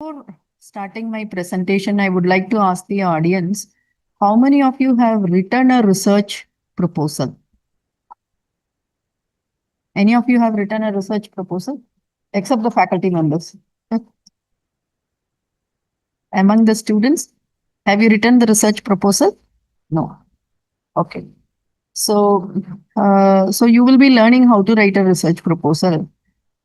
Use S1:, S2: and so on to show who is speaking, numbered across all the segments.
S1: Before starting my presentation, I would like to ask the audience, how many of you have written a research proposal? Any of you have written a research proposal? Except the faculty members. Among the students, have you written the research proposal? No. Okay. So you will be learning how to write a research proposal.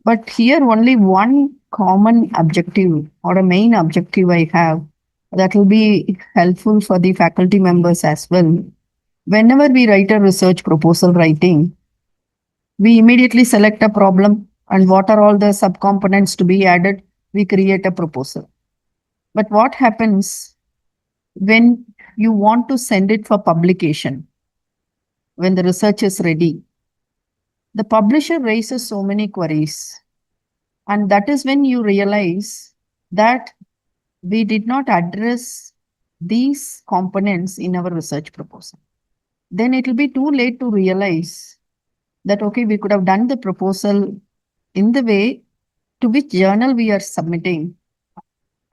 S1: But here only one common objective or a main objective I have that will be helpful for the faculty members as well. Whenever we write a research proposal writing, we immediately select a problem and what are all the subcomponents to be added, we create a proposal. But what happens when you want to send it for publication, when the research is ready? The publisher raises so many queries. And that is when you realize that we did not address these components in our research proposal. Then it will be too late to realize that, okay, we could have done the proposal in the way to which journal we are submitting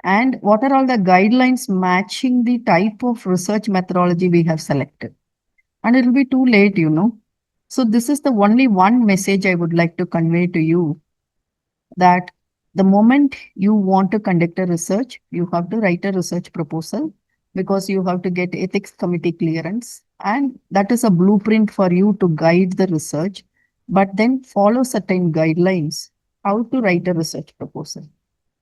S1: and what are all the guidelines matching the type of research methodology we have selected. And it will be too late, you know. So this is the only one message I would like to convey to you, that the moment you want to conduct a research, you have to write a research proposal because you have to get ethics committee clearance. And that is a blueprint for you to guide the research, but then follow certain guidelines how to write a research proposal.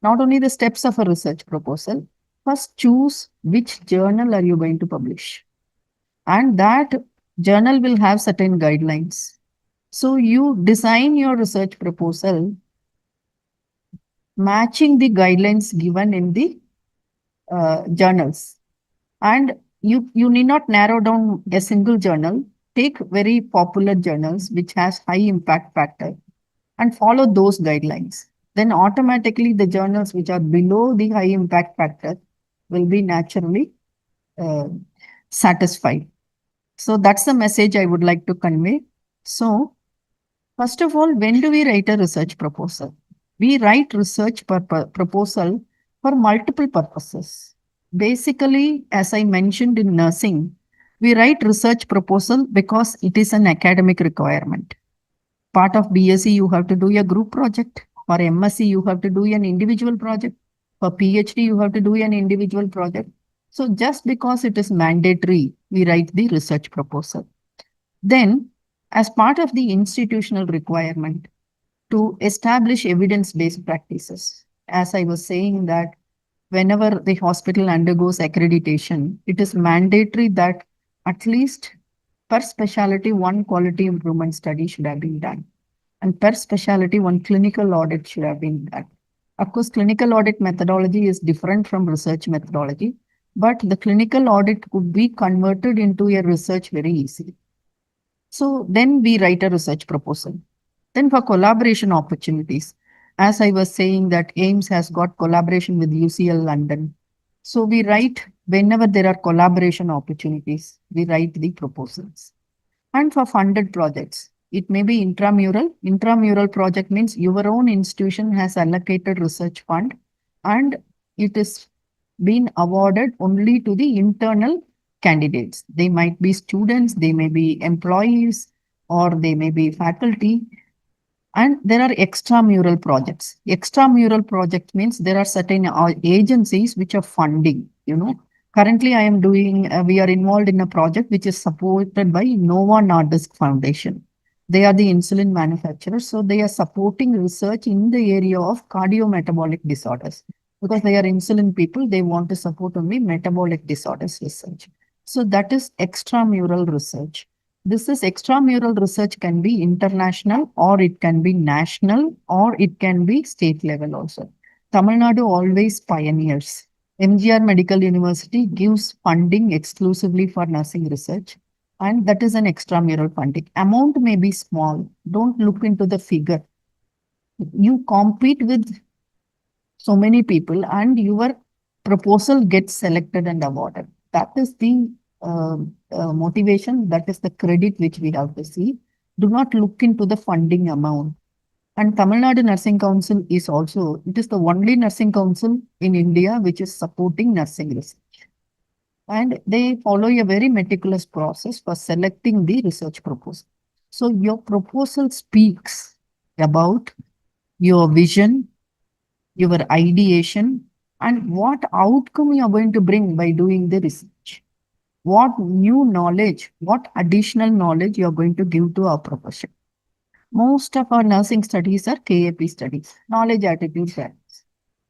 S1: Not only the steps of a research proposal, first choose which journal are you going to publish. And that journal will have certain guidelines. So you design your research proposal matching the guidelines given in the journals. And you need not narrow down a single journal. Take very popular journals which has high impact factor and follow those guidelines. Then automatically the journals which are below the high impact factor will be naturally satisfied. So that's the message I would like to convey. So first of all, when do we write a research proposal? We write research proposal for multiple purposes. Basically, as I mentioned in nursing, we write research proposal because it is an academic requirement. Part of BSc, you have to do a group project. For MSc, you have to do an individual project. For PhD, you have to do an individual project. So just because it is mandatory, we write the research proposal. Then, as part of the institutional requirement to establish evidence-based practices, as I was saying that whenever the hospital undergoes accreditation, it is mandatory that at least per specialty, one quality improvement study should have been done. And per specialty, one clinical audit should have been done. Of course, clinical audit methodology is different from research methodology, but the clinical audit could be converted into a research very easily. So then we write a research proposal. Then for collaboration opportunities, as I was saying that AIIMS has got collaboration with UCL London. So we write whenever there are collaboration opportunities, we write the proposals. And for funded projects, it may be intramural. Intramural project means your own institution has allocated research fund and it is been awarded only to the internal candidates. They might be students, they may be employees, or they may be faculty. And there are extramural projects. Extramural project means there are certain agencies which are funding, you know. Currently, I am doing, we are involved in a project which is supported by Novo Nordisk Foundation. They are the insulin manufacturers. So they are supporting research in the area of cardiometabolic disorders. Because they are insulin people, they want to support only metabolic disorders research. So that is extramural research. This is extramural research can be international or it can be national or it can be state level also. Tamil Nadu always pioneers. MGR Medical University gives funding exclusively for nursing research, and that is an extramural funding. Amount may be small. Don't look into the figure. You compete with so many people and your proposal gets selected and awarded. That is the motivation, that is the credit which we have to see. Do not look into the funding amount. And Tamil Nadu Nursing Council is also, it is the only nursing council in India which is supporting nursing research. And they follow a very meticulous process for selecting the research proposal. So your proposal speaks about your vision, your ideation, and what outcome you are going to bring by doing the research. What new knowledge, what additional knowledge you are going to give to our profession. Most of our nursing studies are KAP studies, knowledge attitude patterns.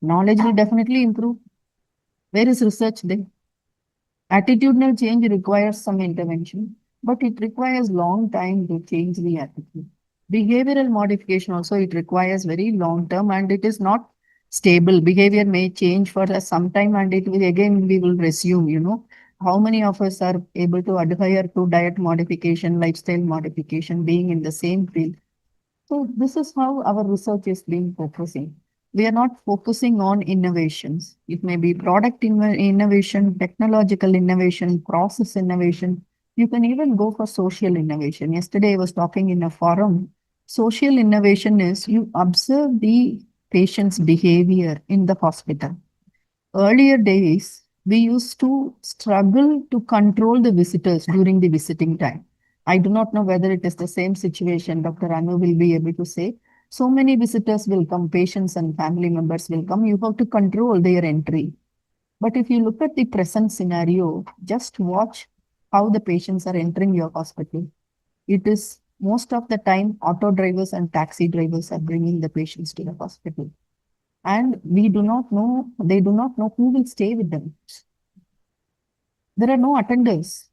S1: Knowledge will definitely improve. Where is research there? Attitudinal change requires some intervention, but it requires long time to change the attitude. Behavioral modification also, it requires very long term and it is not stable. Behavior may change for some time and it will again we will resume, you know. How many of us are able to adhere to diet modification, lifestyle modification, being in the same field? So this is how our research is being focusing. We are not focusing on innovations. It may be product innovation, technological innovation, process innovation. You can even go for social innovation. Yesterday, I was talking in a forum. Social innovation is you observe the patient's behavior in the hospital. Earlier days, we used to struggle to control the visitors during the visiting time. I do not know whether it is the same situation. Dr. Anu will be able to say. So many visitors will come, patients and family members will come. You have to control their entry. But if you look at the present scenario, just watch how the patients are entering your hospital. It is most of the time auto drivers and taxi drivers are bringing the patients to the hospital. And we do not know, they do not know who will stay with them. There are no attenders.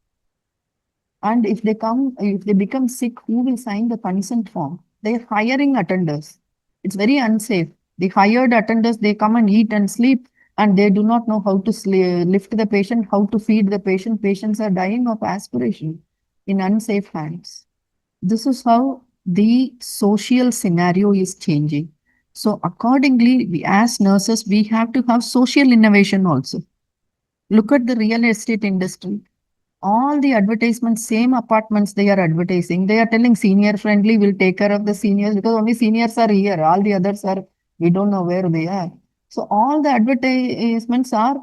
S1: And if they come, if they become sick, who will sign the consent form? They are hiring attenders. It's very unsafe. The hired attenders, they come and eat and sleep, and they do not know how to lift the patient, how to feed the patient. Patients are dying of aspiration in unsafe hands. This is how the social scenario is changing. So accordingly, we as nurses, we have to have social innovation also. Look at the real estate industry. All the advertisements, same apartments they are advertising. They are telling senior friendly, will take care of the seniors because only seniors are here. All the others are, we don't know where they are. So all the advertisements are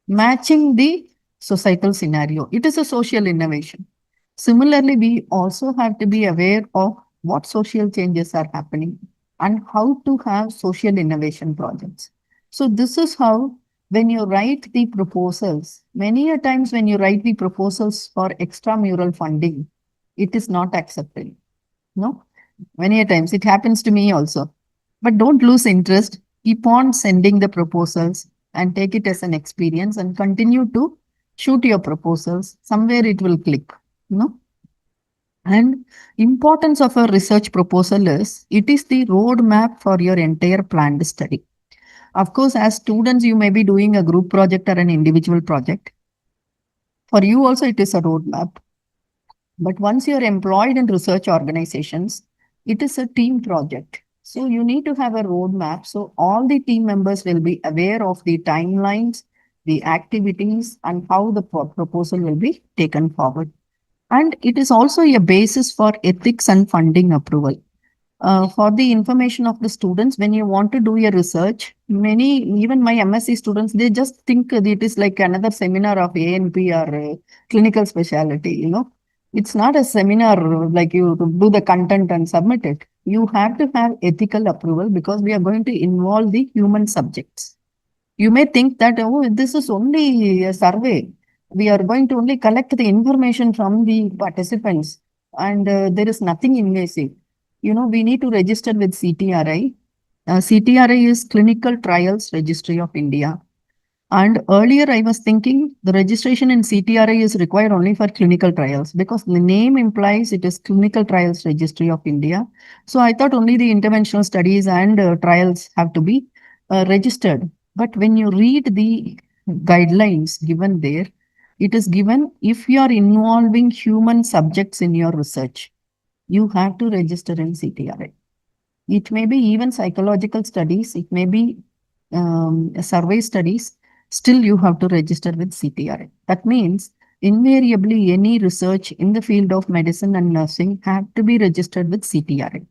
S1: matching the societal scenario. It is a social innovation. Similarly, we also have to be aware of what social changes are happening and how to have social innovation projects. So this is how when you write the proposals, many a times when you write the proposals for extramural funding, it is not accepted. No, many a times it happens to me also. But don't lose interest. Keep on sending the proposals and take it as an experience and continue to shoot your proposals. Somewhere it will click. You know? And importance of a research proposal is it is the roadmap for your entire planned study. Of course, as students, you may be doing a group project or an individual project. For you also, it is a roadmap. But once you're employed in research organizations, it is a team project. So you need to have a roadmap. So all the team members will be aware of the timelines, the activities, and how the proposal will be taken forward. And it is also a basis for ethics and funding approval. For the information of the students, when you want to do your research, many, even my MSc students, they just think that it is like another seminar of ANP or clinical specialty, you know. It's not a seminar like you do the content and submit it. You have to have ethical approval because we are going to involve the human subjects. You may think that, oh, this is only a survey. We are going to only collect the information from the participants and there is nothing invasive. You know, we need to register with CTRI. CTRI is Clinical Trials Registry of India. And earlier I was thinking the registration in CTRI is required only for clinical trials because the name implies it is Clinical Trials Registry of India. So I thought only the interventional studies and trials have to be registered. But when you read the guidelines given there, it is given if you are involving human subjects in your research, you have to register in CTRI. It may be even psychological studies, it may be survey studies, still you have to register with CTRI. That means invariably any research in the field of medicine and nursing have to be registered with CTRI.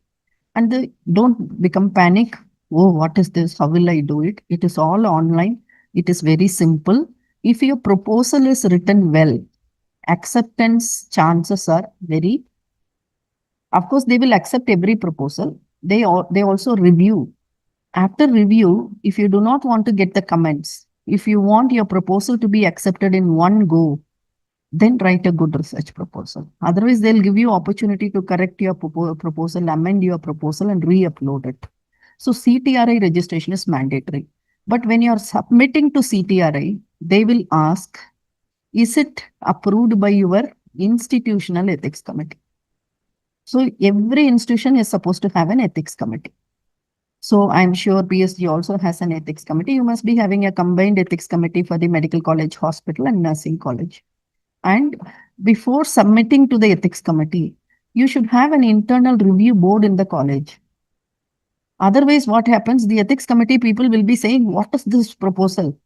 S1: And don't become panic. Oh, what is this? How will I do it? It is all online. It is very simple. If your proposal is written well, acceptance chances are very, of course, they will accept every proposal. They also review. After review, if you do not want to get the comments, if you want your proposal to be accepted in one go, then write a good research proposal. Otherwise, they'll give you opportunity to correct your proposal, amend your proposal, and re-upload it. So CTRI registration is mandatory. But when you're submitting to CTRI, they will ask, is it approved by your institutional ethics committee? So every institution is supposed to have an ethics committee. So I'm sure PSG also has an ethics committee. You must be having a combined ethics committee for the medical college, hospital, and nursing college. And before submitting to the ethics committee, you should have an internal review board in the college. Otherwise, what happens? The ethics committee people will be saying, what is this proposal?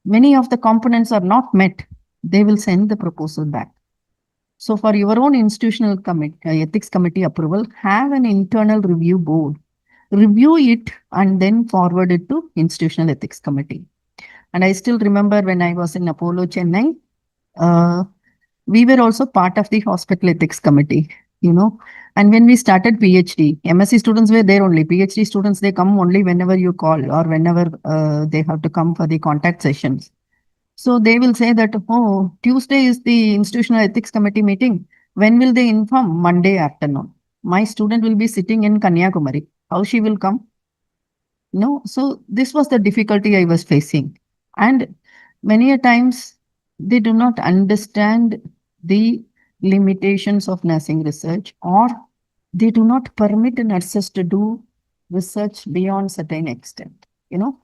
S1: Many of the components are not met. They will send the proposal back. So for your own institutional ethics committee approval, have an internal review board. Review it and then forward it to institutional ethics committee. And I still remember when I was in Apollo Chennai, we were also part of the hospital ethics committee, you know. And when we started PhD, MSc students were there only. PhD students, they come only whenever you call or whenever they have to come for the contact sessions. So they will say that, oh, Tuesday is the institutional ethics committee meeting. When will they inform? Monday afternoon. My student will be sitting in Kanyakumari. How she will come? No. So this was the difficulty I was facing. And many a times they do not understand the limitations of nursing research, or they do not permit nurses to do research beyond certain extent. You know,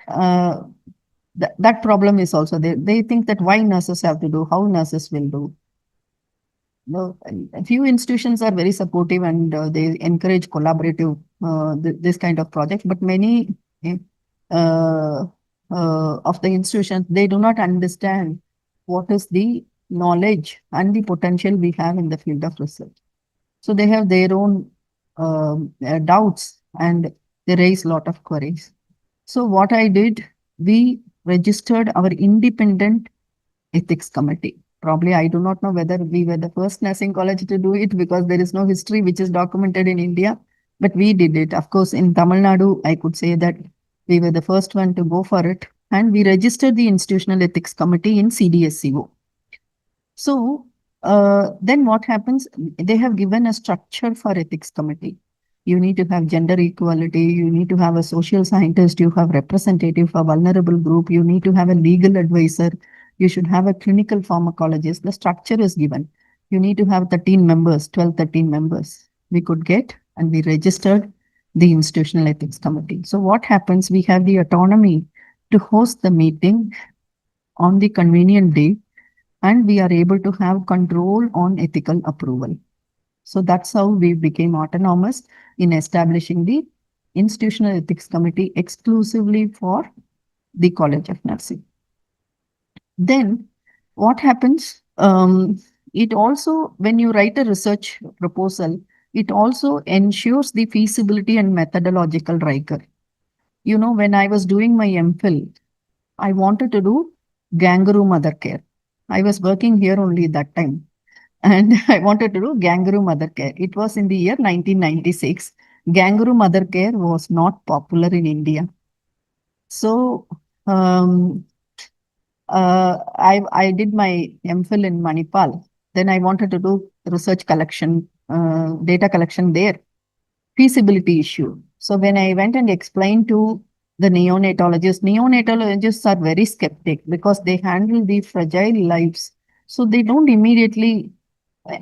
S1: that problem is also there. They think that why nurses have to do, how nurses will do. No, a few institutions are very supportive and they encourage collaborative this kind of project, but many uh, of the institutions, they do not understand what is the knowledge and the potential we have in the field of research. So they have their own doubts and they raise a lot of queries. So what I did, we registered our independent ethics committee. Probably I do not know whether we were the first nursing college to do it because there is no history which is documented in India, but we did it. Of course, in Tamil Nadu, I could say that we were the first one to go for it, and we registered the institutional ethics committee in CDSCO. So then what happens? They have given a structure for ethics committee. You need to have gender equality. You need to have a social scientist. You have representative for vulnerable group. You need to have a legal advisor. You should have a clinical pharmacologist. The structure is given. You need to have 13 members, 12, 13 members. We could get, and we registered the institutional ethics committee. So what happens? We have the autonomy to host the meeting on the convenient day, and we are able to have control on ethical approval. So that's how we became autonomous in establishing the institutional ethics committee exclusively for the College of Nursing. Then what happens? It also, when you write a research proposal, it also ensures the feasibility and methodological rigor. You know, when I was doing my MPhil, I wanted to do kangaroo mother care. I was working here only that time. And I wanted to do kangaroo mother care. It was in the year 1996. Kangaroo mother care was not popular in India. So I did my MPhil in Manipal. Then I wanted to do research collection, data collection there, feasibility issue. So when I went and explained to the neonatologists are very skeptic because they handle the fragile lives. So they don't immediately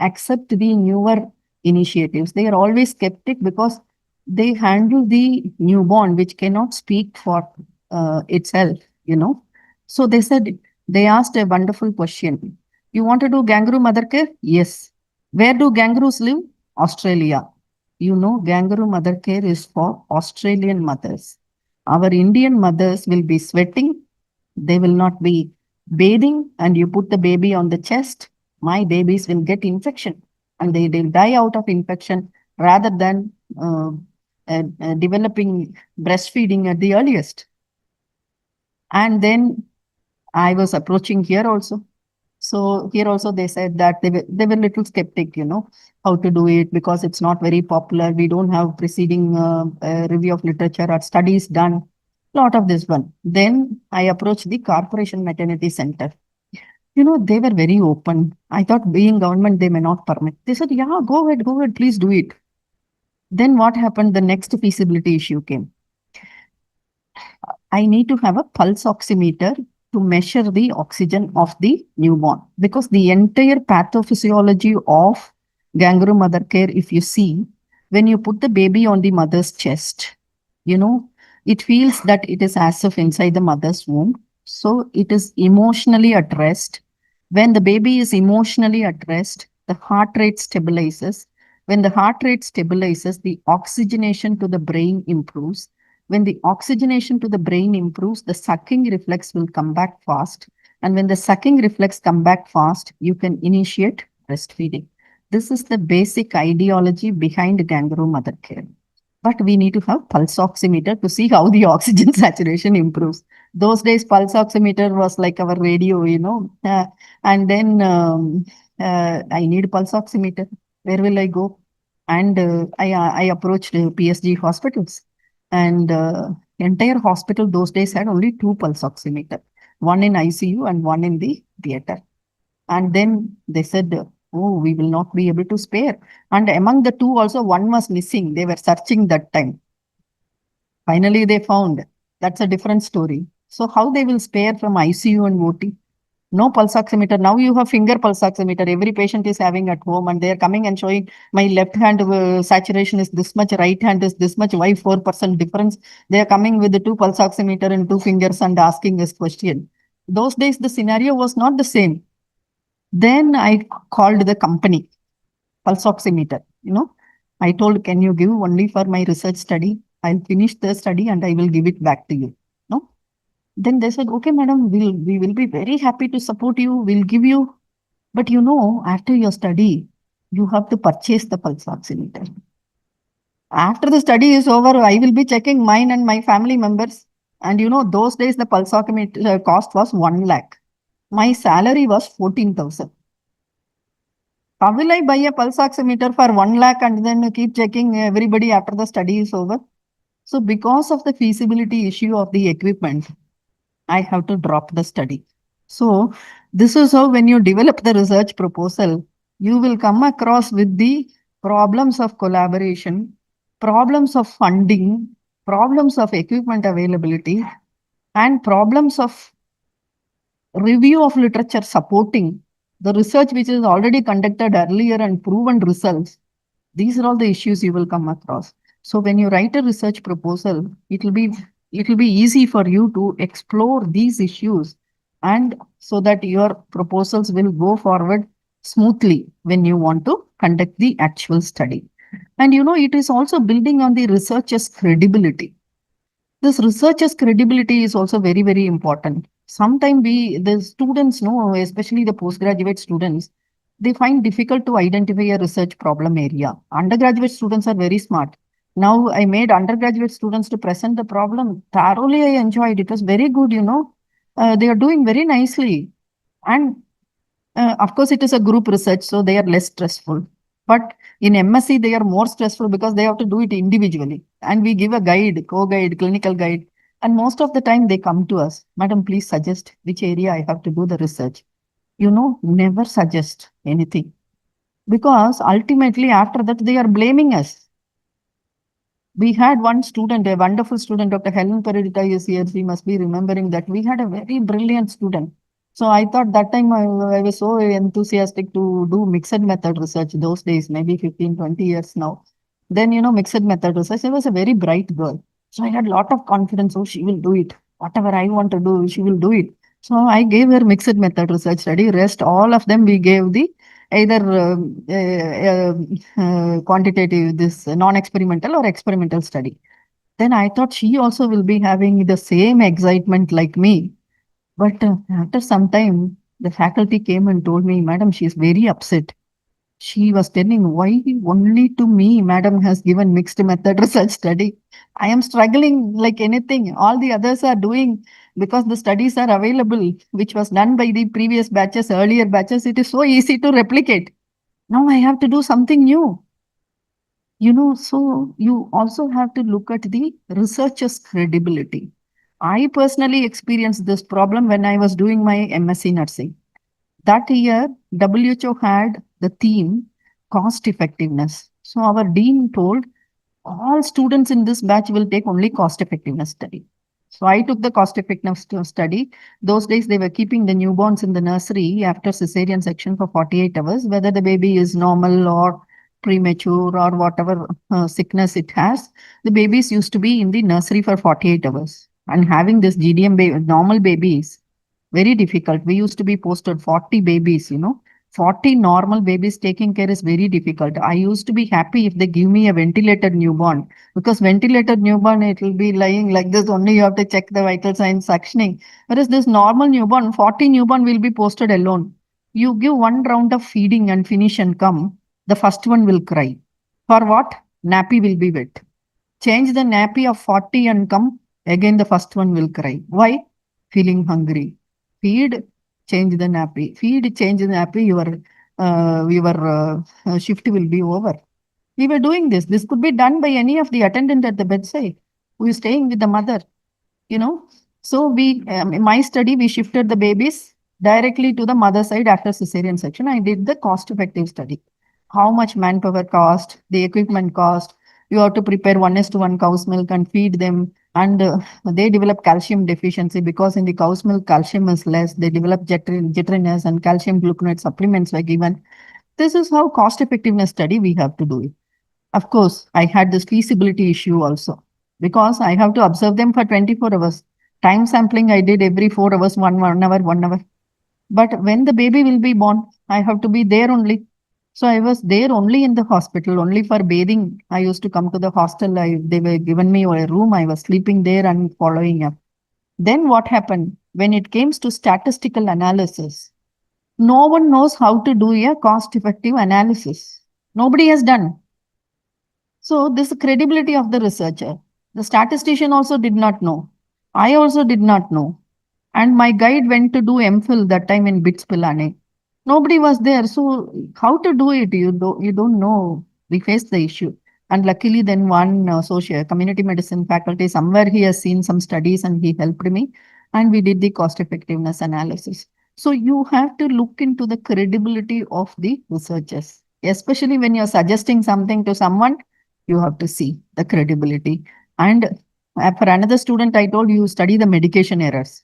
S1: accept the newer initiatives. They are always skeptic because they handle the newborn, which cannot speak for itself, you know. So they said, they asked a wonderful question. You want to do kangaroo mother care? Yes. Where do kangaroos live? Australia. You know, kangaroo mother care is for Australian mothers. Our Indian mothers will be sweating. They will not be bathing, and you put the baby on the chest. My babies will get infection and they will die out of infection rather than developing breastfeeding at the earliest. And then I was approaching here also. So here also they said that they were little skeptic, how to do it because it's not very popular. We don't have preceding review of literature or studies done. Lot of this one. Then I approached the Corporation Maternity Center. They were very open. I thought being government, they may not permit. They said, yeah, go ahead, please do it. Then what happened? The next feasibility issue came. I need to have a pulse oximeter to measure the oxygen of the newborn because the entire pathophysiology of kangaroo mother care, if you see, when you put the baby on the mother's chest, it feels that it is as if inside the mother's womb. So it is emotionally at rest. When the baby is emotionally at rest, the heart rate stabilizes. When the heart rate stabilizes, the oxygenation to the brain improves. When the oxygenation to the brain improves, the sucking reflex will come back fast. And when the sucking reflex come back fast, you can initiate breastfeeding. This is the basic ideology behind kangaroo mother care. But we need to have pulse oximeter to see how the oxygen saturation improves. Those days, pulse oximeter was like our radio, and then I need pulse oximeter. Where will I go? And I approached PSG hospitals, and entire hospital those days had only two pulse oximeter, one in ICU and one in the theater. And then they said, oh, we will not be able to spare. And among the two also, one was missing. They were searching that time. Finally, they found. That's a different story. So how they will spare from ICU and OT? No pulse oximeter. Now you have finger pulse oximeter. Every patient is having at home and they are coming and showing my left hand saturation is this much, right hand is this much, why 4% difference? They are coming with the two pulse oximeter and two fingers and asking this question. Those days, the scenario was not the same. Then I called the company, pulse oximeter. I told, can you give only for my research study? I'll finish the study and I will give it back to you. No? Then they said, okay, madam, we will be very happy to support you. We'll give you. But after your study, you have to purchase the pulse oximeter. After the study is over, I will be checking mine and my family members. And those days the pulse oximeter cost was 1 lakh. My salary was 14,000. How will I buy a pulse oximeter for 1 lakh and then keep checking everybody after the study is over? So because of the feasibility issue of the equipment, I have to drop the study. So this is how when you develop the research proposal, you will come across with the problems of collaboration, problems of funding, problems of equipment availability, and problems of review of literature supporting the research which is already conducted earlier and proven results. These are all the issues you will come across. So when you write a research proposal, it will be easy for you to explore these issues, and so that your proposals will go forward smoothly when you want to conduct the actual study. And it is also building on the researcher's credibility. This researcher's credibility is also very, very important. Sometimes the students know, especially the postgraduate students, they find difficult to identify a research problem area. Undergraduate students are very smart. Now I made undergraduate students to present the problem. Thoroughly I enjoyed. It was very good, they are doing very nicely. And of course, it is a group research, so they are less stressful. But in MSc, they are more stressful because they have to do it individually. And we give a guide, co-guide, clinical guide. And most of the time they come to us, Madam, please suggest which area I have to do the research. Never suggest anything. Because ultimately after that, they are blaming us. We had one student, a wonderful student, Dr. Helen Peredita is here. She must be remembering that we had a very brilliant student. So I thought that time I was so enthusiastic to do mixed method research those days, maybe 15, 20 years now. Then, mixed method research, she was a very bright girl. So I had a lot of confidence. Oh, she will do it. Whatever I want to do, she will do it. So I gave her mixed method research study. Rest, all of them, we gave the either quantitative, this non-experimental or experimental study. Then I thought she also will be having the same excitement like me. But after some time, the faculty came and told me, Madam, she is very upset. She was telling, why only to me, madam has given mixed method research study. I am struggling like anything. All the others are doing because the studies are available, which was done by the previous batches, earlier batches. It is so easy to replicate. Now I have to do something new. So you also have to look at the researcher's credibility. I personally experienced this problem when I was doing my MSc nursing. That year, WHO had the theme cost effectiveness. So our dean told all students in this batch will take only cost effectiveness study. So I took the cost effectiveness study. Those days they were keeping the newborns in the nursery after cesarean section for 48 hours, whether the baby is normal or premature or whatever sickness it has. The babies used to be in the nursery for 48 hours. And having this GDM normal babies, very difficult. We used to be posted 40 babies. 40 normal babies taking care is very difficult. I used to be happy if they give me a ventilated newborn, because ventilated newborn, it will be lying like this. Only you have to check the vital signs suctioning. Whereas this normal newborn, 40 newborn will be posted alone. You give one round of feeding and finish and come, the first one will cry. For what? Nappy will be wet. Change the nappy of 40 and come, again the first one will cry. Why? Feeling hungry. Feed, change the nappy. Feed, change the nappy, your shift will be over. We were doing this. This could be done by any of the attendant at the bedside who is staying with the mother, you know. So in my study, we shifted the babies directly to the mother side after cesarean section. I did the cost effective study. How much manpower cost, the equipment cost. You have to prepare 1:1 cow's milk and feed them. And they develop calcium deficiency because in the cow's milk, calcium is less. They develop jitteriness and calcium gluconate supplements were given. This is how cost effectiveness study we have to do it. Of course, I had this feasibility issue also because I have to observe them for 24 hours. Time sampling I did every 4 hours, 1 hour, 1 hour. But when the baby will be born, I have to be there only. So I was there only in the hospital, only for bathing. I used to come to the hostel. They were given me a room. I was sleeping there and following up. Then what happened? When it came to statistical analysis, no one knows how to do a cost effective analysis. Nobody has done. So this credibility of the researcher, the statistician also did not know. I also did not know. And my guide went to do MPhil that time in BITS Pilani. Nobody was there. So how to do it? You don't know. We faced the issue. And luckily then one social community medicine faculty, somewhere he has seen some studies and he helped me. And we did the cost effectiveness analysis. So you have to look into the credibility of the researchers, especially when you're suggesting something to someone, you have to see the credibility. And for another student, I told you study the medication errors.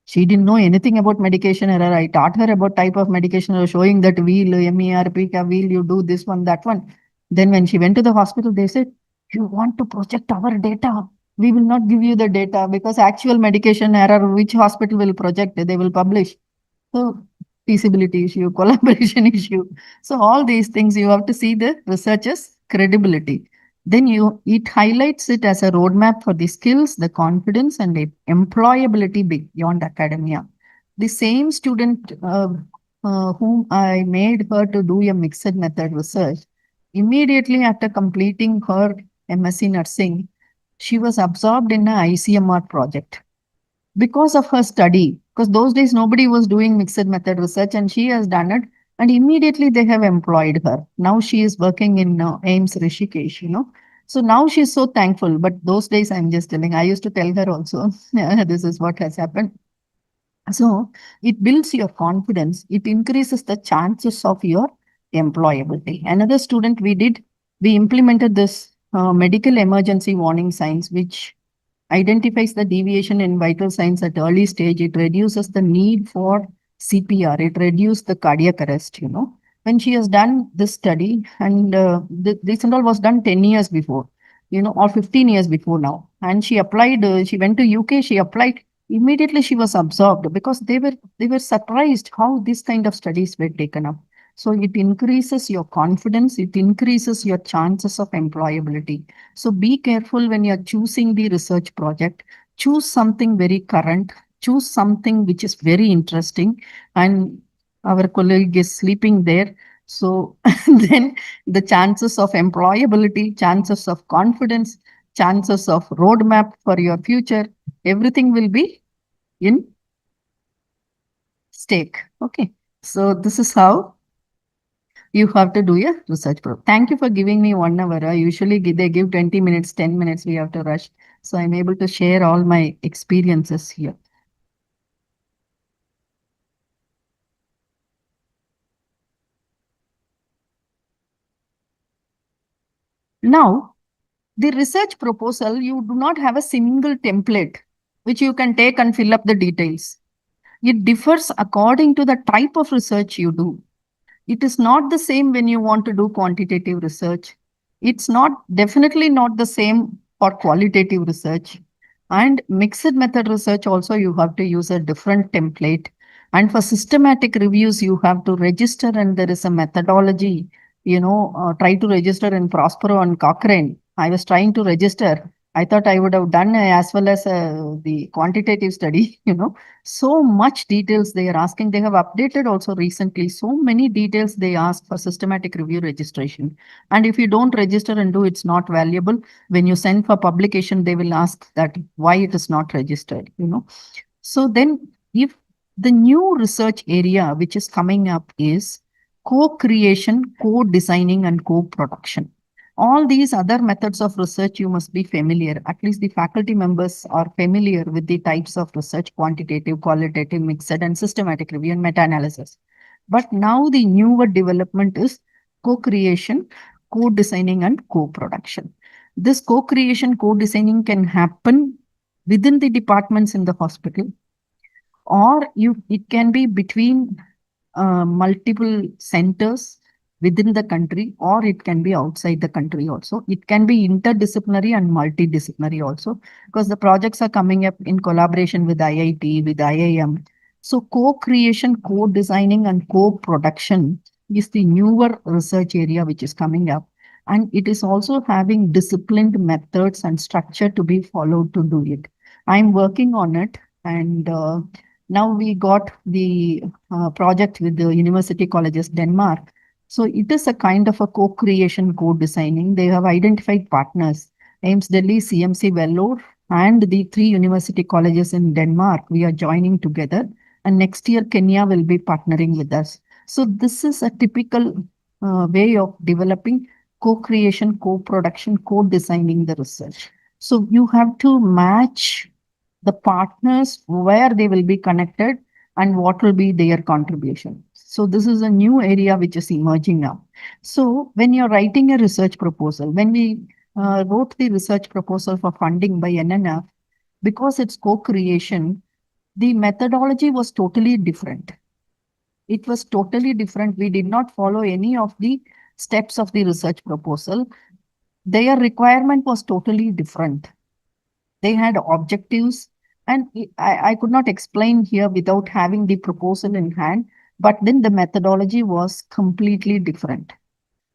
S1: She didn't know anything about medication error. I taught her about type of medication error, showing that wheel, MERP, wheel, you do this one, that one. Then when she went to the hospital, they said, you want to project our data. We will not give you the data because actual medication error, which hospital will project, they will publish. So feasibility issue, collaboration issue. So all these things you have to see the researchers' credibility. Then it highlights it as a roadmap for the skills, the confidence, and the employability beyond academia. The same student whom I made her to do a mixed method research, immediately after completing her MSc nursing, she was absorbed in an ICMR project because of her study. Because those days nobody was doing mixed method research and she has done it. And immediately they have employed her. Now she is working in AIMS Rishikesh. So now she's so thankful. But those days I'm just telling, I used to tell her also, this is what has happened. So it builds your confidence. It increases the chances of your employability. Another student we implemented this medical emergency warning signs, which identifies the deviation in vital signs at early stage. It reduces the need for CPR. It reduces the cardiac arrest. When she has done this study, and this and all was done 10 years before, or 15 years before now. And she applied, she went to UK, she applied. Immediately she was absorbed because they were surprised how this kind of studies were taken up. So it increases your confidence, it increases your chances of employability. So be careful when you're choosing the research project. Choose something very current, choose something which is very interesting. And our colleague is sleeping there. So then the chances of employability, chances of confidence, chances of roadmap for your future, everything will be in stake. Okay. So this is how you have to do your research pro. Thank you for giving me 1 hour. Usually they give 20 minutes, 10 minutes, we have to rush. So I'm able to share all my experiences here. Now, the research proposal, you do not have a single template which you can take and fill up the details. It differs according to the type of research you do. It is not the same when you want to do quantitative research. It's not definitely not the same for qualitative research. And mixed method research also you have to use a different template. And for systematic reviews, you have to register and there is a methodology, try to register in Prospero and Cochrane. I was trying to register. I thought I would have done as well as the quantitative study, so much details they are asking. They have updated also recently. So many details they ask for systematic review registration. And if you don't register and do, it's not valuable. When you send for publication, they will ask that why it is not registered. So then if the new research area which is coming up is co-creation, co-designing and co-production. All these other methods of research you must be familiar. At least the faculty members are familiar with the types of research: quantitative, qualitative, mixed and systematic review and meta-analysis. But now the newer development is co-creation, co-designing and co-production. This co-creation, co-designing can happen within the departments in the hospital, or it can be between multiple centers within the country, or it can be outside the country also. It can be interdisciplinary and multidisciplinary also, because the projects are coming up in collaboration with IIT, with IIM. So co-creation, co-designing and co-production is the newer research area which is coming up. And it is also having disciplined methods and structure to be followed to do it. I'm working on it, and now we got the project with the University Colleges Denmark. So it is a kind of a co-creation, co-designing. They have identified partners: AIMS Delhi, CMC Vellore, and the 3 university colleges in Denmark. We are joining together, and next year Kenya will be partnering with us. So this is a typical way of developing co-creation, co-production, co-designing the research. So you have to match the partners where they will be connected and what will be their contribution. So this is a new area which is emerging now. So when you're writing a research proposal, when we wrote the research proposal for funding by NNF, because it's co-creation, the methodology was totally different. It was totally different. We did not follow any of the steps of the research proposal. Their requirement was totally different. They had objectives, and I could not explain here without having the proposal in hand, but then the methodology was completely different.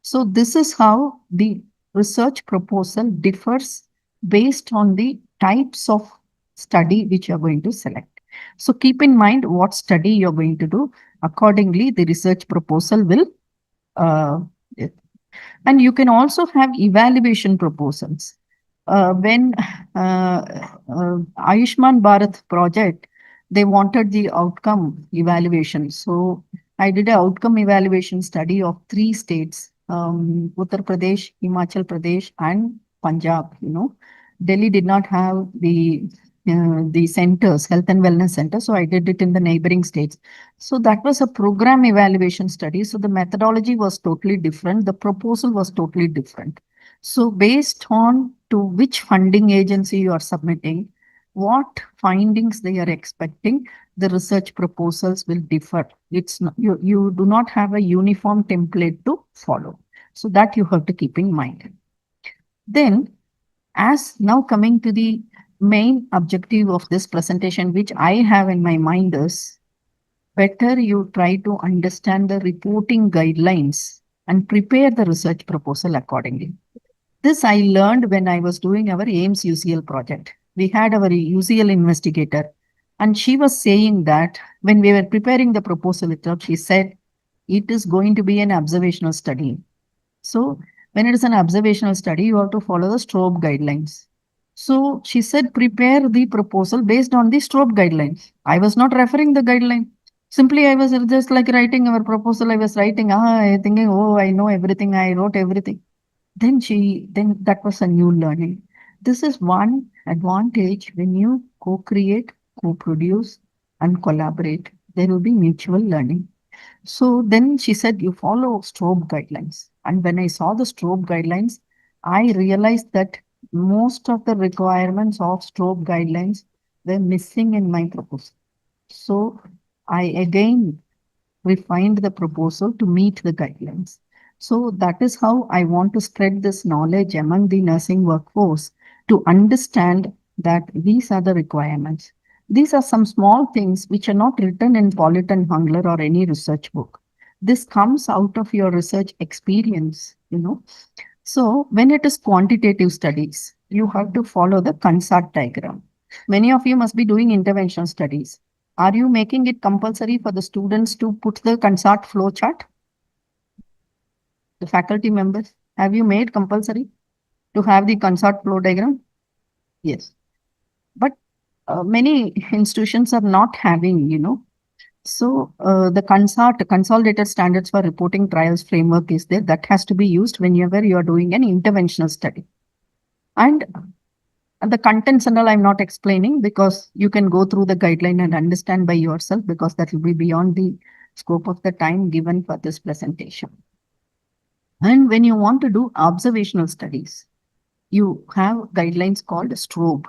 S1: So this is how the research proposal differs based on the types of study which you are going to select. So keep in mind what study you're going to do. Accordingly, the research proposal will uh, and you can also have evaluation proposals. When Ayushman Bharat project, they wanted the outcome evaluation. So I did an outcome evaluation study of 3 states, Uttar Pradesh, Himachal Pradesh, and Punjab. Delhi did not have the centers, health and wellness centers. So I did it in the neighboring states. So that was a program evaluation study. So the methodology was totally different. The proposal was totally different. So based on to which funding agency you are submitting, what findings they are expecting, the research proposals will differ. It's not, you do not have a uniform template to follow. So that you have to keep in mind. Then, as now coming to the main objective of this presentation, which I have in my mind, is better you try to understand the reporting guidelines and prepare the research proposal accordingly. This I learned when I was doing our AIMS UCL project. We had our UCL investigator, and she was saying that when we were preparing the proposal itself, she said, it is going to be an observational study. So when it is an observational study, you have to follow the Strobe guidelines. So she said, prepare the proposal based on the Strobe guidelines. I was not referring the guideline. Simply, I was just like writing our proposal. I was writing, thinking, oh, I know everything. I wrote everything. Then that was a new learning. This is one advantage when you co-create, co-produce, and collaborate. There will be mutual learning. So then she said, you follow Strobe guidelines. And when I saw the Strobe guidelines, I realized that most of the requirements of Strobe guidelines were missing in my proposal. So I again refined the proposal to meet the guidelines. So that is how I want to spread this knowledge among the nursing workforce to understand that these are the requirements. These are some small things which are not written in Politan Hungler or any research book. This comes out of your research experience. So when it is quantitative studies, you have to follow the CONSART diagram. Many of you must be doing intervention studies. Are you making it compulsory for the students to put the CONSART flow chart? The faculty members, have you made compulsory to have the CONSART flow diagram? Yes. But many institutions are not having. So the CONSART, Consolidated Standards for Reporting Trials framework is there. That has to be used whenever you are doing an interventional study. And the contents and all I'm not explaining because you can go through the guideline and understand by yourself because that will be beyond the scope of the time given for this presentation. And when you want to do observational studies, you have guidelines called STROBE.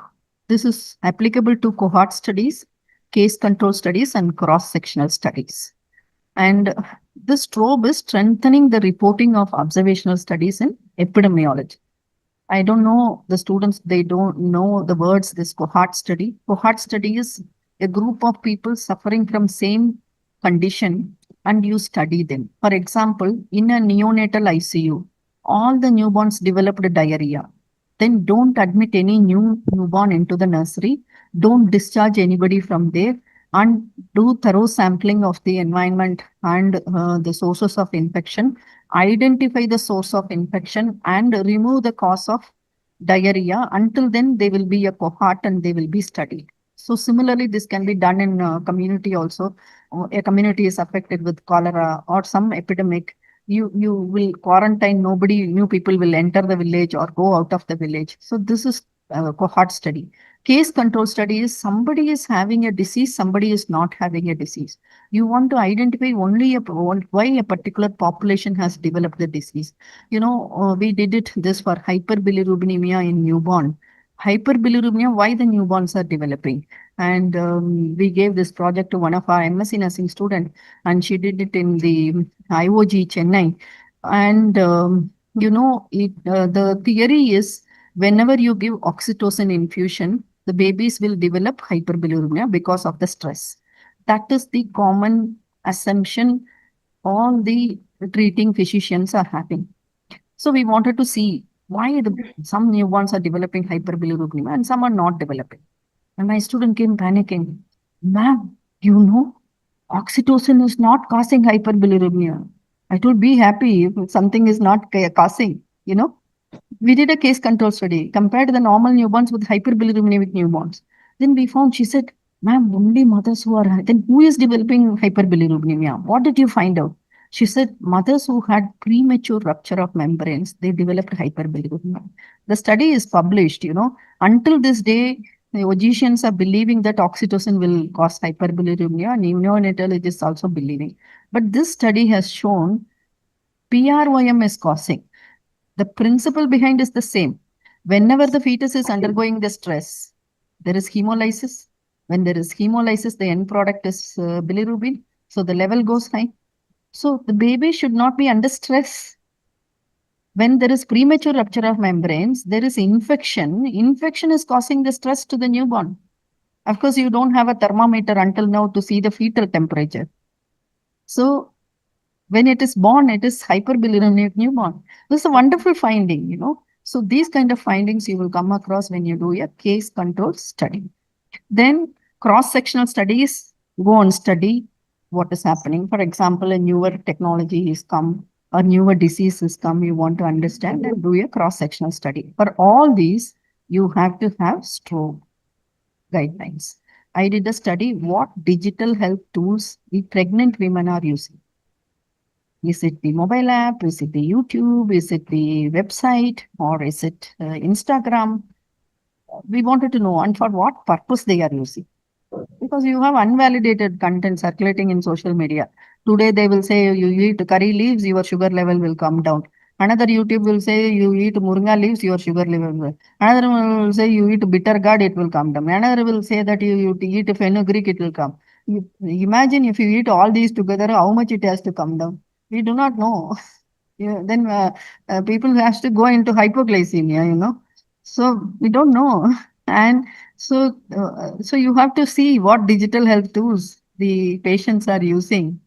S1: This is applicable to cohort studies, case control studies, and cross-sectional studies. And this STROBE is strengthening the reporting of observational studies in epidemiology. I don't know the students, they don't know the words, this cohort study. Cohort study is a group of people suffering from same condition and you study them. For example, in a neonatal ICU, all the newborns developed diarrhea. Then don't admit any newborn into the nursery. Don't discharge anybody from there and do thorough sampling of the environment and the sources of infection, identify the source of infection and remove the cause of diarrhea. Until then, they will be a cohort and they will be studied. So similarly, this can be done in community also. A community is affected with cholera or some epidemic. You will quarantine, nobody, new people will enter the village or go out of the village. So this is a cohort study. Case control study is somebody is having a disease, somebody is not having a disease. You want to identify only why a particular population has developed the disease. We did this for hyperbilirubinemia in newborn. Hyperbilirubinemia, why the newborns are developing. And we gave this project to one of our MSc nursing student and she did it in the IOG Chennai. And the theory is whenever you give oxytocin infusion, the babies will develop hyperbilirubinemia because of the stress. That is the common assumption all the treating physicians are having. So we wanted to see why some newborns are developing hyperbilirubinemia and some are not developing. And my student came panicking. Ma'am, oxytocin is not causing hyperbilirubinemia. I told, be happy if something is not causing. We did a case control study, compared the normal newborns with hyperbilirubinemia newborns. Then we found, she said, ma'am, only mothers who are, then who is developing hyperbilirubinemia? What did you find out? She said, mothers who had premature rupture of membranes, they developed hyperbilirubinemia. The study is published. Until this day, the logicians are believing that oxytocin will cause hyperbilirubinemia, and neonatologists also believing. But this study has shown PROM is causing. The principle behind is the same. Whenever the fetus is undergoing the stress, there is hemolysis. When there is hemolysis, the end product is bilirubin. So the level goes high. So the baby should not be under stress. When there is premature rupture of membranes, there is infection. Infection is causing the stress to the newborn. Of course, you don't have a thermometer until now to see the fetal temperature. So when it is born, it is hyperbilirubinemia newborn. This is a wonderful finding. So these kind of findings you will come across when you do a case control study. Then cross-sectional studies, go and study what is happening. For example, a newer technology is come or newer disease has come, you want to understand and do a cross-sectional study. For all these, you have to have stroke guidelines. I did a study what digital health tools the pregnant women are using. Is it the mobile app? Is it the YouTube? Is it the website? Or is it Instagram? We wanted to know and for what purpose they are using. Because you have unvalidated content circulating in social media. Today they will say you eat curry leaves, your sugar level will come down. Another YouTube will say you eat moringa leaves, your sugar level will. Another one will say you eat bitter gourd, it will come down. Another will say that you eat fenugreek, it will come. Imagine if you eat all these together, how much it has to come down. We do not know. Yeah, then people has to go into hypoglycemia, So we don't know. And so you have to see what digital health tools the patients are using.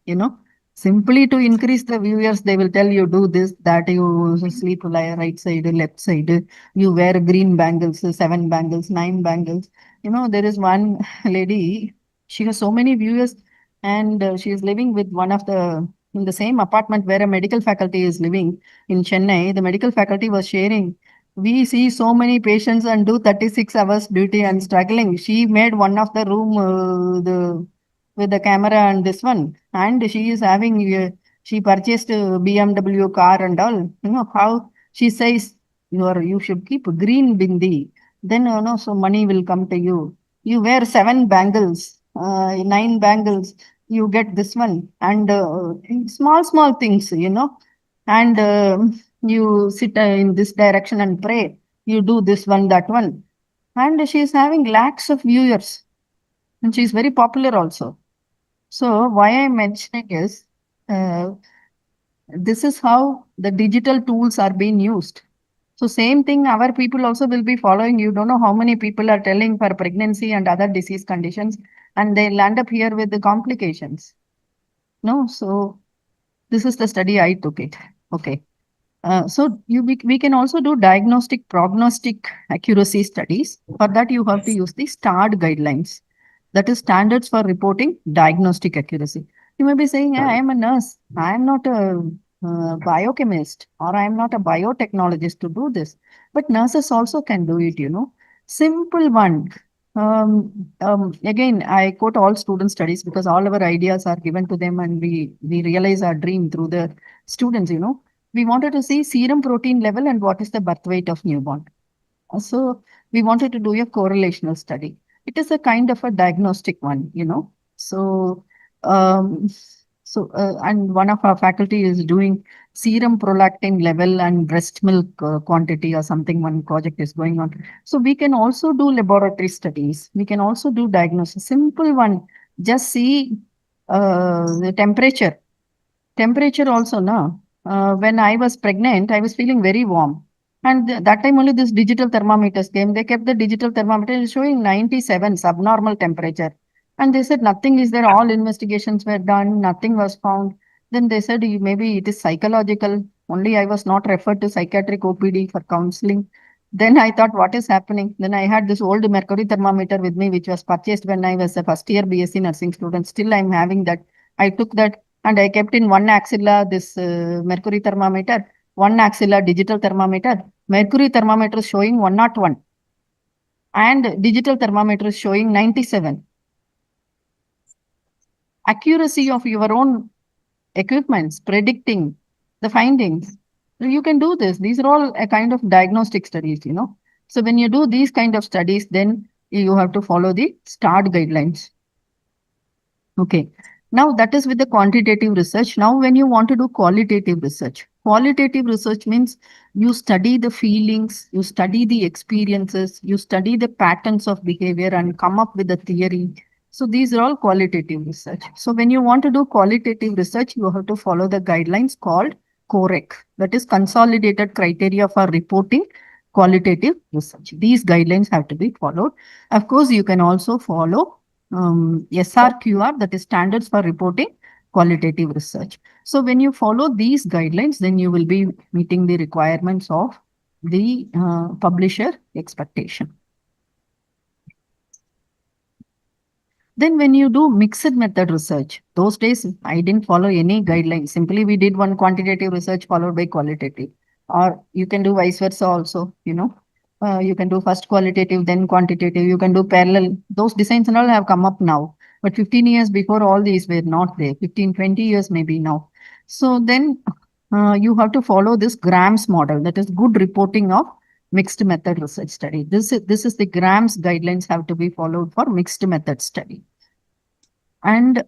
S1: Simply to increase the viewers, they will tell you do this, that you sleep right side, left side, you wear green bangles, 7 bangles, 9 bangles. There is one lady, she has so many viewers, and she is living with one of the in the same apartment where a medical faculty is living in Chennai. The medical faculty was sharing, we see so many patients and do 36 hours duty and struggling. She made one of the room with the camera and this one, and she is having she purchased a BMW car and all. How she says you should keep green bindi. Then so money will come to you. You wear 7 bangles, 9 bangles. You get this one and small things. And you sit in this direction and pray. You do this one, that one. And she is having lakhs of viewers. And she is very popular also. So, why I'm mentioning is uh, this is how the digital tools are being used. So, same thing, our people also will be following. You don't know how many people are telling for pregnancy and other disease conditions, and they land up here with the complications. No, so this is the study I took it. Okay. We can also do diagnostic prognostic accuracy studies. For that, you have to use the STARD guidelines. That is standards for reporting diagnostic accuracy. You may be saying, "Hey, I am a nurse. I am not a biochemist or I am not a biotechnologist to do this." But nurses also can do it. Simple one. Again, I quote all student studies because all our ideas are given to them and we realize our dream through the students. We wanted to see serum protein level and what is the birth weight of newborn. So we wanted to do a correlational study. It is a kind of a diagnostic one. Um, and one of our faculty is doing serum prolactin level and breast milk quantity or something. One project is going on. So we can also do laboratory studies. We can also do diagnosis. Simple one. Just see the temperature. Temperature also, no. When I was pregnant, I was feeling very warm. And that time only this digital thermometers came. They kept the digital thermometer showing 97 subnormal temperature. And they said nothing is there. All investigations were done. Nothing was found. Then they said maybe it is psychological. Only I was not referred to psychiatric OPD for counseling. Then I thought, what is happening? Then I had this old mercury thermometer with me, which was purchased when I was a first year BSc nursing student. Still, I'm having that. I took that and I kept in one axilla this mercury thermometer, one axilla digital thermometer. Mercury thermometer is showing 101 and digital thermometer is showing 97. Accuracy of your own equipments, predicting the findings. You can do this. These are all a kind of diagnostic studies. So when you do these kind of studies, then you have to follow the STARD guidelines. Okay. Now that is with the quantitative research. Now when you want to do qualitative research means you study the feelings, you study the experiences, you study the patterns of behavior and come up with a theory. So these are all qualitative research. So when you want to do qualitative research, you have to follow the guidelines called COREC, that is Consolidated Criteria for Reporting Qualitative Research. These guidelines have to be followed. Of course, you can also follow SRQR, that is Standards for Reporting Qualitative Research. So when you follow these guidelines, then you will be meeting the requirements of the publisher expectation. Then when you do mixed method research, those days I didn't follow any guidelines. Simply we did one quantitative research followed by qualitative. Or you can do vice versa also, you know. You can do first qualitative, then quantitative. You can do parallel. Those designs and all have come up now. But 15 years before, all these were not there. 15, 20 years maybe now. So then you have to follow this Graham's model, that is good reporting of mixed method research study. This is the Graham's guidelines have to be followed for mixed method study. And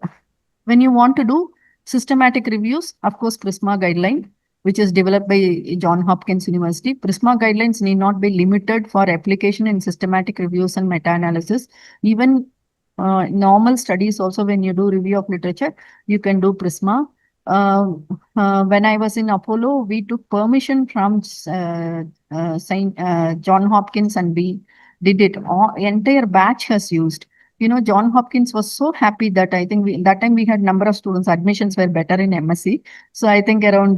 S1: when you want to do systematic reviews, of course, PRISMA guideline, which is developed by John Hopkins University. PRISMA guidelines need not be limited for application in systematic reviews and meta-analysis. Even normal studies also, when you do review of literature, you can do PRISMA. When I was in Apollo, we took permission from John Hopkins and we did it. Entire batch has used. You know, John Hopkins was so happy that I think that time we had number of students, admissions were better in MSc. So I think around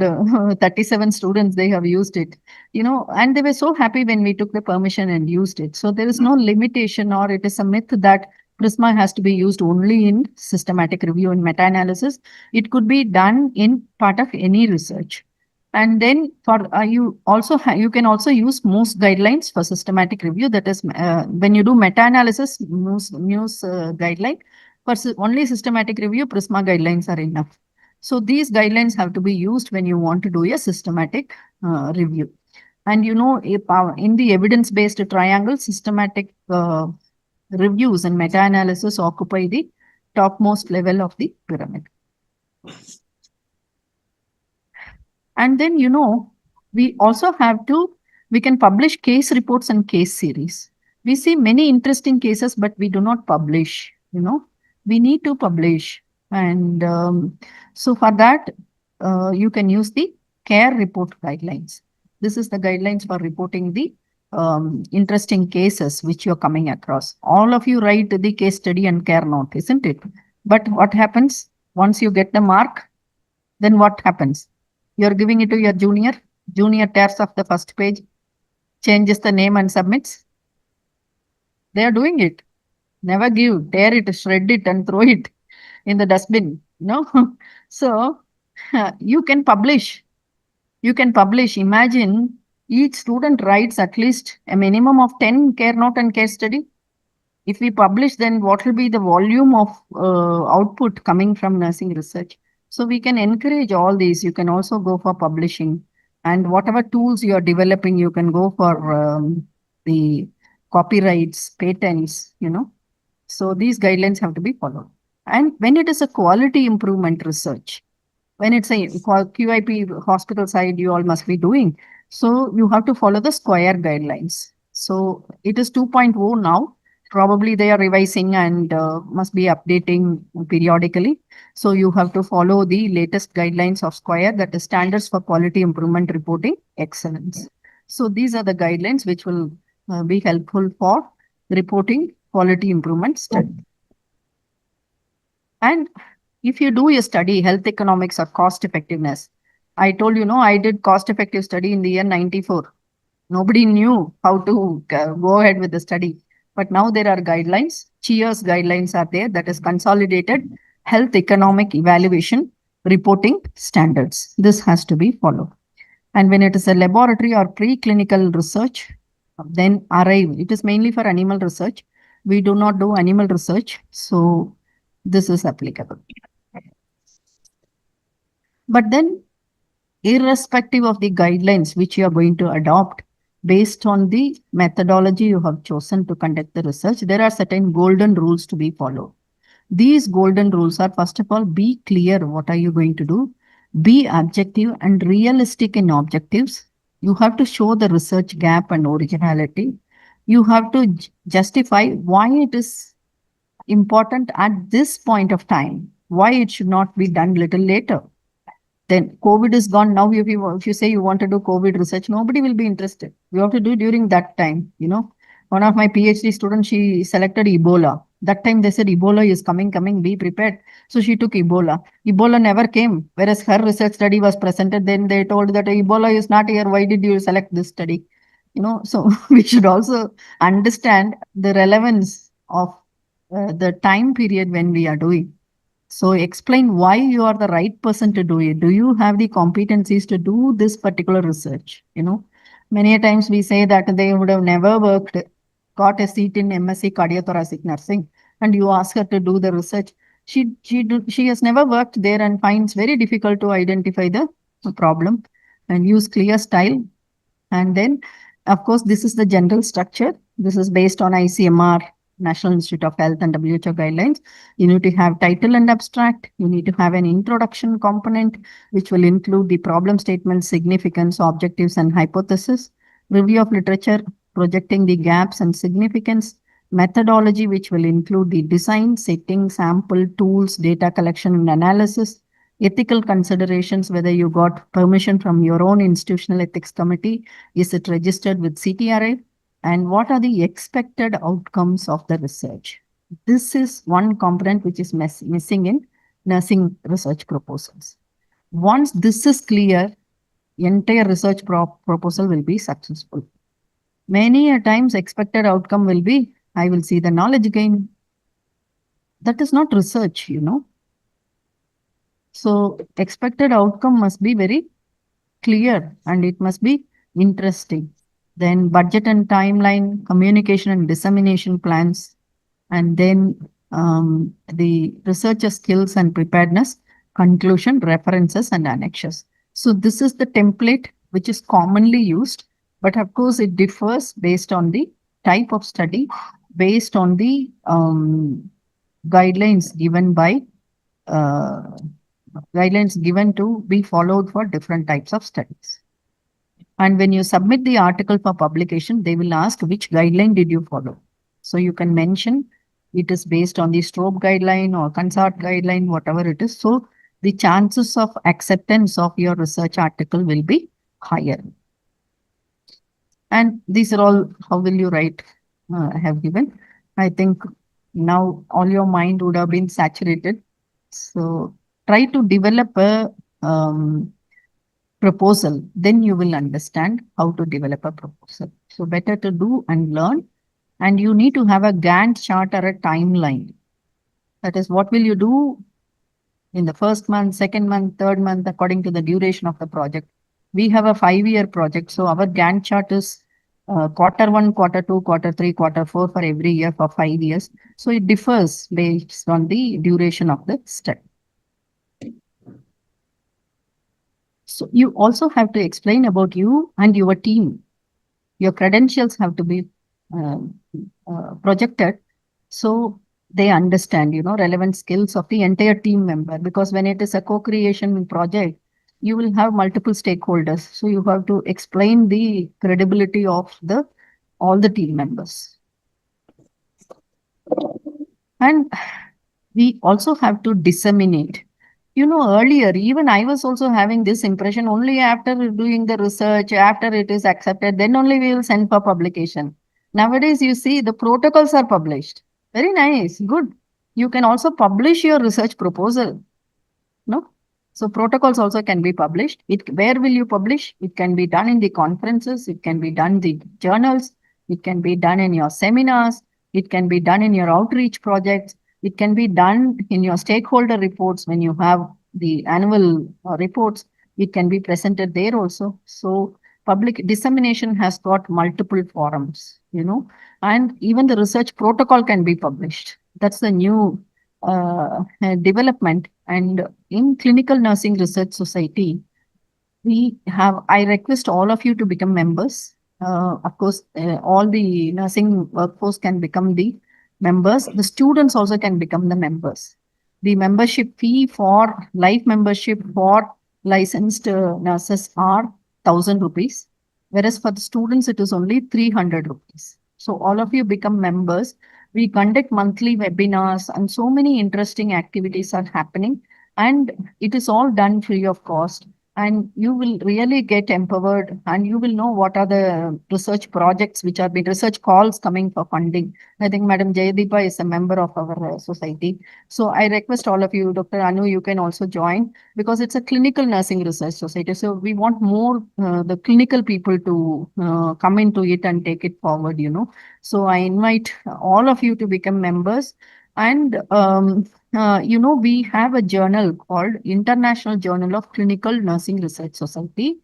S1: 37 students, they have used it, you know, and they were so happy when we took the permission and used it. So there is no limitation, or it is a myth that Prisma has to be used only in systematic review and meta-analysis. It could be done in part of any research. And then for you also you can also use Muse guidelines for systematic review. That is when you do meta-analysis, Muse guideline. For only systematic review, Prisma guidelines are enough. So these guidelines have to be used when you want to do a systematic review. And you know, if, in the evidence-based triangle, systematic reviews and meta-analysis occupy the topmost level of the pyramid. And then, you know, we also have to, we can publish case reports and case series. We see many interesting cases, but we do not publish, you know, we need to publish. And so for that, you can use the CARE report guidelines. This is the guidelines for reporting the interesting cases which you're coming across. All of you write the case study and CARE note, isn't it? But what happens once you get the mark? Then what happens? You're giving it to your junior. Junior tears off the first page, changes the name and submits. They are doing it. Never give, tear it, shred it, and throw it in the dustbin. No. So you can publish. You can publish. Imagine each student writes at least a minimum of 10 CARE note and case study. If we publish, then what will be the volume of output coming from nursing research? So we can encourage all these. You can also go for publishing, and whatever tools you are developing, you can go for the copyrights, patents, you know. So these guidelines have to be followed. And when it is a quality improvement research, when it's a QIP hospital side, you all must be doing. So you have to follow the SQUARE guidelines. So it is 2.0 now. Probably they are revising and must be updating periodically. So you have to follow the latest guidelines of SQUARE, that is Standards for Quality Improvement Reporting Excellence. So these are the guidelines which will be helpful for reporting quality improvement study. And if you do a study, health economics or cost effectiveness, I told you, no, I did cost effective study in the year 94. Nobody knew how to go ahead with the study. But now there are guidelines. CHEERS guidelines are there, that is Consolidated Health Economic Evaluation Reporting Standards. This has to be followed. And when it is a laboratory or preclinical research, then ARRIVE. It is mainly for animal research. We do not do animal research. So this is applicable. But then, irrespective of the guidelines which you are going to adopt, based on the methodology you have chosen to conduct the research, there are certain golden rules to be followed. These golden rules are, first of all, be clear what are you going to do, be objective and realistic in objectives. You have to show the research gap and originality. You have to justify why it is important at this point of time, why it should not be done little later. Then COVID is gone. Now, if you say you want to do COVID research, nobody will be interested. You have to do during that time. You know, one of my PhD students, she selected Ebola. That time they said Ebola is coming, be prepared. So she took Ebola. Ebola never came. Whereas her research study was presented, then they told that Ebola is not here. Why did you select this study? You know, so we should also understand the relevance of the time period when we are doing. So explain why you are the right person to do it. Do you have the competencies to do this particular research? Many a times we say that they would have never worked, got a seat in MSc cardiothoracic nursing, and you ask her to do the research. She has never worked there and finds very difficult to identify the problem and use clear style. And then, of course, this is the general structure. This is based on ICMR, National Institute of Health, and WHO guidelines. You need to have title and abstract. You need to have an introduction component, which will include the problem statement, significance, objectives, and hypothesis, review of literature, projecting the gaps and significance, methodology, which will include the design, setting, sample, tools, data collection and analysis, ethical considerations, whether you got permission from your own institutional ethics committee, is it registered with CTRA, and what are the expected outcomes of the research. This is one component which is missing in nursing research proposals. Once this is clear, entire research proposal will be successful. Many a times expected outcome will be, I will see the knowledge gain. That is not research. So expected outcome must be very clear and it must be interesting. Then budget and timeline, communication and dissemination plans, and then the researcher skills and preparedness, conclusion, references, and annexes. So this is the template which is commonly used, but of course it differs based on the type of study, based on the guidelines given by guidelines given to be followed for different types of studies. And when you submit the article for publication, they will ask which guideline did you follow. So you can mention it is based on the STROBE guideline or CONSORT guideline, whatever it is. So the chances of acceptance of your research article will be higher. And these are all, how will you write, I have given. I think now all your mind would have been saturated. So try to develop a proposal, then you will understand how to develop a proposal. So better to do and learn. And you need to have a Gantt chart or a timeline. That is, what will you do in the first month, second month, third month, according to the duration of the project. We have a 5-year project. So our Gantt chart is Q1, Q2, Q3, Q4 for every year for 5 years. So it differs based on the duration of the study. So you also have to explain about you and your team. Your credentials have to be projected so they understand, relevant skills of the entire team member. Because when it is a co-creation project, you will have multiple stakeholders. So you have to explain the credibility of all the team members. And we also have to disseminate. Earlier, even I was also having this impression only after doing the research, after it is accepted, then only we will send for publication. Nowadays, you see the protocols are published. Very nice, good. You can also publish your research proposal. No? So protocols also can be published. Where will you publish? It can be done in the conferences. It can be done in the journals. It can be done in your seminars. It can be done in your outreach projects. It can be done in your stakeholder reports when you have the annual reports. It can be presented there also. So public dissemination has got multiple forums, and even the research protocol can be published. That's the new development. And in Clinical Nursing Research Society, I request all of you to become members. Of course, all the nursing workforce can become the members. The students also can become the members. The membership fee for life membership for licensed nurses are 1,000 rupees, whereas for the students, it is only 300 rupees. So all of you become members. We conduct monthly webinars and so many interesting activities are happening, and it is all done free of cost. And you will really get empowered and you will know what are the research projects which are being research calls coming for funding. I think Madam Jayadeepa is a member of our society. So I request all of you, Dr. Anu, you can also join because it's a clinical nursing research society. So we want more the clinical people to come into it and take it forward, So I invite all of you to become members. And we have a journal called International Journal of Clinical Nursing Research Society.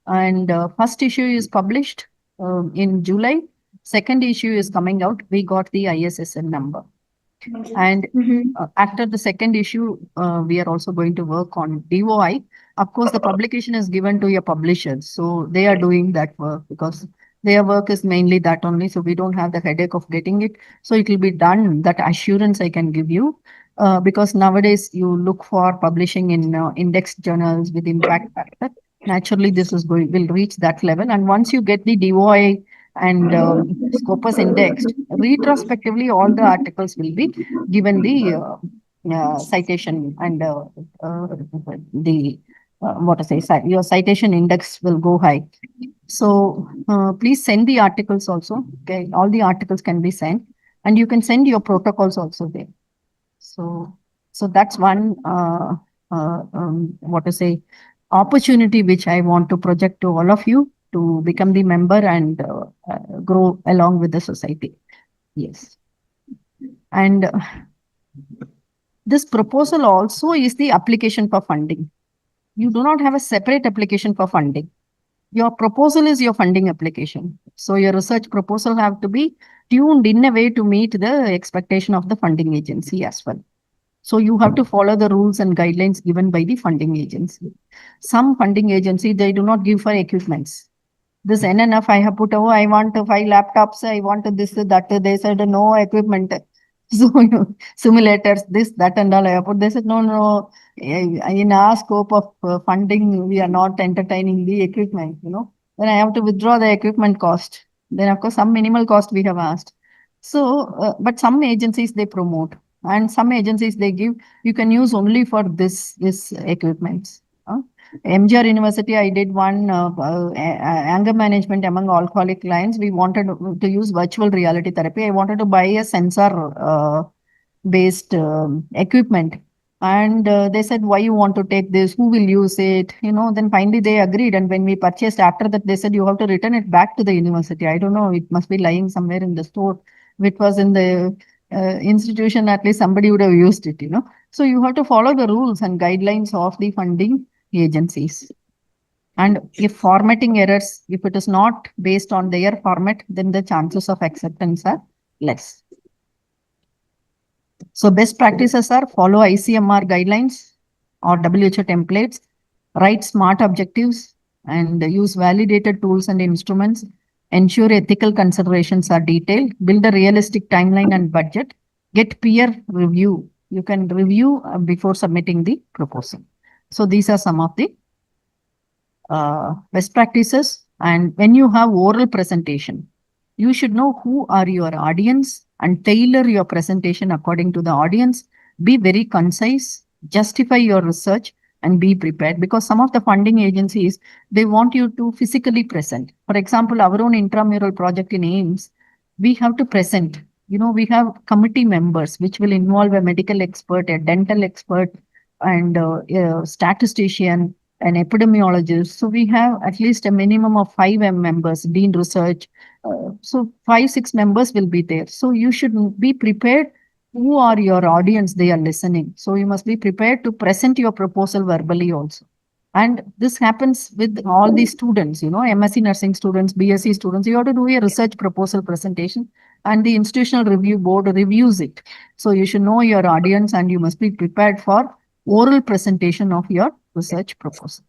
S1: And first issue is published in July. Second issue is coming out. We got the ISSN number. And after the second issue, we are also going to work on DOI. Of course, the publication is given to your publishers. So they are doing that work because their work is mainly that only. So we don't have the headache of getting it. So it will be done. That assurance I can give you. Because nowadays you look for publishing in index journals with impact factor. Naturally, this is will reach that level. And once you get the DOI and Scopus indexed, retrospectively, all the articles will be given the citation and the what to say, your citation index will go high. So please send the articles also. Okay, all the articles can be sent, and you can send your protocols also there. So that's one what to say, opportunity which I want to project to all of you to become the member and grow along with the society. Yes. And this proposal also is the application for funding. You do not have a separate application for funding. Your proposal is your funding application. So your research proposal have to be tuned in a way to meet the expectation of the funding agency as well. So you have to follow the rules and guidelines given by the funding agency. Some funding agency, they do not give for equipments. This enough, I have put, oh, I want 5 laptops, I want this, that. They said no equipment. So simulators, this, that, and all I have put. They said, no, in our scope of funding, we are not entertaining the equipment, Then I have to withdraw the equipment cost. Then, of course, some minimal cost we have asked. So, but some agencies, they promote. And some agencies, they give, you can use only for this equipments. MGR University, I did one anger management among alcoholic clients. We wanted to use virtual reality therapy. I wanted to buy a sensor based equipment. And they said, why you want to take this? Who will use it? Then finally they agreed. And when we purchased after that, they said, you have to return it back to the university. I don't know. It must be lying somewhere in the store. If it was in the institution, at least somebody would have used it, So you have to follow the rules and guidelines of the funding agencies. And if formatting errors, if it is not based on their format, then the chances of acceptance are less. So best practices are follow ICMR guidelines or WHO templates, write smart objectives, and use validated tools and instruments, ensure ethical considerations are detailed, build a realistic timeline and budget, get peer review. You can review before submitting the proposal. So these are some of the best practices. And when you have oral presentation, you should know who are your audience and tailor your presentation according to the audience. Be very concise, justify your research, and be prepared, because some of the funding agencies, they want you to physically present. For example, our own intramural project in AIIMS, we have to present. We have committee members, which will involve a medical expert, a dental expert, and a statistician, an epidemiologist. So we have at least a minimum of 5 members, Dean Research. So 5, 6 members will be there. So you should be prepared. Who are your audience? They are listening. So you must be prepared to present your proposal verbally also. And this happens with all the students, MSc nursing students, BSc students. You have to do a research proposal presentation, and the institutional review board reviews it. So you should know your audience, and you must be prepared for oral presentation of your research proposal.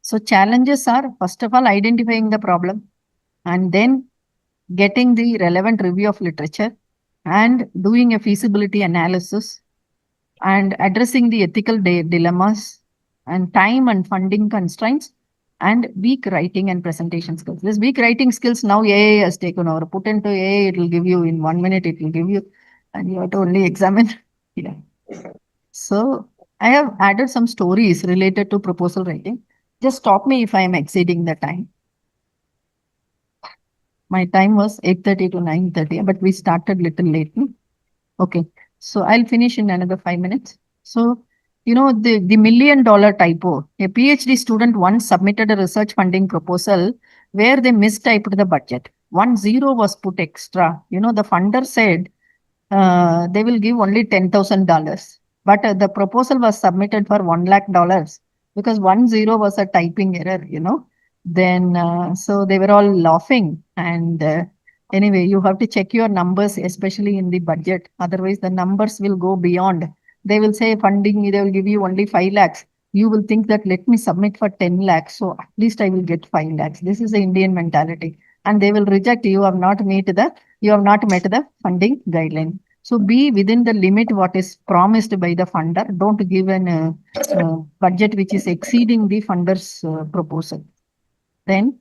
S1: So challenges are, first of all, identifying the problem, and then getting the relevant review of literature, and doing a feasibility analysis, and addressing the ethical dilemmas, and time and funding constraints, and weak writing and presentation skills. This weak writing skills, now AI has taken over. Put into AI, it will give you in 1 minute, it will give you, and you have to only examine. Yeah. So I have added some stories related to proposal writing. Just stop me if I am exceeding the time. My time was 8:30 to 9:30, but we started little late. Okay, so I'll finish in another 5 minutes. So, the $1 million typo. A PhD student once submitted a research funding proposal where they mistyped the budget. 1 0 was put extra. The funder said, they will give only $10,000. But the proposal was submitted for $1 lakh because 10 was a typing error. Then, so they were all laughing. And anyway, you have to check your numbers, especially in the budget. Otherwise, the numbers will go beyond. They will say funding, they will give you only 5 lakhs. You will think that let me submit for 10 lakhs. So at least I will get 5 lakhs. This is the Indian mentality. And they will reject you have not met the funding guideline. So be within the limit what is promised by the funder. Don't give an budget which is exceeding the funder's proposal. Then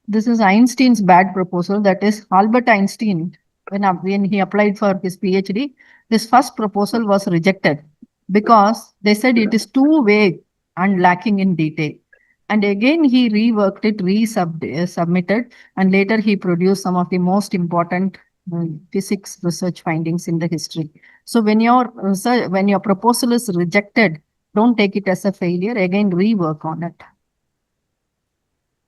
S1: this is Einstein's bad proposal. That is Albert Einstein, when he applied for his PhD, this first proposal was rejected because they said it is too vague and lacking in detail. And again, he reworked it, submitted, and later he produced some of the most important physics research findings in the history. So when your proposal is rejected, don't take it as a failure. Again, rework on it.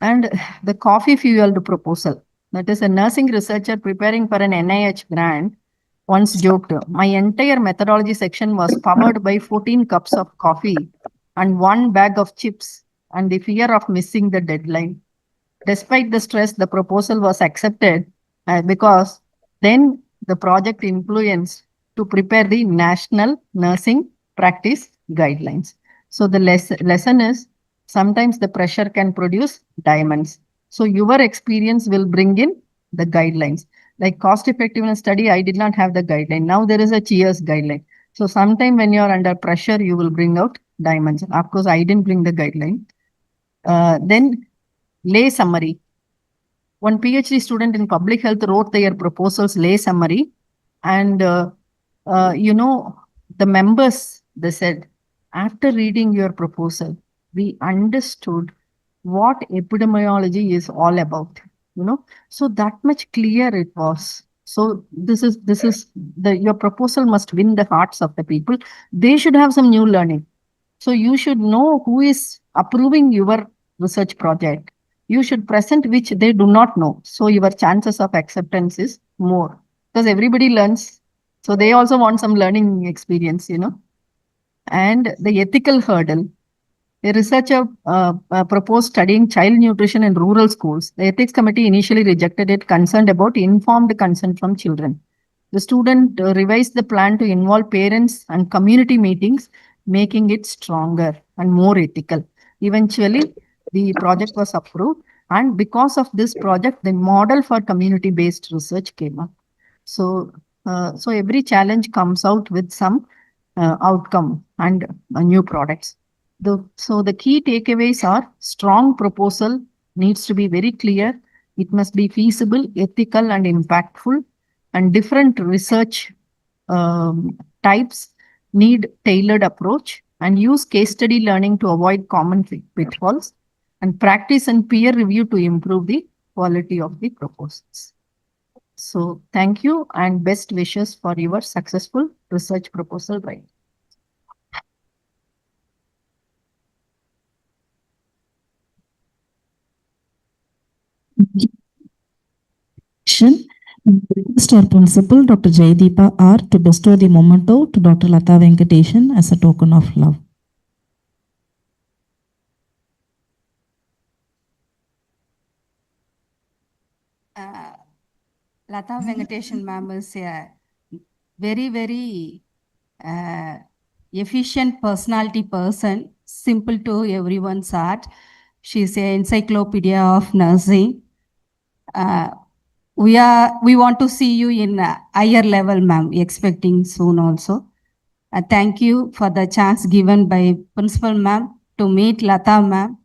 S1: And the coffee fueled proposal. That is, a nursing researcher preparing for an NIH grant once joked, my entire methodology section was powered by 14 cups of coffee and 1 bag of chips and the fear of missing the deadline. Despite the stress, the proposal was accepted because then the project influenced to prepare the National Nursing Practice Guidelines. So the lesson is sometimes the pressure can produce diamonds. So your experience will bring in the guidelines. Like cost effectiveness study, I did not have the guideline. Now there is a Cheers guideline. So sometime when you are under pressure, you will bring out diamonds. Of course, I didn't bring the guideline. Then lay summary. One PhD student in public health wrote their proposals lay summary. And, the members, they said, after reading your proposal, we understood what epidemiology is all about, so that much clear it was. So your proposal must win the hearts of the people. They should have some new learning. So you should know who is approving your research project. You should present which they do not know. So your chances of acceptance is more because everybody learns. So they also want some learning experience, And the ethical hurdle. A researcher proposed studying child nutrition in rural schools. The ethics committee initially rejected it, concerned about informed consent from children. The student revised the plan to involve parents and community meetings, making it stronger and more ethical. Eventually, the project was approved. And because of this project, the model for community-based research came up. So every challenge comes out with some outcome and new products. So the key takeaways are strong proposal needs to be very clear. It must be feasible, ethical, and impactful. And different research types need tailored approach and use case study learning to avoid common pitfalls and practice and peer review to improve the quality of the proposals. So thank you and best wishes for your successful research proposal writing.
S2: Request our principal, Dr. Jaideepa R, to bestow the memento to Dr. Latha Venkatesan as a token of love.
S3: Latha Venkatesan ma'am is a very, very efficient personality person, simple to everyone's heart. She's an encyclopedia of nursing. We want to see you in a higher level, ma'am, expecting soon also. Thank you for the chance given by Principal ma'am to meet Latha ma'am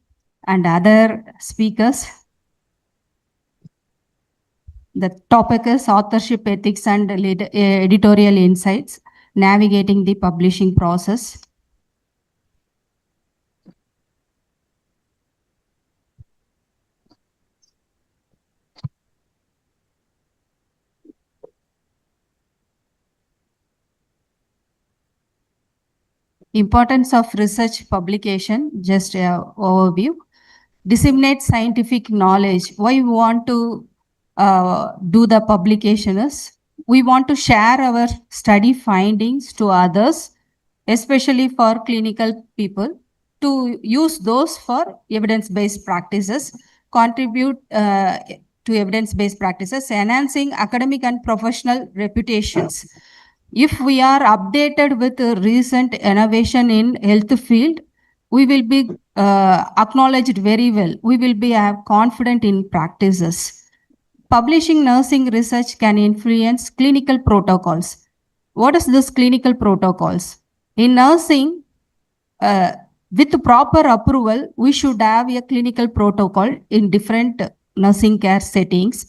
S3: and other speakers. The topic is authorship ethics and editorial insights, navigating the publishing process. Importance of research publication, just an overview. Disseminate scientific knowledge. Why we want to do the publication is we want to share our study findings to others, especially for clinical people, to use those for evidence-based practices, contribute to evidence-based practices, enhancing academic and professional reputations. If we are updated with recent innovation in health field, we will be acknowledged very well. We will be confident in practices. Publishing nursing research can influence clinical protocols. What is this clinical protocols? In nursing, with proper approval, we should have a clinical protocol in different nursing care settings.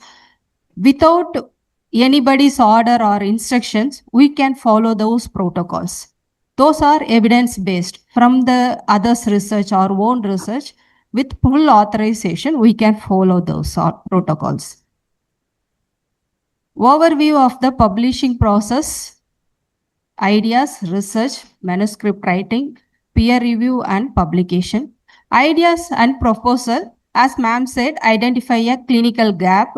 S3: Without anybody's order or instructions, we can follow those protocols. Those are evidence-based from the others' research or own research. With full authorization, we can follow those protocols. Overview of the publishing process: ideas, research, manuscript writing, peer review and publication. Ideas and proposal, as ma'am said, identify a clinical gap.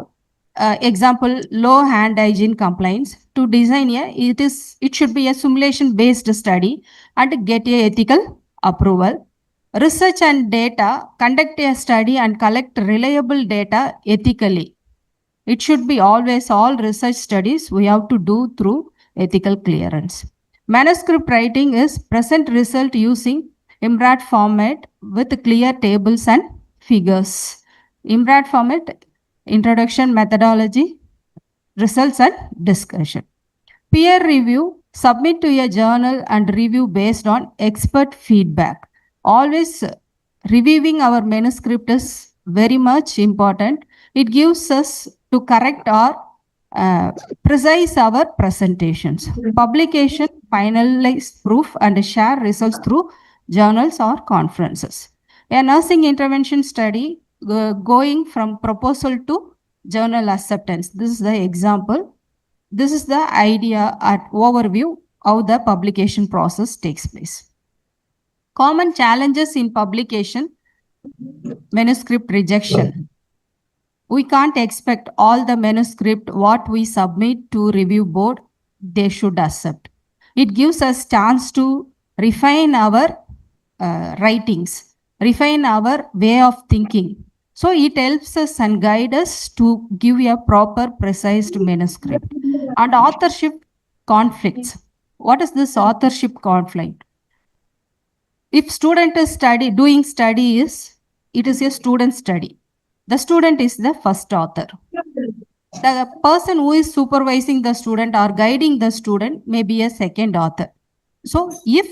S3: Example, low hand hygiene complaints. To design it should be a simulation based study and get a ethical approval. Research and data, conduct a study and collect reliable data ethically. It should be always all research studies we have to do through ethical clearance. Manuscript writing is present result using IMRAD format with clear tables and figures. IMRAD format, introduction, methodology, results and discussion. Peer review, submit to a journal and review based on expert feedback. Always reviewing our manuscript is very much important. It gives us to correct or precise our presentations. Publication, finalize proof and share results through journals or conferences. A nursing intervention study going from proposal to journal acceptance. This is the example. This is the idea at overview how the publication process takes place. Common challenges in publication: manuscript rejection. We can't expect all the manuscript what we submit to review board, they should accept. It gives us chance to refine our writings, refine our way of thinking. So it helps us and guide us to give a proper, precise manuscript. And authorship conflicts. What is this authorship conflict? If student is doing study it is a student study. The student is the first author. The person who is supervising the student or guiding the student may be a second author. So if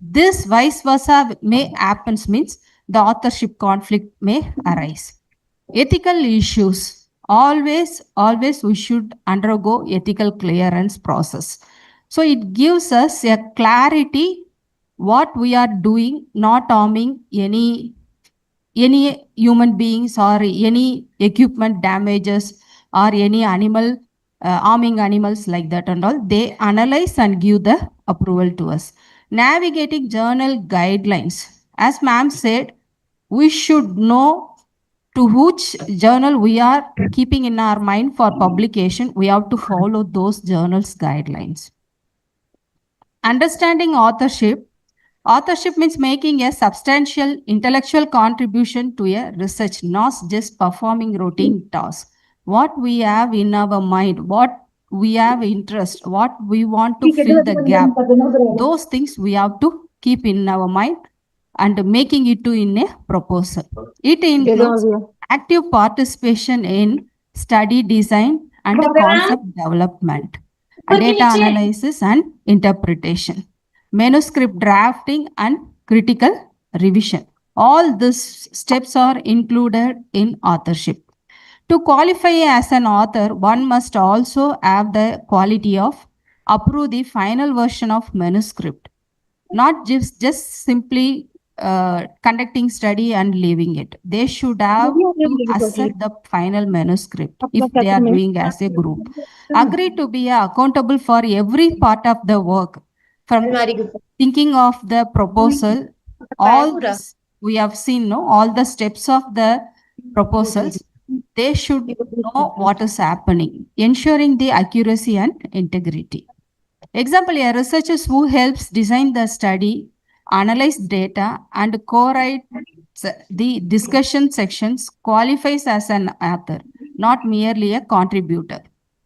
S3: this vice versa may happens, means the authorship conflict may arise. Ethical issues. Always we should undergo ethical clearance process. So it gives us a clarity what we are doing, not harming any human beings or any equipment damages or any animal, harming animals like that and all. They analyze and give the approval to us. Navigating journal guidelines. As ma'am said, we should know to which journal we are keeping in our mind for publication. We have to follow those journals guidelines. Understanding authorship. Authorship means making a substantial intellectual contribution to a research, not just performing routine tasks. What we have in our mind, what we have interest, what we want to fill the gap, those things we have to keep in our mind and making it to in a proposal. It includes active participation in study design and concept development, data analysis and interpretation, manuscript drafting and critical revision. All these steps are included in authorship. To qualify as an author, one must also have the quality of approve the final version of manuscript, not just simply conducting study and leaving it. They should have to accept the final manuscript if they are doing as a group. Agree to be accountable for every part of the work, from thinking of the proposal, all this we have seen, no, all the steps of the proposals. They should know what is happening, ensuring the accuracy and integrity. Example, a researcher who helps design the study, analyze data, and co-write the discussion sections qualifies as an author, not merely a contributor.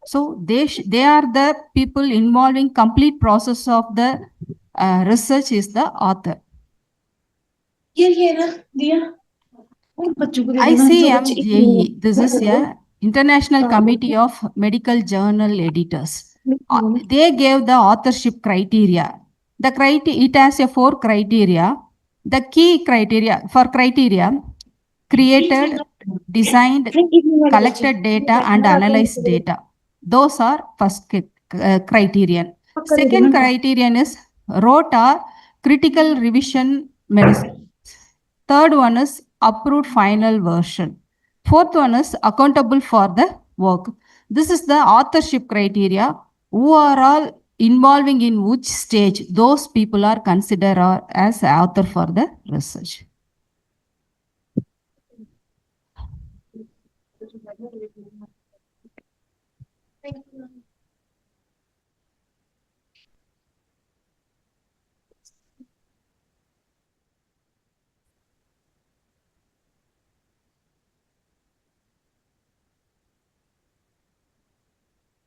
S3: So they are the people involving complete process of the research is the author.
S4: ये ना दिया उन बच्चों को दे देना जो बच्चे
S3: ICMJE, this is a International Committee of Medical Journal Editors. They gave the authorship criteria. It has a 4 criteria. The key criteria created, designed, collected data and analyzed data. Those are first criterion. Second criterion is wrote or critical revision manuscript. Third one is approved final version. Fourth one is accountable for the work. This is the authorship criteria. Who are all involving in which stage? Those people are considered as author for the research.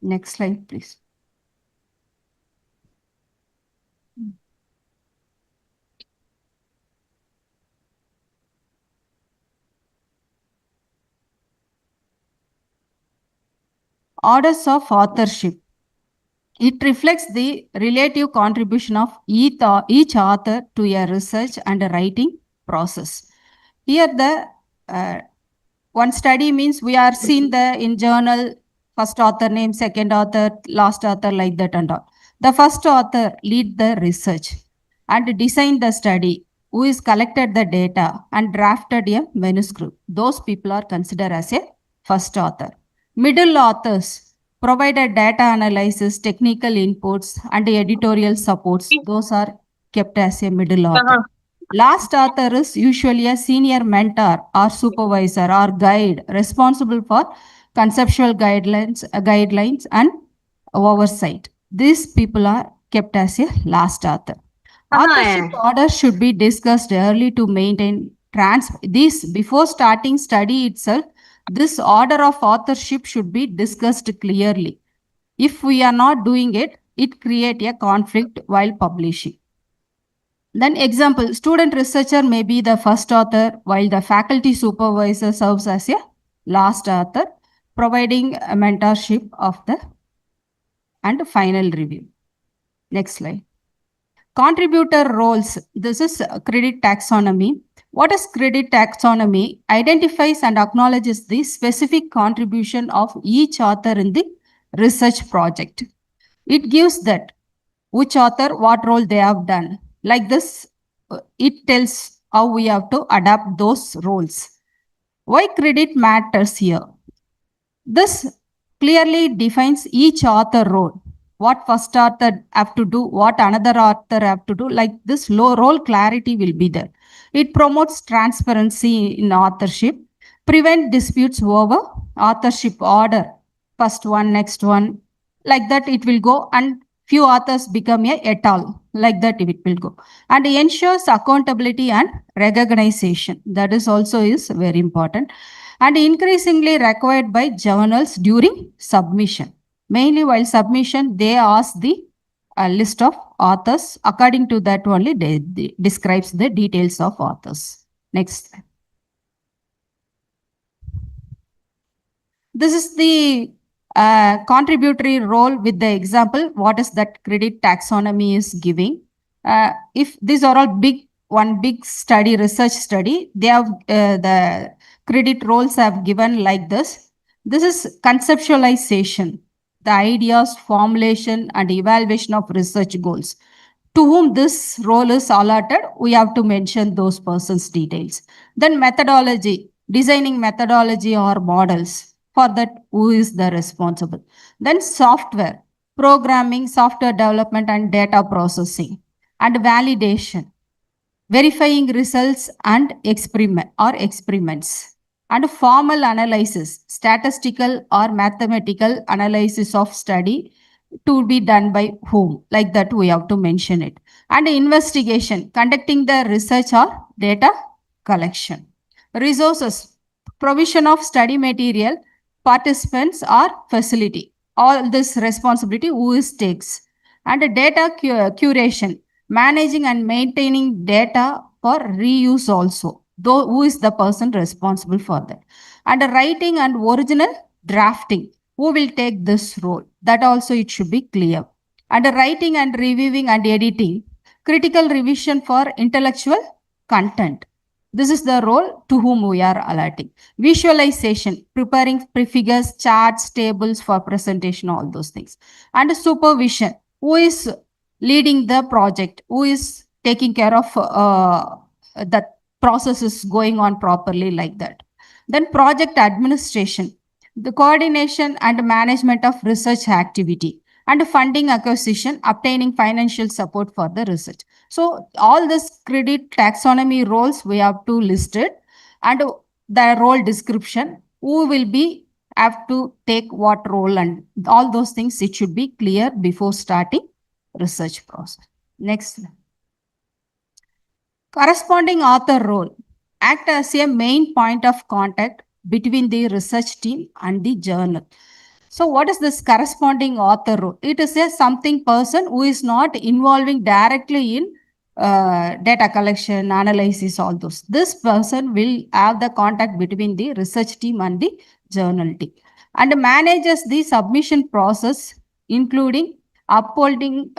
S3: Next slide, please. Orders of authorship. It reflects the relative contribution of each author to a research and a writing process. Here the one study means we are seeing the in journal first author name, second author, last author, like that and all. The first author lead the research and design the study, who is collected the data and drafted a manuscript. Those people are considered as a first author. Middle authors provided data analysis, technical inputs, and editorial supports. Those are kept as a middle author. Last author is usually a senior mentor or supervisor or guide responsible for conceptual guidelines and oversight. These people are kept as a last author. Authorship order should be discussed early to maintain this before starting study itself. This order of authorship should be discussed clearly. If we are not doing it, it creates a conflict while publishing. Then example, student researcher may be the first author while the faculty supervisor serves as a last author, providing a mentorship of the and final review. Next slide. Contributor roles. This is credit taxonomy. What is credit taxonomy? Identifies and acknowledges the specific contribution of each author in the research project. It gives that which author, what role they have done. Like this, it tells how we have to adapt those roles. Why credit matters here? This clearly defines each author role. What first author have to do, what another author have to do. Like this role clarity will be there. It promotes transparency in authorship, prevent disputes over authorship order. First one, next one. Like that it will go, and few authors become a et al. Like that it will go. And ensures accountability and recognition. That is also is very important. And increasingly required by journals during submission. Mainly while submission, they ask the list of authors. According to that only, they describes the details of authors. Next. This is the contributory role with the example. What is that credit taxonomy is giving? If these are all one big study, research study, they have the credit roles have given like this. This is conceptualization, the ideas, formulation, and evaluation of research goals. To whom this role is allotted, we have to mention those persons' details. Then methodology, designing methodology or models. For that, who is the responsible? Then software, programming, software development, and data processing. And validation, verifying results and experiments. and formal analysis, statistical or mathematical analysis of study to be done by whom, like that we have to mention it. And investigation, conducting the research or data collection. Resources, provision of study material, participants or facility. All this responsibility who is takes. And data curation, managing and maintaining data for reuse also. Though who is the person responsible for that? And writing and original drafting, who will take this role? That also it should be clear. And writing and reviewing and editing, critical revision for intellectual content. This is the role to whom we are alerting. Visualization, preparing prefigures, charts, tables for presentation, all those things. And supervision, who is leading the project, who is taking care of that process is going on properly, like that. Then project administration, the coordination and management of research activity, and funding acquisition, obtaining financial support for the research. So all this credit taxonomy roles we have to list it, and the role description, who will be have to take what role, and all those things it should be clear before starting research process. Next. Corresponding author role, act as a main point of contact between the research team and the journal. So what is this corresponding author role? It is a something person who is not involving directly in data collection, analysis, all those. This person will have the contact between the research team and the journal team, and manages the submission process, including uploading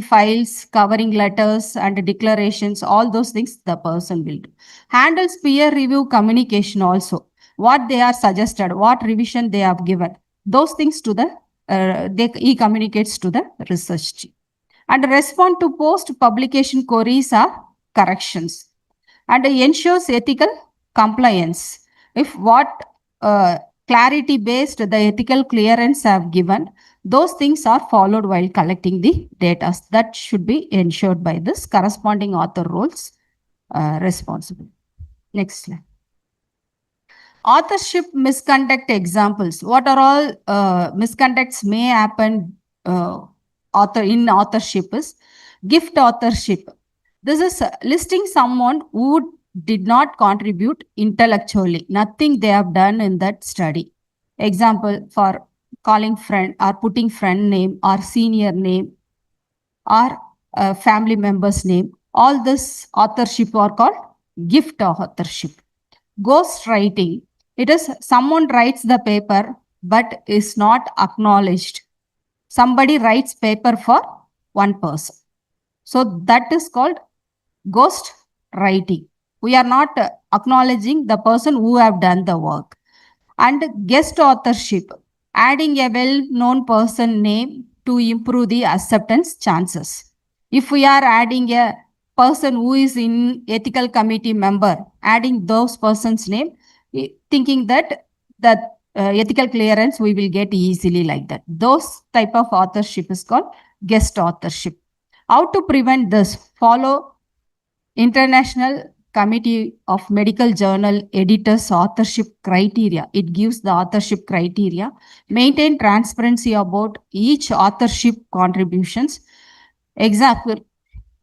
S3: files, covering letters and declarations, all those things the person will do. Handles peer review communication also, what they are suggested, what revision they have given, those things to the he communicates to the research team. And respond to post publication queries or corrections, and ensures ethical compliance. If what clarity based the ethical clearance have given, those things are followed while collecting the data. That should be ensured by this corresponding author roles responsible. Next slide. Authorship misconduct examples. What are all misconducts may happen in authorship is gift authorship. This is listing someone who did not contribute intellectually, nothing they have done in that study. Example, for calling friend or putting friend name or senior name or family member's name. All this authorship are called gift authorship. Ghost writing, it is someone writes the paper but is not acknowledged. Somebody writes paper for one person. So that is called ghost writing. We are not acknowledging the person who have done the work. And guest authorship, adding a well-known person name to improve the acceptance chances. If we are adding a person who is in ethical committee member, adding those person's name, thinking that ethical clearance we will get easily, like that. Those type of authorship is called guest authorship. How to prevent this? Follow International Committee of Medical Journal Editors authorship criteria. It gives the authorship criteria. Maintain transparency about each authorship contributions. Example,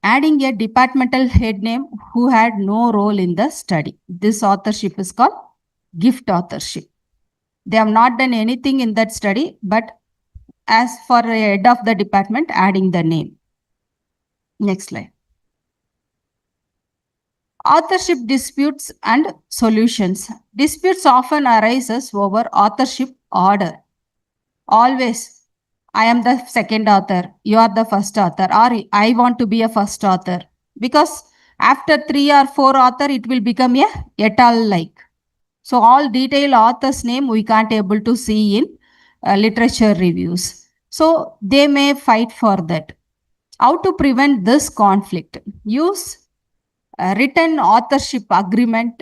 S3: adding a departmental head name who had no role in the study. This authorship is called gift authorship. They have not done anything in that study, but as for the head of the department, adding the name. Next slide. Authorship disputes and solutions. Disputes often arises over authorship order. Always, I am the second author, you are the first author, or I want to be a first author. Because after 3 or 4 author, it will become a et al. Like. So all detailed author's name we can't able to see in literature reviews. So they may fight for that. How to prevent this conflict? Use written authorship agreement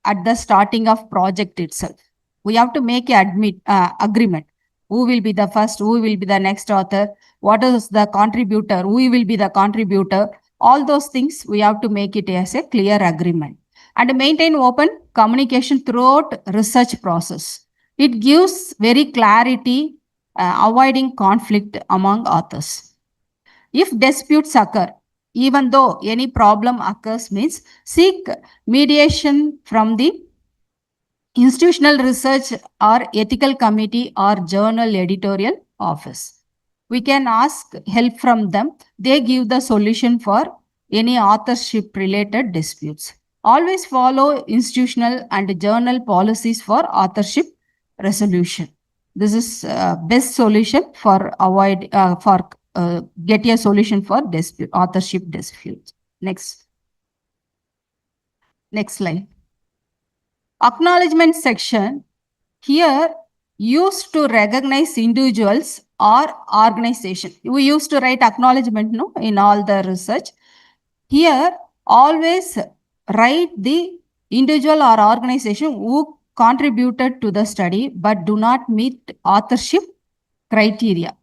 S3: at the starting of project itself. We have to make an agreement. Who will be the first? Who will be the next author? What is the contributor? Who will be the contributor? All those things we have to make it as a clear agreement. and maintain open communication throughout research process. It gives very clarity, avoiding conflict among authors. If disputes occur, even though any problem occurs, means seek mediation from the institutional research or ethical committee or journal editorial office. We can ask help from them. They give the solution for any authorship related disputes. Always follow institutional and journal policies for authorship resolution. This is best solution for get a solution for dispute, authorship disputes. Next slide. Acknowledgement section here used to recognize individuals or organization. We used to write acknowledgement, no, in all the research. Here always write the individual or organization who contributed to the study but do not meet authorship criteria.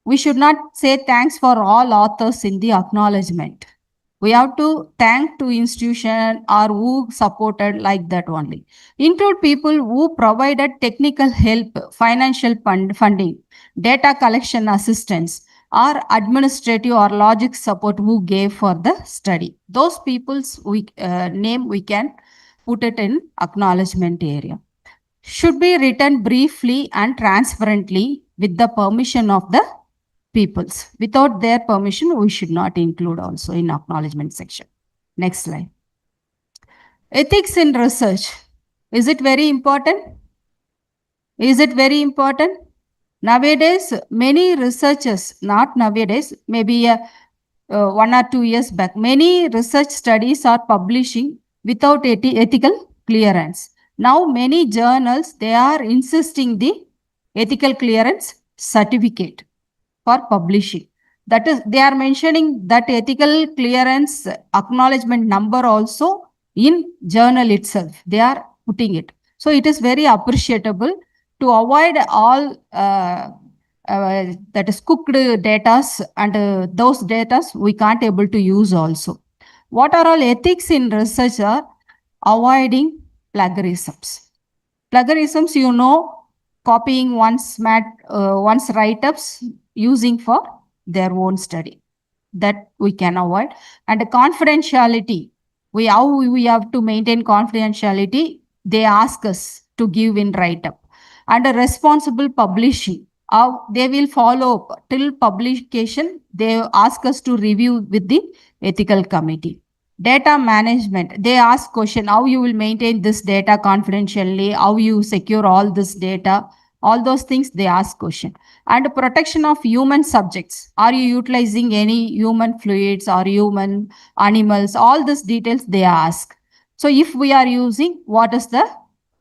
S3: We should not say thanks for all authors in the acknowledgement. We have to thank to institution or who supported, like that only. Include people who provided technical help, financial funding, data collection assistance, or administrative or logic support who gave for the study. Those people's name we can put it in acknowledgement area. Should be written briefly and transparently with the permission of the peoples. Without their permission, we should not include also in acknowledgement section. Next slide. Ethics in research. Is it very important? Is it very important? Nowadays, many researchers, not nowadays, maybe 1 or 2 years back, many research studies are publishing without ethical clearance. Now, many journals, they are insisting the ethical clearance certificate for publishing. That is, they are mentioning that ethical clearance acknowledgement number also in journal itself. They are putting it. So it is very appreciable to avoid all that is cooked datas, and those datas we can't able to use also. What are all ethics in research are avoiding plagiarisms. Plagiarisms, you know, copying one's write-ups using for their own study, that we can avoid. And confidentiality, how we have to maintain confidentiality, they ask us to give in write-up. And responsible publishing, they will follow up till publication. They ask us to review with the ethical committee. Data management, they ask question, how you will maintain this data confidentially, how you secure all this data, all those things they ask question. And protection of human subjects, are you utilizing any human fluids or human animals, all these details they ask. So if we are using, what is the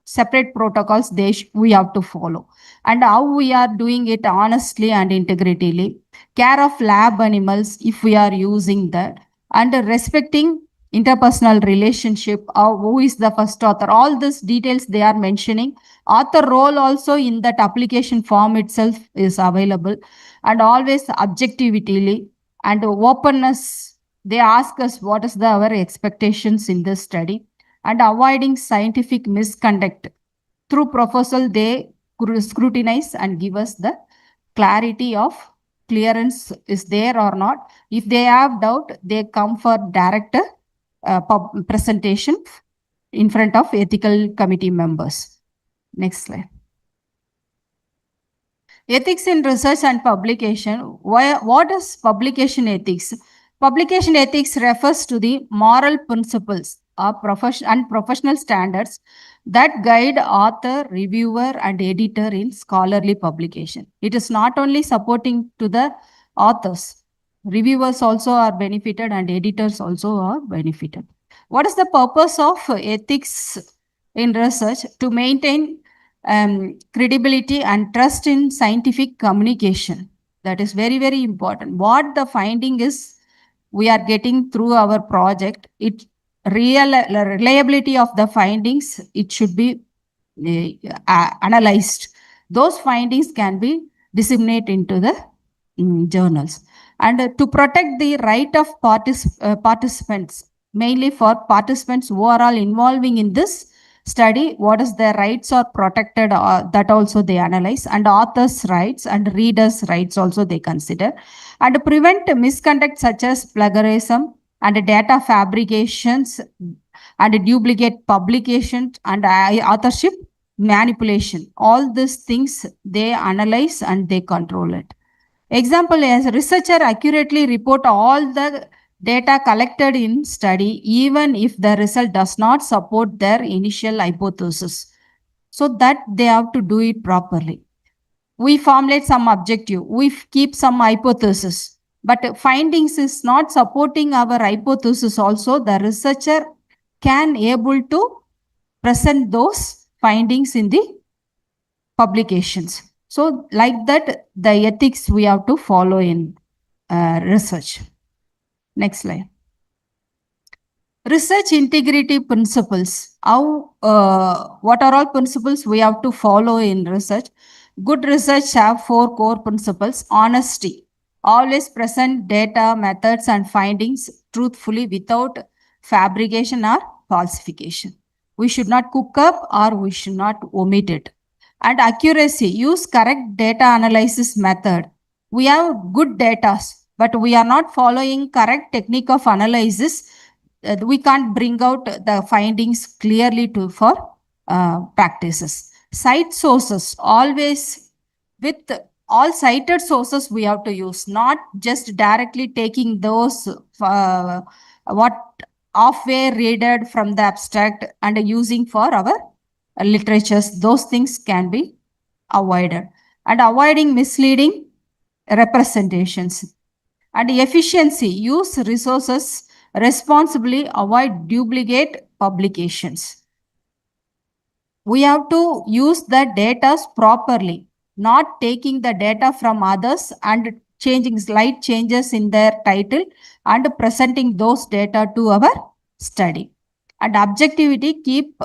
S3: separate protocols we have to follow, and how we are doing it honestly and integrityly. Care of lab animals, if we are using that, and respecting interpersonal relationship, who is the first author, all these details they are mentioning. Author role also in that application form itself is available, and always objectivity and openness. They ask us what is our expectations in this study, and avoiding scientific misconduct. Through proposal, they scrutinize and give us the clarity of clearance is there or not. If they have doubt, they come for direct presentation in front of ethical committee members. Next slide. Ethics in research and publication. What is publication ethics? Publication ethics refers to the moral principles of professional standards that guide author, reviewer, and editor in scholarly publication. It is not only supporting to the authors. Reviewers also are benefited and editors also are benefited. What is the purpose of ethics in research? To maintain credibility and trust in scientific communication. That is very, very important. What the finding is we are getting through our project, reliability of the findings, it should be analyzed. Those findings can be disseminated into the journals. And to protect the right of participants mainly for participants who are all involving in this study, what is their rights are protected, that also they analyze, and authors' rights and readers' rights also they consider, and prevent misconduct such as plagiarism and data fabrications and duplicate publications and authorship manipulation. All these things they analyze and they control it. Example, as a researcher accurately report all the data collected in study, even if the result does not support their initial hypothesis. So that they have to do it properly. We formulate some objective, we keep some hypothesis, but findings is not supporting our hypothesis also, the researcher can able to present those findings in the publications. So like that, the ethics we have to follow in research. Next slide. Research integrity principles. What are all principles we have to follow in research? Good research have 4 core principles. Honesty. Always present data, methods and findings truthfully without fabrication or falsification. We should not cook up or we should not omit it. And accuracy. Use correct data analysis method. We have good data, but we are not following correct technique of analysis. We can't bring out the findings clearly for practices. Cite sources, always with all cited sources we have to use, not just directly taking those what halfway read from the abstract and using for our literatures. Those things can be avoided. And avoiding misleading representations. And efficiency, use resources responsibly, avoid duplicate publications. We have to use the data properly, not taking the data from others and changing slight changes in their title and presenting those data to our study. And objectivity, keep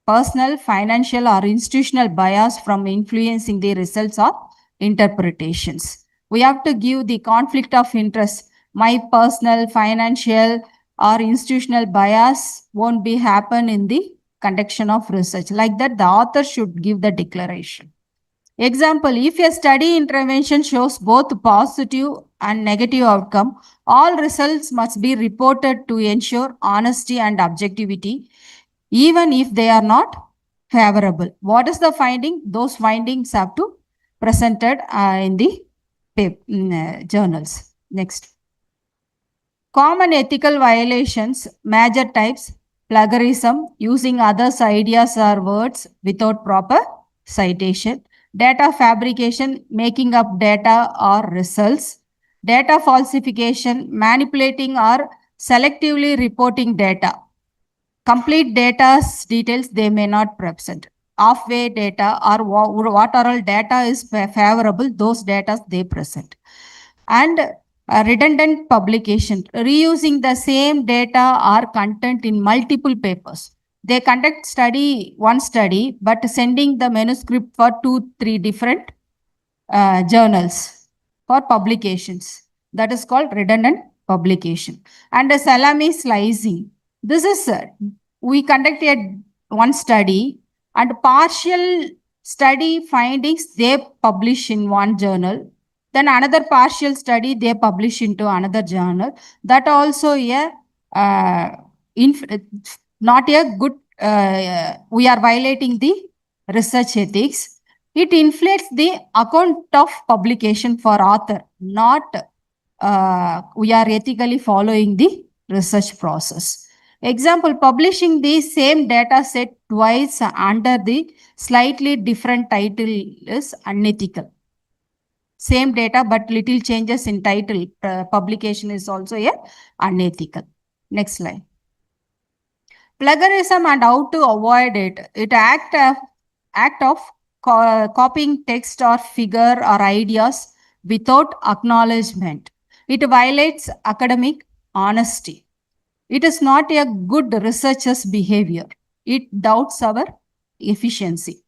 S3: personal, financial or institutional bias from influencing the results of interpretations. We have to give the conflict of interest. My personal, financial or institutional bias won't be happen in the conduction of research. Like that, the author should give the declaration. Example, if a study intervention shows both positive and negative outcome, all results must be reported to ensure honesty and objectivity, even if they are not favorable. What is the finding? Those findings have to presented in the journals. Next. Common ethical violations, major types, plagiarism, using others' ideas or words without proper citation, data fabrication, making up data or results, data falsification, manipulating or selectively reporting data. Complete data's details they may not present. Halfway data or what are all data is favorable, those data they present. And redundant publication, reusing the same data or content in multiple papers. They conduct one study, but sending the manuscript for 2-3 different journals for publications. That is called redundant publication. And the salami slicing. This is, we conducted one study and partial study findings they publish in one journal. Then another partial study they publish into another journal. That also not a good, we are violating the research ethics. It inflates the account of publication for author, not we are ethically following the research process. Example, publishing the same data set twice under the slightly different title is unethical. Same data but little changes in title, publication is also unethical. Next slide. Plagiarism and how to avoid it. It act of copying text or figure or ideas without acknowledgement. It violates academic honesty. It is not a good researcher's behavior. It doubts our efficiency.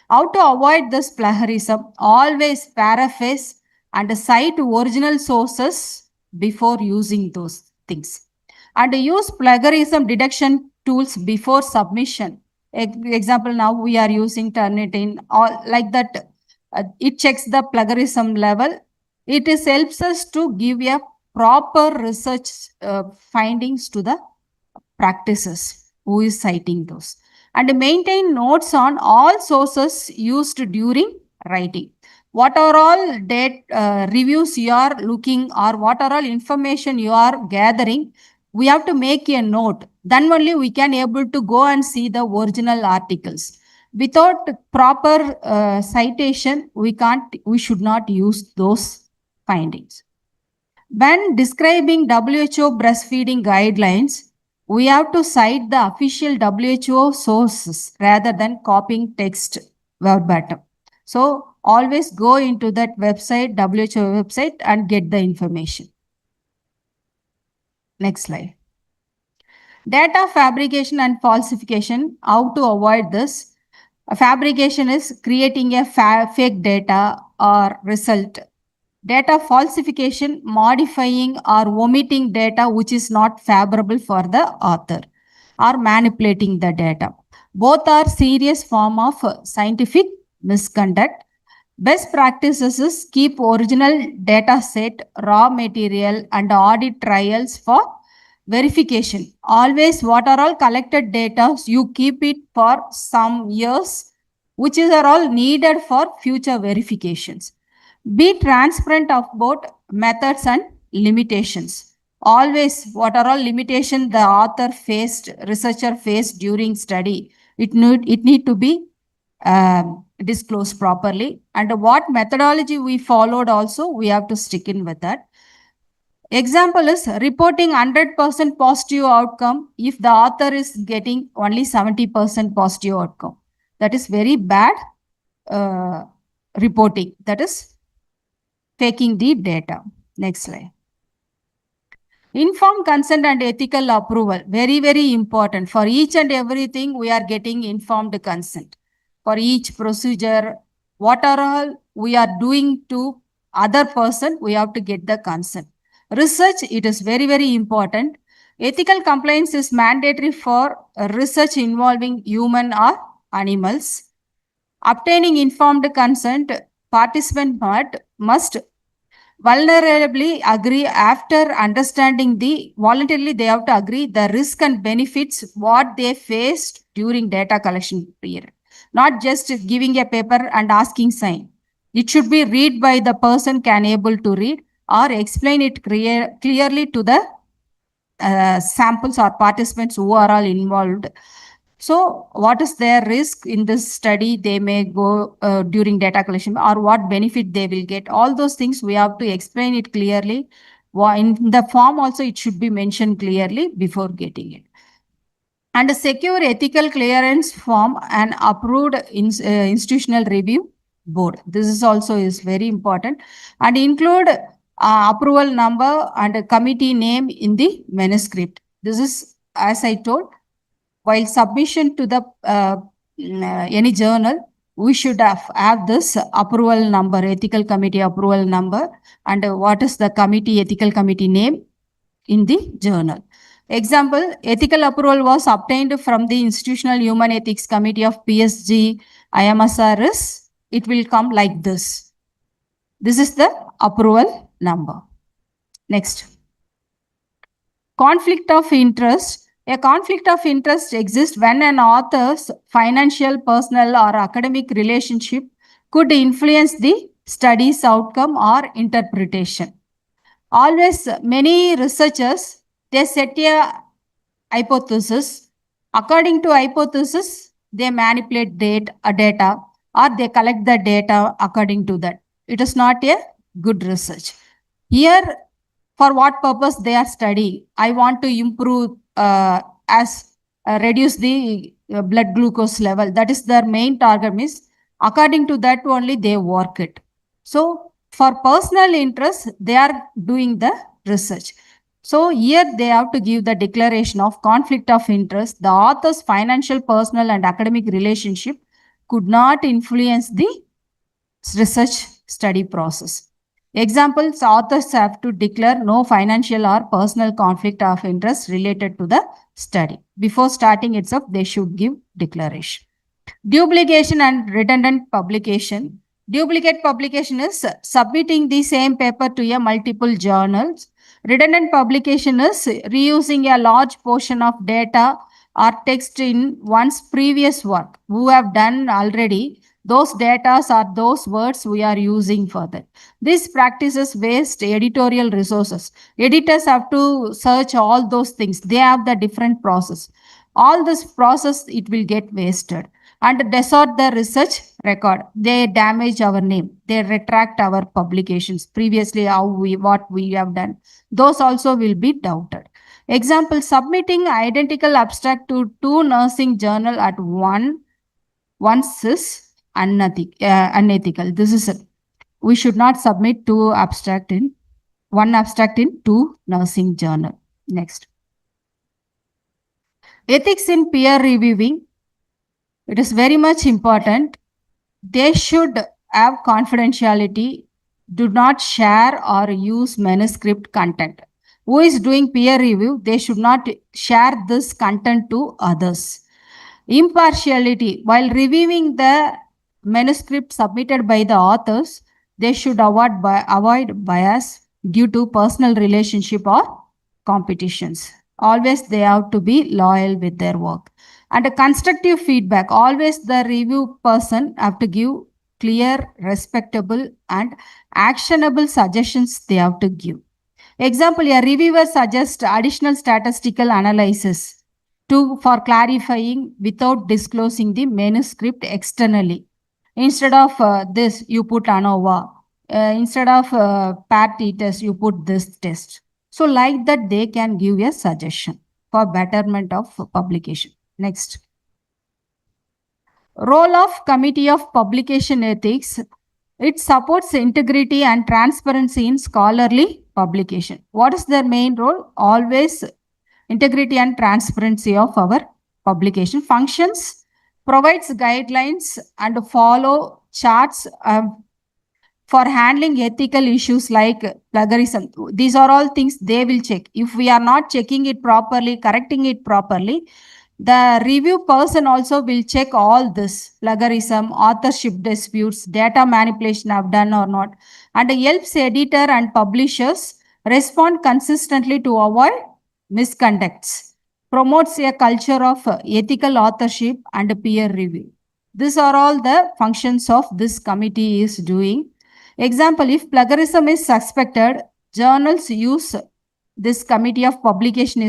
S3: How to avoid this plagiarism? Always paraphrase and cite original sources before using those things. and use plagiarism detection tools before submission. Example, now we are using Turnitin, all like that. It checks the plagiarism level. It is helps us to give a proper research findings to the practices who is citing those, and maintain notes on all sources used during writing. What are all reviews you are looking, or what are all information you are gathering, we have to make a note. Then only we can able to go and see the original articles. Without proper citation, we should not use those findings. When describing WHO breastfeeding guidelines, we have to cite the official WHO sources rather than copying text verbatim. So always go into that website, WHO website, and get the information. Next slide. Data fabrication and falsification, how to avoid this? A fabrication is creating a fake data or result. Data falsification, modifying or omitting data which is not favorable for the author, or manipulating the data. Both are serious form of scientific misconduct. Best practices is keep original data set, raw material, and audit trials for verification. Always what are all collected data, you keep it for some years, which is are all needed for future verifications. Be transparent about methods and limitations. Always what are all limitations the author faced, researcher faced during study, it need to be disclosed properly. And what methodology we followed also, we have to stick in with that. Example is reporting 100% positive outcome if the author is getting only 70% positive outcome. That is very bad reporting. That is taking the data. Next slide. Informed consent and ethical approval. Very, very important. For each and everything, we are getting informed consent. For each procedure, what are all we are doing to other person, we have to get the consent. Research, it is very, very important. Ethical compliance is mandatory for research involving human or animals. Obtaining informed consent, participant must vulnerably agree after understanding voluntarily they have to agree the risk and benefits what they faced during data collection period. Not just giving a paper and asking sign. It should be read by the person can able to read or explain it clearly to the samples or participants who are all involved. So what is their risk in this study they may go during data collection, or what benefit they will get. All those things we have to explain it clearly. In the form also it should be mentioned clearly before getting it. And a secure ethical clearance form and approved institutional review board. This is also is very important. And include approval number and a committee name in the manuscript. This is, as I told, while submission to the any journal, we should have this approval number, ethical committee approval number, and what is the committee, ethical committee name in the journal. Example, ethical approval was obtained from the Institutional Human Ethics Committee of PSG IMSRS. It will come like this. This is the approval number. Next. Conflict of interest. A conflict of interest exists when an author's financial, personal, or academic relationship could influence the study's outcome or interpretation. Always, many researchers, they set a hypothesis. According to hypothesis, they manipulate data or they collect the data according to that. It is not a good research. Here, for what purpose they are studying? I want to improve reduce the blood glucose level. That is their main target. Means according to that only they work it. So for personal interest, they are doing the research. So here they have to give the declaration of conflict of interest. The author's financial, personal, and academic relationship could not influence the research study process. Examples, authors have to declare no financial or personal conflict of interest related to the study. Before starting itself, they should give declaration. Duplication and redundant publication. Duplicate publication is submitting the same paper to a multiple journals. Redundant publication is reusing a large portion of data or text in one's previous work. Who have done already, those data are those words we are using for that. This practices waste editorial resources. Editors have to search all those things. They have the different process. All this process, it will get wasted and distort the research record. They damage our name. They retract our publications. Previously, what we have done, those also will be doubted. Example, submitting identical abstract to two nursing journal at once is unethical. This is it. We should not submit one abstract in two nursing journal. Next. Ethics in peer reviewing. It is very much important. They should have confidentiality. Do not share or use manuscript content. Who is doing peer review? They should not share this content to others. Impartiality. While reviewing the manuscript submitted by the authors, they should avoid bias due to personal relationship or competitions. Always they have to be loyal with their work. And a constructive feedback. Always the review person have to give clear, respectable and actionable suggestions they have to give. Example, a reviewer suggests additional statistical analysis for clarifying without disclosing the manuscript externally. Instead of this, you put ANOVA. Instead of PAT test, you put this test. So like that, they can give a suggestion for betterment of publication. Next. Role of Committee of Publication Ethics. It supports integrity and transparency in scholarly publication. What is their main role? Always integrity and transparency of our publication. Functions, provides guidelines and follow charts for handling ethical issues like plagiarism. These are all things they will check. If we are not checking it properly, correcting it properly, the review person also will check all this: plagiarism, authorship disputes, data manipulation have done or not, and helps editor and publishers respond consistently to avoid misconducts, promotes a culture of ethical authorship and peer review. These are all the functions of this committee is doing. Example, if plagiarism is suspected, journals use this Committee of Publication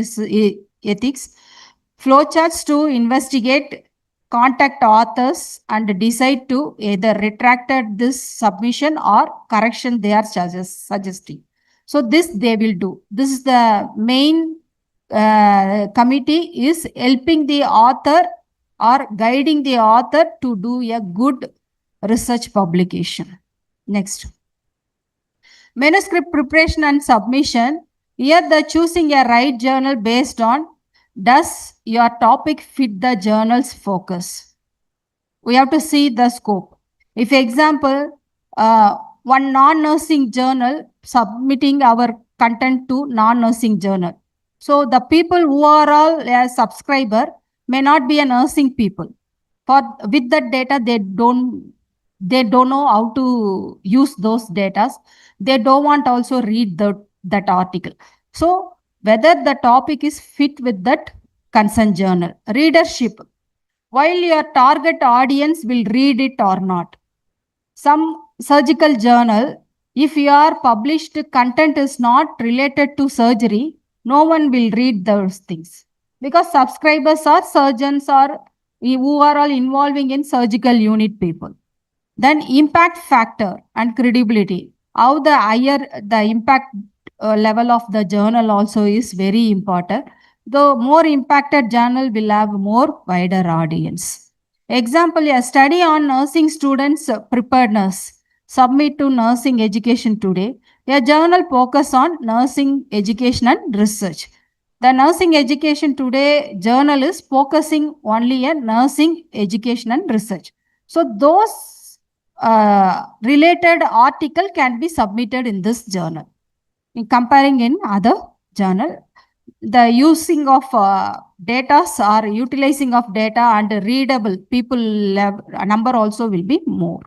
S3: Ethics flowcharts to investigate, contact authors and decide to either retract this submission or correction they are suggesting. So this they will do. This is the main committee is helping the author or guiding the author to do a good research publication. Next. Manuscript preparation and submission. Here the choosing a right journal based on does your topic fit the journal's focus. We have to see the scope. If example, one non-nursing journal submitting our content to non-nursing journal. So the people who are all a subscriber may not be a nursing people. With that data, they don't know how to use those data. They don't want also read that article. So whether the topic is fit with that concerned journal. Readership. While your target audience will read it or not. Some surgical journal, if your published content is not related to surgery, no one will read those things. Because subscribers are surgeons or who are all involving in surgical unit people. Then impact factor and credibility. How the higher the impact level of the journal also is very important. The more impacted journal will have more wider audience. Example, a study on nursing students' preparedness. Submit to Nursing Education Today. A journal focus on nursing education and research. The Nursing Education Today journal is focusing only on nursing education and research. So those related article can be submitted in this journal. In comparing in other journal, the using of data or utilizing of data and readable people number also will be more.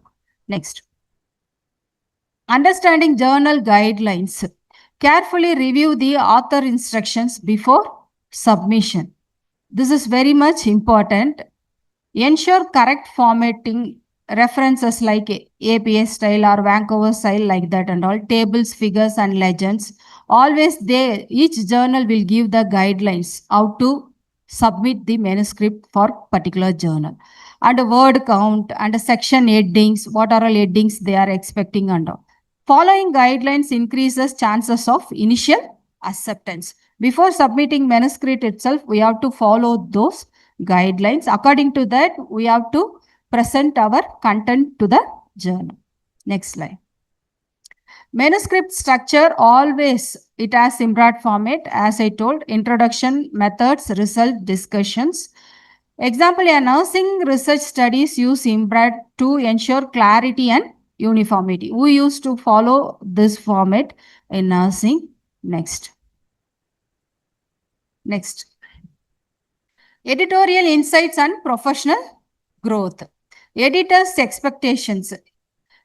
S3: Next. Understanding journal guidelines. Carefully review the author instructions before submission. This is very much important. Ensure correct formatting, references like APA style or Vancouver style like that and all, tables, figures and legends. Always each journal will give the guidelines how to submit the manuscript for particular journal. And a word count and a section headings, what are all headings they are expecting and all. Following guidelines increases chances of initial acceptance. Before submitting manuscript itself, we have to follow those guidelines. According to that, we have to present our content to the journal. Next slide. Manuscript structure, always it has Simrad format, as I told, introduction, methods, result, discussions. Example, a nursing research studies use Simrad to ensure clarity and uniformity. We used to follow this format in nursing. Next. Editorial insights and professional growth. Editor's expectations.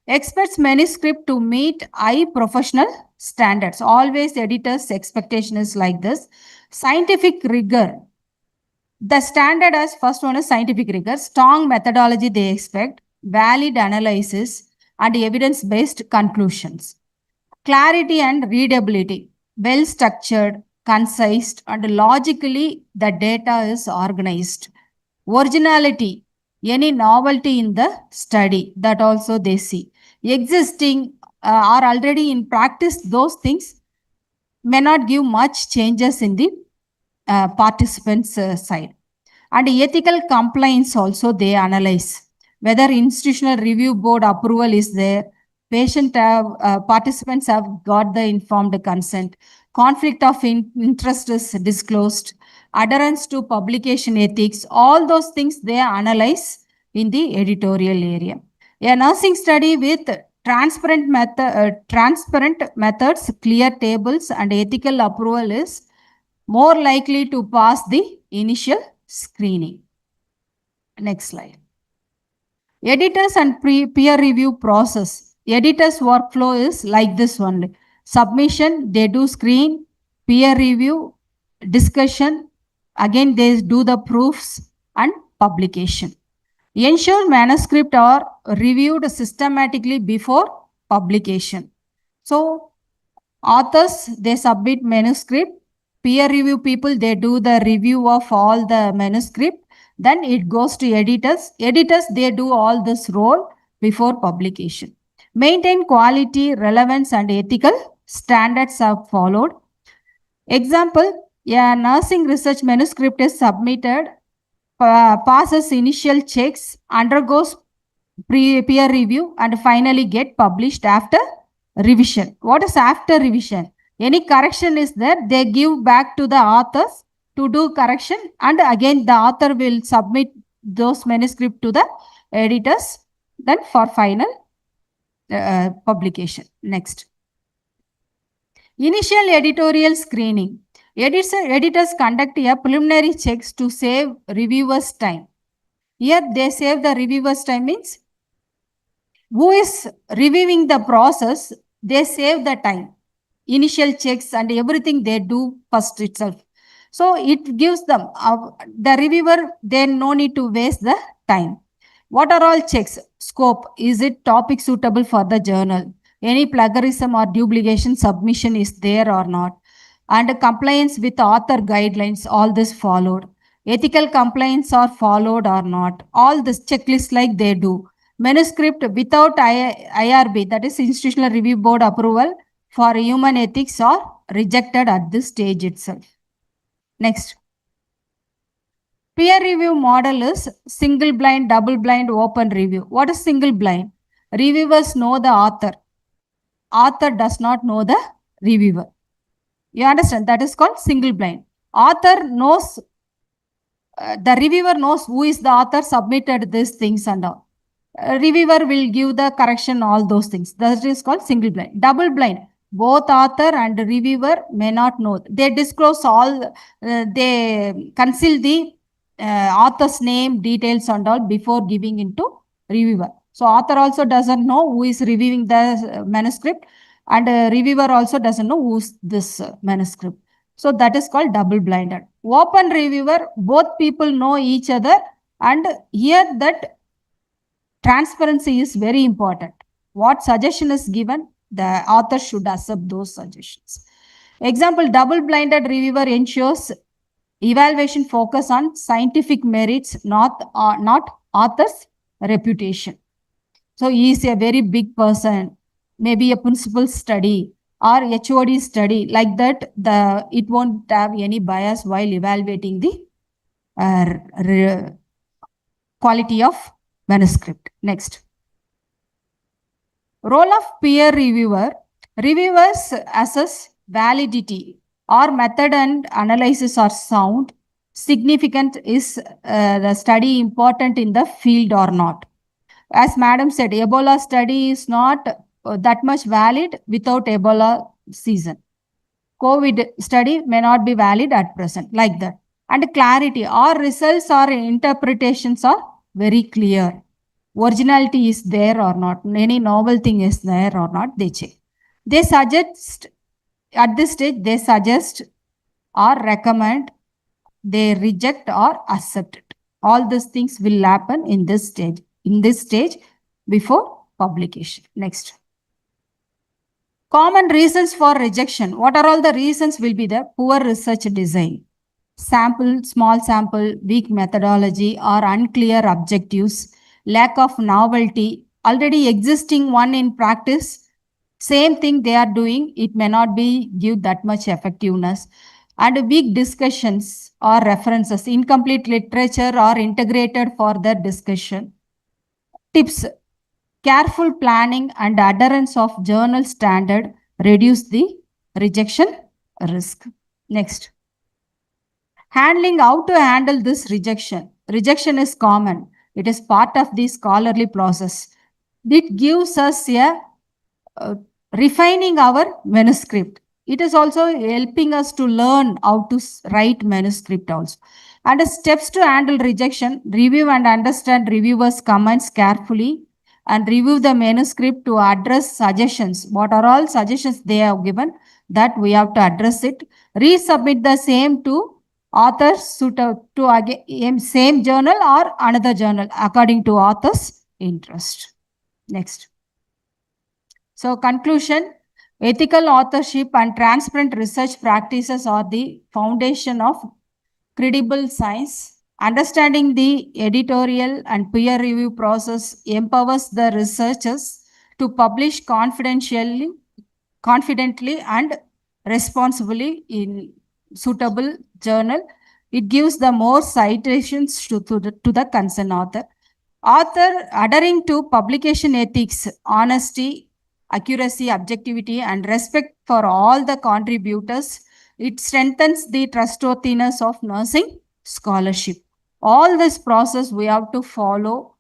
S3: Expects manuscript to meet high professional standards. Always editor's expectation is like this. Scientific rigor. The standard as first one is scientific rigor. Strong methodology they expect. Valid analysis and evidence-based conclusions. Clarity and readability. Well structured, concise and logically the data is organized. Originality, any novelty in the study, that also they see. Existing or already in practice, those things may not give much changes in the participants side. And ethical compliance also they analyze. Whether institutional review board approval is there, participants have got the informed consent, conflict of interest is disclosed, adherence to publication ethics, all those things they analyze in the editorial area. A nursing study with transparent methods, clear tables and ethical approval is more likely to pass the initial screening. Next slide. Editors and peer review process. Editor's workflow is like this one. Submission, they do screen, peer review, discussion, again they do the proofs and publication. Ensure manuscript are reviewed systematically before publication. So authors, they submit manuscript, peer review people, they do the review of all the manuscript, then it goes to editors. Editors, they do all this role before publication. Maintain quality, relevance and ethical standards are followed. Example, a nursing research manuscript is submitted, passes initial checks, undergoes peer review and finally get published after revision. What is after revision? Any correction is there, they give back to the authors to do correction and again the author will submit those manuscript to the editors then for final publication. Next. Initial editorial screening. Editors conduct a preliminary checks to save reviewers' time. Here they save the reviewers' time means who is reviewing the process, they save the time. Initial checks and everything they do first itself. So it gives them, the reviewer, they no need to waste the time. What are all checks? Scope, is it topic suitable for the journal? Any plagiarism or duplication submission is there or not? And compliance with author guidelines, all this followed. Ethical compliance are followed or not. All this checklist like they do. Manuscript without IRB, that is Institutional Review Board approval for human ethics are rejected at this stage itself. Next. Peer review model is single blind, double blind, open review. What is single blind? Reviewers know the author. Author does not know the reviewer. You understand? That is called single blind. Author knows, the reviewer knows who is the author, submitted these things and all. Reviewer will give the correction, all those things. That is called single blind. Double blind, both author and reviewer may not know. They disclose all, they conceal the author's name, details and all before giving into reviewer. So author also doesn't know who is reviewing the manuscript, and reviewer also doesn't know who's this manuscript. So that is called double blinded. Open reviewer, both people know each other, and here that transparency is very important. What suggestion is given, the author should accept those suggestions. Example, double-blinded reviewer ensures evaluation focus on scientific merits, not author's reputation. So he is a very big person, maybe a principal study or HOD study, like that, it won't have any bias while evaluating the quality of manuscript. Next. Role of peer reviewer. Reviewers assess validity or method and analysis are sound. Significant is the study important in the field or not. As Madam said, Ebola study is not that much valid without Ebola season. COVID study may not be valid at present, like that. And clarity, our results or interpretations are very clear. Originality is there or not, any novel thing is there or not, they check. They suggest, at this stage, they suggest or recommend, they reject or accept it. All these things will happen in this stage before publication. Next. Common reasons for rejection. What are all the reasons will be the poor research design, sample, small sample, weak methodology or unclear objectives, lack of novelty, already existing one in practice, same thing they are doing, it may not be give that much effectiveness, and weak discussions or references, incomplete literature or integrated for the discussion. Tips. Careful planning and adherence of journal standard reduce the rejection risk. Next. Handling, how to handle this rejection. Rejection is common. It is part of the scholarly process. It gives us a refining our manuscript. It is also helping us to learn how to write manuscript also. And steps to handle rejection, review and understand reviewers' comments carefully and review the manuscript to address suggestions. What are all suggestions they have given, that we have to address it. Resubmit the same to authors to again same journal or another journal according to author's interest. Next. So conclusion, ethical authorship and transparent research practices are the foundation of credible science. Understanding the editorial and peer review process empowers the researchers to publish confidently and responsibly in suitable journal. It gives the more citations to the concerned author. Author adhering to publication ethics, honesty, accuracy, objectivity, and respect for all the contributors. It strengthens the trustworthiness of nursing scholarship. All this process we have to follow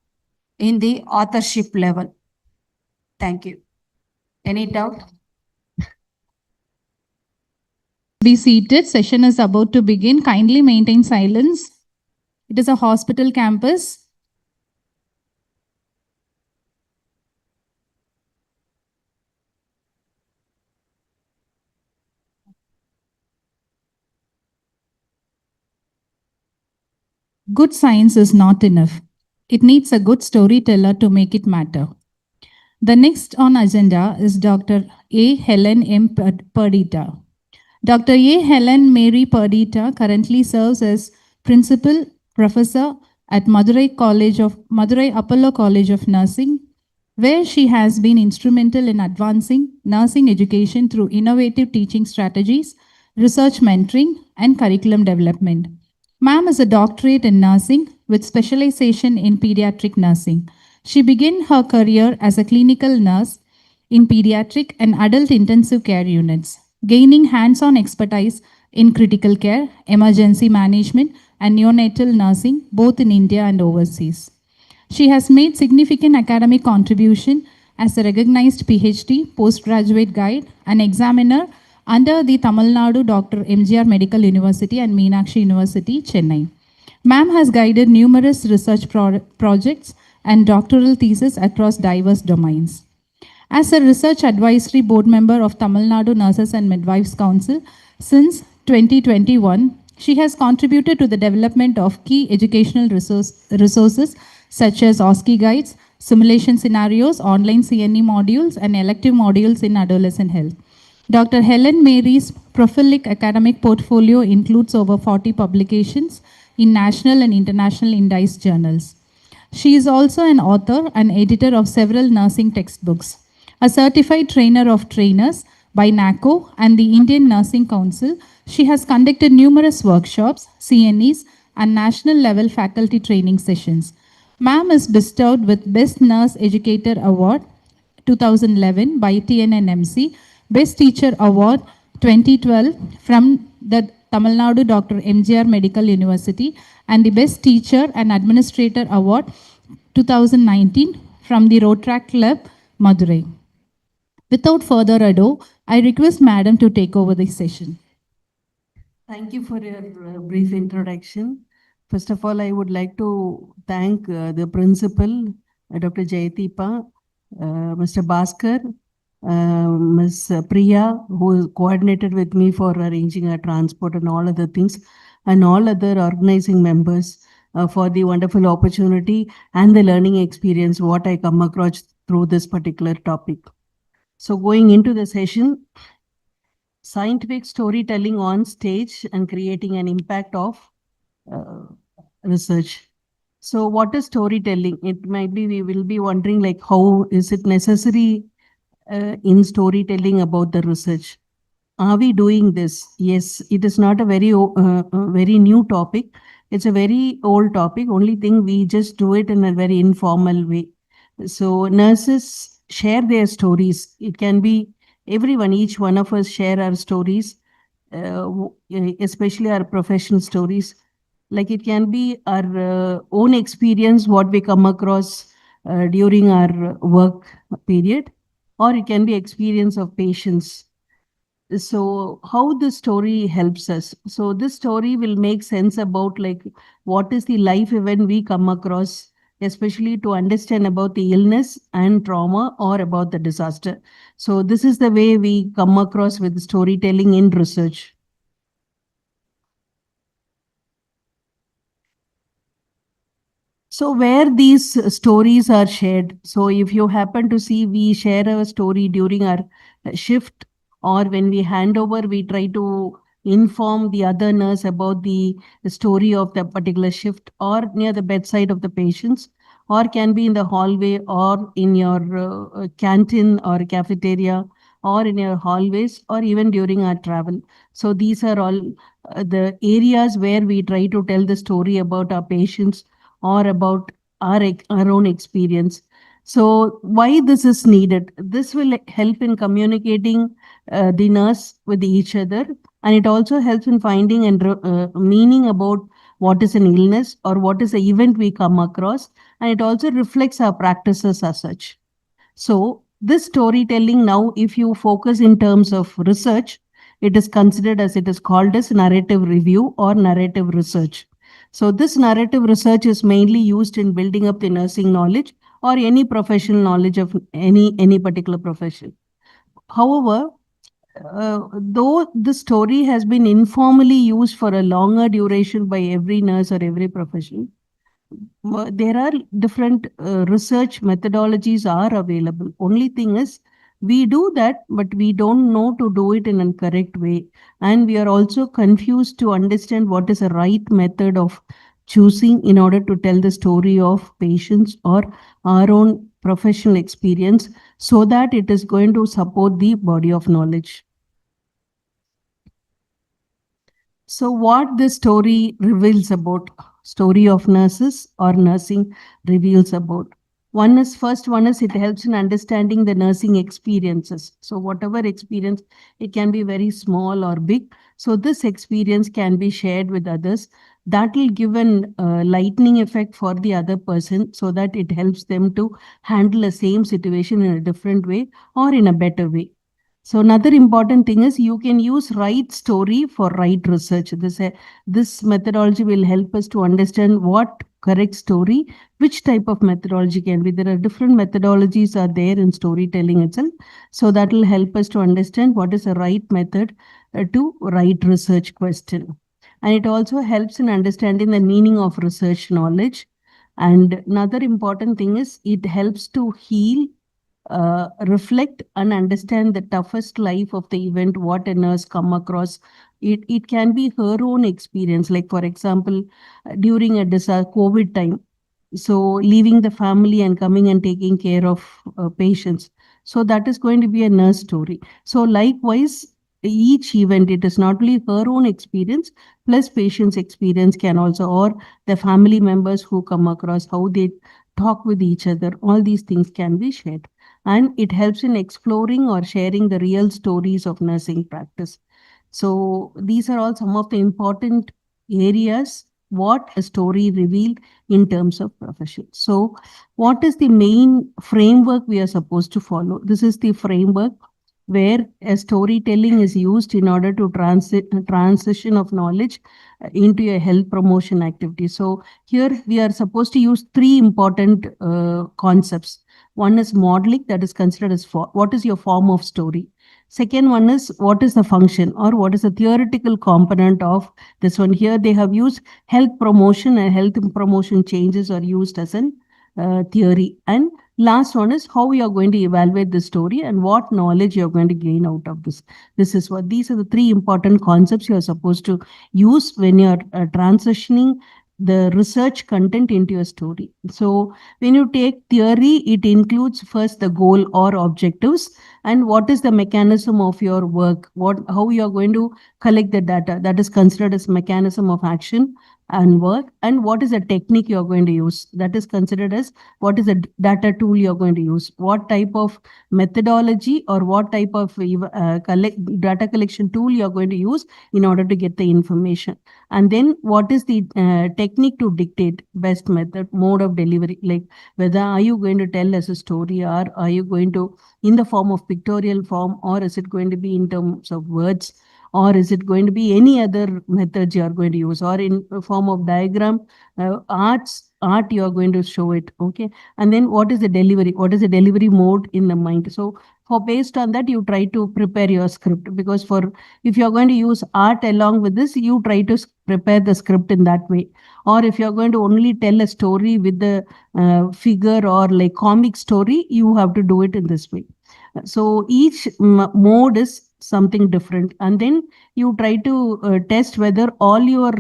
S3: in the authorship level. Thank you. Any doubt?
S5: Be seated. Session is about to begin. Kindly maintain silence. It is a hospital campus. Good science is not enough. It needs a good storyteller to make it matter. The next on agenda is Dr. A. Helen M. Perdita. Dr. A. Helen Mary Perdita currently serves as Principal Professor at Madurai Apollo College of Nursing, where she has been instrumental in advancing nursing education through innovative teaching strategies, research mentoring, and curriculum development. Ma'am is a doctorate in nursing with specialization in pediatric nursing. She began her career as a clinical nurse in pediatric and adult intensive care units, gaining hands-on expertise in critical care, emergency management, and neonatal nursing, both in India and overseas. She has made significant academic contribution as a recognized PhD, postgraduate guide, and examiner under the Tamil Nadu Dr. MGR Medical University and Meenakshi University, Chennai. Ma'am has guided numerous research projects and doctoral theses across diverse domains. As a research advisory board member of Tamil Nadu Nurses and Midwives Council since 2021, she has contributed to the development of key educational resources such as OSCE guides, simulation scenarios, online CNE modules, and elective modules in adolescent health. Dr. Helen Mary's prolific academic portfolio includes over 40 publications in national and international indices journals. She is also an author and editor of several nursing textbooks, a certified trainer of trainers by NACO and the Indian Nursing Council. She has conducted numerous workshops, CNEs, and national level faculty training sessions. Ma'am is bestowed with Best Nurse Educator Award 2011 by TNNMC, Best Teacher Award 2012 from the Tamil Nadu Dr. MGR Medical University, and the Best Teacher and Administrator Award 2019 from the Rotaract Club, Madurai. Without further ado, I request Madam to take over the session.
S6: Thank you for your brief introduction. First of all, I would like to thank the principal, Dr. Jayatipa, Mr. Bhaskar, Ms. Priya, who coordinated with me for arranging our transport and all other things, and all other organizing members for the wonderful opportunity and the learning experience, what I come across through this particular topic. So going into the session, scientific storytelling on stage and creating an impact of research. So what is storytelling? It might be, we will be wondering like, how is it necessary in storytelling about the research? Are we doing this? Yes, it is not a very new topic. It's a very old topic. Only thing, we just do it in a very informal way. So nurses share their stories. It can be everyone, each one of us share our stories, especially our professional stories. Like it can be our own experience, what we come across during our work period, or it can be experience of patients. So how the story helps us? So this story will make sense about like what is the life event we come across, especially to understand about the illness and trauma or about the disaster. So this is the way we come across with storytelling in research. So where these stories are shared. So if you happen to see, we share a story during our shift, or when we hand over, we try to inform the other nurse about the story of the particular shift, or near the bedside of the patients, or can be in the hallway, or in your canteen or cafeteria, or in your hallways, or even during our travel. So these are all the areas where we try to tell the story about our patients or about our own experience. So why this is needed? This will help in communicating the nurse with each other, and it also helps in finding and meaning about what is an illness or what is the event we come across, and it also reflects our practices as such. So this storytelling now, if you focus in terms of research, it is considered as, it is called as narrative review or narrative research. So this narrative research is mainly used in building up the nursing knowledge or any professional knowledge of any particular profession. However, though the story has been informally used for a longer duration by every nurse or every profession, there are different research methodologies are available. Only thing is, we do that, but we don't know to do it in a correct way. And we are also confused to understand what is the right method of choosing in order to tell the story of patients or our own professional experience, so that it is going to support the body of knowledge. So what this story reveals about, story of nurses or nursing reveals about. One is it helps in understanding the nursing experiences. So whatever experience, it can be very small or big. So this experience can be shared with others. That will give an lightning effect for the other person so that it helps them to handle the same situation in a different way or in a better way. So another important thing is you can use right story for right research. This methodology will help us to understand what correct story, which type of methodology can be. There are different methodologies are there in storytelling itself. So that will help us to understand what is the right method to write research question. And it also helps in understanding the meaning of research knowledge. And another important thing is it helps to heal, reflect and understand the toughest life of the event, what a nurse come across. It can be her own experience, like for example, during a COVID time, so leaving the family and coming and taking care of patients. So that is going to be a nurse story. So likewise, each event, it is not only her own experience, plus patient's experience can also, or the family members who come across, how they talk with each other, all these things can be shared. And it helps in exploring or sharing the real stories of nursing practice. So these are all some of the important areas what a story revealed in terms of profession. So what is the main framework we are supposed to follow? This is the framework where a storytelling is used in order to transition of knowledge into a health promotion activity. So here we are supposed to use three important concepts. One is modeling, that is considered as what is your form of story. Second one is what is the function or what is the theoretical component of this one. Here they have used health promotion, and health promotion changes are used as an theory. And last one is how you are going to evaluate the story and what knowledge you are going to gain out of this. These are the three important concepts you are supposed to use when you are transitioning the research content into a story. So when you take theory, it includes first the goal or objectives and what is the mechanism of your work, how you are going to collect the data. That is considered as mechanism of action and work, and what is the technique you are going to use. That is considered as what is the data tool you are going to use, what type of methodology or what type of data collection tool you are going to use in order to get the information. And then what is the technique to dictate best method, mode of delivery, like whether are you going to tell as a story or are you going to in the form of pictorial form, or is it going to be in terms of words, or is it going to be any other methods you are going to use, or in form of diagram, art you are going to show it. Okay. And then what is the delivery mode in the mind. So for based on that, you try to prepare your script, because if you're going to use art along with this, you try to prepare the script in that way. Or if you're going to only tell a story with the figure or like comic story, you have to do it in this way. So each mode is something different, and then you try to test whether all your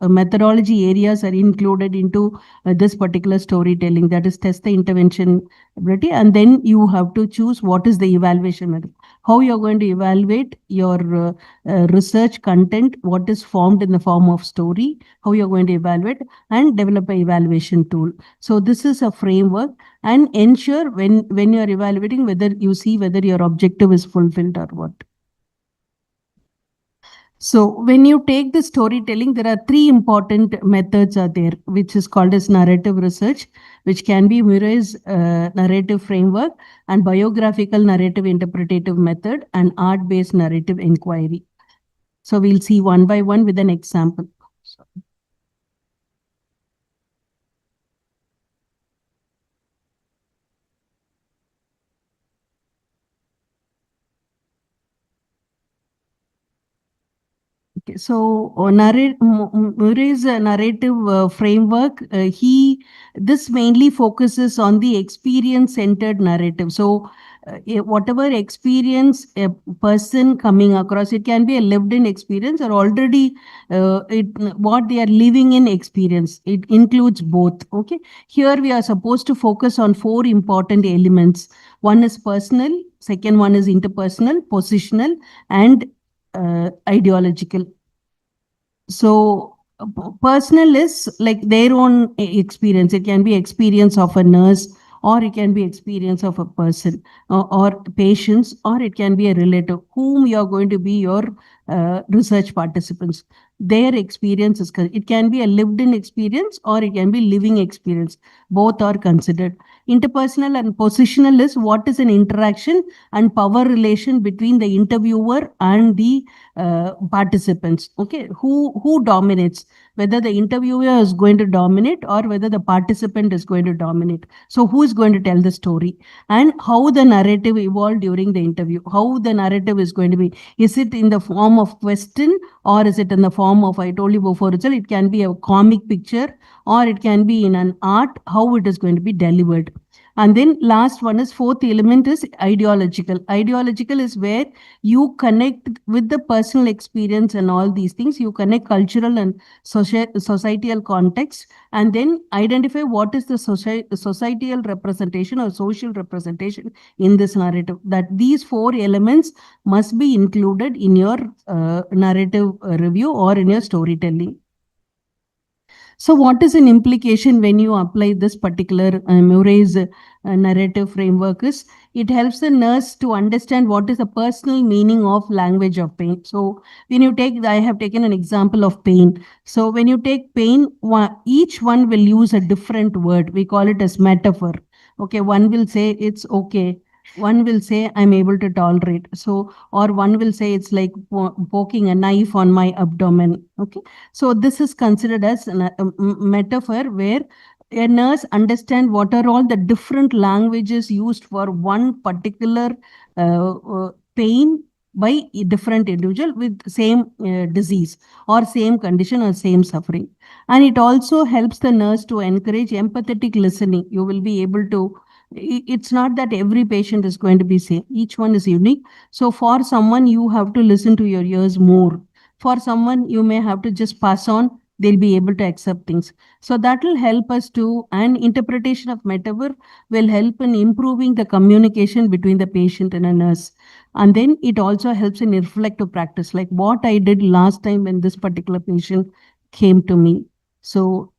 S6: methodology areas are included into this particular storytelling. That is, test the intervention ability, and then you have to choose what is the evaluation method, how you're going to evaluate your research content, what is formed in the form of story, how you're going to evaluate and develop an evaluation tool. So this is a framework, and ensure when you're evaluating whether you see whether your objective is fulfilled or what. So when you take the storytelling, there are three important methods are there, which is called as narrative research, which can be Murray's narrative framework, and biographical narrative interpretative method, and art-based narrative inquiry. So we'll see one by one with an example. Okay, so Murray's narrative framework, this mainly focuses on the experience-centered narrative. So whatever experience a person coming across, it can be a lived-in experience or already what they are living in experience. It includes both. Okay, here we are supposed to focus on four important elements. One is personal, second one is interpersonal, positional, and ideological. So personal is like their own experience. It can be experience of a nurse or it can be experience of a person or patients, or it can be a relative whom you are going to be your research participants. Their experience is, it can be a lived in experience or it can be living experience. Both are considered. Interpersonal and positional is what is an interaction and power relation between the interviewer and the participants. Okay, who dominates, whether the interviewer is going to dominate or whether the participant is going to dominate. So who is going to tell the story, and how the narrative evolved during the interview, how the narrative is going to be. Is it in the form of question, or is it in the form of, I told you before itself, it can be a comic picture or it can be in an art, how it is going to be delivered. And then last one is, fourth element is ideological. Ideological is where you connect with the personal experience and all these things. You connect cultural and societal context, and then identify what is the societal representation or social representation in this narrative. That these four elements must be included in your narrative review or in your storytelling. So what is an implication when you apply this particular Murray's narrative framework is, it helps the nurse to understand what is the personal meaning of language of pain. So when you take, I have taken an example of pain. So when you take pain, each one will use a different word. We call it as metaphor. Okay, one will say it's okay. One will say I'm able to tolerate. So, or one will say it's like poking a knife on my abdomen. Okay. So this is considered as a metaphor where a nurse understands what are all the different languages used for one particular pain by a different individual with same disease or same condition or same suffering. And it also helps the nurse to encourage empathetic listening. You will be able to, it's not that every patient is going to be same. Each one is unique. So for someone, you have to listen to your ears more. For someone, you may have to just pass on. They'll be able to accept things. So that will help us to, and interpretation of metaphor will help in improving the communication between the patient and a nurse. And then it also helps in reflective practice, like what I did last time when this particular patient came to me. So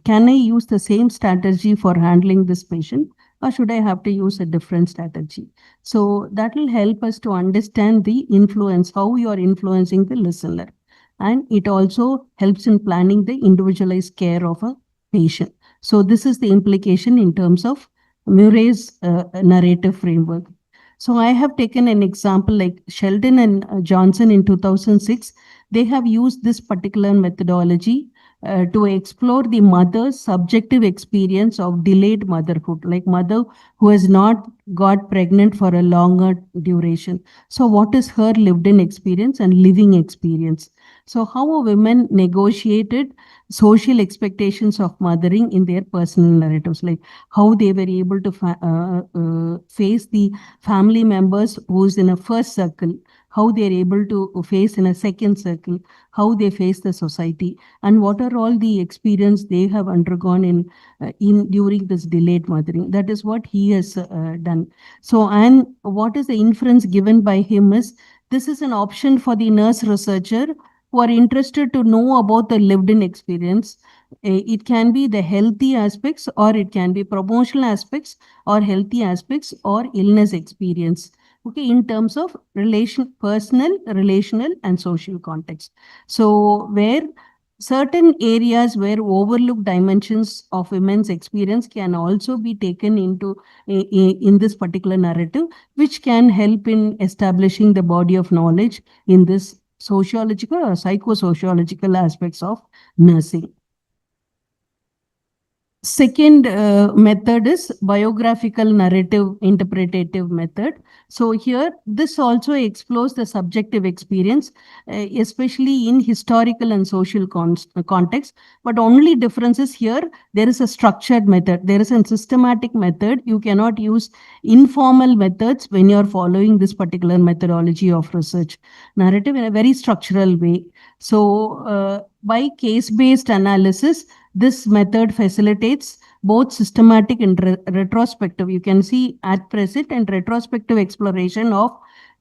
S6: can I use the same strategy for handling this patient, or should I have to use a different strategy? So that will help us to understand the influence, how you are influencing the listener. And it also helps in planning the individualized care of a patient. So this is the implication in terms of Murray's narrative framework. So I have taken an example like Sheldon and Johnson in 2006. They have used this particular methodology to explore the mother's subjective experience of delayed motherhood, like mother who has not got pregnant for a longer duration. So what is her lived in experience and living experience? So how a women negotiated social expectations of mothering in their personal narratives, like how they were able to face the family members who's in a first circle, how they're able to face in a second circle, how they face the society, and what are all the experience they have undergone in during this delayed mothering. That is what he has done. So, and what is the inference given by him is, this is an option for the nurse researcher who are interested to know about the lived in experience. It can be the healthy aspects, or it can be promotional aspects, or healthy aspects, or illness experience. Okay, in terms of personal, relational, and social context. So where certain areas where overlooked dimensions of women's experience can also be taken into in this particular narrative, which can help in establishing the body of knowledge in this sociological or psychosociological aspects of nursing. Second method is biographical narrative interpretative method. So here, this also explores the subjective experience, especially in historical and social context. But only difference is here, there is a structured method. There is a systematic method. You cannot use informal methods when you're following this particular methodology of research narrative in a very structural way. So by case-based analysis, this method facilitates both systematic and retrospective. You can see at present and retrospective exploration of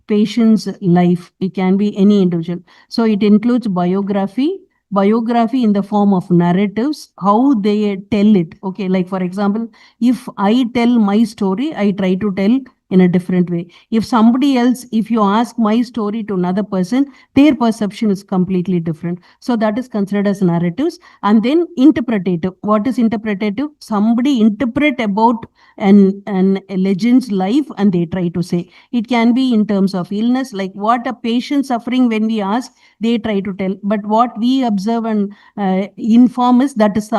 S6: patient's life. It can be any individual. So it includes biography, biography in the form of narratives, how they tell it. Okay, like for example, if I tell my story, I try to tell in a different way. If somebody else, if you ask my story to another person, their perception is completely different. So that is considered as narratives. And then interpretative. What is interpretative? Somebody interpret about an a legend's life and they try to say. It can be in terms of illness, like what a patient suffering when we ask, they try to tell. But what we observe and inform is that is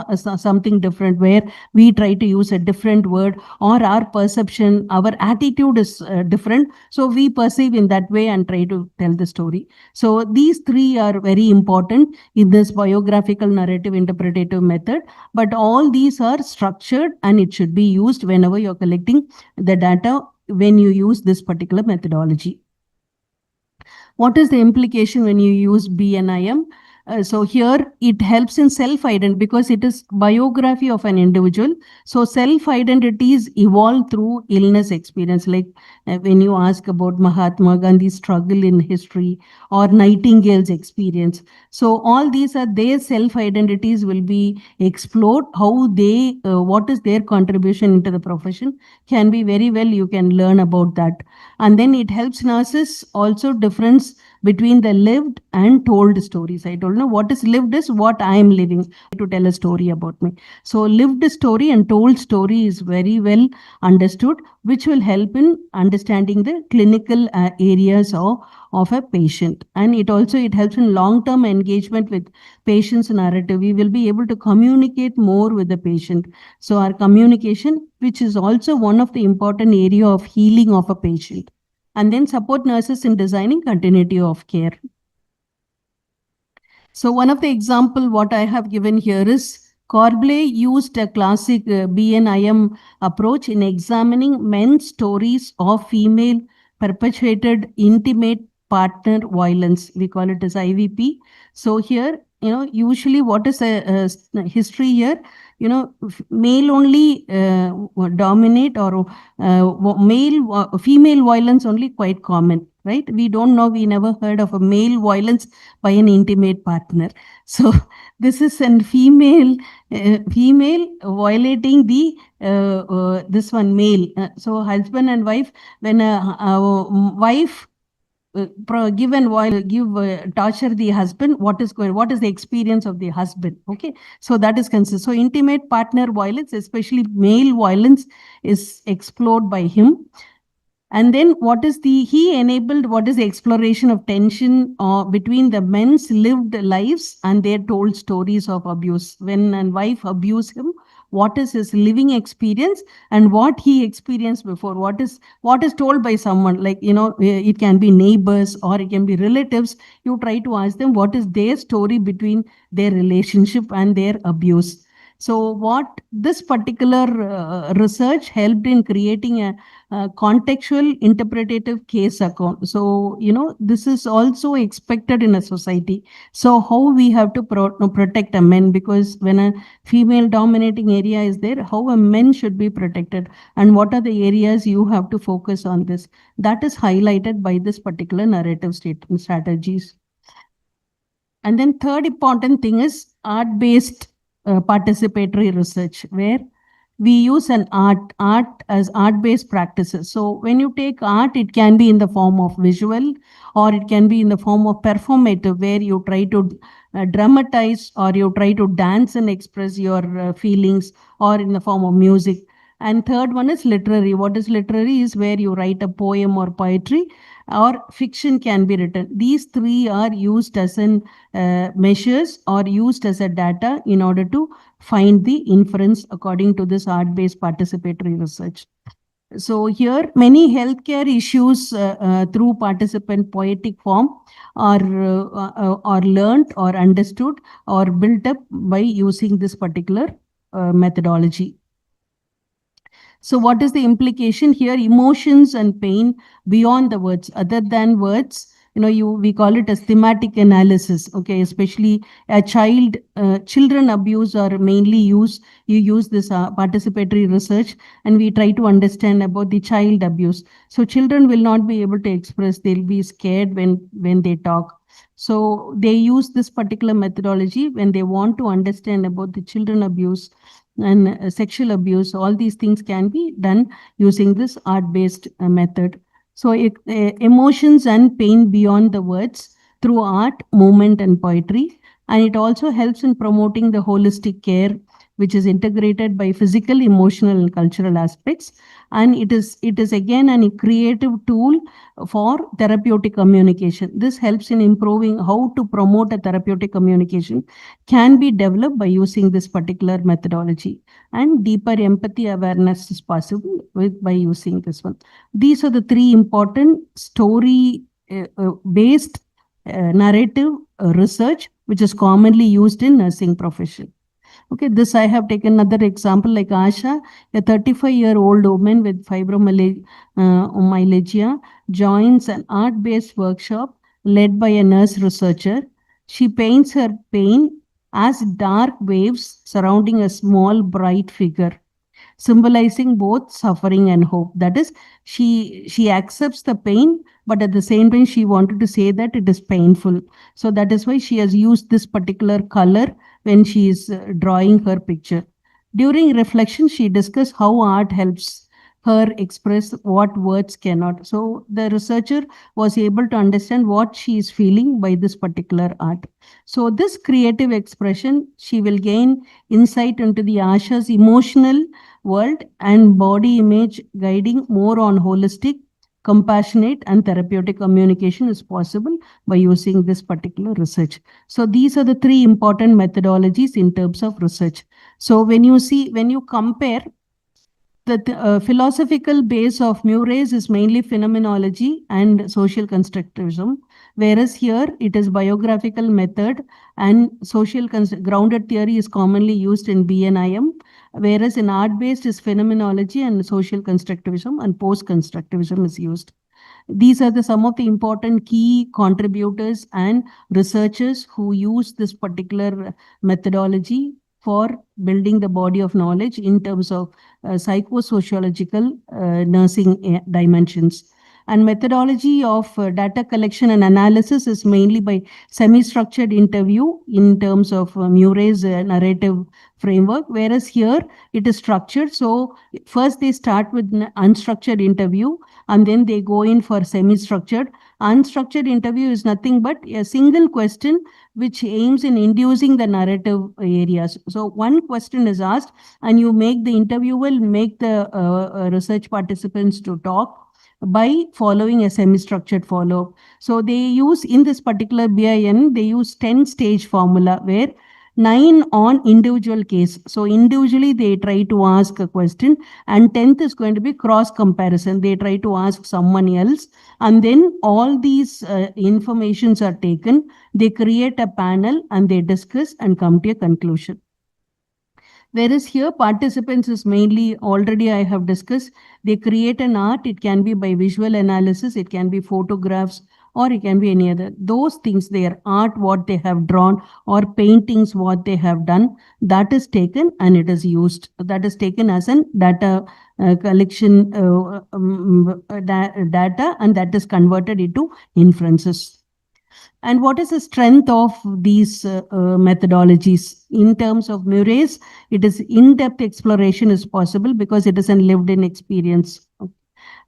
S6: something different, where we try to use a different word, or our perception, our attitude is different. So we perceive in that way and try to tell the story. So these three are very important in this biographical narrative interpretative method. But all these are structured and it should be used whenever you're collecting the data when you use this particular methodology. What is the implication when you use BNIM? So here it helps in self-identity because it is biography of an individual. So self-identities evolve through illness experience. Like when you ask about Mahatma Gandhi's struggle in history or Nightingale's experience. So all these are their self-identities will be explored. How they, what is their contribution into the profession can be very well, you can learn about that. And then it helps nurses also difference between the lived and told stories. I told you what is lived is what I am living to tell a story about me. So lived story and told story is very well understood, which will help in understanding the clinical areas of a patient. And it helps in long-term engagement with patient's narrative. We will be able to communicate more with the patient. So our communication, which is also one of the important area of healing of a patient. And then support nurses in designing continuity of care. So one of the example what I have given here is Corbley used a classic BNIM approach in examining men's stories of female perpetuated intimate partner violence. We call it as IVP. So here, usually what is a history here? Male only dominate, or female violence only quite common, right? We don't know, we never heard of a male violence by an intimate partner. So this is a female violating the this one male. So husband and wife, when a wife torture the husband, what is the experience of the husband? Okay, so that is considered. So intimate partner violence, especially male violence, is explored by him. And then what is the exploration of tension between the men's lived lives and their told stories of abuse. When a wife abuse him, what is his living experience and what he experienced before, what is told by someone, like, it can be neighbors or it can be relatives. You try to ask them what is their story between their relationship and their abuse. So what this particular research helped in creating a contextual interpretative case account. So, this is also expected in a society. So how we have to protect a man, because when a female dominating area is there, how a man should be protected and what are the areas you have to focus on this. That is highlighted by this particular narrative strategies. And then third important thing is art-based participatory research, where we use an art as art-based practices. So when you take art, it can be in the form of visual or it can be in the form of performative, where you try to dramatize or you try to dance and express your feelings, or in the form of music. And third one is literary. What is literary is where you write a poem or poetry, or fiction can be written. These three are used as an measures or used as a data in order to find the inference according to this art-based participatory research. So here many healthcare issues through participant poetic form are learned or understood or built up by using this particular methodology. So what is the implication here? Emotions and pain beyond the words, other than words, we call it as thematic analysis. Okay, especially a children abuse are mainly you use this participatory research, and we try to understand about the child abuse. So children will not be able to express, they'll be scared when they talk. So they use this particular methodology when they want to understand about the children abuse and sexual abuse. All these things can be done using this art-based method. So emotions and pain beyond the words through art, movement, and poetry. And it also helps in promoting the holistic care, which is integrated by physical, emotional, and cultural aspects. And it is again a creative tool for therapeutic communication. This helps in improving how to promote a therapeutic communication can be developed by using this particular methodology, and deeper empathy awareness is possible by using this one. These are the three important story based narrative research which is commonly used in nursing profession. Okay, this I have taken another example like Asha, a 35-year-old woman with fibromyalgia, joins an art-based workshop led by a nurse researcher. She paints her pain as dark waves surrounding a small bright figure, symbolizing both suffering and hope. That is, she accepts the pain, but at the same time she wanted to say that it is painful. So that is why she has used this particular color when she is drawing her picture. During reflection, she discussed how art helps her express what words cannot. So the researcher was able to understand what she is feeling by this particular art. So this creative expression, she will gain insight into the Asha's emotional world and body image, guiding more on holistic, compassionate, and therapeutic communication is possible by using this particular research. So these are the three important methodologies in terms of research. So when you compare the philosophical base of Murray's is mainly phenomenology and social constructivism, whereas here it is biographical method and social grounded theory is commonly used in BNIM, whereas in art-based is phenomenology and social constructivism and post-constructivism is used. These are some of the important key contributors and researchers who use this particular methodology for building the body of knowledge in terms of psychosociological nursing dimensions. And methodology of data collection and analysis is mainly by semi-structured interview in terms of Murray's narrative framework, whereas here it is structured. So first they start with an unstructured interview and then they go in for semi-structured. Unstructured interview is nothing but a single question which aims in inducing the narrative areas. So one question is asked and you make the interviewer make the research participants to talk by following a semi-structured follow-up. So they use, in this particular BIN, they use 10-stage formula where 9 on individual case. So individually they try to ask a question and 10th is going to be cross comparison. They try to ask someone else and then all these informations are taken. They create a panel and they discuss and come to a conclusion. Whereas here participants is mainly already I have discussed, they create an art, it can be by visual analysis, it can be photographs, or it can be any other. Those things, their art, what they have drawn, or paintings, what they have done, that is taken and it is used. That is taken as an data collection data and that is converted into inferences. And what is the strength of these methodologies? In terms of Murray's, it is in-depth exploration is possible because it is a lived-in experience.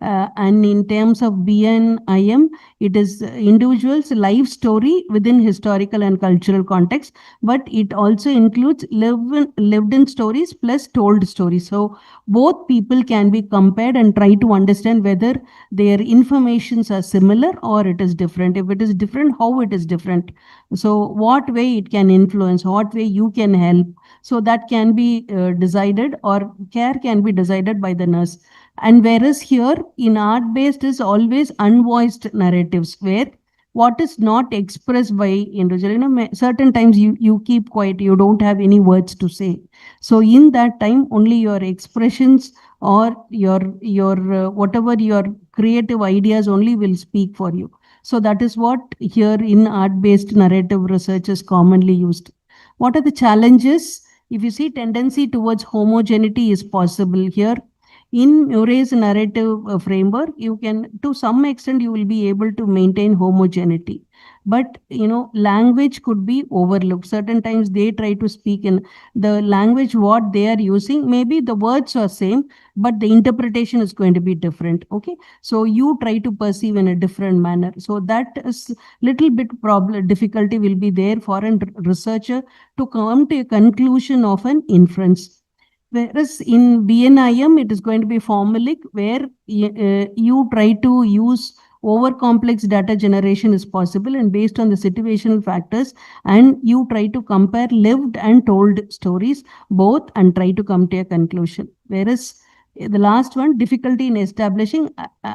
S6: And in terms of BNIM, it is individual's life story within historical and cultural context, but it also includes lived-in stories plus told stories. So both people can be compared and try to understand whether their informations are similar or it is different. If it is different, how it is different. So what way it can influence, what way you can help. So that can be decided, or care can be decided by the nurse. And whereas here in art-based is always unvoiced narratives where what is not expressed by individual, certain times you keep quiet, you don't have any words to say. So in that time, only your expressions or your whatever your creative ideas only will speak for you. So that is what here in art-based narrative research is commonly used. What are the challenges? If you see tendency towards homogeneity is possible here. In Murray's narrative framework, you can, to some extent, you will be able to maintain homogeneity. but language could be overlooked. Certain times they try to speak in the language what they are using, maybe the words are same, but the interpretation is going to be different. Okay, so you try to perceive in a different manner. So that is little bit difficulty will be there for a researcher to come to a conclusion of an inference. Whereas in BNIM, it is going to be formalic, where you try to use over complex data generation is possible, and based on the situational factors, and you try to compare lived and told stories both and try to come to a conclusion. Whereas the last one, difficulty in establishing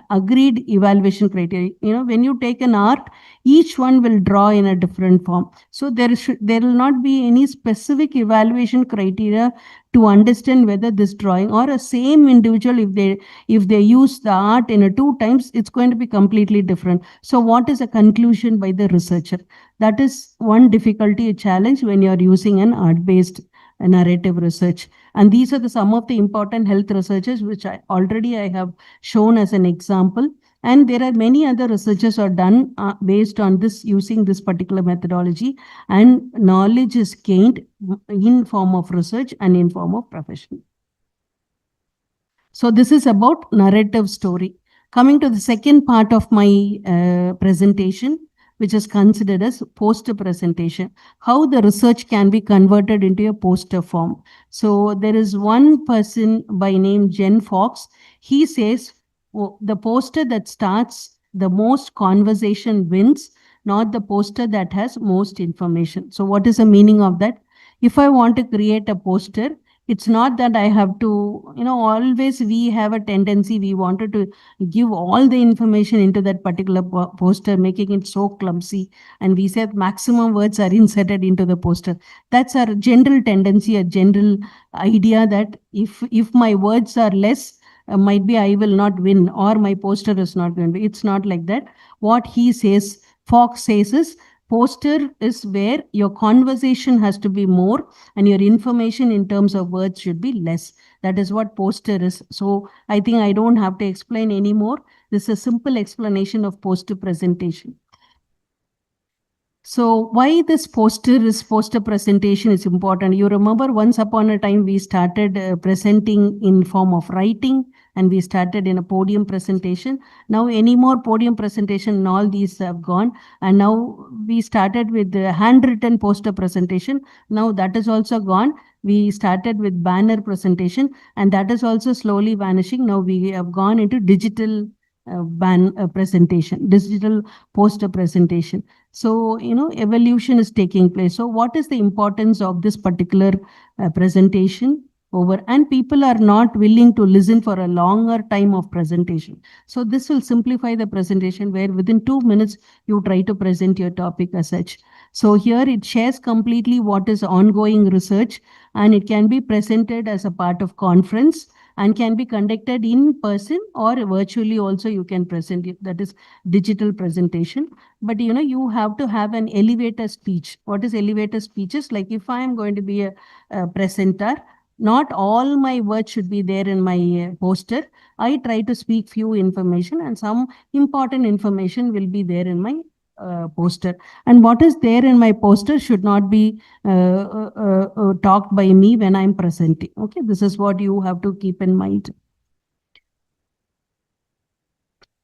S6: agreed evaluation criteria. When you take an art, each one will draw in a different form. So there will not be any specific evaluation criteria to understand whether this drawing or a same individual, if they use the art in a 2 times, it's going to be completely different. So what is a conclusion by the researcher? That is one difficulty, a challenge when you are using an art-based narrative research. And these are some of the important health researches which I have shown as an example. And there are many other researches are done based on this, using this particular methodology, and knowledge is gained in form of research and in form of profession. So this is about narrative story. Coming to the second part of my presentation, which is considered as poster presentation, how the research can be converted into a poster form. So there is one person by name Jen Fox. He says, the poster that starts the most conversation wins, not the poster that has most information. So what is the meaning of that? If I want to create a poster, it's not that I have to, always we have a tendency, we wanted to give all the information into that particular poster, making it so clumsy. And we said maximum words are inserted into the poster. That's our general tendency, a general idea that if my words are less, might be I will not win, or my poster is not going to be. It's not like that. What he says, Fox says, is poster is where your conversation has to be more and your information in terms of words should be less. That is what poster is. So I think I don't have to explain anymore. This is a simple explanation of poster presentation. So why this poster presentation is important? You remember once upon a time we started presenting in form of writing, and we started in a podium presentation. Now any more podium presentation and all these have gone, and now we started with the handwritten poster presentation. Now that is also gone. We started with banner presentation, and that is also slowly vanishing. Now we have gone into digital presentation, digital poster presentation. So, evolution is taking place. So what is the importance of this particular presentation over? And people are not willing to listen for a longer time of presentation. So this will simplify the presentation, where within 2 minutes, you try to present your topic as such. So here it shares completely what is ongoing research, and it can be presented as a part of conference, and can be conducted in person or virtually also you can present it. That is digital presentation. But you have to have an elevator speech. What is elevator speeches? Like if I am going to be a presenter, not all my words should be there in my poster. I try to speak few information, and some important information will be there in my poster. And what is there in my poster should not be talked by me when I'm presenting. Okay, this is what you have to keep in mind.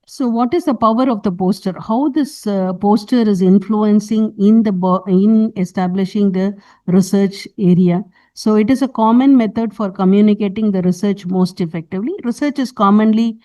S6: So what is the power of the poster? How this poster is influencing in establishing the research area? So it is a common method for communicating the research most effectively. Research is commonly,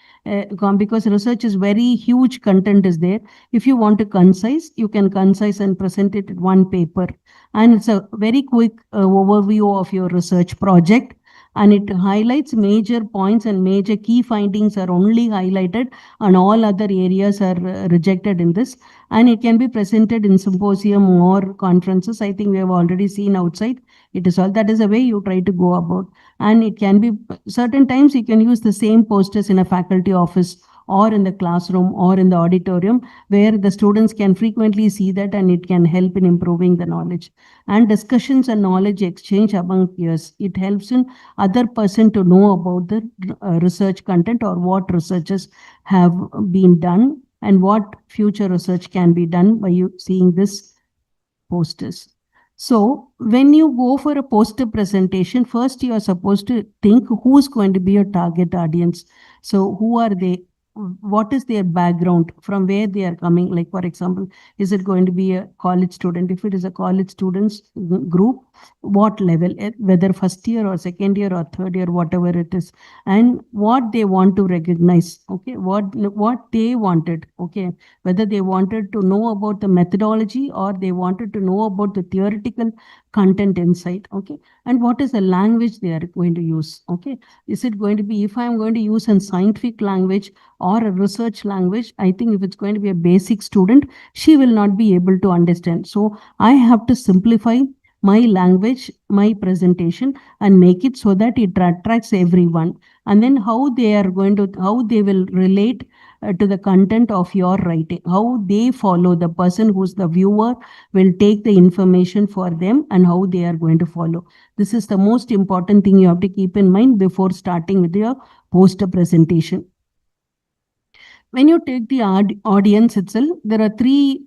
S6: because research is very huge, content is there. If you want to concise, you can concise and present it in one paper. And it's a very quick overview of your research project. And it highlights major points, and major key findings are only highlighted, and all other areas are rejected in this. And it can be presented in symposium or conferences. I think we have already seen outside. It is all, that is a way you try to go about. And it can be, certain times you can use the same posters in a faculty office or in the classroom or in the auditorium, where the students can frequently see that, and it can help in improving the knowledge. And discussions and knowledge exchange among peers. It helps in other person to know about the research content or what researchers have been done, and what future research can be done by you seeing this posters. So when you go for a poster presentation, first you are supposed to think who's going to be your target audience. So who are they? What is their background, from where they are coming? Like, for example, is it going to be a college student? If it is a college students group, what level, whether first year or second year or third year, whatever it is, and what they want to recognize, okay, what they wanted, okay, whether they wanted to know about the methodology or they wanted to know about the theoretical content inside, okay, and what is the language they are going to use, okay. Is it going to be, if I am going to use a scientific language or a research language, I think if it's going to be a basic student, she will not be able to understand. So I have to simplify my language, my presentation, and make it so that it attracts everyone. And then how they are going to, how they will relate to the content of your writing, how they follow, the person who's the viewer will take the information for them and how they are going to follow. This is the most important thing you have to keep in mind before starting with your poster presentation. When you take the audience itself, there are three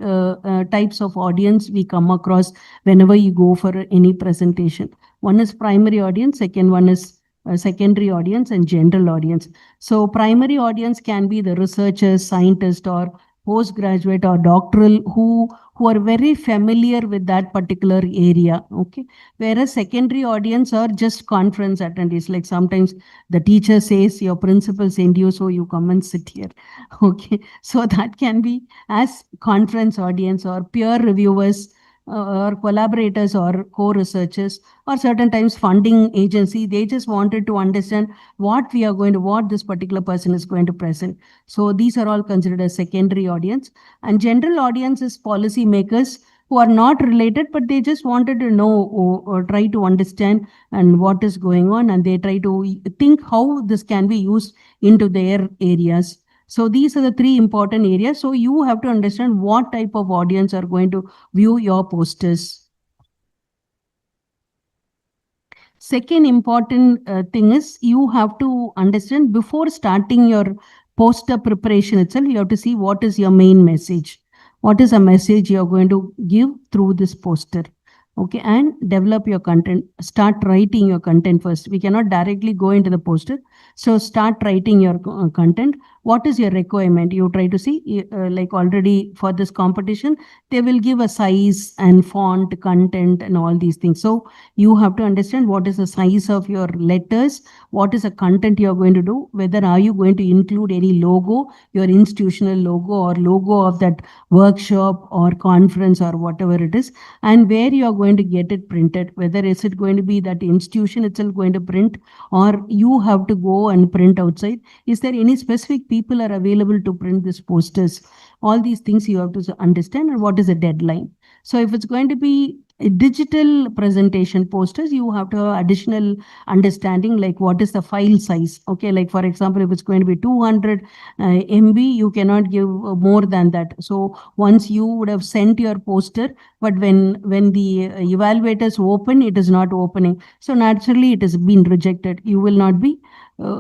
S6: types of audience we come across whenever you go for any presentation. One is primary audience, second one is secondary audience, and general audience. So primary audience can be the researchers, scientists, or postgraduate or doctoral who are very familiar with that particular area, okay. Whereas secondary audience are just conference attendees, like sometimes the teacher says your principal send you, so you come and sit here, okay. So that can be as conference audience or peer reviewers or collaborators or co-researchers, or certain times funding agency. They just wanted to understand what we are going to, what this particular person is going to present. So these are all considered as secondary audience. And general audience is policy makers who are not related, but they just wanted to know or try to understand and what is going on, and they try to think how this can be used into their areas. So these are the three important areas. So you have to understand what type of audience are going to view your posters. Second important thing is you have to understand before starting your poster preparation itself, you have to see what is your main message. What is a message you're going to give through this poster? Okay, and develop your content. Start writing your content first. We cannot directly go into the poster. So start writing your content. What is your requirement? You try to see, like already for this competition, they will give a size and font, content, and all these things. So you have to understand what is the size of your letters, what is the content you are going to do, whether are you going to include any logo, your institutional logo or logo of that workshop or conference or whatever it is, and where you are going to get it printed, whether is it going to be that institution itself going to print, or you have to go and print outside. Is there any specific people are available to print these posters? All these things you have to understand, and what is the deadline. So if it's going to be a digital presentation posters, you have to have additional understanding, like what is the file size. Okay, like for example, if it's going to be 200 MB, you cannot give more than that. So once you would have sent your poster, but when the evaluators open, it is not opening. So naturally it has been rejected. You will not be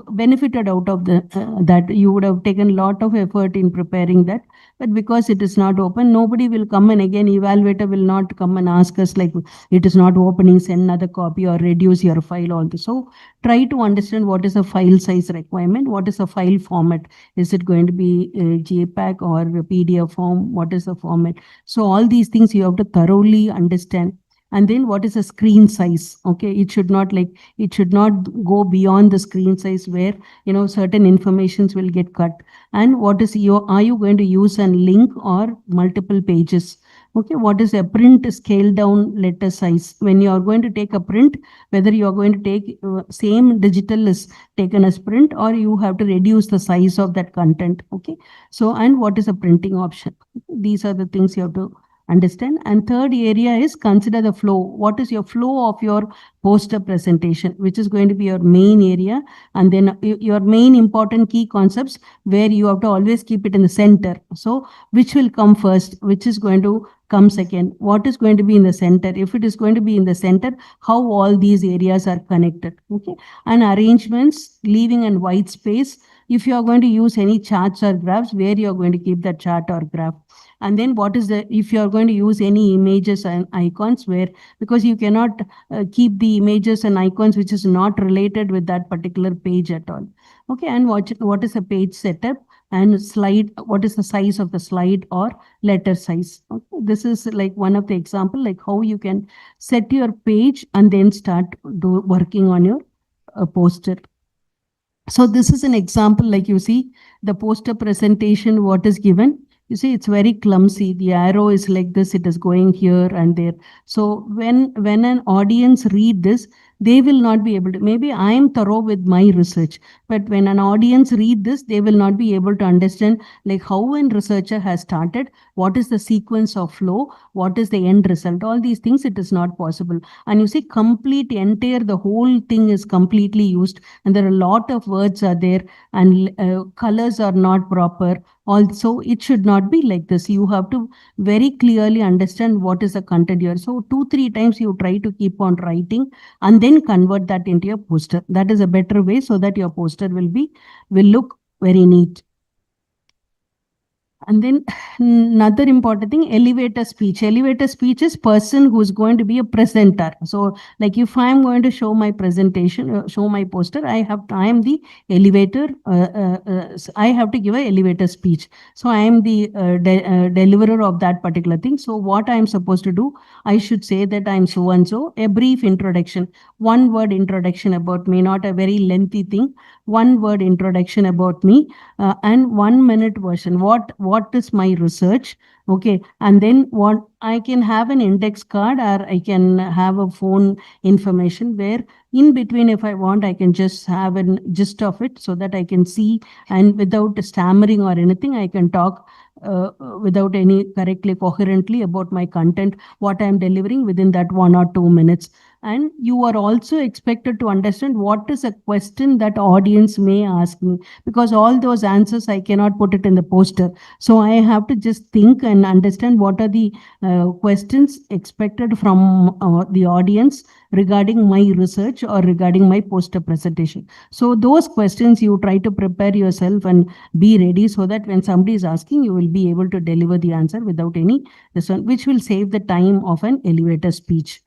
S6: benefited out of the that. You would have taken a lot of effort in preparing that, but because it is not open, nobody will come, and again evaluator will not come and ask us like it is not opening, send another copy or reduce your file also. So try to understand what is the file size requirement, what is the file format. Is it going to be a JPEG or a PDF form? What is the format? So all these things you have to thoroughly understand. And then what is the screen size? Okay, it should not go beyond the screen size where, you know, certain informations will get cut. And what is are you going to use a link or multiple pages? Okay, what is a print scale down letter size? When you are going to take a print, whether you are going to take same digital is taken as print, or you have to reduce the size of that content. Okay, so and what is a printing option? These are the things you have to understand. And third area is consider the flow. What is your flow of your poster presentation, which is going to be your main area, and then your main important key concepts where you have to always keep it in the center. So which will come first, which is going to come second, what is going to be in the center? If it is going to be in the center, how all these areas are connected. Okay, and arrangements, leaving and white space, if you are going to use any charts or graphs, where you are going to keep that chart or graph. And then what is if you are going to use any images and icons, where, because you cannot keep the images and icons which is not related with that particular page at all. Okay, and what is a page setup and slide, what is the size of the slide or letter size. Okay, this is like one of the example, like how you can set your page and then start working on your poster. So this is an example, like you see the poster presentation, what is given. You see, it's very clumsy. The arrow is like this, it is going here and there. So when an audience read this, they will not be able to, maybe I am thorough with my research, but when an audience read this, they will not be able to understand like how a researcher has started, what is the sequence of flow, what is the end result, all these things, it is not possible. And you see, complete entire, the whole thing is completely used, and there are a lot of words are there, and colors are not proper. Also, it should not be like this. You have to very clearly understand what is the content here. So 2-3 times you try to keep on writing and then convert that into your poster. That is a better way, so that your poster will look very neat. And then another important thing, elevator speech. Elevator speech is person who's going to be a presenter. So like if I'm going to show my presentation, show my poster, I am the elevator, I have to give an elevator speech. So I am the deliverer of that particular thing. So what I am supposed to do, I should say that I'm so and so, a brief introduction, 1 word introduction about me, not a very lengthy thing, 1 word introduction about me, and 1 minute version. What is my research? Okay, and then what I can have an index card, or I can have a phone information where in between, if I want, I can just have a gist of it so that I can see, and without stammering or anything, I can talk without any correctly, coherently about my content, what I am delivering within that 1 or 2 minutes. And you are also expected to understand what is a question that audience may ask me, because all those answers I cannot put it in the poster. So I have to just think and understand what are the questions expected from the audience regarding my research or regarding my poster presentation. So those questions you try to prepare yourself and be ready, so that when somebody is asking, you will be able to deliver the answer without any this one, which will save the time of an elevator speech.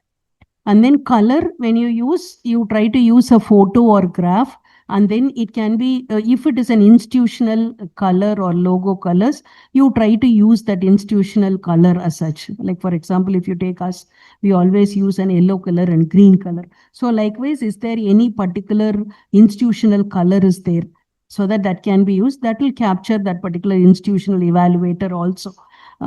S6: And then color, when you try to use a photo or graph, and then it can be, if it is an institutional color or logo colors, you try to use that institutional color as such. Like for example, if you take us, we always use an yellow color and green color. So likewise, is there any particular institutional color is there, so that can be used, that will capture that particular institutional evaluator also.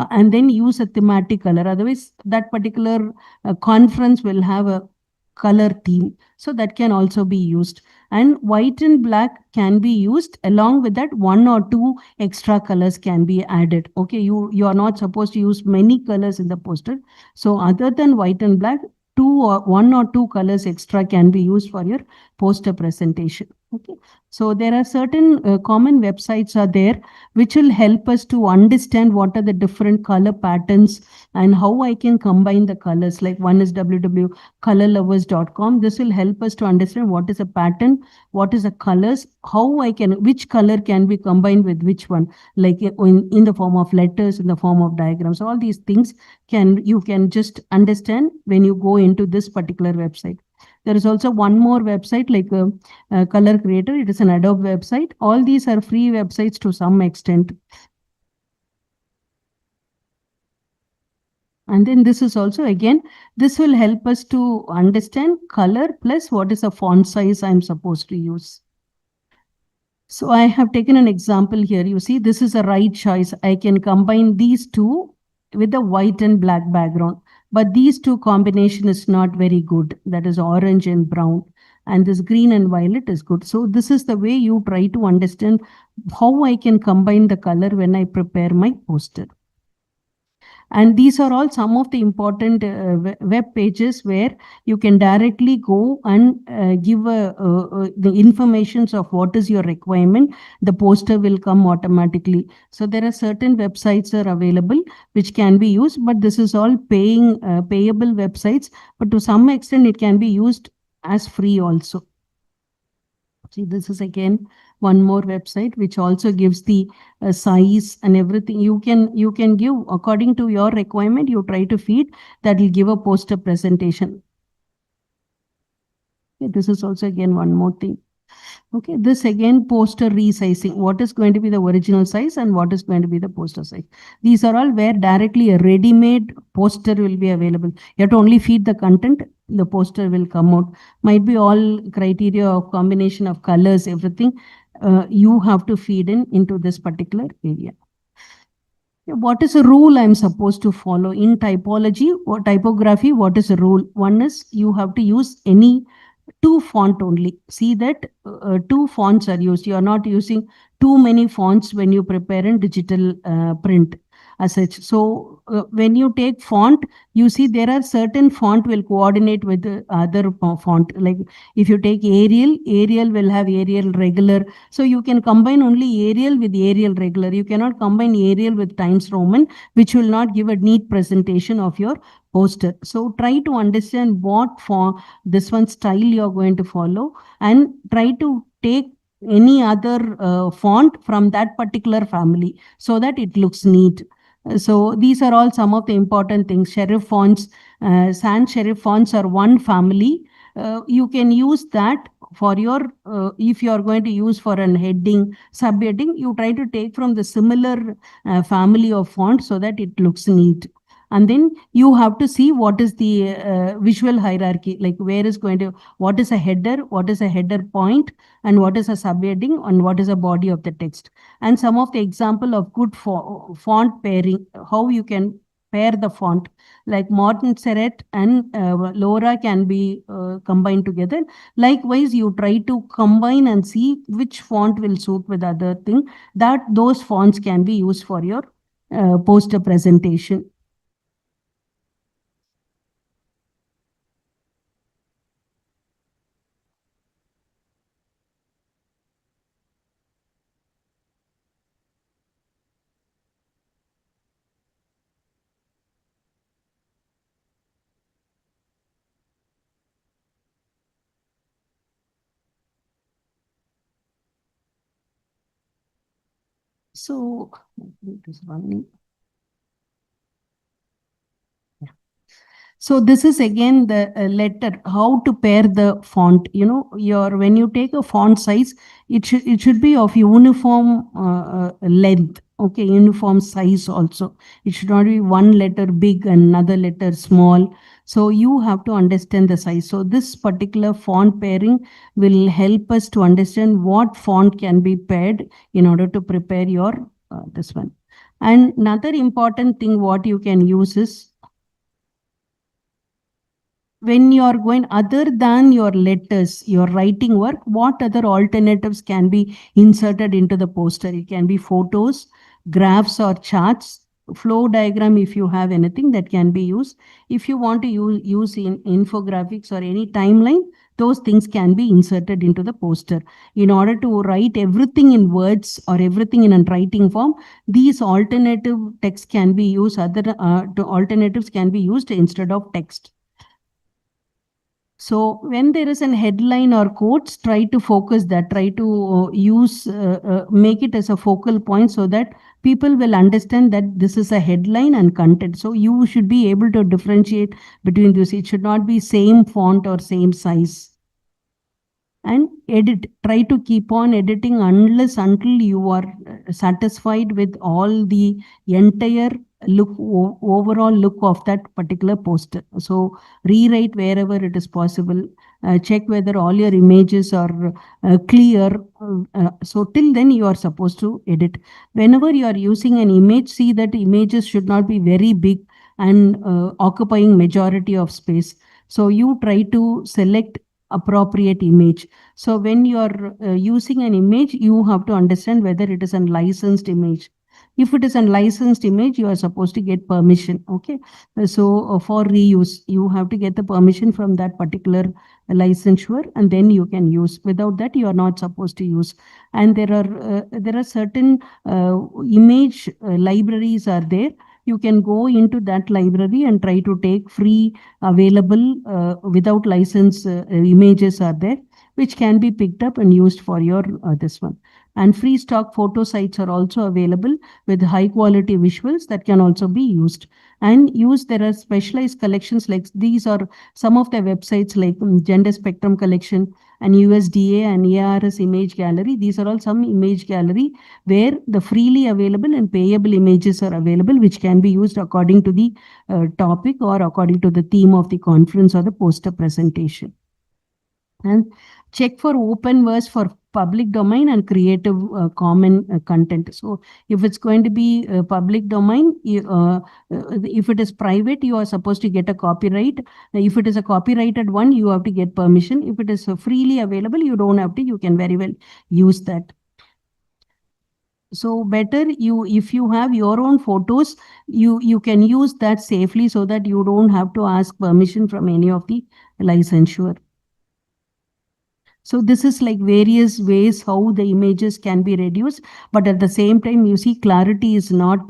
S6: And then use a thematic color. Otherwise, that particular conference will have a color theme. So that can also be used. And white and black can be used. Along with that, 1 or 2 extra colors can be added. Okay, you are not supposed to use many colors in the poster. So other than white and black, 1 or 2 colors extra can be used for your poster presentation. Okay, so there are certain common websites are there which will help us to understand what are the different color patterns and how I can combine the colors. Like one is www.colorlovers.com. This will help us to understand what is a pattern, what is the colors, how I can, which color can be combined with which one, like in the form of letters, in the form of diagrams. All these things you can just understand when you go into this particular website. There is also one more website like Color Creator. It is an Adobe website. All these are free websites to some extent. And then this is also, again, this will help us to understand color plus what is the font size I'm supposed to use. So I have taken an example here. You see, this is a right choice. I can combine these two with the white and black background. But these two combination is not very good. That is orange and brown. And this green and violet is good. So this is the way you try to understand how I can combine the color when I prepare my poster. And these are all some of the important web pages where you can directly go and give the informations of what is your requirement. The poster will come automatically. So there are certain websites are available which can be used, but this is all payable websites. But to some extent, it can be used as free also. See, this is again one more website which also gives the size and everything. You can give according to your requirement. You try to feed that will give a poster presentation. Okay, this is also again one more thing. Okay, this again poster resizing. What is going to be the original size and what is going to be the poster size? These are all where directly a ready-made poster will be available. You have to only feed the content, the poster will come out. Might be all criteria of combination of colors, everything. You have to feed into this particular area. What is a rule I'm supposed to follow in typology or typography? What is a rule? One is you have to use any two font only. See that two fonts are used. You are not using too many fonts when you prepare in digital print as such. So when you take font, you see there are certain font will coordinate with the other font. Like if you take Arial, Arial will have Arial regular. So you can combine only Arial with Arial regular. You cannot combine Arial with Times Roman, which will not give a neat presentation of your poster. So try to understand what for this one style you're going to follow and try to take any other font from that particular family so that it looks neat. So these are all some of the important things. Serif fonts, sans serif fonts are one family. You can use that for your, if you are going to use for an heading, subheading, you try to take from the similar family of fonts so that it looks neat. And then you have to see what is the visual hierarchy, like where is going to, what is a header, what is a header point, and what is a subheading, and what is a body of the text. And some of the example of good font pairing, how you can pair the font, like Montserrat and Laura can be combined together. Likewise, you try to combine and see which font will suit with other thing, that those fonts can be used for your poster presentation. So this one. So this is again the letter, how to pair the font. You know, when you take a font size, it should be of uniform length. Okay, uniform size also. It should not be one letter big and another letter small. So you have to understand the size. So this particular font pairing will help us to understand what font can be paired in order to prepare your this one. And another important thing what you can use is, when you are going other than your letters, your writing work, what other alternatives can be inserted into the poster? It can be photos, graphs or charts, flow diagram if you have anything that can be used. If you want to use in infographics or any timeline, those things can be inserted into the poster. In order to write everything in words or everything in a writing form, these alternative text can be used, alternatives can be used instead of text. So when there is an headline or quotes, try to focus that, try to use, make it as a focal point so that people will understand that this is a headline and content. So you should be able to differentiate between this. It should not be same font or same size. And edit, try to keep on editing until you are satisfied with all the entire look, overall look of that particular poster. So rewrite wherever it is possible. Check whether all your images are clear. So till then you are supposed to edit. Whenever you are using an image, see that images should not be very big and occupying majority of space. So you try to select appropriate image. So when you are using an image, you have to understand whether it is a licensed image. If it is a licensed image, you are supposed to get permission. Okay. So for reuse, you have to get the permission from that particular licensure and then you can use. Without that, you are not supposed to use. And there are certain image libraries are there. You can go into that library and try to take free available without license images are there, which can be picked up and used for your this one. And free stock photo sites are also available with high quality visuals that can also be used. And there are specialized collections like these are some of the websites like Gender Spectrum Collection and USDA and ARS Image Gallery. These are all some image gallery where the freely available and payable images are available, which can be used according to the topic or according to the theme of the conference or the poster presentation. And check for open verse for public domain and creative common content. So if it's going to be public domain, if it is private, you are supposed to get a copyright. If it is a copyrighted one, you have to get permission. If it is freely available, you don't have to, you can very well use that. So better if you have your own photos, you can use that safely so that you don't have to ask permission from any of the licensure. So this is like various ways how the images can be reduced, but at the same time, you see clarity is not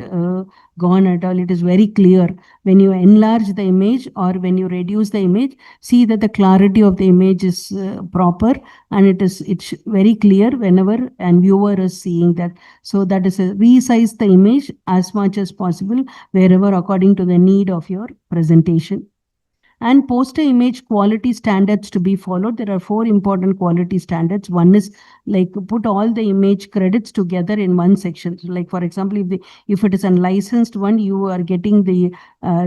S6: gone at all. It is very clear. When you enlarge the image or when you reduce the image, see that the clarity of the image is proper and it's very clear whenever and viewer is seeing that. So that is resize the image as much as possible wherever according to the need of your presentation. And poster image quality standards to be followed. There are 4 important quality standards. One is like put all the image credits together in one section. So like for example, if it is unlicensed one, you are getting the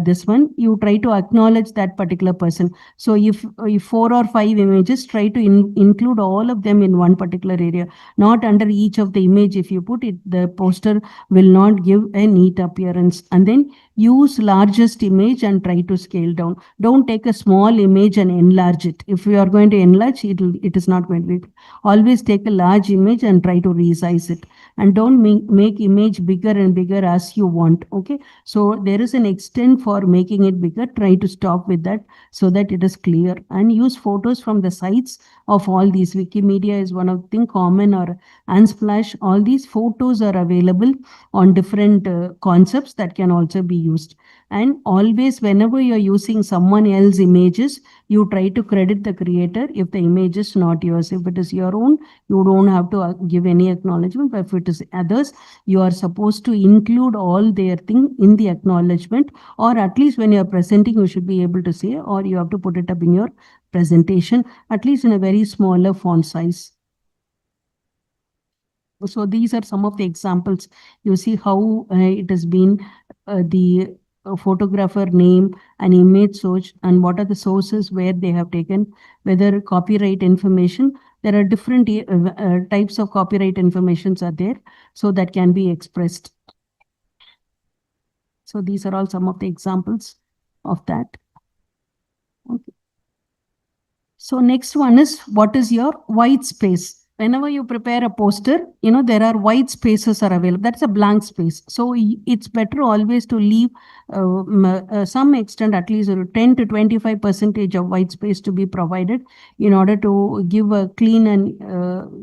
S6: this one, you try to acknowledge that particular person. So if 4 or 5 images, try to include all of them in one particular area, not under each of the image. If you put it, the poster will not give a neat appearance. And then use largest image and try to scale down. Don't take a small image and enlarge it. If you are going to enlarge, it is not going to be. Always take a large image and try to resize it. And don't make image bigger and bigger as you want. Okay. So there is an extent for making it bigger. Try to stop with that so that it is clear. And use photos from the sites of all these. Wikimedia is one of the things, Common or Unsplash. All these photos are available on different concepts that can also be used. And always whenever you're using someone else's images, you try to credit the creator if the image is not yours. If it is your own, you don't have to give any acknowledgement. But if it is others, you are supposed to include all their thing in the acknowledgement, or at least when you're presenting, you should be able to say, or you have to put it up in your presentation, at least in a very smaller font size. So these are some of the examples. You see how it has been the photographer name and image source and what are the sources where they have taken, whether copyright information. There are different types of copyright informations are there, so that can be expressed. So these are all some of the examples of that. Okay. So next one is, what is your white space? Whenever you prepare a poster, there are white spaces are available. That's a blank space. So it's better always to leave some extent, at least 10 to 25% of white space to be provided in order to give a clean and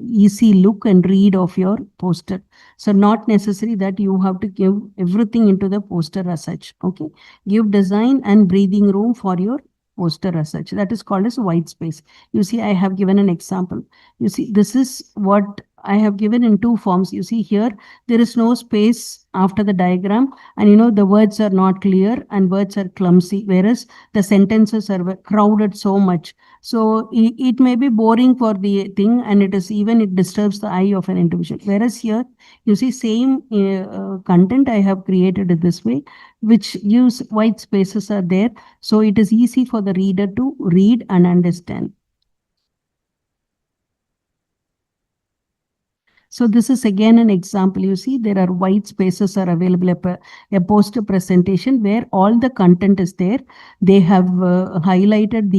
S6: easy look and read of your poster. So not necessary that you have to give everything into the poster as such. Okay. Give design and breathing room for your poster as such. That is called as white space. You see, I have given an example. You see, this is what I have given in 2 forms. You see here, there is no space after the diagram, and the words are not clear and words are clumsy, whereas the sentences are crowded so much. So it may be boring for the thing, and it disturbs the eye of an individual. Whereas here, you see, same content I have created it this way, which gives white spaces are there. So it is easy for the reader to read and understand. So this is again an example. You see, there are white spaces are available, a poster presentation where all the content is there. They have highlighted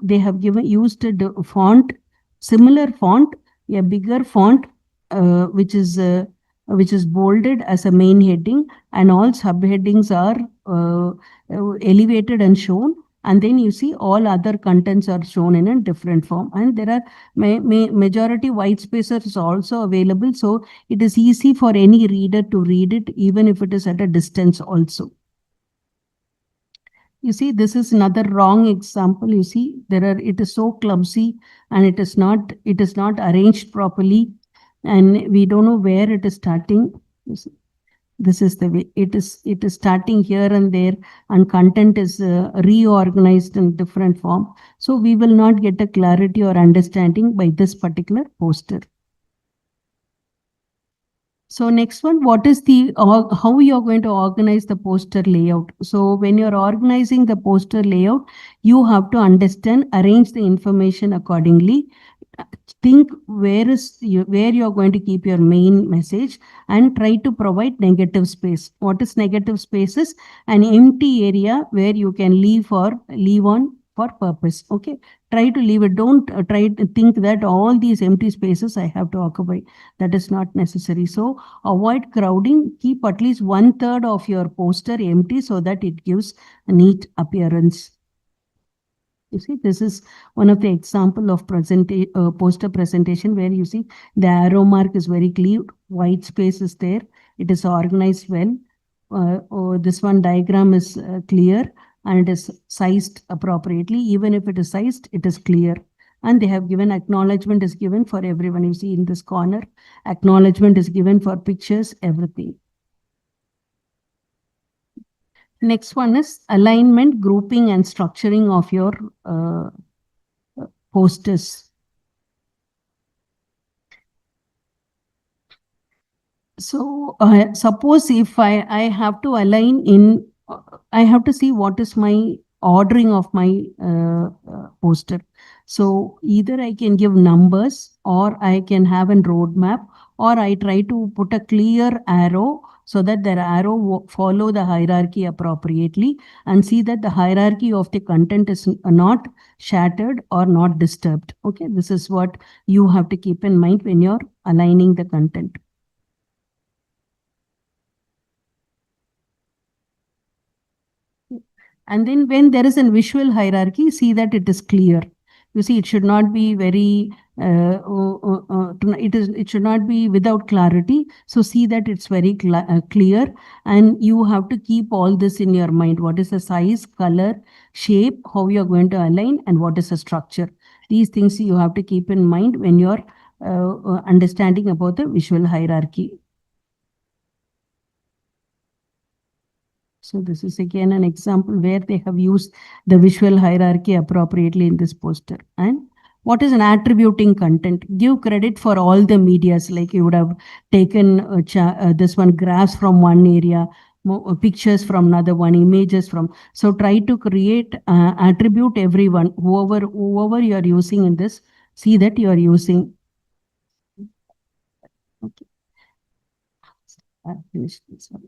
S6: they have used a font, similar font, a bigger font, which is bolded as a main heading, and all subheadings are elevated and shown. And then you see all other contents are shown in a different form. And there are majority white spaces also available. So it is easy for any reader to read it, even if it is at a distance also. You see, this is another wrong example. You see, it is so clumsy and it is not arranged properly. and we don't know where it is starting. This is the way it is starting here and there, and content is reorganized in different form. So we will not get a clarity or understanding by this particular poster. So next one, what is how you are going to organize the poster layout? So when you're organizing the poster layout, you have to understand, arrange the information accordingly. Think where you're going to keep your main message, and try to provide negative space. What is negative spaces? An empty area where you can leave on for purpose. Okay, try to leave it. Don't try to think that all these empty spaces I have to occupy. That is not necessary. So avoid crowding. Keep at least 1/3 of your poster empty so that it gives a neat appearance. You see, this is one of the example of poster presentation where you see the arrow mark is very clear, white space is there, it is organized well. This one diagram is clear and it is sized appropriately. Even if it is sized, it is clear. And they have given acknowledgement is given for everyone. You see in this corner, acknowledgement is given for pictures, everything. Next one is alignment, grouping, and structuring of your posters. So suppose if I have to align in, I have to see what is my ordering of my poster. So either I can give numbers, or I can have a roadmap, or I try to put a clear arrow so that the arrow follow the hierarchy appropriately, and see that the hierarchy of the content is not shattered or not disturbed. Okay, this is what you have to keep in mind when you're aligning the content. And then when there is a visual hierarchy, see that it is clear. You see, it should not be very, it should not be without clarity. So see that it's very clear, and you have to keep all this in your mind. What is the size, color, shape, how you're going to align, and what is the structure. These things you have to keep in mind when you're understanding about the visual hierarchy. So this is again an example where they have used the visual hierarchy appropriately in this poster. And what is an attributing content? Give credit for all the medias, like you would have taken this one graphs from one area, pictures from another one, images from. So try to create, attribute everyone, whoever you are using in this, see that you are using. Okay. I finished this one.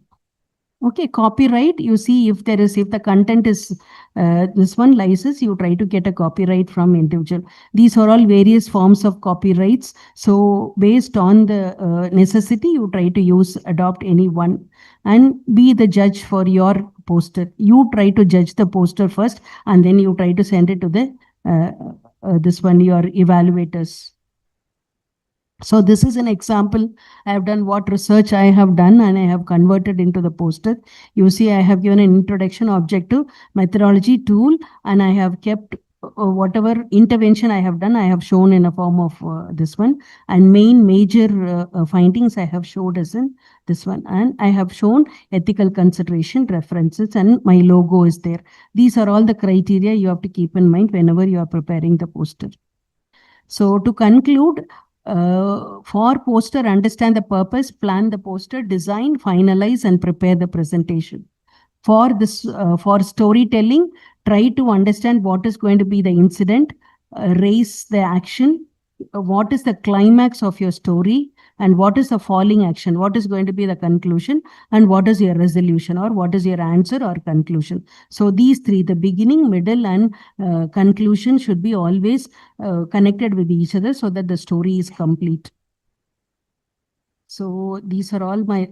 S6: Okay, copyright, you see if the content is this one license, you try to get a copyright from individual. These are all various forms of copyrights. So based on the necessity, you try to adopt any one, and be the judge for your poster. You try to judge the poster first, and then you try to send it to the your evaluators. So this is an example. I have done what research I have done, and I have converted into the poster. You see, I have given an introduction, objective, methodology, tool, and I have kept whatever intervention I have done, I have shown in a form of this one. And major findings I have showed as in this one. And I have shown ethical consideration, references, and my logo is there. These are all the criteria you have to keep in mind whenever you are preparing the poster. So to conclude, for poster, understand the purpose, plan the poster, design, finalize, and prepare the presentation. For this, for storytelling, try to understand what is going to be the incident, raise the action, what is the climax of your story, and what is the falling action, what is going to be the conclusion, and what is your resolution, or what is your answer or conclusion. So these three, the beginning, middle, and conclusion, should be always connected with each other so that the story is complete. So these are all my...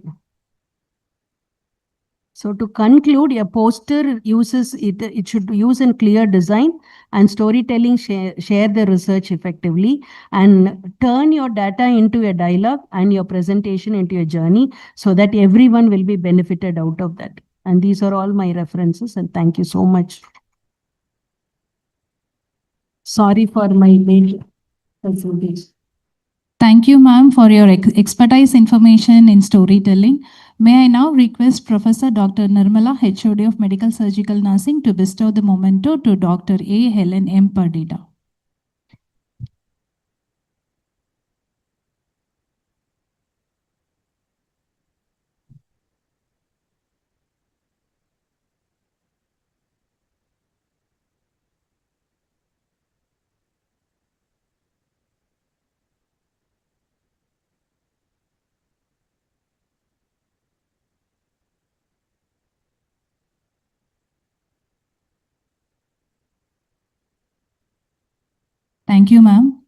S6: So to conclude, a poster uses it should use in clear design and storytelling, share the research effectively, and turn your data into a dialogue and your presentation into a journey so that everyone will be benefited out of that. And these are all my references, and thank you so much. Sorry for my late presentation.
S5: Thank you, ma'am, for your expertise information in storytelling. May I now request Professor Dr. Nirmala, HOD of Medical Surgical Nursing, to bestow the memento to Dr. A. Helen M. Perdita. Thank you, ma'am.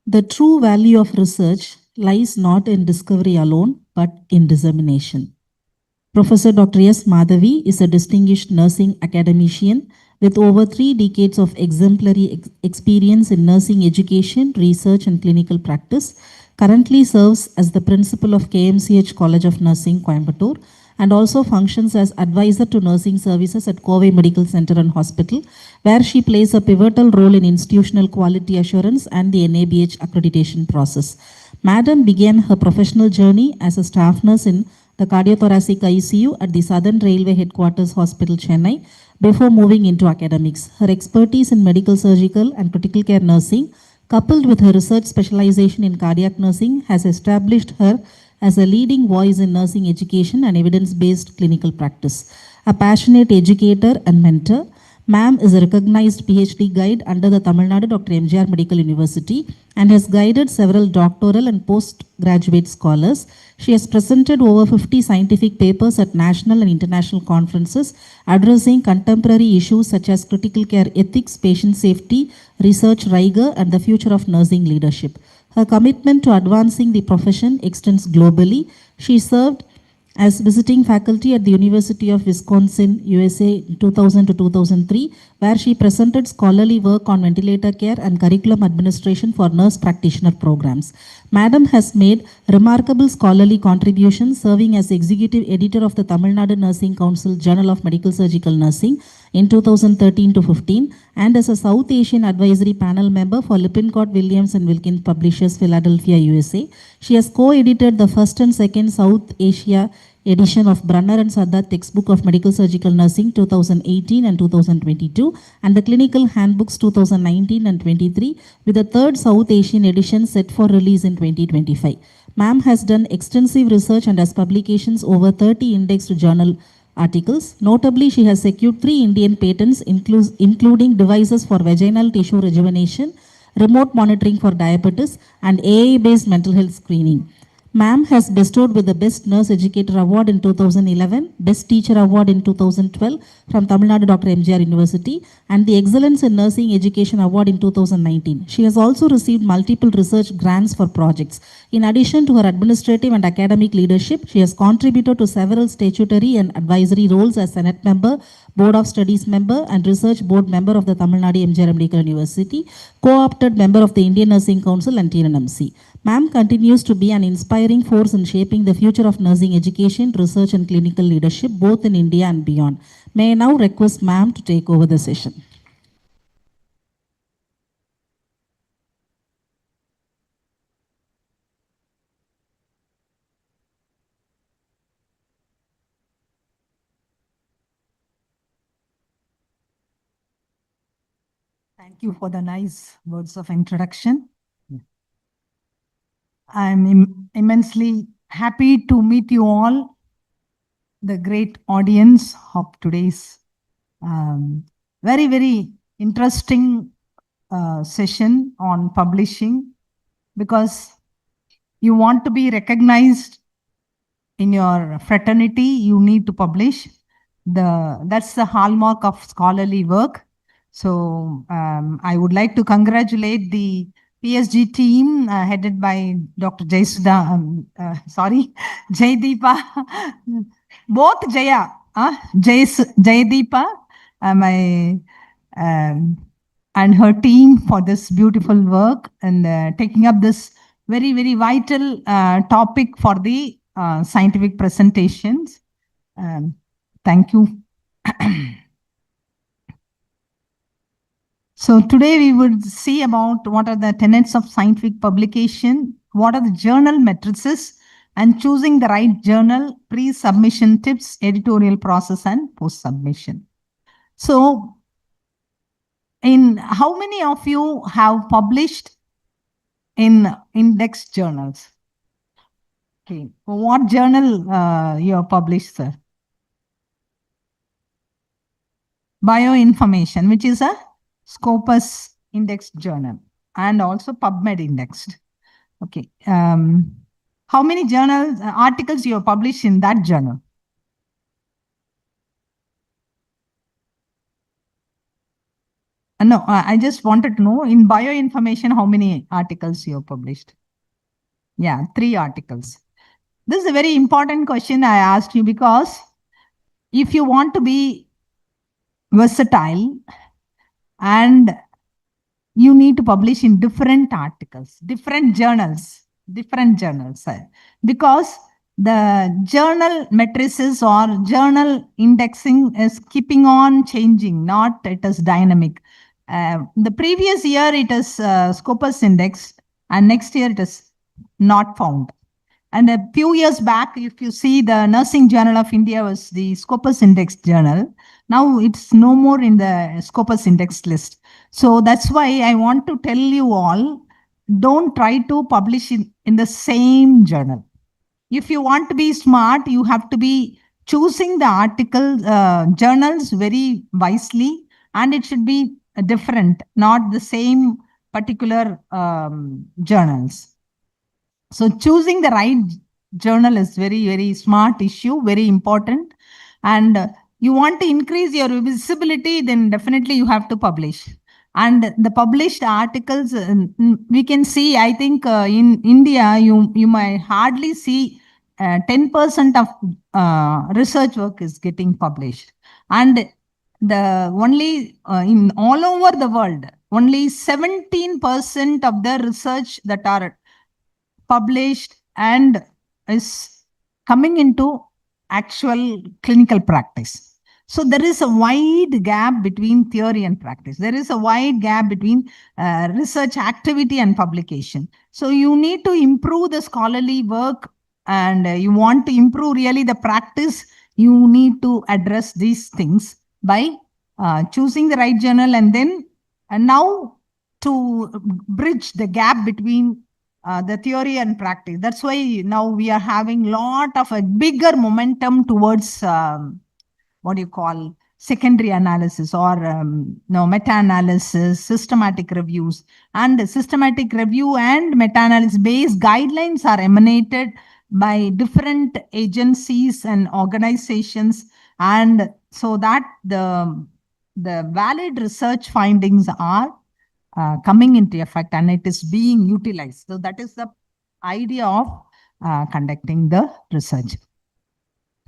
S2: The true value of research lies not in discovery alone, but in dissemination. Professor Dr. S. Madhavi is a distinguished nursing academician with over 3 decades of exemplary experience in nursing education, research, and clinical practice. Currently serves as the principal of KMCH College of Nursing, Coimbatore, and also functions as advisor to nursing services at Kovai Medical Center and Hospital, where she plays a pivotal role in institutional quality assurance and the NABH accreditation process. Madam began her professional journey as a staff nurse in the cardiothoracic ICU at the Southern Railway Headquarters Hospital, Chennai, before moving into academics. Her expertise in medical, surgical, and critical care nursing, coupled with her research specialization in cardiac nursing, has established her as a leading voice in nursing education and evidence-based clinical practice. A passionate educator and mentor, Ma'am is a recognized PhD guide under the Tamil Nadu Dr. MGR Medical University and has guided several doctoral and postgraduate scholars. She has presented over 50 scientific papers at national and international conferences addressing contemporary issues such as critical care ethics, patient safety, research rigor, and the future of nursing leadership. Her commitment to advancing the profession extends globally. She served as visiting faculty at the University of Wisconsin, USA 2000 to 2003, where she presented scholarly work on ventilator care and curriculum administration for nurse practitioner programs. Madam has made remarkable scholarly contributions, serving as executive editor of the Tamil Nadu Nursing Council Journal of Medical Surgical Nursing in 2013 to 15, and as a South Asian Advisory Panel member for Lippincott, Williams and Wilkins Publishers, Philadelphia, USA. She has co-edited the first and second South Asia edition of Brunner and Sadat Textbook of Medical Surgical Nursing 2018 and 2022, and the Clinical Handbooks 2019 and 23, with the third South Asian edition set for release in 2025. Ma'am has done extensive research and has publications over 30 indexed journal articles. Notably, she has secured 3 Indian patents, including devices for vaginal tissue rejuvenation, remote monitoring for diabetes, and AI-based mental health screening. Ma'am has bestowed with the Best Nurse Educator Award in 2011, Best Teacher Award in 2012 from Tamil Nadu Dr. MGR University, and the Excellence in Nursing Education Award in 2019. She has also received multiple research grants for projects. In addition to her administrative and academic leadership, she has contributed to several statutory and advisory roles as Senate member, Board of Studies member, and Research Board member of the Tamil Nadu MGR Medical University, co-opted member of the Indian Nursing Council and TNMC. Ma'am continues to be an inspiring force in shaping the future of nursing education, research, and clinical leadership, both in India and beyond. May I now request Ma'am to take over the session.
S6: Thank you for the nice words of introduction. I'm immensely happy to meet you all, the great audience of today's very, very interesting session on publishing, because you want to be recognized in your fraternity, you need to publish. That's the hallmark of scholarly work. So I would like to congratulate the PSG team headed by Dr. Jaydeepa, both Jaya, Jaydeepa, and her team for this beautiful work and taking up this very, very vital topic for the scientific presentations. Thank you.
S1: So today we would see about what are the tenets of scientific publication, what are the journal matrices, and choosing the right journal, pre-submission tips, editorial process, and post-submission. So, in how many of you have published in index journals? Okay, what journal you have published, sir? Bioinformation, which is a Scopus indexed journal and also PubMed indexed. Okay. How many journals, articles you have published in that journal? No, I just wanted to know in bioinformation, how many articles you have published? Yeah, 3 articles. This is a very important question I asked you because if you want to be versatile and you need to publish in different articles, different journals, because the journal matrices or journal indexing is keeping on changing, not it is dynamic. The previous year it is Scopus index and next year it is not found. And a few years back, if you see the Nursing Journal of India was the Scopus Index journal. Now it's no more in the Scopus Index list. So that's why I want to tell you all, don't try to publish in the same journal. If you want to be smart, you have to be choosing the article journals very wisely, and it should be different, not the same particular journals. So choosing the right journal is very, very smart issue, very important. And you want to increase your visibility, then definitely you have to publish. And the published articles, we can see, I think in India, you might hardly see 10% of research work is getting published. And the only in all over the world, only 17% of the research that are published and is coming into actual clinical practice. So there is a wide gap between theory and practice. There is a wide gap between research activity and publication. So you need to improve the scholarly work and you want to improve really the practice. You need to address these things by choosing the right journal and then now to bridge the gap between the theory and practice. That's why now we are having lot of a bigger momentum towards what do you call secondary analysis or meta-analysis, systematic reviews. And systematic review and meta-analysis based guidelines are emanated by different agencies and organizations. And so that the valid research findings are coming into effect and it is being utilized. So that is the idea of conducting the research.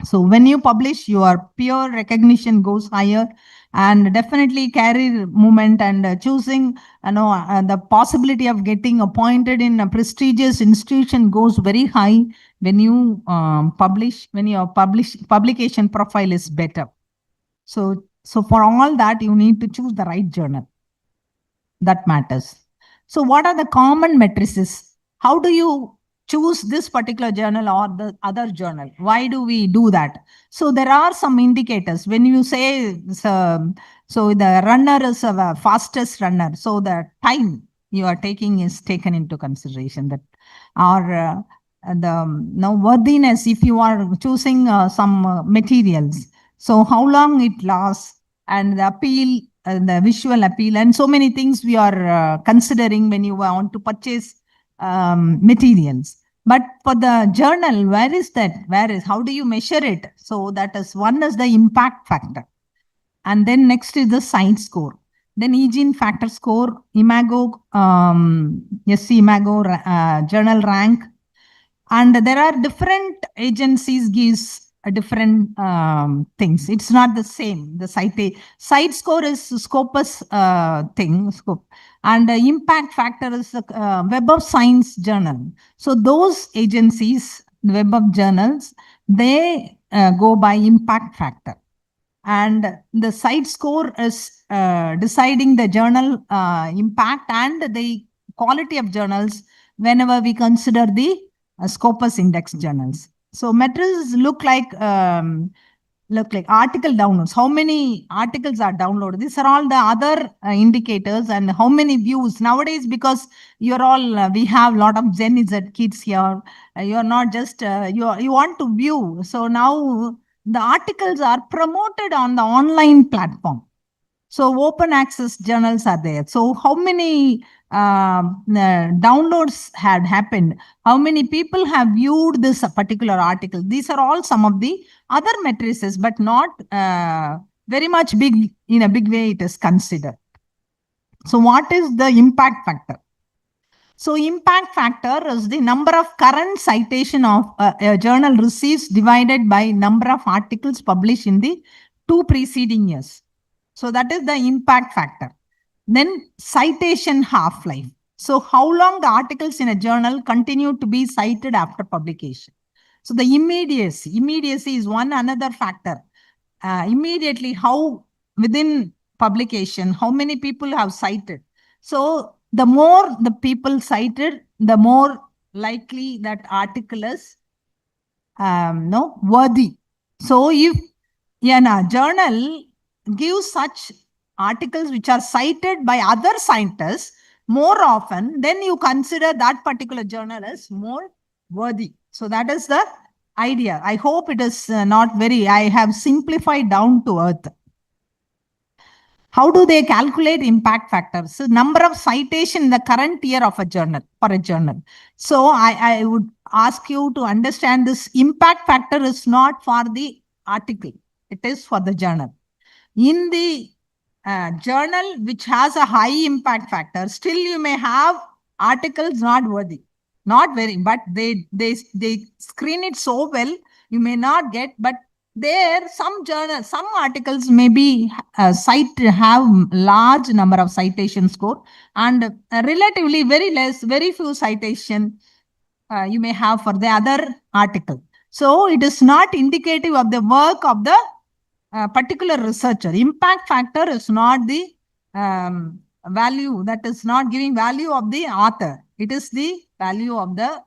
S1: So when you publish, your peer recognition goes higher and definitely career movement and choosing, the possibility of getting appointed in a prestigious institution goes very high when you publish, when your publication profile is better. So for all that, you need to choose the right journal. That matters. So what are the common matrices? How do you choose this particular journal or the other journal? Why do we do that? So there are some indicators. When you say, so the runner is a fastest runner, so the time you are taking is taken into consideration. That or the worthiness, if you are choosing some materials, so how long it lasts and the appeal, the visual appeal, and so many things we are considering when you want to purchase materials. But for the journal, where is that? How do you measure it? So that is one is the impact factor. And then next is the science score. Then Eugene factor score, Imago, SC Imago, journal rank. And there are different agencies gives a different things. It's not the same. The site score is Scopus scope. And the impact factor is the Web of Science journal. So those agencies, the Web of Journals, they go by impact factor. and the site score is deciding the journal impact and the quality of journals whenever we consider the Scopus index journals. So metrics look like article downloads. How many articles are downloaded? These are all the other indicators, and how many views nowadays, because you're all we have a lot of Gen Z kids here. You're not just you want to view. So now the articles are promoted on the online platform. So open access journals are there. So how many downloads had happened? How many people have viewed this particular article? These are all some of the other matrices, but not very much big in a big way it is considered. So what is the impact factor? So impact factor is the number of current citation of a journal receives divided by number of articles published in the 2 preceding years. So that is the impact factor. Then citation half-life. So how long the articles in a journal continue to be cited after publication. So the immediacy is one another factor. Immediately, how within publication, how many people have cited. So the more the people cited, the more likely that article is worthy. So if a journal gives such articles which are cited by other scientists more often, then you consider that particular journal as more worthy. So that is the idea. I hope it is not very, I have simplified down to earth. How do they calculate impact factors? So number of citation in the current year of a journal, for a journal. So I would ask you to understand this impact factor is not for the article. It is for the journal. In the journal which has a high impact factor, still you may have articles not worthy, not very, but they screen it so well, you may not get, but there some journals, some articles may be have large number of citation score and relatively very few citation you may have for the other article. So it is not indicative of the work of the particular researcher. Impact factor is not the value, that is not giving value of the author. It is the value of the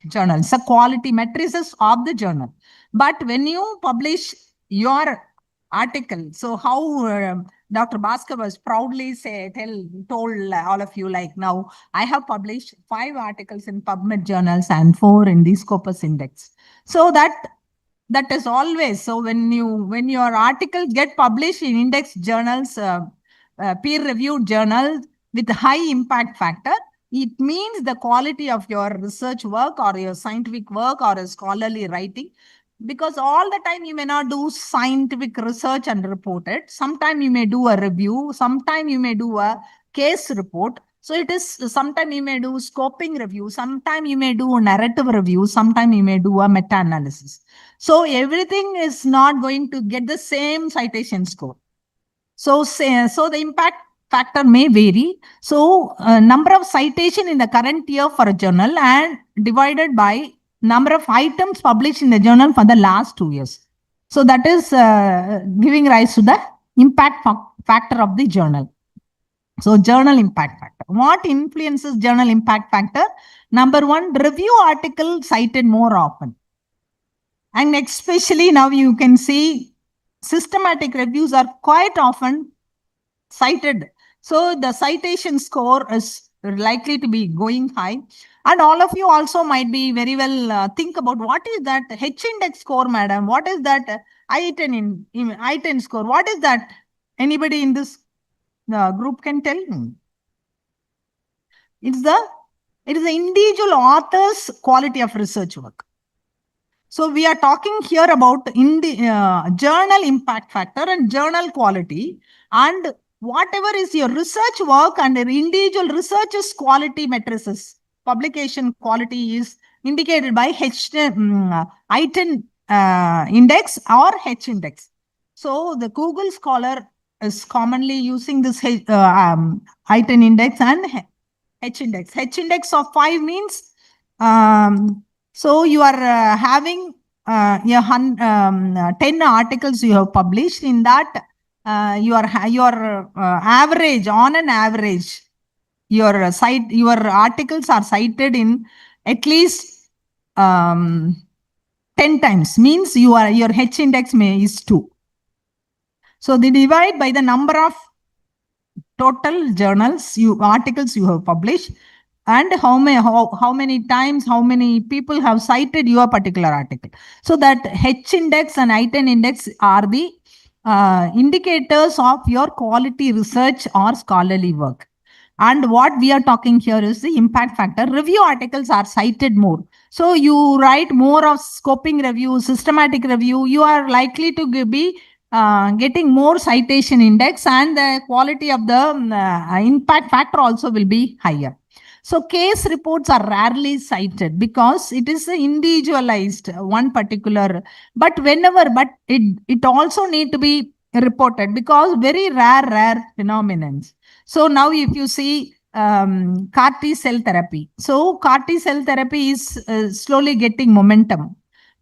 S1: journal. It's a quality matrices of the journal. But when you publish your article, so how Dr. Bhaskar was proudly told all of you, like now I have published 5 articles in PubMed journals and 4 in the Scopus Index. So that is always, so when your articles get published in index journals, peer-reviewed journals with high impact factor, it means the quality of your research work or your scientific work or a scholarly writing, because all the time you may not do scientific research and report it. Sometime you may do a review, sometime you may do a case report. So it is, sometime you may do scoping review, sometime you may do a narrative review, sometime you may do a meta-analysis. So everything is not going to get the same citation score. So the impact factor may vary. So number of citation in the current year for a journal and divided by number of items published in the journal for the last 2 years. So that is giving rise to the impact factor of the journal. So journal impact factor. What influences journal impact factor? Number 1, review article cited more often. And especially now you can see systematic reviews are quite often cited. So the citation score is likely to be going high. And all of you also might be very well think about what is that H-index score, madam? What is that I-10 score? What is that? Anybody in this group can tell me? It is the individual author's quality of research work. So we are talking here about in the journal impact factor and journal quality, and whatever is your research work and individual researcher's quality matrices, publication quality is indicated by I-10 index or H index. So the Google Scholar is commonly using this I-10 index and H index. H index of 5 means so you are having 10 articles you have published, in that your average, on an average, your articles are cited in at least 10 times, means your H index is 2. So they divide by the number of total articles you have published, and how many times, how many people have cited your particular article. So that H index and I10 index are the indicators of your quality research or scholarly work. And what we are talking here is the impact factor. Review articles are cited more. So you write more of scoping review, systematic review, you are likely to be getting more citation index, and the quality of the impact factor also will be higher. So case reports are rarely cited because it is individualized, one particular, but it also need to be reported because very rare phenomenons. So now if you see CAR T cell therapy. So CAR T cell therapy is slowly getting momentum.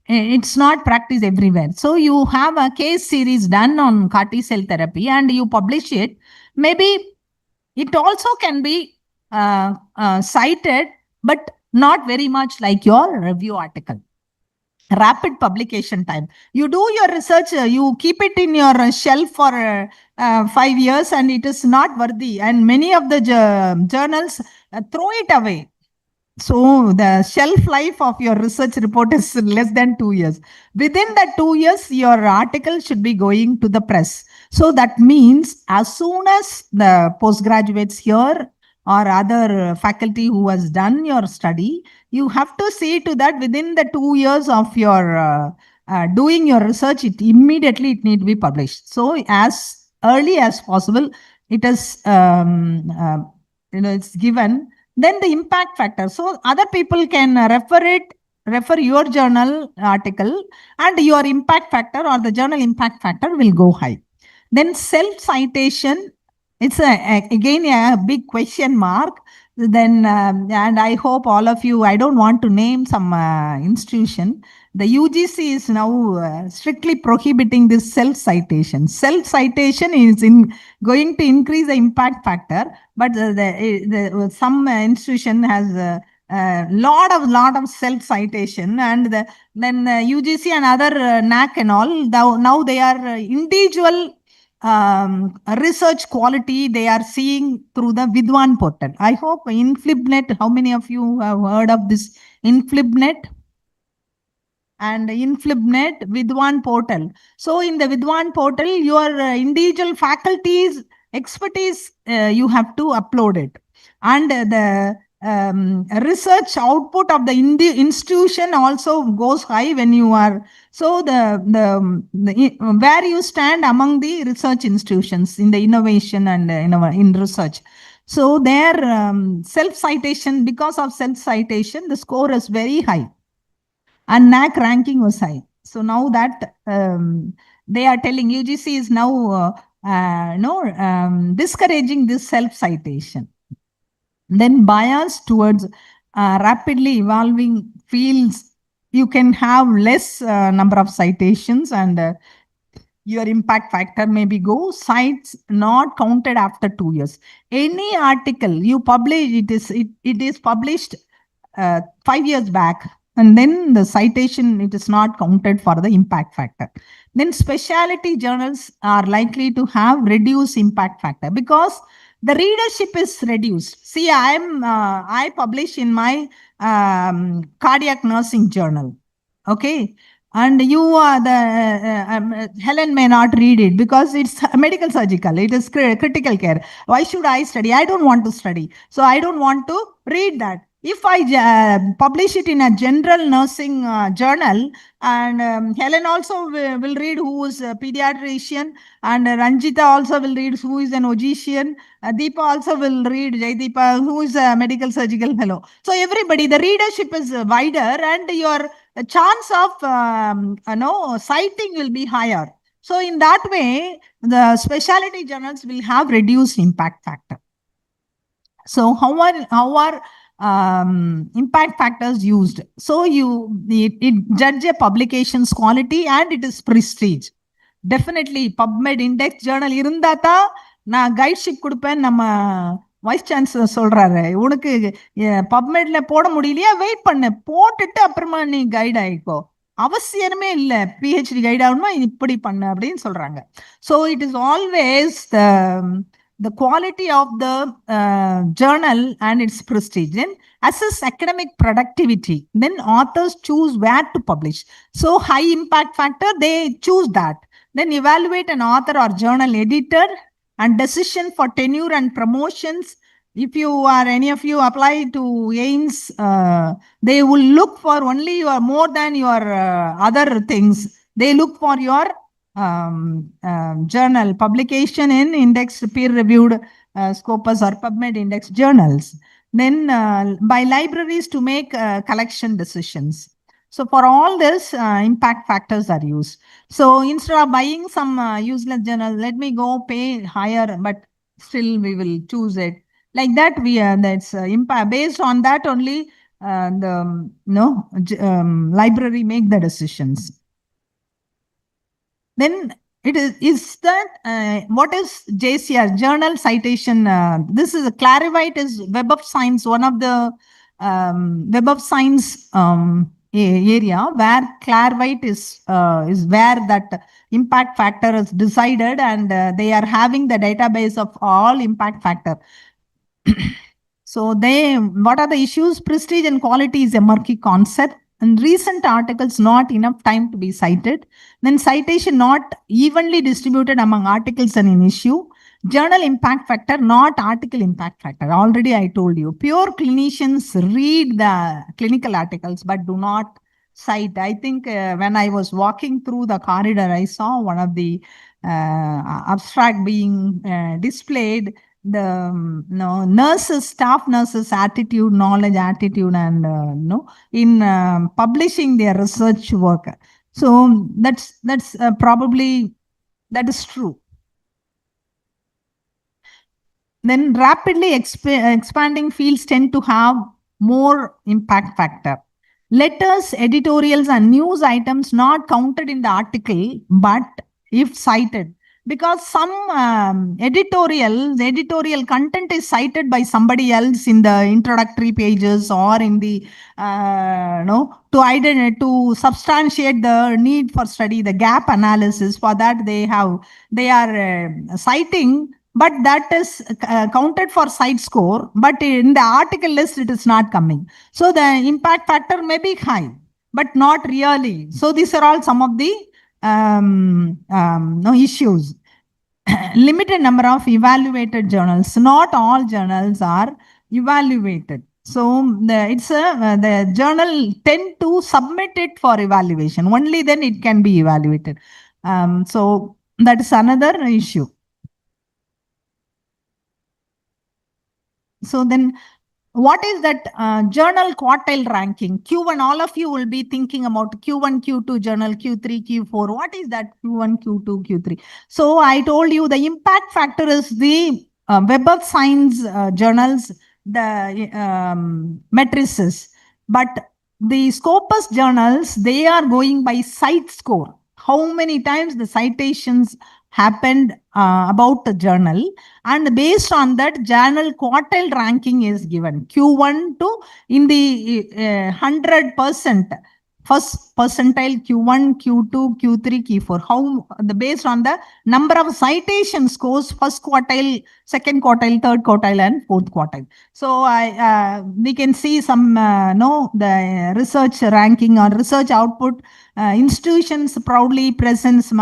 S1: It's not practiced everywhere. So you have a case series done on CAR T cell therapy and you publish it. Maybe it also can be cited, but not very much like your review article. Rapid publication time. You do your research, you keep it in your shelf for 5 years and it is not worthy. And many of the journals throw it away. So the shelf life of your research report is less than 2 years. Within that 2 years, your article should be going to the press. So that means as soon as the postgraduates here or other faculty who has done your study, you have to see to that within the 2 years of your doing your research, it need to be published. So as early as possible, it is it's given. Then the impact factor. So other people can refer your journal article, and your impact factor or the journal impact factor will go high. Then self-citation, it's again a big question mark. Then, and I hope all of you, I don't want to name some institution. The UGC is now strictly prohibiting this self-citation. Self-citation is going to increase the impact factor, but some institution has lot of self-citation, and then UGC and other NAC and all, now they are individual research quality they are seeing through the Vidwan portal. I hope InflibNet, how many of you have heard of this InflibNet? And InflibNet Vidwan portal. So in the Vidwan portal, your individual faculty's expertise, you have to upload it. And the research output of the institution also goes high when you are, so the where you stand among the research institutions in the innovation and in research. So their self-citation, because of self-citation, the score is very high. And NAC ranking was high. So now that they are telling, UGC is now discouraging this self-citation. Then bias towards rapidly evolving fields, you can have less number of citations, and your impact factor maybe go cites not counted after 2 years. Any article you publish, it is published 5 years back, and then the citation, it is not counted for the impact factor. Then specialty journals are likely to have reduced impact factor because the readership is reduced. See, I publish in my cardiac nursing journal. Okay. And you are Helen may not read it because it's medical surgical. It is critical care. Why should I study? I don't want to study. So I don't want to read that. If I publish it in a general nursing journal, and Helen also will read who is a pediatrician, and Ranjita also will read who is an OGCN, Deepa also will read, Jaideepa, who is a medical surgical fellow. So everybody, the readership is wider, and your chance of citing will be higher. So in that way, the specialty journals will have reduced impact factor. So how are impact factors used. So it judge a publication's quality and it is prestige. Definitely PubMed index journal இருந்தாதா நான் guideship கொடுப்பேன். நம்ம vice chancellor சொல்றாரு, உனக்கு பப்மெட்ல போட முடியலையா, wait பண்ணு, போட்டுட்டு அப்புறமா நீ கைட் ஆயிக்கோ, அவசியமே இல்லை பிஹெச்டி கைட் ஆகணுமா, இப்படி பண்ணு அப்படின்னு சொல்றாங்க. So it is always the quality of the journal and its prestige. Then assess academic productivity. Then authors choose where to publish. So high impact factor, they choose that. Then evaluate an author or journal editor and decision for tenure and promotions. If you are, any of you apply to AIMS, they will look for only your more than your other things. They look for your journal publication in indexed peer-reviewed Scopus or PubMed index journals. Then by libraries to make collection decisions. So for all this, impact factors are used. So instead of buying some useless journal, let me go pay higher, but still we will choose it. Like that, we that's impact based on that only. The library make the decisions. Then it is that what is JCR, journal citation? This is Clarivate is Web of Science, one of the Web of Science area where Clarivate is where that impact factor is decided, and they are having the database of all impact factor. So what are the issues? Prestige and quality is a murky concept, and recent articles not enough time to be cited. Then citation not evenly distributed among articles and an issue. Journal impact factor, not article impact factor. Already I told you, pure clinicians read the clinical articles but do not cite. I think when I was walking through the corridor, I saw one of the abstract being displayed. The nurses, staff nurses attitude, knowledge, attitude, and in publishing their research work. So that's probably that is true. Then rapidly expanding fields tend to have more impact factor. Letters, editorials, and news items not counted in the article, but if cited, because some editorial content is cited by somebody else in the introductory pages or in the to substantiate the need for study, the gap analysis. For that they are citing, but that is counted for site score, but in the article list it is not coming. So the impact factor may be high, but not really. So these are all some of the issues. Limited number of evaluated journals. Not all journals are evaluated. So the journal tend to submit it for evaluation. Only then it can be evaluated. So that is another issue. So then what is that journal quartile ranking? Q1, all of you will be thinking about Q1, Q2 journal, Q3, Q4. What is that Q1, Q2, Q3? So I told you the impact factor is the Web of Science journals, the matrices. But the Scopus journals, they are going by site score. How many times the citations happened about the journal, and based on that journal quartile ranking is given. Q1 to in the 100%, first percentile, Q1, Q2, Q3, Q4. How based on the number of citation scores, first quartile, second quartile, third quartile, and fourth quartile. So we can see some the research ranking or research output. Institutions proudly presents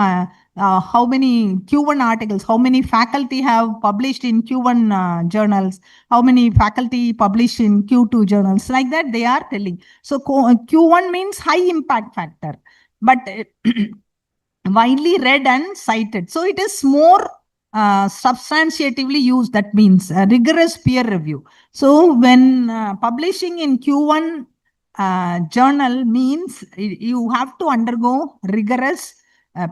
S1: how many Q1 articles, how many faculty have published in Q1 journals, how many faculty publish in Q2 journals, like that they are telling. So Q1 means high impact factor, but widely read and cited. So it is more substantiatively used. That means rigorous peer review. So when publishing in Q1 journal means you have to undergo rigorous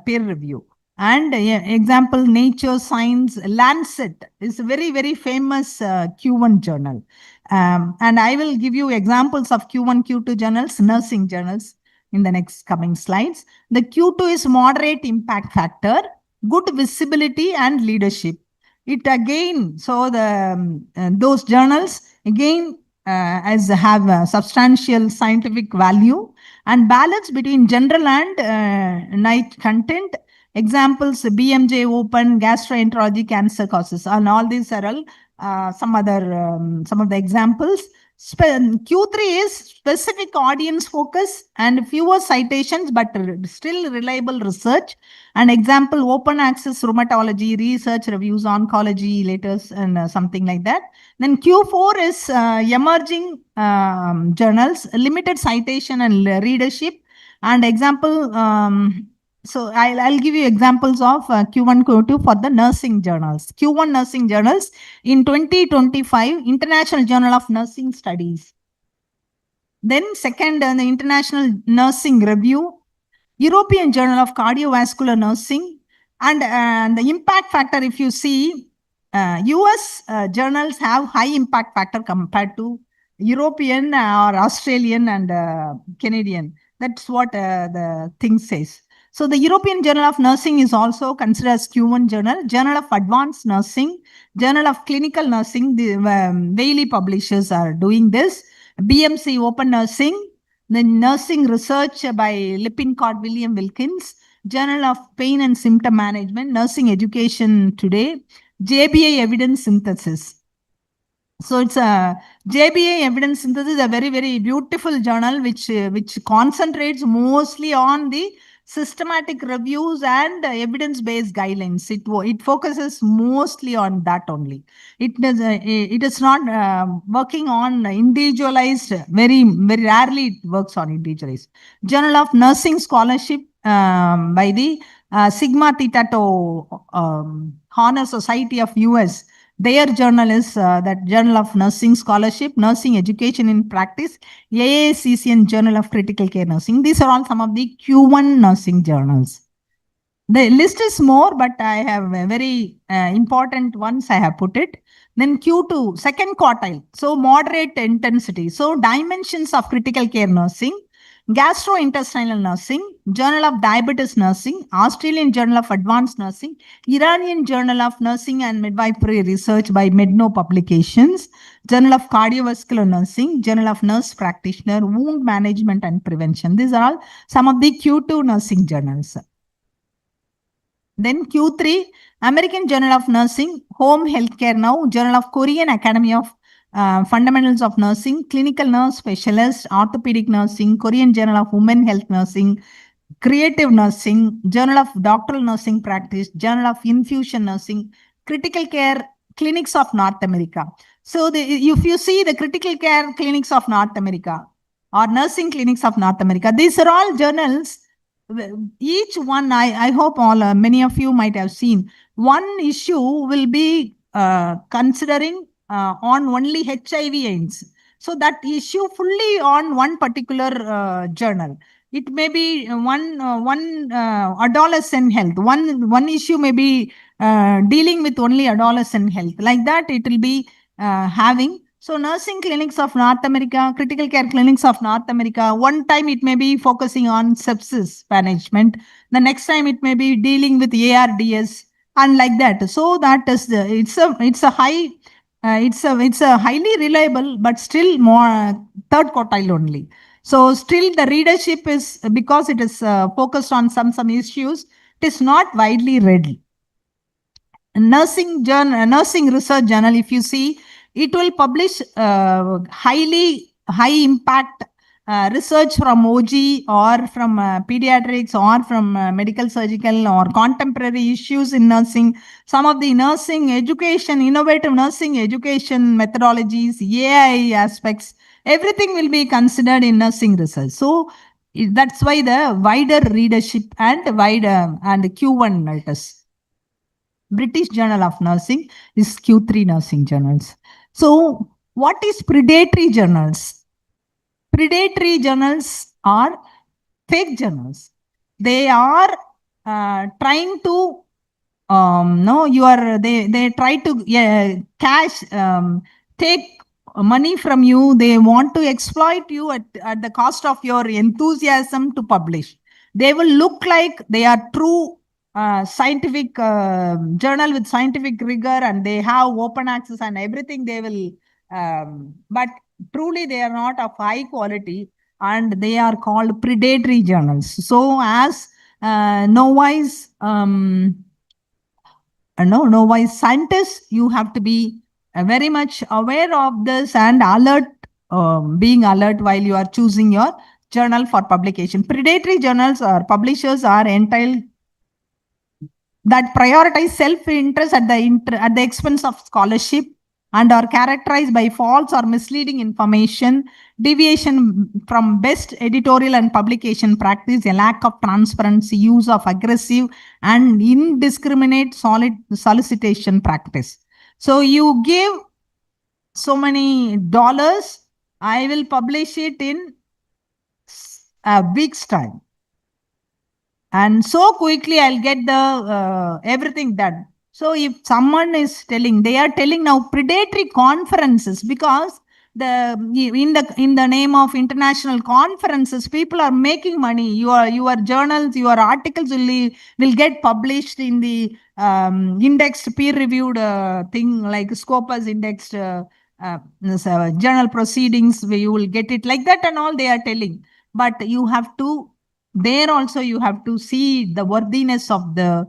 S1: peer review. And example, Nature, Science, Lancet is a very, very famous Q1 journal. And I will give you examples of Q1, Q2 journals, nursing journals in the next coming slides. The Q2 is moderate impact factor, good visibility and leadership. It again, so those journals again as have a substantial scientific value and balance between general and niche content. Examples, BMJ Open, Gastroenterology, Cancer Causes, and all these are all some of the examples. Q3 is specific audience focus and fewer citations, but still reliable research. An example, open access rheumatology, research reviews, oncology, letters, and something like that. Then Q4 is emerging journals, limited citation and readership. And example, so I'll give you examples of Q1, Q2 for the nursing journals. Q1 nursing journals in 2025, International Journal of Nursing Studies. Then second, the International Nursing Review, European Journal of Cardiovascular Nursing, and the impact factor, if you see, US journals have high impact factor compared to European or Australian and Canadian. That's what the thing says. So the European Journal of Nursing is also considered as Q1 journal, Journal of Advanced Nursing, Journal of Clinical Nursing. The daily publishers are doing this. BMC Open Nursing, the Nursing Research by Lippincott William Wilkins, Journal of Pain and Symptom Management, Nursing Education Today, JBA Evidence Synthesis. So it's a JBA Evidence Synthesis, a very, very beautiful journal which concentrates mostly on the systematic reviews and evidence-based guidelines. It focuses mostly on that only. It is not working on individualized, very, very rarely it works on individualized. Journal of Nursing Scholarship by the Sigma Theta Tau Honor Society of US. Their journal is that Journal of Nursing Scholarship, Nursing Education in Practice, AACCN Journal of Critical Care Nursing. These are all some of the Q1 nursing journals. The list is more, but I have very important ones I have put it. Then Q2, second quartile. So moderate intensity. So dimensions of critical care nursing, gastrointestinal nursing, Journal of Diabetes Nursing, Australian Journal of Advanced Nursing, Iranian Journal of Nursing and Midwifery Research by Medno Publications, Journal of Cardiovascular Nursing, Journal of Nurse Practitioner, Wound Management and Prevention. These are all some of the Q2 nursing journals. Then Q3, American Journal of Nursing, Home Healthcare Now, Journal of Korean Academy of Fundamentals of Nursing, Clinical Nurse Specialist, Orthopedic Nursing, Korean Journal of Women Health Nursing, Creative Nursing, Journal of Doctoral Nursing Practice, Journal of Infusion Nursing, Critical Care Clinics of North America. So if you see the Critical Care Clinics of North America or Nursing Clinics of North America, these are all journals. Each one, I hope many of you might have seen. One issue will be considering on only HIV AIDS. So that issue fully on one particular journal. It may be one adolescent health. One issue may be dealing with only adolescent health. Like that, it will be having. So nursing clinics of North America, critical care clinics of North America, one time it may be focusing on sepsis management. The next time it may be dealing with ARDS and like that. So that is it's a highly reliable, but still more third quartile only. So still the readership is, because it is focused on some issues, it is not widely read. Nursing research journal, if you see, it will publish high impact research from OG or from pediatrics or from medical surgical or contemporary issues in nursing. Some of the nursing education, innovative nursing education methodologies, AI aspects, everything will be considered in nursing research. So that's why the wider readership and wider and Q1 it is. British Journal of Nursing is Q3 nursing journals. So what is predatory journals? Predatory journals are fake journals. They are trying to no, they try to cash, take money from you. They want to exploit you at the cost of your enthusiasm to publish. They will look like they are true scientific journal with scientific rigor, and they have open access and everything. They will, but truly they are not of high quality, and they are called predatory journals. So as novice novice scientists, you have to be very much aware of this and alert, being alert while you are choosing your journal for publication. Predatory journals or publishers are entitled that prioritize self-interest at the expense of scholarship, and are characterized by false or misleading information, deviation from best editorial and publication practice, a lack of transparency, use of aggressive and indiscriminate solicitation practice. So you give so many dollars, I will publish it in a week's time. And so quickly I'll get the everything done. So if someone is telling, they are telling now predatory conferences, because in the name of international conferences, people are making money. Your journals, your articles will get published in the indexed, peer-reviewed thing like Scopus indexed journal proceedings, where you will get it like that and all they are telling. But you have to, there also you have to see the worthiness of the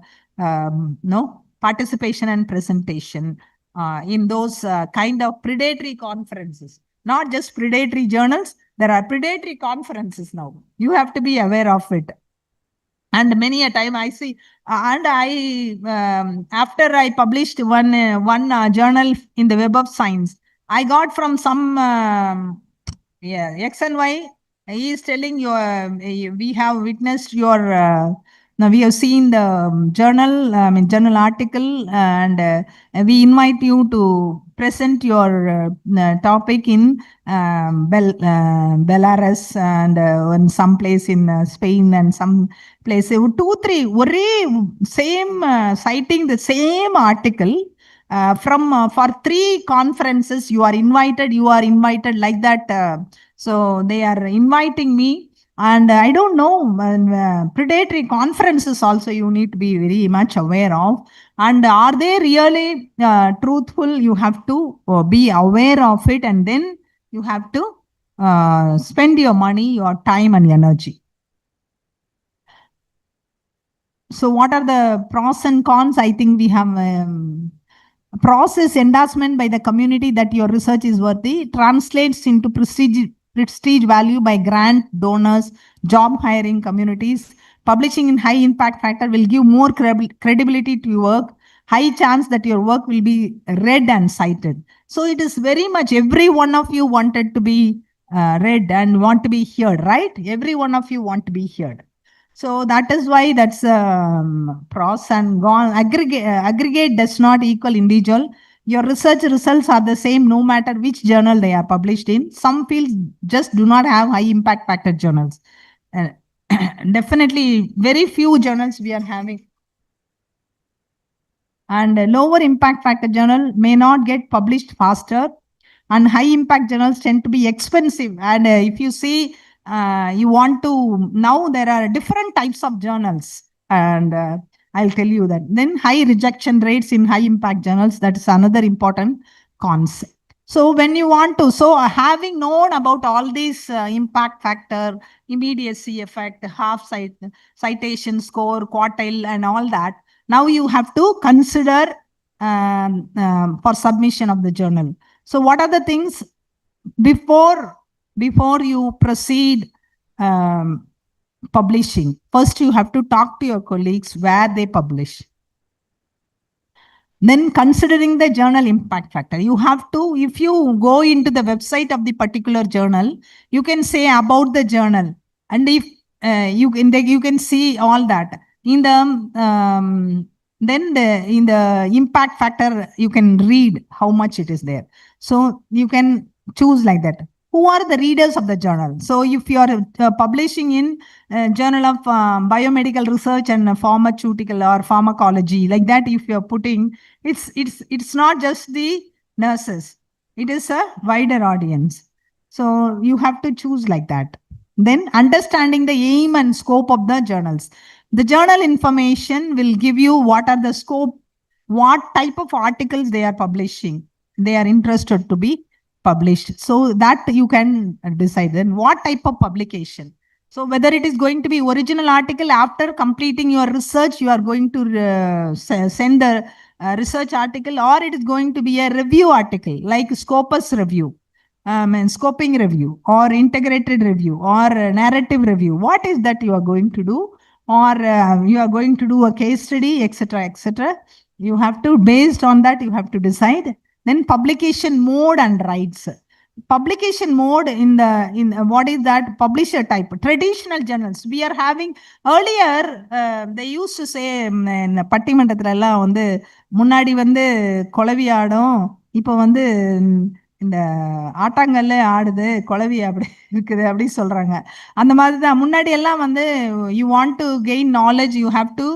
S1: participation and presentation in those kind of predatory conferences. Not just predatory journals, there are predatory conferences now. You have to be aware of it. And many a time I see, and I after I published one journal in the Web of Science, I got from some X and Y. He is telling you, we have witnessed your, now we have seen the journal, journal article, and we invite you to present your topic in Belarus and in some place in Spain and some place, 2-3, same citing the same article. From for 3 conferences you are invited like that. So they are inviting me, and I don't know, predatory conferences also you need to be very much aware of. And are they really truthful? You have to be aware of it, and then you have to spend your money, your time and energy. So what are the pros and cons? I think we have process endorsement by the community that your research is worthy, translates into prestige value by grant donors, job hiring communities. Publishing in high impact factor will give more credibility to your work, high chance that your work will be read and cited. So it is very much, every one of you wanted to be read and want to be heard, right? Every one of you want to be heard. So that is why that's pros and cons. Aggregate does not equal individual. Your research results are the same no matter which journal they are published in. Some fields just do not have high impact factor journals. Definitely very few journals we are having. And lower impact factor journal may not get published faster, and high impact journals tend to be expensive. And if you see, you want to, now there are different types of journals, and I'll tell you that. Then high rejection rates in high impact journals, that is another important concept. So when you want to, so having known about all these impact factor, immediacy effect, half citation score, quartile and all that, now you have to consider for submission of the journal. So what are the things before you proceed publishing? First, you have to talk to your colleagues where they publish. Then considering the journal impact factor, you have to, if you go into the website of the particular journal, you can say about the journal, and if you can see all that in the then in the impact factor you can read how much it is there. So you can choose like that.
S7: who are the readers of the journal. So if you are publishing in Journal of Biomedical Research and Pharmaceutical or Pharmacology, like that, if you are putting, it's not just the nurses. It is a wider audience. So you have to choose like that. Then understanding the aim and scope of the journals. The journal information will give you what are the scope, what type of articles they are publishing. They are interested to be published. So that you can decide then what type of publication. So whether it is going to be original article after completing your research, you are going to send the research article, or it is going to be a review article like Scopus review, and scoping review, or integrated review, or narrative review. What is that you are going to do? Or you are going to do a case study, etc., etc. You have to, based on that, you have to decide. Then publication mode and rights. Publication mode in what is that? Publisher type. Traditional journals. We are having earlier, they used to say in பட்டிமன்றத்துல எல்லாம் வந்து முன்னாடி வந்து குளவி ஆடும், இப்போ வந்து இந்த ஆட்டாங்கல்ல ஆடுது, குளவி அப்படி இருக்குது அப்படி சொல்றாங்க. அந்த மாதிரி தான் முன்னாடி எல்லாம் வந்து you want to gain knowledge, you have to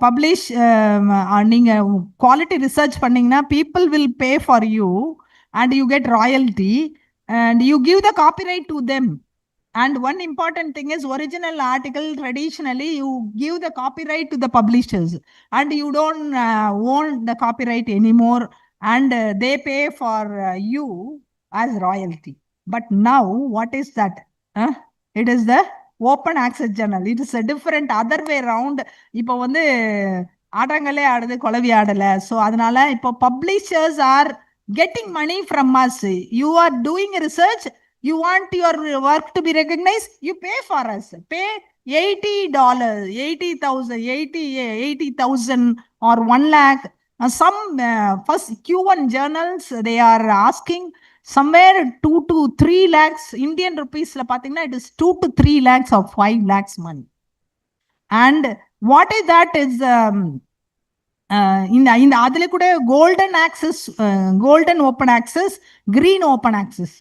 S7: publish. நீங்க குவாலிட்டி ரிசர்ச் பண்ணீங்கன்னா people will pay for you and you get royalty and you give the copyright to them. And one important thing is original article, traditionally you give the copyright to the publishers and you don't own the copyright anymore, and they pay for you as royalty. But now what is that? It is the open access journal. It is a different other way around. இப்போ வந்து ஆடாங்களே ஆடுது, குளவி ஆடல. So அதனால இப்போ publishers are getting money from us. You are doing research, you want your work to be recognized, you pay for us. Pay $80, 80,000 or 1 lakh. Some first Q1 journals, they are asking somewhere 2 to 3 lakhs Indian rupees. It is 2 to 3 lakhs or 5 lakhs money. And what is that is in adile kuda golden access, golden open access, green open access.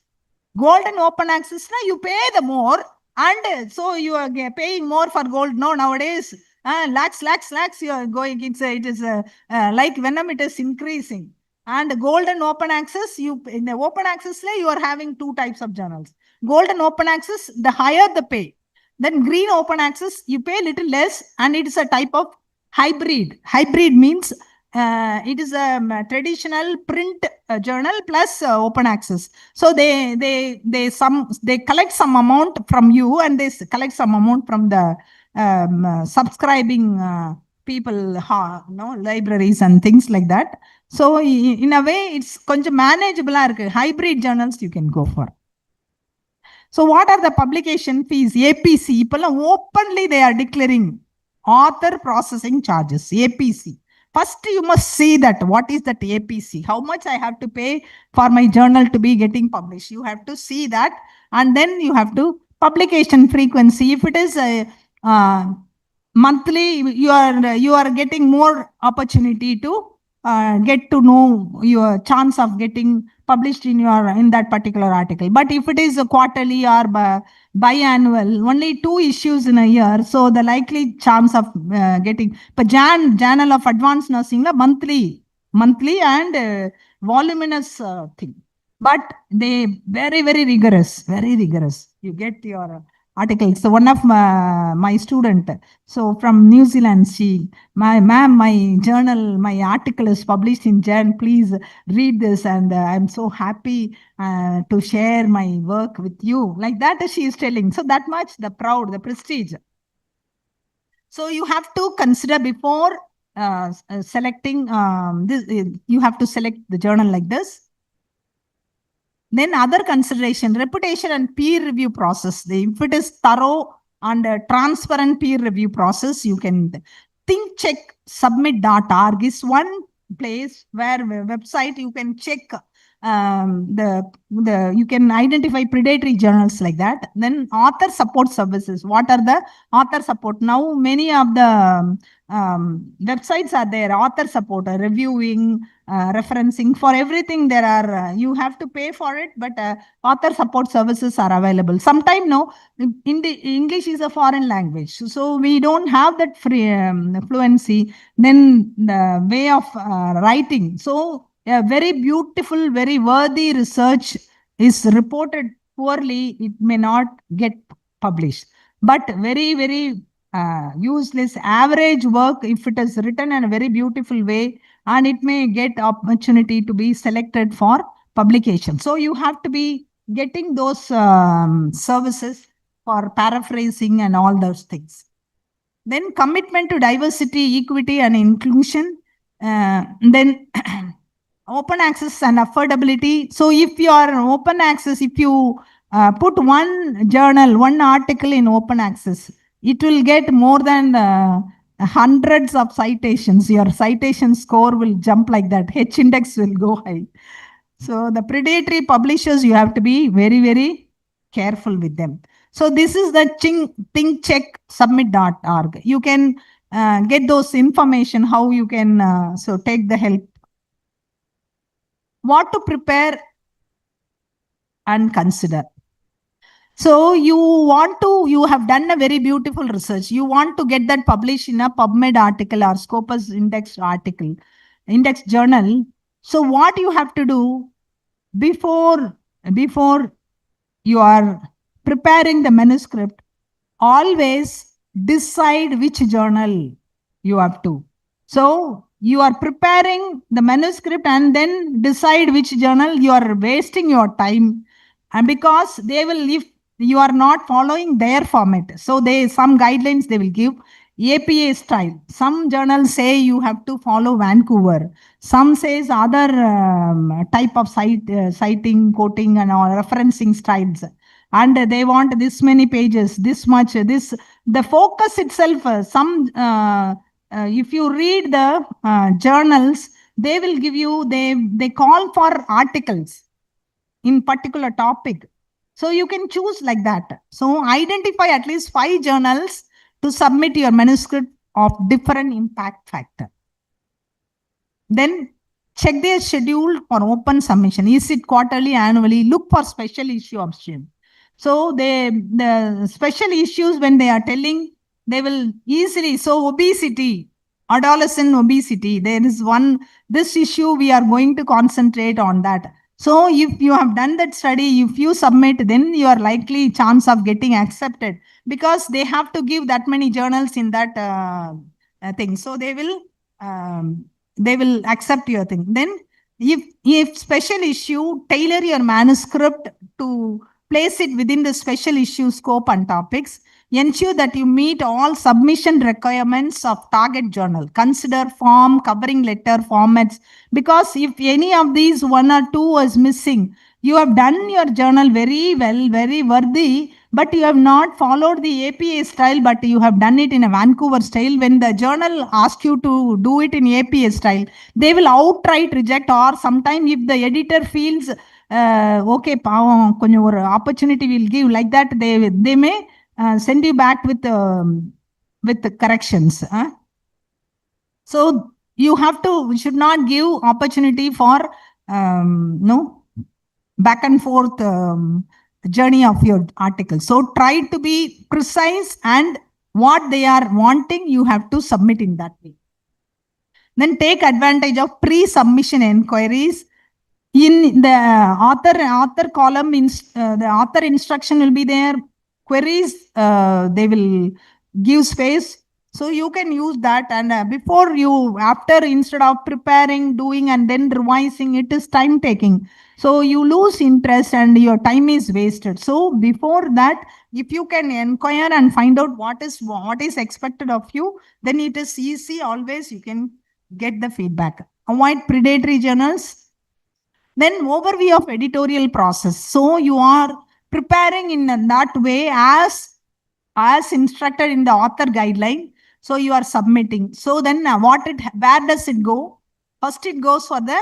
S7: Golden open access na you pay the more, and so you are paying more for gold. No, nowadays lakhs you are going. It is like venom, it is increasing. And golden open access, you in the open access you are having two types of journals. Golden open access, the higher the pay. Then green open access, you pay little less, and it is a type of hybrid. Hybrid means it is a traditional print journal plus open access. So they collect some amount from you, and they collect some amount from the subscribing people, libraries and things like that. So in a way, it's konja manageable. Hybrid journals you can go for. So what are the publication fees? APC. People openly they are declaring author processing charges, APC. First, you must see that what is that APC? How much I have to pay for my journal to be getting published? You have to see that, and then you have to publication frequency. If it is a monthly, you are getting more opportunity to get to know your chance of getting published in that particular article. But if it is a quarterly or biannual, only 2 issues in a year, so the likely chance of getting, but Journal of Advanced Nursing monthly and voluminous thing. But they very rigorous. You get your articles. So one of my student, so from New Zealand, my journal, my article is published in Jan. Please read this, and I'm so happy to share my work with you. Like that, she is telling. So that much the proud, the prestige. So you have to consider before selecting this. You have to select the journal like this. Then other consideration, reputation and peer review process. If it is thorough and transparent peer review process, you can thinkchecksubmit.org is one place where website you can check you can identify predatory journals like that. Then author support services. What are the author support? Now many of the websites are there, author support, reviewing, referencing. For everything there are, you have to pay for it, but author support services are available. Sometime no, in the English is a foreign language, so we don't have that free fluency. Then the way of writing. So a very beautiful, very worthy research is reported poorly, it may not get published. But very, very useless average work, if it is written in a very beautiful way, and it may get opportunity to be selected for publication. So you have to be getting those services for paraphrasing and all those things. Then commitment to diversity, equity, and inclusion. Then open access and affordability. So if you are open access, if you put one journal, one article in open access, it will get more than hundreds of citations. Your citation score will jump like that. H index will go high. So the predatory publishers, you have to be very, very careful with them. So this is the thinkchecksubmit.org. You can get those information, how you can so take the help. What to prepare and consider. So you have done a very beautiful research. You want to get that published in a PubMed article or Scopus Index article, Index journal. So what you have to do before you are preparing the manuscript, always decide which journal you have to. So you are preparing the manuscript and then decide which journal. You are wasting your time, and because they will, if you are not following their format, so some guidelines they will give. APA style. Some journals say you have to follow Vancouver. Some says other type of citing, quoting, and all referencing styles. And they want this many pages, this much, this. The focus itself, if you read the journals, they will give you, they call for articles in particular topic. So you can choose like that. So identify at least 5 journals to submit your manuscript of different impact factor. Then check their schedule for open submission. Is it quarterly, annually? Look for special issue option. So the special issues, when they are telling, they will easily, so obesity, adolescent obesity, there is one, this issue we are going to concentrate on that. So if you have done that study, if you submit, then you are likely chance of getting accepted, because they have to give that many journals in that thing. So they will accept your thing. Then if special issue, tailor your manuscript to place it within the special issue scope and topics. Ensure that you meet all submission requirements of target journal. Consider form, covering letter, formats. Because if any of these 1 or 2 is missing, you have done your journal very well, very worthy, but you have not followed the APA style, but you have done it in a Vancouver style. When the journal asks you to do it in APA style, they will outright reject, or sometime if the editor feels okay, opportunity will give, like that, they may send you back with the corrections. So you should not give opportunity for back and forth journey of your article. So try to be precise, and what they are wanting, you have to submit in that way. Then take advantage of pre-submission inquiries. In the author column, the author instruction will be there. Queries, they will give space. So you can use that, and instead of preparing, doing, and then revising, it is time taking. So you lose interest and your time is wasted. So before that, if you can inquire and find out what is expected of you, then it is easy. Always you can get the feedback. Avoid predatory journals. Then overview of editorial process. So you are preparing in that way as instructed in the author guideline. So you are submitting. So then where does it go? First it goes for the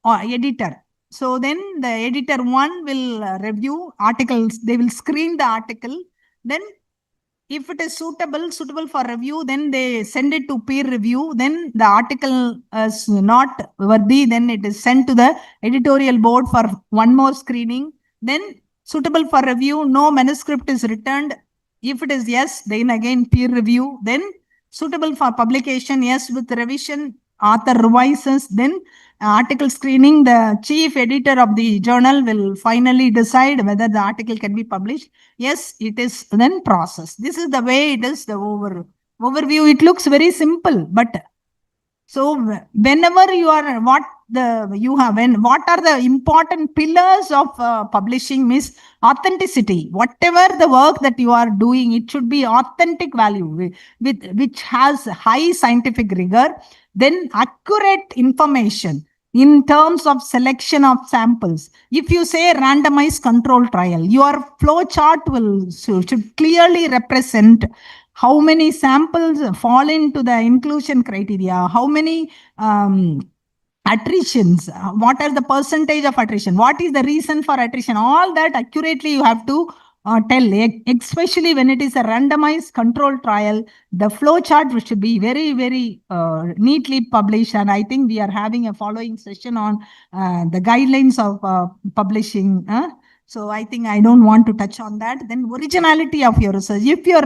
S7: editor. So then the editor one will review articles. They will screen the article. Then if it is suitable for review, then they send it to peer review. Then the article is not worthy. Then it is sent to the editorial board for one more screening. Then suitable for review, no manuscript is returned. If it is yes, then again peer review. Then suitable for publication, yes, with revision, author revises. Then article screening, the chief editor of the journal will finally decide whether the article can be published. Yes, it is then process. This is the way it is, the overview. It looks very simple, but so whenever you are, what are the important pillars of publishing means authenticity. Whatever the work that you are doing, it should be authentic value with which has high scientific rigor, then accurate information in terms of selection of samples. If you say randomized control trial, your flow chart should clearly represent how many samples fall into the inclusion criteria, how many attritions, what are the percentage of attrition, what is the reason for attrition, all that accurately you have to tell, especially when it is a randomized control trial. The flow chart should be very, very neatly published. And I think we are having a following session on the guidelines of publishing. So I think I don't want to touch on that. Then originality of your research. If your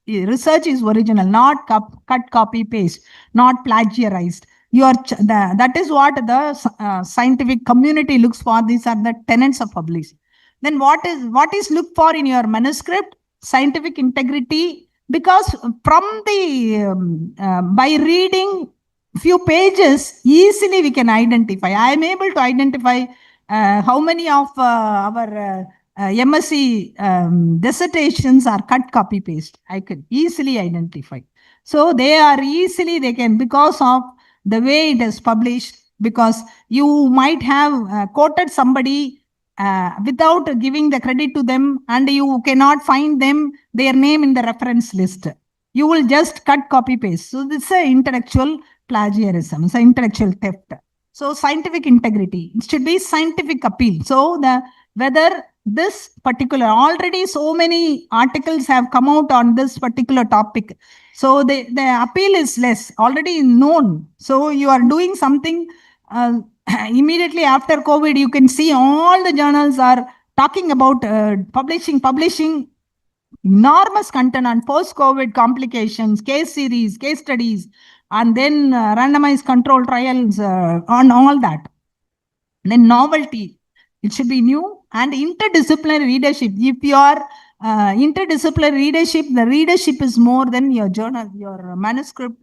S7: research is original, not cut, copy, paste, not plagiarized, that is what the scientific community looks for. These are the tenets of publishing. Then what is looked for in your manuscript? Scientific integrity, because from the by reading few pages, easily we can identify. I am able to identify how many of our MSc dissertations are cut, copy, paste. I could easily identify. So they can, because of the way it is published, because you might have quoted somebody without giving the credit to them, and you cannot find their name in the reference list. You will just cut, copy, paste. So this is an intellectual plagiarism. It's an intellectual theft. So scientific integrity, it should be scientific appeal. So whether this particular, already so many articles have come out on this particular topic. So the appeal is less, already known. So you are doing something immediately after COVID, you can see all the journals are talking about publishing enormous content on post-COVID complications, case series, case studies, and then randomized control trials on all that. Then novelty, it should be new, and interdisciplinary readership. If you are interdisciplinary readership, the readership is more than your journal, your manuscript.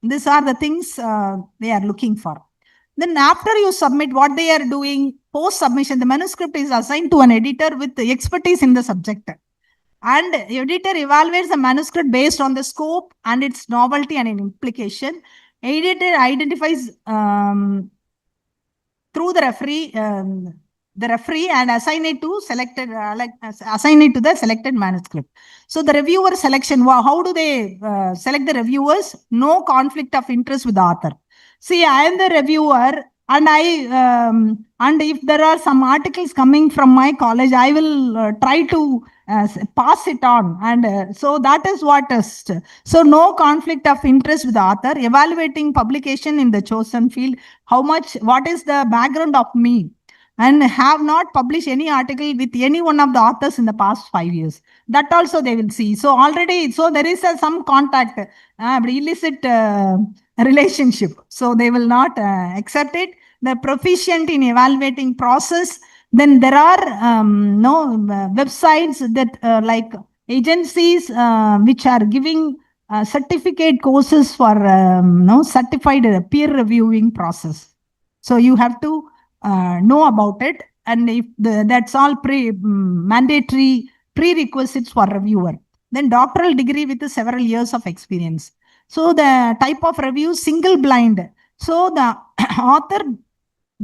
S7: These are the things they are looking for. Then after you submit, what they are doing, post-submission, the manuscript is assigned to an editor with expertise in the subject. And editor evaluates the manuscript based on the scope and its novelty and implication. Editor identifies through the referee and assign it to the selected manuscript. So the reviewer selection, how do they select the reviewers? No conflict of interest with the author. See, I am the reviewer, and and if there are some articles coming from my college, I will try to pass it on. And so that is what is. So no conflict of interest with the author. Evaluating publication in the chosen field. What is the background of me? And have not published any article with any one of the authors in the past 5 years. That also they will see. So already, so there is some contact, illicit relationship. So they will not accept it. The proficient in evaluating process. Then there are websites that like agencies which are giving certificate courses for certified peer reviewing process. So you have to know about it, and if that's all mandatory prerequisites for reviewer. Then doctoral degree with several years of experience. So the type of review, single blind. So the author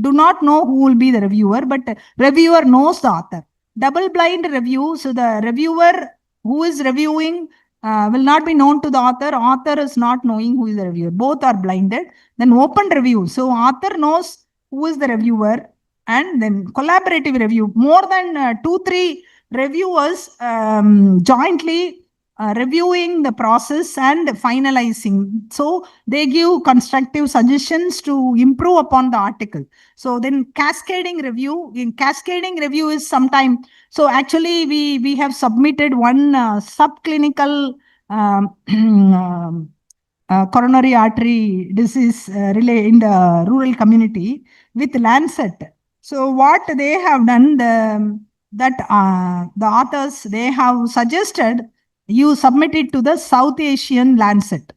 S7: do not know who will be the reviewer, but reviewer knows the author. Double blind review. So the reviewer who is reviewing will not be known to the author. Author is not knowing who is the reviewer. Both are blinded. Then open review. So author knows who is the reviewer, and then collaborative review. More than 2-3 reviewers jointly reviewing the process and finalizing. So they give constructive suggestions to improve upon the article. So then cascading review. In cascading review is sometime. So actually we have submitted one subclinical coronary artery disease relay in the rural community with Lancet. So what they have done, the authors, they have suggested you submit it to the South Asian Lancet,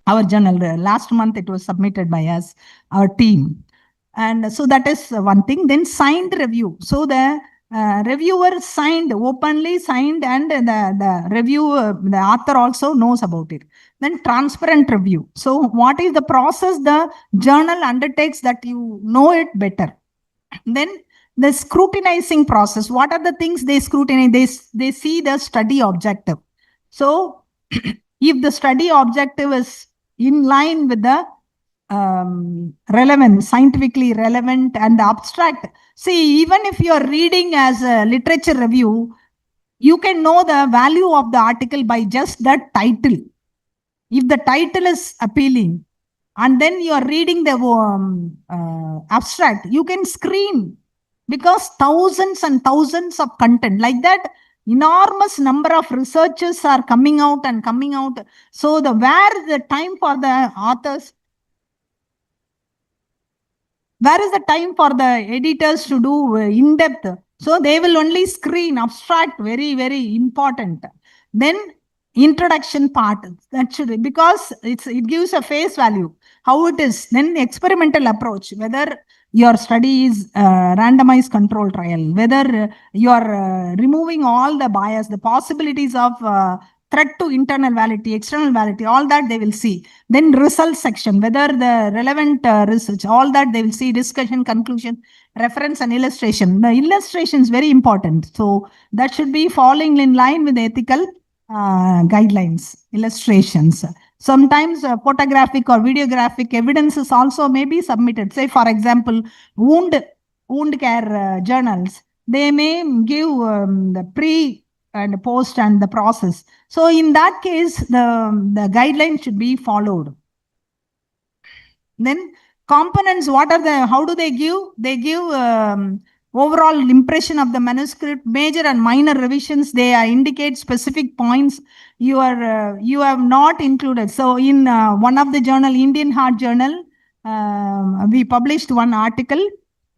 S7: our journal. Last month it was submitted by us, our team. And so that is one thing. Then signed review. So the reviewer signed, openly signed, and the review, the author also knows about it. Then transparent review. So what is the process the journal undertakes that you know it better. Then the scrutinizing process. What are the things they scrutinize? They see the study objective. So if the study objective is in line with the relevant, scientifically relevant and abstract. See, even if you are reading as a literature review, you can know the value of the article by just that title. If the title is appealing, and then you are reading the abstract, you can screen, because thousands and thousands of content like that, enormous number of researchers are coming out and coming out. So where is the time for the authors? Where is the time for the editors to do in-depth? So they will only screen abstract, very, very important. Then introduction part, that should, because it gives a face value, how it is. Then experimental approach, whether your study is randomized control trial, whether you are removing all the bias, the possibilities of threat to internal validity, external validity, all that they will see. Then result section, whether the relevant research, all that they will see. Discussion, conclusion, reference and illustration. The illustration is very important. So that should be falling in line with the ethical guidelines, illustrations. Sometimes photographic or videographic evidence is also may be submitted. Say, for example, wound care journals, they may give the pre and post and the process. So in that case, the guidelines should be followed. Then components, what are the, how do they give? They give overall impression of the manuscript, major and minor revisions. They indicate specific points you have not included. So in one of the journal, Indian Heart Journal, we published one article,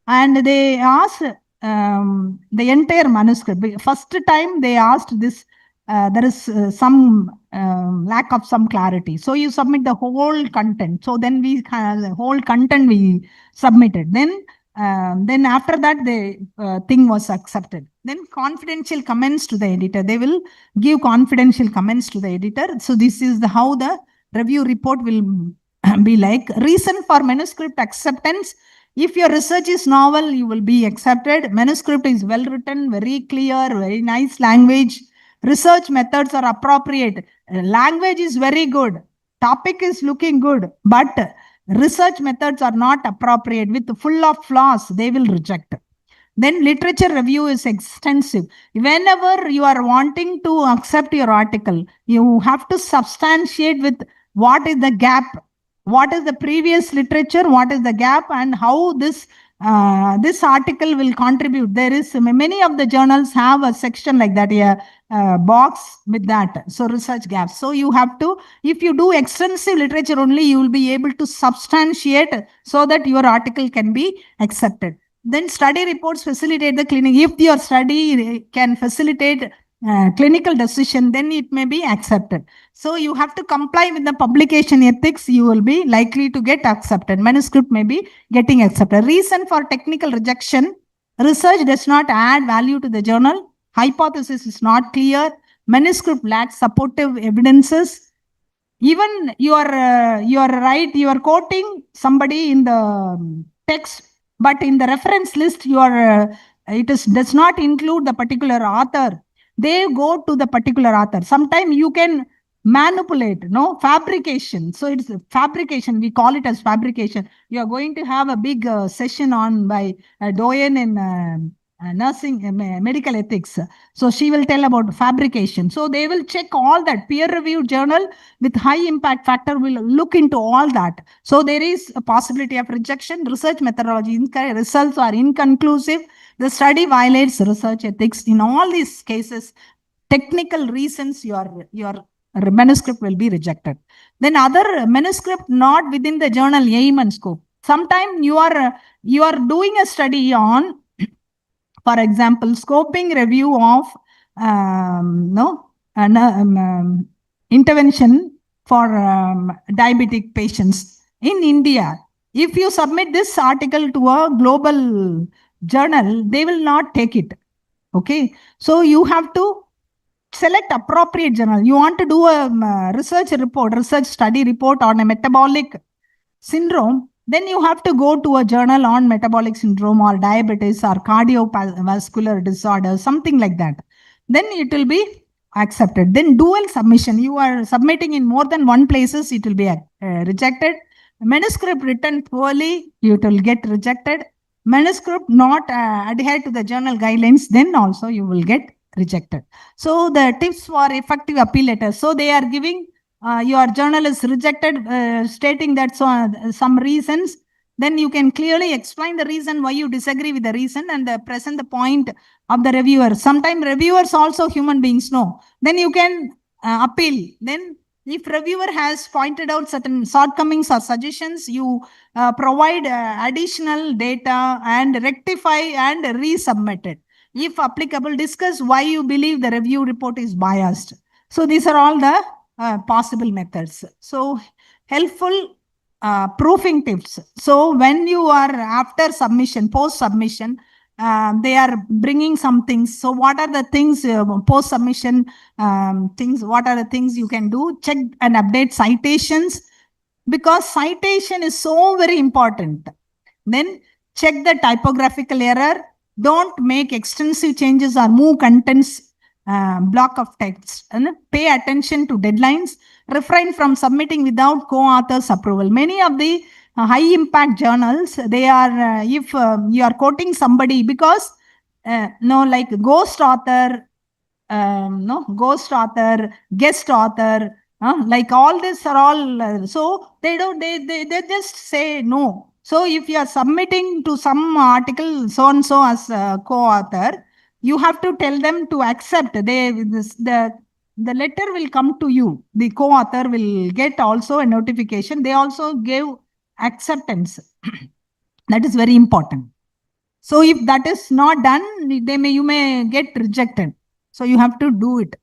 S7: and they asked the entire manuscript. First time they asked this, there is some lack of some clarity. So you submit the whole content. So then we the whole content we submitted. Then after that the thing was accepted. Then confidential comments to the editor. They will give confidential comments to the editor. So this is how the review report will be like. Reason for manuscript acceptance. If your research is novel, you will be accepted. Manuscript is well written, very clear, very nice language. Research methods are appropriate. Language is very good. Topic is looking good, but research methods are not appropriate, with full of flaws, they will reject. Then literature review is extensive. Whenever you are wanting to accept your article, you have to substantiate with what is the gap, what is the previous literature, what is the gap, and how this article will contribute. There is many of the journals have a section like that, a box with that. So research gaps. So you have to, if you do extensive literature only, you will be able to substantiate so that your article can be accepted. Then study reports facilitate the clinic. If your study can facilitate clinical decision, then it may be accepted. So you have to comply with the publication ethics. You will be likely to get accepted. Manuscript may be getting accepted. Reason for technical rejection. Research does not add value to the journal. Hypothesis is not clear. Manuscript lacks supportive evidences. Even you are quoting somebody in the text, but in the reference list, does not include the particular author. They go to the particular author. Sometimes you can manipulate, no fabrication. So it's a fabrication. We call it as fabrication. You are going to have a big session on by Doyen in nursing, medical ethics. So she will tell about fabrication. So they will check all that. Peer-reviewed journal with high impact factor will look into all that. So there is a possibility of rejection. Research methodology, results are inconclusive. The study violates research ethics. In all these cases, technical reasons your manuscript will be rejected. Then other manuscript not within the journal aim and scope. Sometimes you are doing a study on, for example, scoping review of intervention for diabetic patients in India. If you submit this article to a global journal, they will not take it. Okay, so you have to select appropriate journal. You want to do a research study report on a metabolic syndrome, then you have to go to a journal on metabolic syndrome or diabetes or cardiovascular disorder, something like that. Then it will be accepted. Then dual submission. You are submitting in more than one places, it will be rejected. Manuscript written poorly, it will get rejected. Manuscript not adhere to the journal guidelines, then also you will get rejected. So the tips for effective appeal letters. So they are giving your journal is rejected, stating that some reasons. Then you can clearly explain the reason why you disagree with the reason and present the point of the reviewer. Sometimes reviewers also human beings know. Then you can appeal. Then if reviewer has pointed out certain shortcomings or suggestions, you provide additional data and rectify and resubmit it. If applicable, discuss why you believe the review report is biased. So these are all the possible methods. So helpful proofing tips. So when you are after submission, post submission, they are bringing some things. So what are the things, post submission things, what are the things you can do? Check and update citations, because citation is so very important. Then check the typographical error. Don't make extensive changes or move contents block of text, and pay attention to deadlines. Refrain from submitting without co-author's approval. Many of the high impact journals, they are if you are quoting somebody, because like ghost author, ghost author, guest author, like all this are all so they just say no. So if you are submitting to some article so and so as co-author, you have to tell them to accept. The letter will come to you. The co-author will get also a notification. They also give acceptance. That is very important. So if that is not done, you may get rejected. So you have to do it.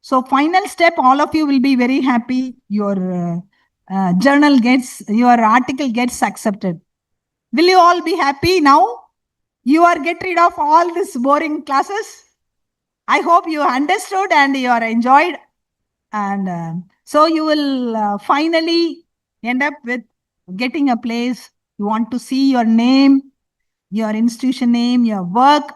S7: So final step, all of you will be very happy. Your journal gets, your article gets accepted. Will you all be happy now? You are get rid of all these boring classes. I hope you understood and you are enjoyed. And so you will finally end up with getting a place. You want to see your name, your institution name, your work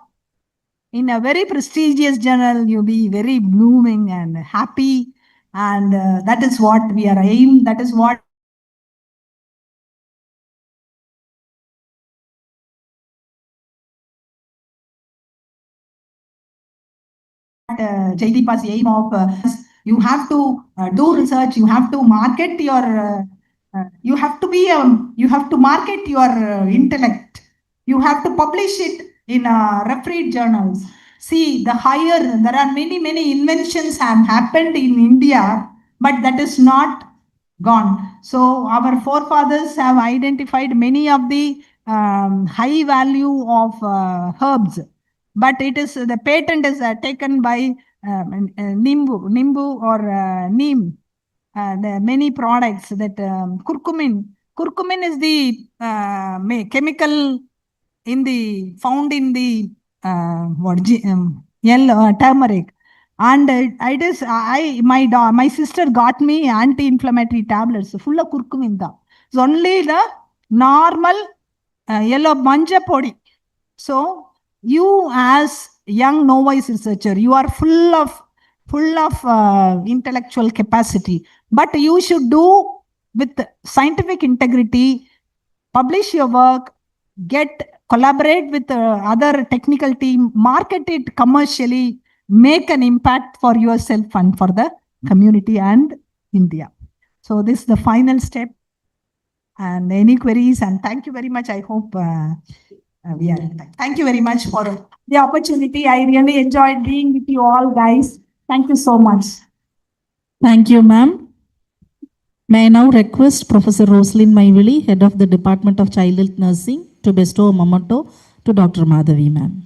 S7: in a very prestigious journal. You'll be very blooming and happy. And that is what we are aiming. That is what JDPA's aim of you have to do research, you have to market your, you have to market your intellect. You have to publish it in refereed journals. See, there are many inventions have happened in India, but that is not gone. So our forefathers have identified many of the high value of herbs, but it is the patent is taken by Nimbu or Neem. The many products that curcumin. Curcumin is the chemical in the found in the yellow turmeric, and it is my sister got me anti-inflammatory tablets full of curcumin. It's only the normal yellow manja podi. So you as young novice researcher, you are full of full of intellectual capacity. But you should do with scientific integrity, publish your work, collaborate with other technical team, market it commercially, make an impact for yourself and for the community and India. So this is the final step. And any queries, and thank you very much. I hope we are in time. Thank you very much for the opportunity. I really enjoyed being with you all, guys. Thank you so much.
S2: Thank you, ma'am. May I now request Professor Rosalyn Maivili, Head of the Department of Child Health Nursing, to bestow a memento to Dr. Madhavi, ma'am.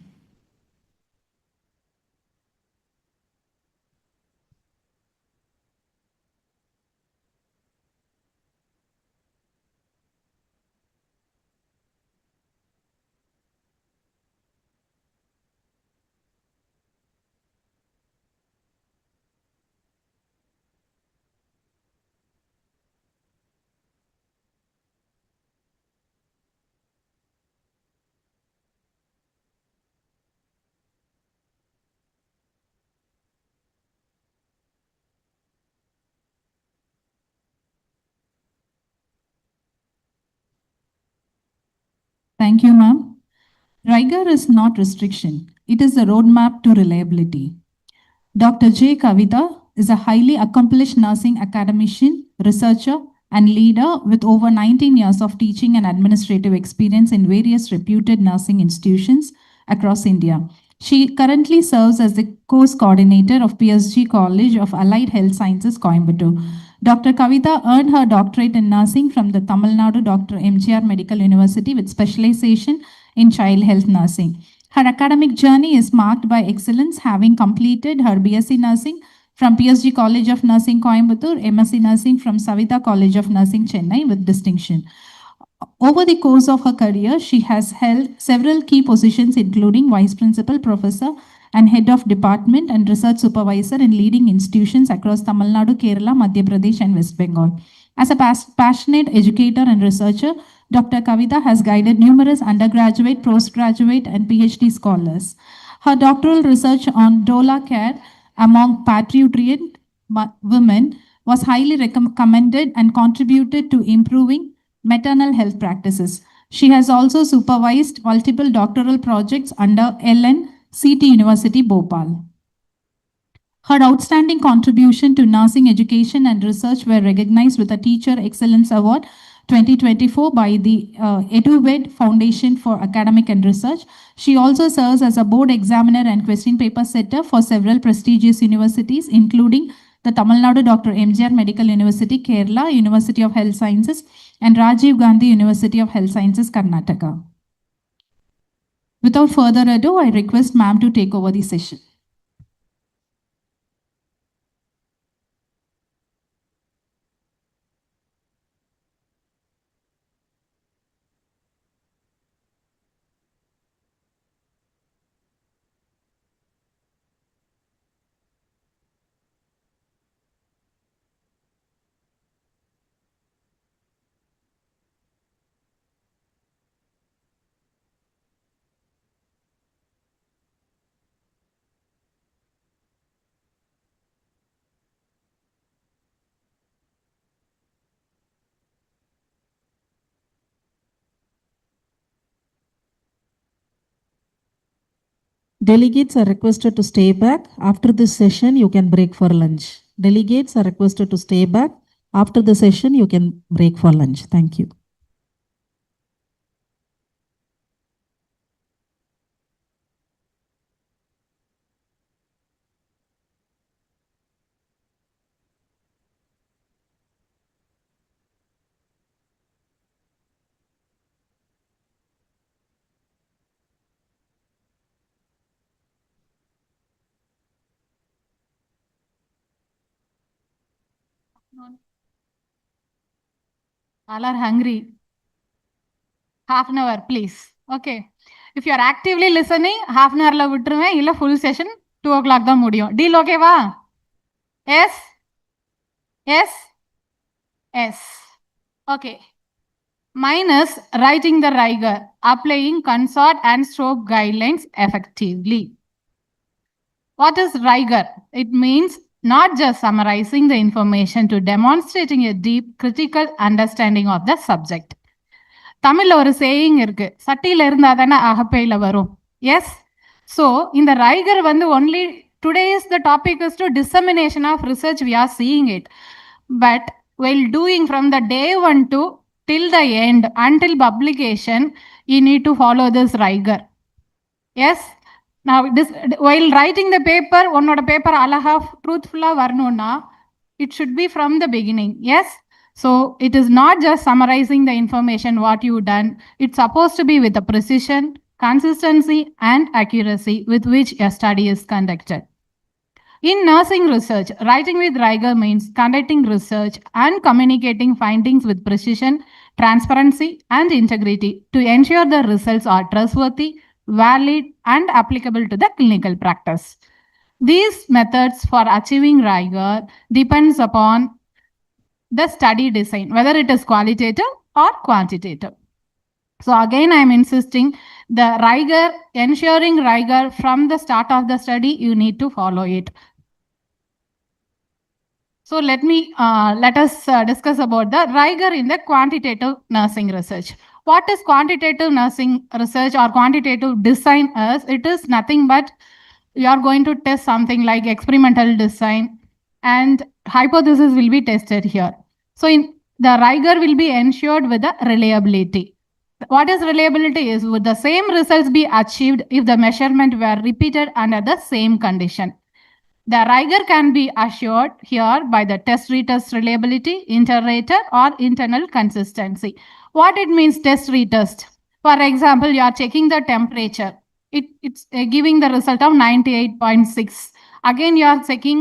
S5: Thank you, ma'am. Rigor is not restriction. It is a roadmap to reliability. Dr. J. Kavita is a highly accomplished nursing academician, researcher, and leader with over 19 years of teaching and administrative experience in various reputed nursing institutions across India. She currently serves as the course coordinator of PSG College of Allied Health Sciences, Coimbatore. Dr. Kavita earned her doctorate in nursing from the Tamil Nadu Dr. MGR Medical University with specialization in child health nursing. Her academic journey is marked by excellence, having completed her BSc Nursing from PSG College of Nursing, Coimbatore, MSc Nursing from Savita College of Nursing, Chennai with distinction. Over the course of her career, she has held several key positions, including Vice Principal, Professor, and Head of Department and Research Supervisor in leading institutions across Tamil Nadu, Kerala, Madhya Pradesh, and West Bengal. As a passionate educator and researcher, Dr. Kavita has guided numerous undergraduate, postgraduate, and PhD scholars. Her doctoral research on doula care among patriarchal women was highly recommended and contributed to improving maternal health practices. She has also supervised multiple doctoral projects under LNCT University, Bhopal. Her outstanding contribution to nursing education and research were recognized with a Teacher Excellence Award 2024 by the EduVed Foundation for Academic and Research. She also serves as a board examiner and question paper setter for several prestigious universities, including the Tamil Nadu Dr. MGR Medical University, Kerala, University of Health Sciences, and Rajiv Gandhi University of Health Sciences, Karnataka. Without further ado, I request ma'am to take over the session.
S2: Delegates are requested to stay back. After this session, you can break for lunch. Delegates are requested to stay back. After the session, you can break for lunch. Thank you.
S5: All are hungry. Half an hour, please. Okay. If you are actively listening, half an hour la vitruven illa full session 2 o'clock da mudiyum. Deal okay va? Yes? Yes? Yes. Okay. Minus writing the rigor, applying consort and stroke guidelines effectively. What is rigor? It means not just summarizing the information to demonstrating a deep critical understanding of the subject. தமிழ்ல ஒரு saying இருக்கு, சட்டியில இருந்தா தானே அகப்பையில வரும். S. So இந்த ரைகர் வந்து only today's the topic is to dissemination of research, we are seeing it. But while doing from the day one to till the end, until publication, you need to follow this rigor. Yes. Now, this, while writing the paper, unnோட paper அழகா truthful-ஆ வரணும்னா, it should be from the beginning. Yes. So it is not just summarizing the information what you done. It's supposed to be with the precision, consistency, and accuracy with which a study is conducted. In nursing research, writing with rigor means conducting research and communicating findings with precision, transparency, and integrity to ensure the results are trustworthy, valid, and applicable to the clinical practice. These methods for achieving rigor depends upon the study design, whether it is qualitative or quantitative. So again, I am insisting the rigor, ensuring rigor from the start of the study, you need to follow it. So let us discuss about the rigor in the quantitative nursing research. What is quantitative nursing research or quantitative design is? It is nothing but you are going to test something like experimental design and hypothesis will be tested here. So the rigor will be ensured with the reliability. What is reliability is would the same results be achieved if the measurement were repeated under the same condition. The rigor can be assured here by the test-retest reliability, inter-rater or internal consistency. What it means test-retest? For example, you are checking the temperature. It's giving the result of 98.6. Again, you are checking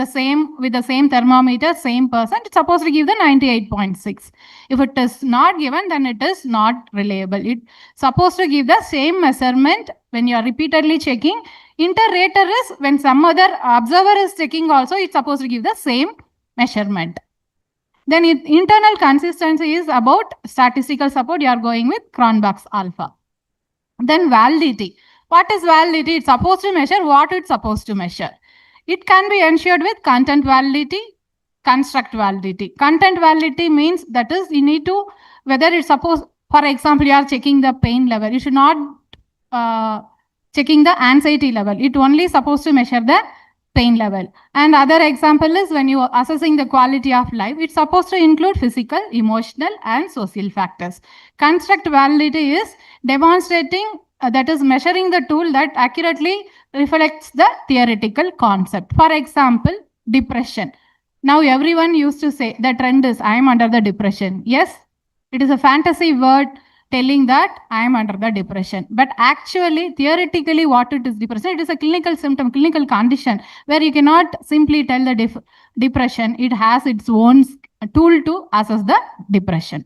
S5: the same with the same thermometer, same person, it's supposed to give the 98.6. If it is not given, then it is not reliable. It's supposed to give the same measurement when you are repeatedly checking. Inter-rater is when some other observer is checking also, it's supposed to give the same measurement. Then internal consistency is about statistical support. You are going with Cronbach's alpha. Then validity. What is validity? It's supposed to measure what it's supposed to measure. It can be ensured with content validity, construct validity. Content validity means that is you need to, whether it's supposed, for example, you are checking the pain level. You should not checking the anxiety level. It only supposed to measure the pain level. And other example is when you are assessing the quality of life, it's supposed to include physical, emotional, and social factors. Construct validity is demonstrating that is measuring the tool that accurately reflects the theoretical concept. For example, depression. Now everyone used to say the trend is I am under the depression. Yes, it is a fantasy word telling that I am under the depression. But actually, theoretically, what it is depression? It is a clinical symptom, clinical condition where you cannot simply tell the depression. It has its own tool to assess the depression.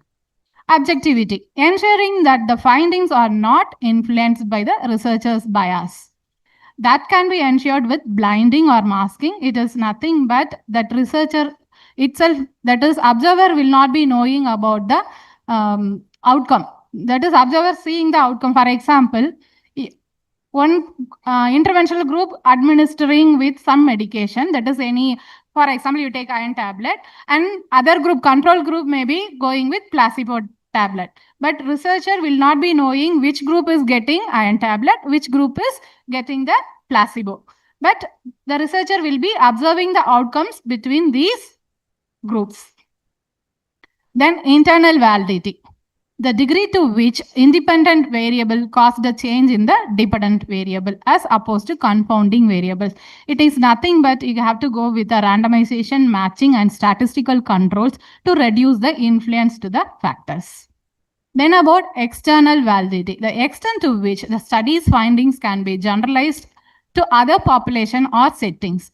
S5: Objectivity, ensuring that the findings are not influenced by the researcher's bias. That can be ensured with blinding or masking. It is nothing but that researcher itself, that is observer will not be knowing about the outcome. That is observer seeing the outcome. For example, one interventional group administering with some medication, that is any, for example, you take iron tablet and other group, control group may be going with placebo tablet. But researcher will not be knowing which group is getting iron tablet, which group is getting the placebo. But the researcher will be observing the outcomes between these groups. Then internal validity. The degree to which independent variable caused a change in the dependent variable as opposed to confounding variables. It is nothing but you have to go with the randomization, matching, and statistical controls to reduce the influence to the factors. Then about external validity, the extent to which the study's findings can be generalized to other population or settings.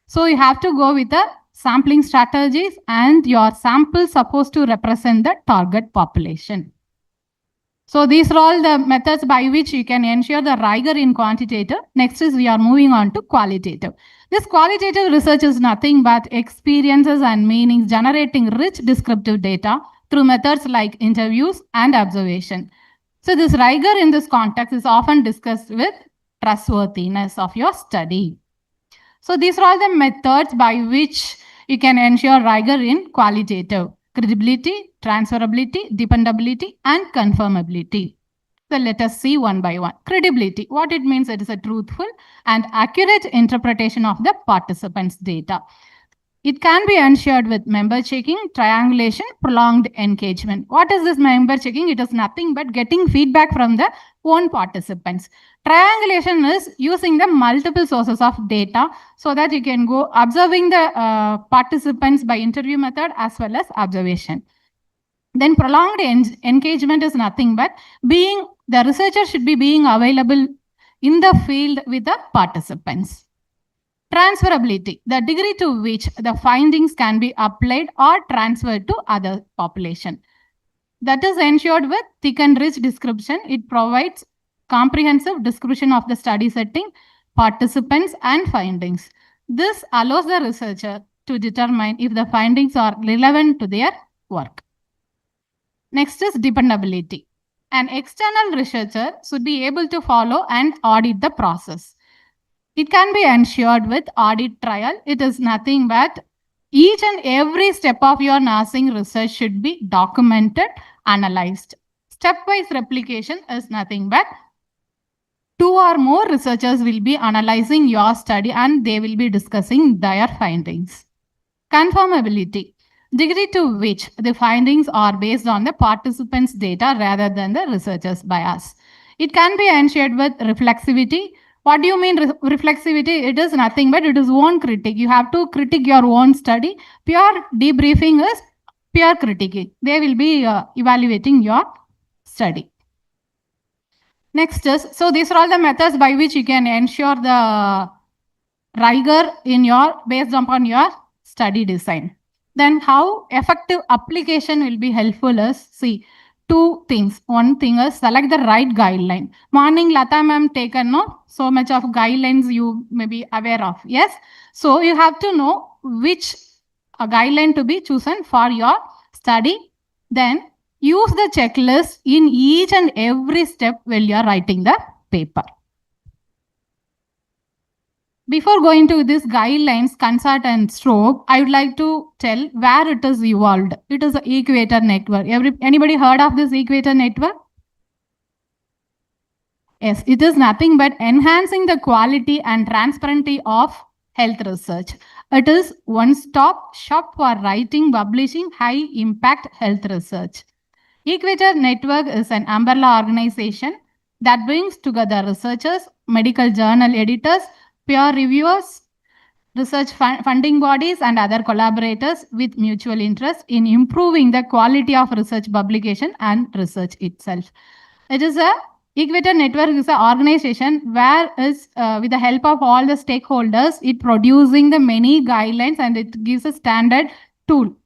S5: So you have to go with the sampling strategies and your sample supposed to represent the target population. So these are all the methods by which you can ensure the rigor in quantitative. Next is we are moving on to qualitative. This qualitative research is nothing but experiences and meanings generating rich descriptive data through methods like interviews and observation. So this rigor in this context is often discussed with trustworthiness of your study. So these are all the methods by which you can ensure rigor in qualitative: credibility, transferability, dependability, and confirmability. So let us see one by one. Credibility, what it means: it is a truthful and accurate interpretation of the participants' data. It can be ensured with member checking, triangulation, prolonged engagement. What is this member checking? It is nothing but getting feedback from the own participants. Triangulation is using the multiple sources of data so that you can go observing the participants by interview method as well as observation. Then prolonged engagement is nothing but the researcher should be being available in the field with the participants. Transferability, the degree to which the findings can be applied or transferred to other population. That is ensured with thick and rich description. It provides comprehensive description of the study setting, participants, and findings. This allows the researcher to determine if the findings are relevant to their work. Next is dependability. An external researcher should be able to follow and audit the process. It can be ensured with audit trail. It is nothing but each and every step of your nursing research should be documented, analyzed. Stepwise replication is nothing but 2 or more researchers will be analyzing your study and they will be discussing their findings. Conformability, degree to which the findings are based on the participants' data rather than the researcher's bias. It can be ensured with reflexivity. What do you mean reflexivity? It is nothing but it is own critique. You have to critique your own study. Pure debriefing is pure critiquing. They will be evaluating your study. Next is, so these are all the methods by which you can ensure the rigor in based upon your study design. Then how effective application will be helpful is, see, 2 things. One thing is select the right guideline. Morning Lata ma'am taken so much of guidelines you may be aware of. Yes. So you have to know which guideline to be chosen for your study. Then use the checklist in each and every step while you are writing the paper. Before going to this guidelines, CONSART and STROBE, I would like to tell where it is evolved. It is the Equator Network. Anybody heard of this Equator Network? Yes, it is nothing but enhancing the quality and transparency of health research. It is one-stop shop for writing, publishing, high-impact health research. Equator Network is an umbrella organization that brings together researchers, medical journal editors, peer reviewers, research funding bodies, and other collaborators with mutual interest in improving the quality of research publication and research itself. Equator Network is an organization where is with the help of all the stakeholders, it producing the many guidelines and it gives a standard tool.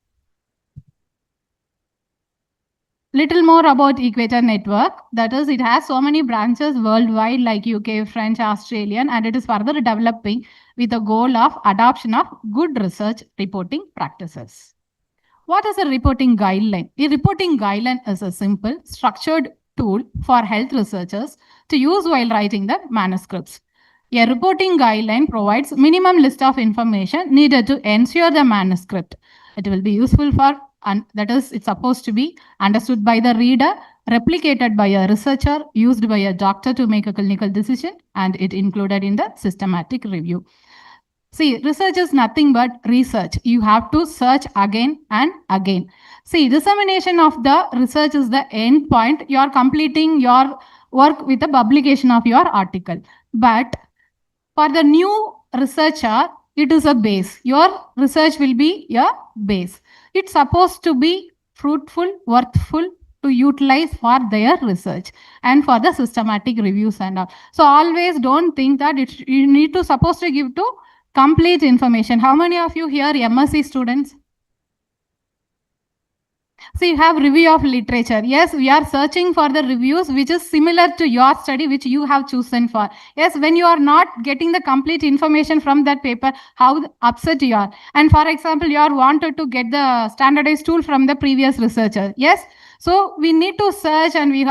S5: Little more about Equator Network. That is, it has so many branches worldwide like UK, French, Australian, and it is further developing with the goal of adoption of good research reporting practices. What is a reporting guideline? A reporting guideline is a simple, structured tool for health researchers to use while writing the manuscripts. A reporting guideline provides minimum list of information needed to ensure the manuscript. It will be useful for, and that is, it's supposed to be understood by the reader, replicated by a researcher, used by a doctor to make a clinical decision, and it included in the systematic review. See, research is nothing but research. You have to search again and again. See, dissemination of the research is the end point. You are completing your work with the publication of your article. But for the new researcher, it is a base. Your research will be your base. It's supposed to be fruitful, worthful to utilize for their research and for the systematic reviews and all. So always don't think that you need to supposed to give to complete information. How many of you here MSc students? So you have review of literature. Yes, we are searching for the reviews which is similar to your study which you have chosen for. Yes, when you are not getting the complete information from that paper, how upset you are. And for example, you are wanted to get the standardized tool from the previous researcher. Yes, so we need to search, and we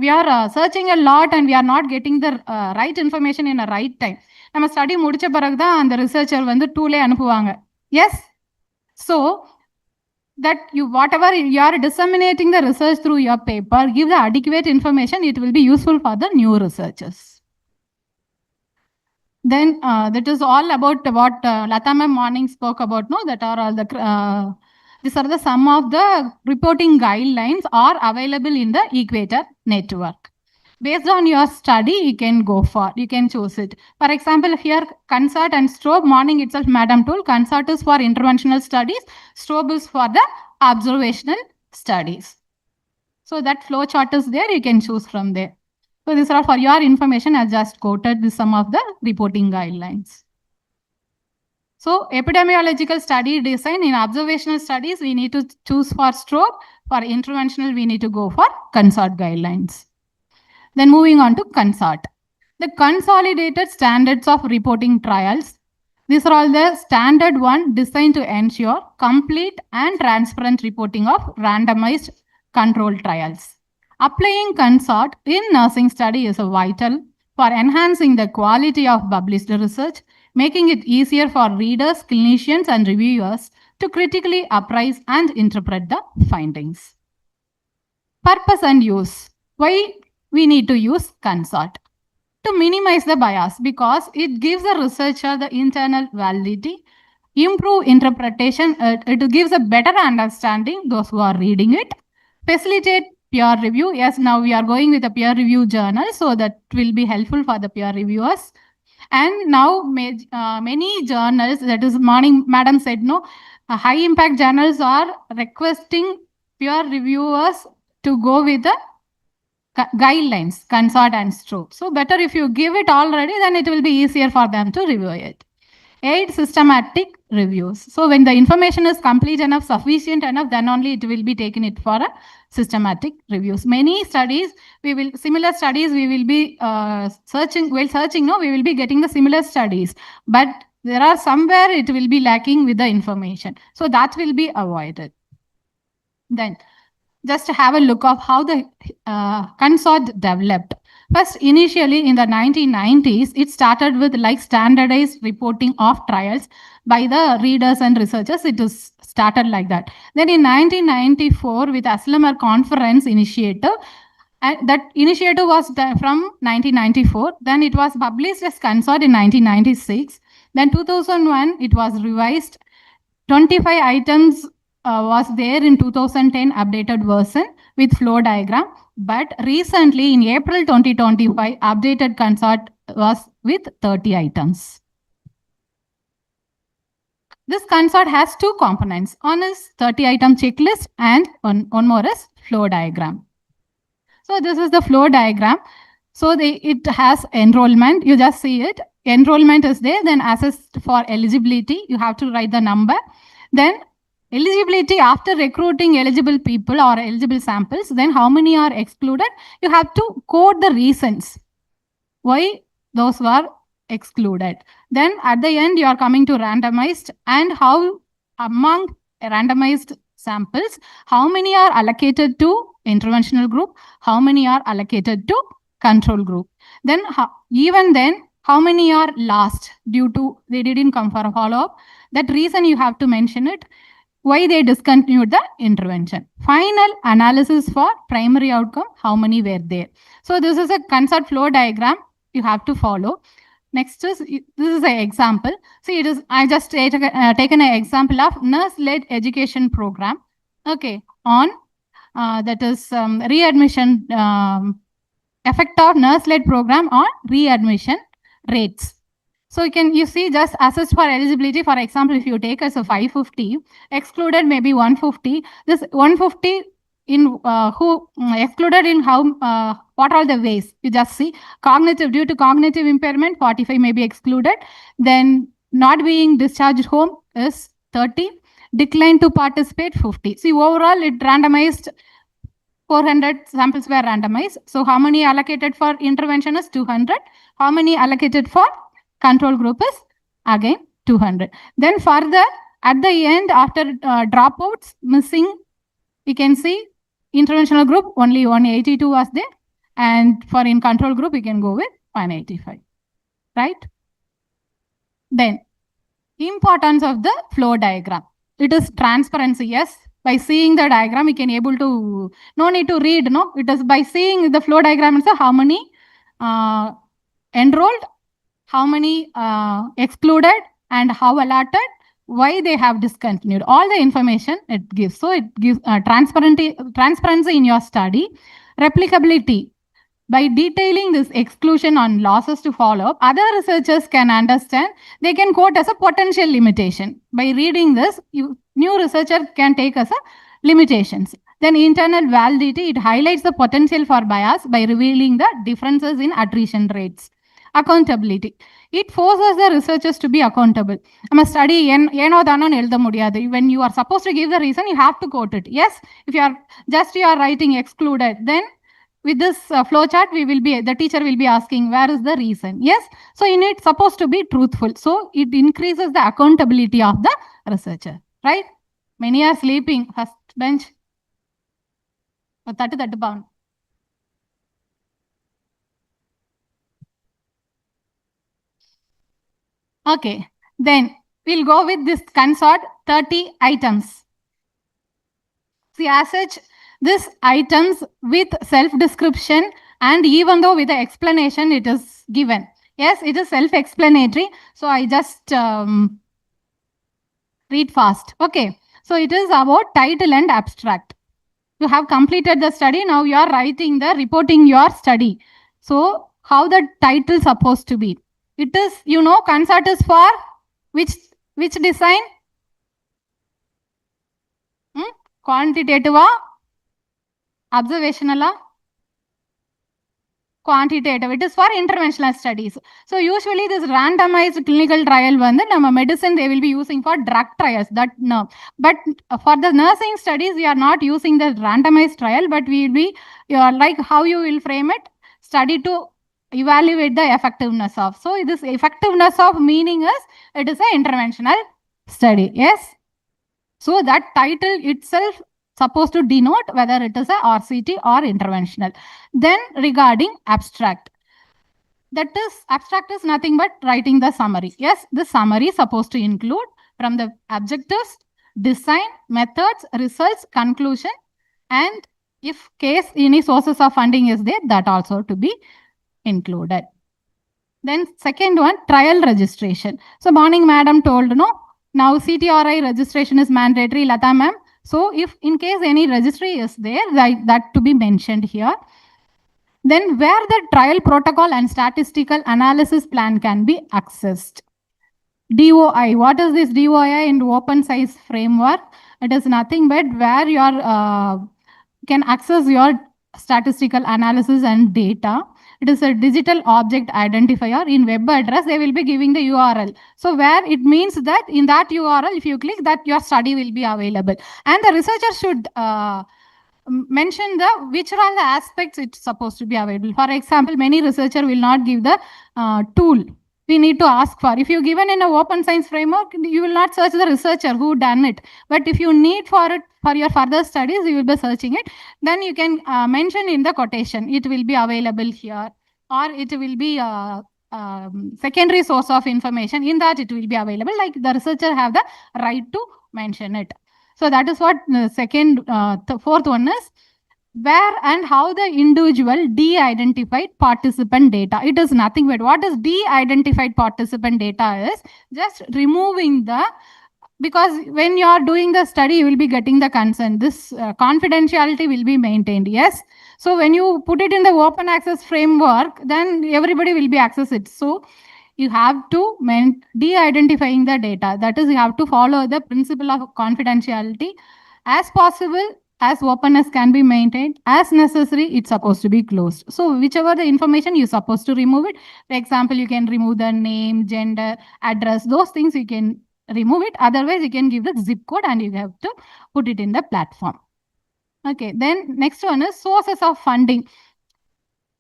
S5: are searching a lot, and we are not getting the right information in a right time. நம்ம study முடிச்ச பிறகு தான் அந்த researcher வந்து டூலே அனுப்புவாங்க. Yes, so that you whatever you are disseminating the research through your paper, give the adequate information, it will be useful for the new researchers. Then that is all about what Lata ma'am morning spoke about. No, that are all the these are the some of the reporting guidelines are available in the Equator network. Based on your study, you can go for, you can choose it. For example, here CONSART and STROBE, morning itself Madam told, CONSART is for interventional studies, STROBE is for the observational studies. So that flow chart is there, you can choose from there. So these are for your information. I just quoted some of the reporting guidelines. So epidemiological study design, in observational studies, we need to choose for STROBE. For interventional, we need to go for CONSART guidelines. Then moving on to CONSART. The consolidated standards of reporting trials. These are all the standard one designed to ensure complete and transparent reporting of randomized controlled trials. Applying CONSART in nursing study is vital for enhancing the quality of published research, making it easier for readers, clinicians, and reviewers to critically appraise and interpret the findings. Purpose and use. Why we need to use CONSART? To minimize the bias, because it gives the researcher the internal validity, improve interpretation, it gives a better understanding those who are reading it, facilitate peer review. Yes, now we are going with a peer review journal, so that will be helpful for the peer reviewers. And now many journals, that is morning Madam said, no, high impact journals are requesting peer reviewers to go with the guidelines, CONSART and STROBE. So better if you give it already, then it will be easier for them to review it. 8 systematic reviews. So when the information is complete enough, sufficient enough, then only it will be taken it for a systematic reviews. Many studies, similar studies, we will be searching, no, we will be getting the similar studies, but there are somewhere it will be lacking with the information. So that will be avoided. Then just have a look of how the CONSART developed. First, initially in the 1990s, it started with like standardized reporting of trials by the readers and researchers. It was started like that. Then in 1994, with Aslamar Conference Initiative, and that initiative was from 1994. Then it was published as CONSART in 1996. Then 2001, it was revised. 25 items was there in 2010 updated version with flow diagram. But recently in April 2025, updated CONSART was with 30 items. This CONSART has 2 components. One is 30 item checklist and one more is flow diagram. So this is the flow diagram. So it has enrollment. You just see it. Enrollment is there. Then assess for eligibility. You have to write the number. Then eligibility, after recruiting eligible people or eligible samples, then how many are excluded? You have to quote the reasons why those were excluded. Then at the end, you are coming to randomized, and how among randomized samples, how many are allocated to interventional group, how many are allocated to control group. Then even then, how many are lost due to they didn't come for a follow-up. That reason you have to mention it. Why they discontinued the intervention. Final analysis for primary outcome, how many were there. So this is a CONSART flow diagram you have to follow. Next is, this is an example. See, it is, I just taken an example of nurse-led education program. Okay, on that is readmission, effect of nurse-led program on readmission rates. So you see just assess for eligibility. For example, if you take as a 550, excluded maybe 150. This 150 in who excluded in how, what are the ways? You just see cognitive, due to cognitive impairment, 45 may be excluded. Then not being discharged home is 30. Decline to participate 50. See, overall it randomized 400 samples were randomized. So how many allocated for intervention is 200. How many allocated for control group is again 200. Then further at the end, after dropouts missing, you can see interventional group only 182 was there, and for in control group you can go with 185, right? Then, importance of the flow diagram. It is transparency, yes. By seeing the diagram, we can able to, no need to read, no. It is by seeing the flow diagram, it's how many enrolled, how many excluded, and how allotted, why they have discontinued. All the information it gives. So it gives transparency in your study. Replicability. By detailing this exclusion on losses to follow up, other researchers can understand, they can quote as a potential limitation. By reading this, new researcher can take as a limitations. Then internal validity, it highlights the potential for bias by revealing the differences in attrition rates. Accountability, it forces the researchers to be accountable. I'm a study, when you are supposed to give the reason, you have to quote it. Yes, if you are writing excluded, then with this flow chart, the teacher will be asking, where is the reason? Yes. So in it, supposed to be truthful. So it increases the accountability of the researcher, right? Many are sleeping. First bench. 30 pound. Okay. Then we'll go with this consort 30 items. See, as such, this items with self-description, and even though with the explanation it is given. Yes, it is self-explanatory. So I just read fast. Okay. So it is about title and abstract. You have completed the study. Now you are reporting your study. So how the title supposed to be? It is, consort is for which design? Quantitative, observational, quantitative. It is for interventional studies. So usually this randomized clinical trial medicine they will be using for drug trials. But for the nursing studies, we are not using the randomized trial, but we will be like how you will frame it, study to evaluate the effectiveness of. So this effectiveness of meaning is it is an interventional study. Yes. So that title itself supposed to denote whether it is a RCT or interventional. Then regarding abstract, abstract is nothing but writing the summary. Yes, the summary is supposed to include from the objectives, design, methods, results, conclusion, and if case any sources of funding is there, that also to be included. Then second one, trial registration. So morning madam told, now CTRI registration is mandatory, Lata ma'am. So if in case any registry is there, that to be mentioned here. Then where the trial protocol and statistical analysis plan can be accessed. DOI, what is this DOI in open science framework? It is nothing but where you can access your statistical analysis and data. It is a digital object identifier. In web address, they will be giving the URL. So where it means that in that URL, if you click that, your study will be available. And the researcher should mention which are all the aspects it's supposed to be available. For example, many researcher will not give the tool. We need to ask for. If you given in a open science framework, you will not search the researcher who done it. But if you need for it for your further studies, you will be searching it. Then you can mention in the quotation, it will be available here, or it will be a secondary source of information. In that, it will be available. Like the researcher have the right to mention it. So that is what the fourth one is. Where and how the individual de-identified participant data. It is nothing but what is de-identified participant data is just removing because when you are doing the study, you will be getting the consent. This confidentiality will be maintained. Yes. So when you put it in the open access framework, then everybody will be access it. So you have to de-identifying the data. That is, you have to follow the principle of confidentiality as possible. As openness can be maintained, as necessary, it's supposed to be closed. So whichever the information you're supposed to remove it. For example, you can remove the name, gender, address, those things you can remove it. Otherwise, you can give the zip code and you have to put it in the platform. Okay, then next one is sources of funding.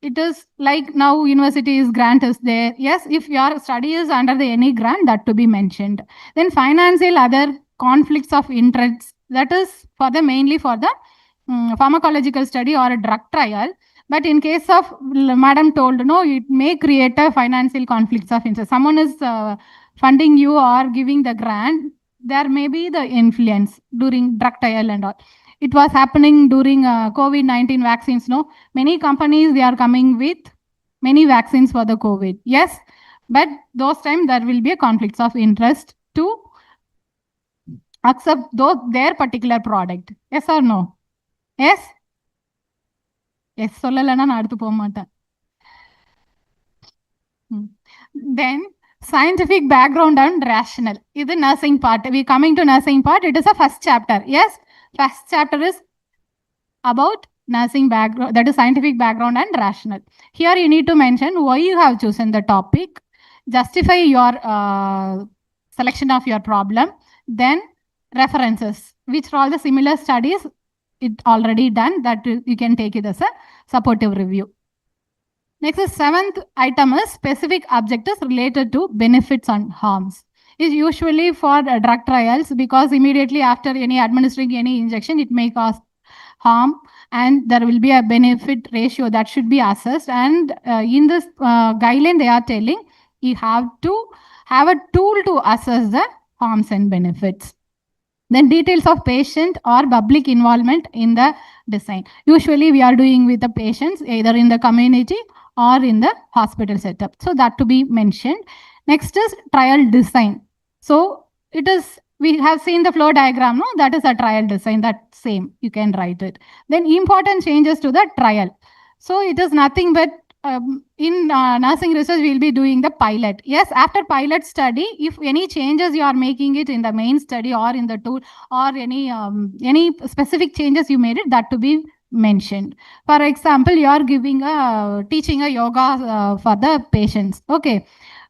S5: It is like now university's grant is there. Yes, if your study is under any grant, that to be mentioned. Then financial other conflicts of interest. That is mainly for the pharmacological study or a drug trial. But in case of madam told, it may create a financial conflicts of interest. Someone is funding you or giving the grant, there may be the influence during drug trial and all. It was happening during COVID-19 vaccines, no? Many companies, they are coming with many vaccines for the COVID. Yes, but those times there will be a conflicts of interest to accept their particular product. Yes or no? Yes? Yes, சொல்லலைன்னா நான் அடுத்து போக மாட்டேன். Then scientific background and rational. This is nursing part. We coming to nursing part. It is a first chapter. Yes, first chapter is about nursing background, that is scientific background and rational. Here you need to mention why you have chosen the topic, justify your selection of your problem, then references, which are all the similar studies it already done, that you can take it as a supportive review. Next is seventh item is specific objectives related to benefits and harms. Is usually for drug trials, because immediately after any administering any injection, it may cause harm and there will be a benefit ratio that should be assessed. And in this guideline, they are telling you have to have a tool to assess the harms and benefits. Then details of patient or public involvement in the design. Usually we are doing with the patients either in the community or in the hospital setup. So that to be mentioned. Next is trial design. So it is, we have seen the flow diagram, no? That is a trial design, that same, you can write it. Then important changes to the trial. So it is nothing but in nursing research, we will be doing the pilot. Yes, after pilot study, if any changes you are making it in the main study or in the tool or any specific changes you made it, that to be mentioned. For example, you are giving teaching a yoga for the patients. Okay.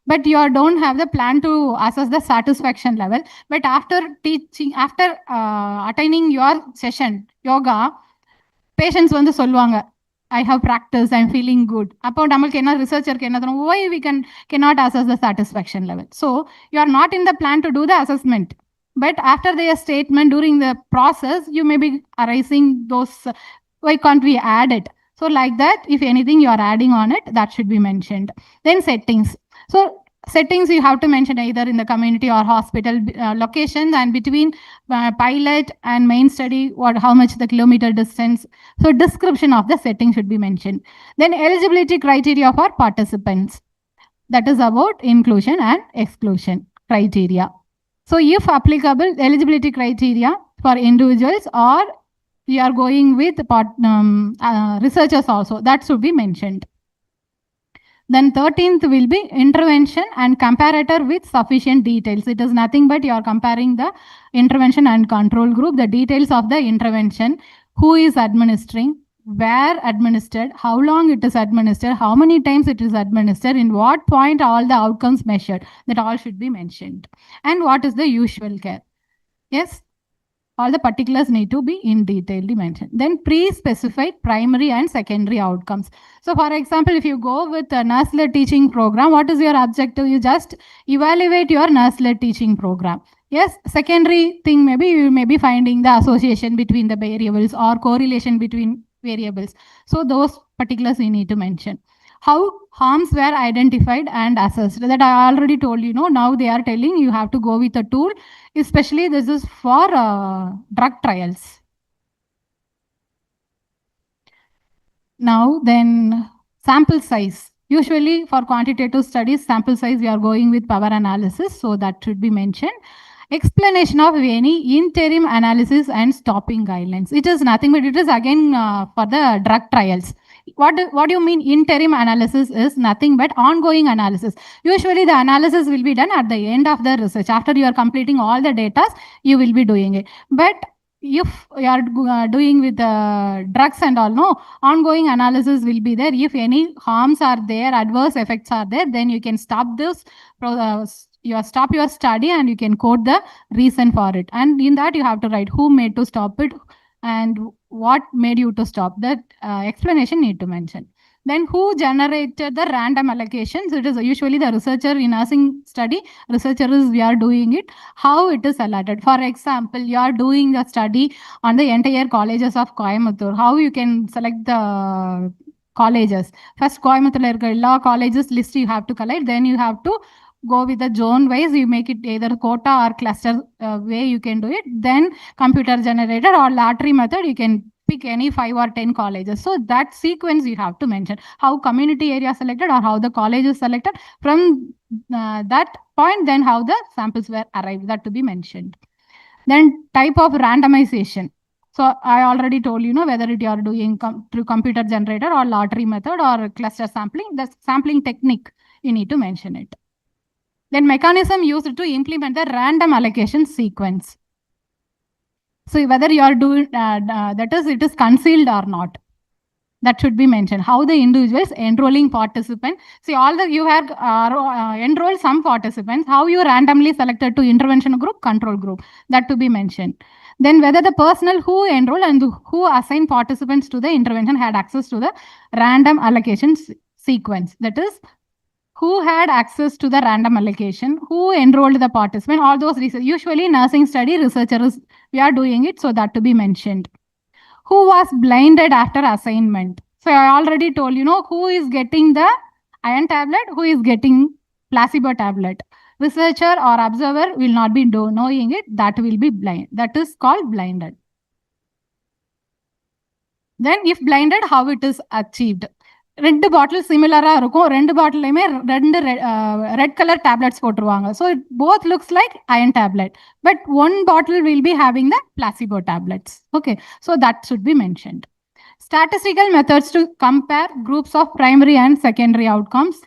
S5: But you don't have the plan to assess the satisfaction level. But after teaching, after attaining your session, yoga, patients வந்து சொல்லுவாங்க, I have practiced, I'm feeling good. அப்போ நம்மளுக்கு என்ன ரிசர்ச்சருக்கு என்ன தரும், why we cannot assess the satisfaction level. So you are not in the plan to do the assessment. But after their statement during the process, you may be arising those, why can't we add it? So like that, if anything you are adding on it, that should be mentioned. Then settings. So settings you have to mention either in the community or hospital locations, and between pilot and main study, what, how much the kilometer distance. So description of the setting should be mentioned. Then eligibility criteria for participants. That is about inclusion and exclusion criteria. So if applicable, eligibility criteria for individuals, or you are going with researchers also, that should be mentioned. Then 13th will be intervention and comparator with sufficient details. It is nothing but you are comparing the intervention and control group, the details of the intervention, who is administering, where administered, how long it is administered, how many times it is administered, in what point all the outcomes measured, that all should be mentioned. And what is the usual care. Yes. All the particulars need to be in detail mentioned. Then pre-specified primary and secondary outcomes. So for example, if you go with a nurse-led teaching program, what is your objective? You just evaluate your nurse-led teaching program. Yes, secondary thing, maybe you may be finding the association between the variables or correlation between variables. So those particulars you need to mention. How harms were identified and assessed, that I already told you, no, now they are telling you have to go with a tool, especially this is for drug trials. Now then sample size. Usually for quantitative studies, sample size we are going with power analysis, so that should be mentioned. Explanation of any interim analysis and stopping guidelines. It is nothing but it is again for the drug trials. What do you mean interim analysis? Is nothing but ongoing analysis. Usually the analysis will be done at the end of the research. After you are completing all the data, you will be doing it. But if you are doing with drugs and all, no, ongoing analysis will be there. If any harms are there, adverse effects are there, then you can stop this, stop your study and you can quote the reason for it. And in that you have to write who made to stop it and what made you to stop. That explanation need to mention. Then who generated the random allocations? It is usually the researcher in nursing study. Researcher is, we are doing it. How it is allotted. For example, you are doing the study on the entire colleges of Coimbatore. How you can select the colleges? First, Coimbatore law colleges list you have to collect. Then you have to go with the zone wise, you make it either quota or cluster way you can do it. Then computer generated or lottery method, you can pick any 5 or 10 colleges. So that sequence you have to mention how community area selected or how the college is selected. From that point, then how the samples were arrived, that to be mentioned. Then type of randomization. So I already told you know whether you are doing through computer generator or lottery method or cluster sampling, the sampling technique you need to mention it. Then mechanism used to implement the random allocation sequence. So whether you are doing that is it is concealed or not, that should be mentioned. How the individuals enrolling participant, see all the you have enrolled some participants, how you randomly selected to intervention group, control group, that to be mentioned. Then whether the personnel who enrolled and who assigned participants to the intervention had access to the random allocation sequence, that is who had access to the random allocation, who enrolled the participant, all those research. Usually nursing study researchers, we are doing it, so that to be mentioned. Who was blinded after assignment? So I already told you know who is getting the iron tablet, who is getting placebo tablet. Researcher or observer will not be knowing it, that will be blind. That is called blinded. Then if blinded, how it is achieved? ரெண்டு பாட்டில் சிமிலரா இருக்கும், ரெண்டு பாட்டிலையுமே ரெண்டு red colour tablets போட்டுருவாங்க. So it both looks like iron tablet, but one bottle will be having the placebo tablets. Okay, so that should be mentioned. Statistical methods to compare groups of primary and secondary outcomes.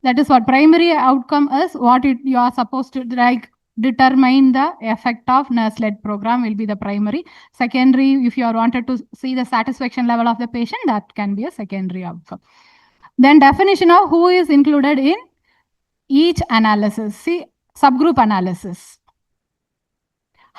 S5: That is what primary outcome is, what you are supposed to like determine the effect of nurse-led program will be the primary. Secondary, if you are wanted to see the satisfaction level of the patient, that can be a secondary outcome. Then definition of who is included in each analysis. See, subgroup analysis.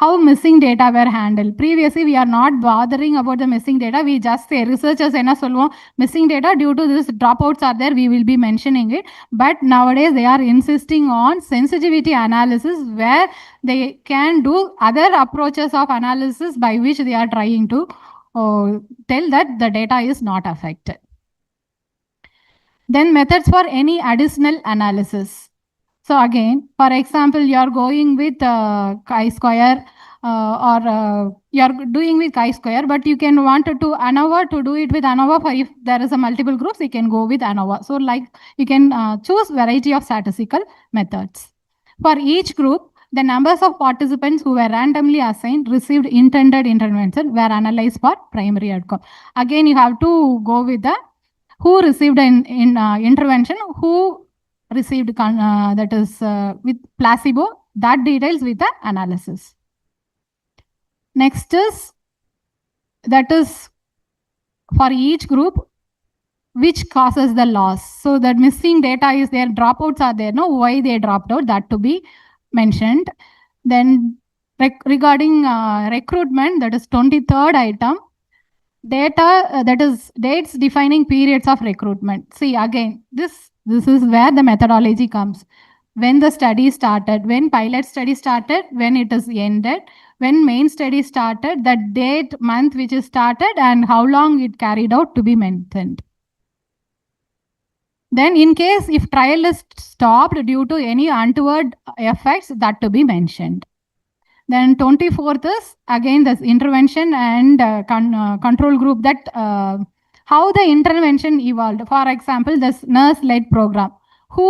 S5: How missing data were handled. Previously, we are not bothering about the missing data. We just say researchers enna solvom missing data due to this dropouts are there, we will be mentioning it. But nowadays they are insisting on sensitivity analysis where they can do other approaches of analysis by which they are trying to tell that the data is not affected. Then methods for any additional analysis. So again, for example, you are going with chi-square or you are doing with chi-square, but you can want to ANOVA to do it with ANOVA. For if there is a multiple groups, you can go with ANOVA. So like you can choose variety of statistical methods. For each group, the numbers of participants who were randomly assigned received intended intervention were analyzed for primary outcome. Again, you have to go with the who received an intervention, who received that is with placebo, that details with the analysis. Next is that is for each group which causes the loss. So that missing data is there, dropouts are there, no, why they dropped out, that to be mentioned. Then regarding recruitment, that is 23rd item, data that is dates defining periods of recruitment. See again, this is where the methodology comes. When the study started, when pilot study started, when it is ended, when main study started, the date, month which is started, and how long it carried out to be mentioned. Then in case if trial is stopped due to any untoward effects, that to be mentioned. Then 24th is again this intervention and control group, that how the intervention evolved. For example, this nurse-led program, who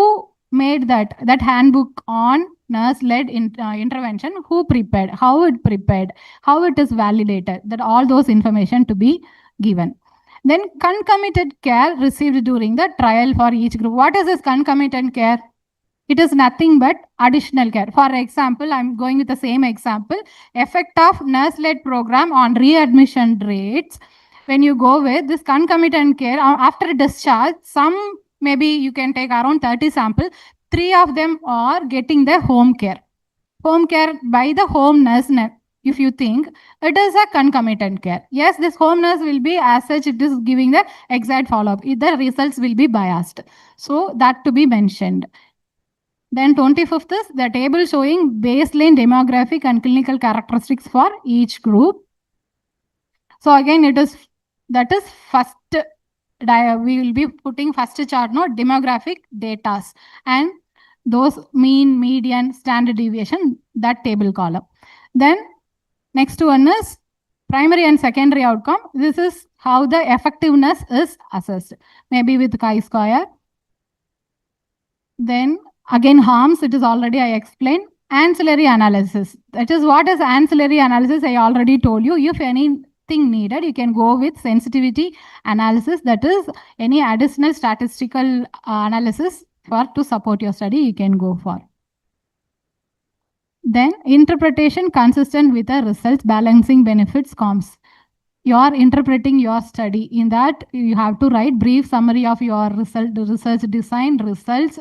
S5: made that handbook on nurse-led intervention, who prepared, how it prepared, how it is validated, that all those information to be given. Then concomitant care received during the trial for each group. What is this concomitant care? It is nothing but additional care. For example, I'm going with the same example, effect of nurse-led program on readmission rates. When you go with this concomitant care, after discharge, some maybe you can take around 30 samples, 3 of them are getting the home care. Home care by the home nurse. If you think it is a concomitant care, yes, this home nurse will be as such, it is giving the exact follow-up. The results will be biased. So that to be mentioned. Then 25th is the table showing baseline demographic and clinical characteristics for each group. So again, that is first, we will be putting first chart, no, demographic data and those mean, median, standard deviation, that table column. Then next one is primary and secondary outcome. This is how the effectiveness is assessed, maybe with chi-square. Then again harms, it is already I explained. Ancillary analysis. That is what is ancillary analysis, I already told you. If anything needed, you can go with sensitivity analysis. That is any additional statistical analysis for to support your study, you can go for. Then interpretation consistent with the results, balancing benefits, comps. You are interpreting your study. In that, you have to write brief summary of your research design, results,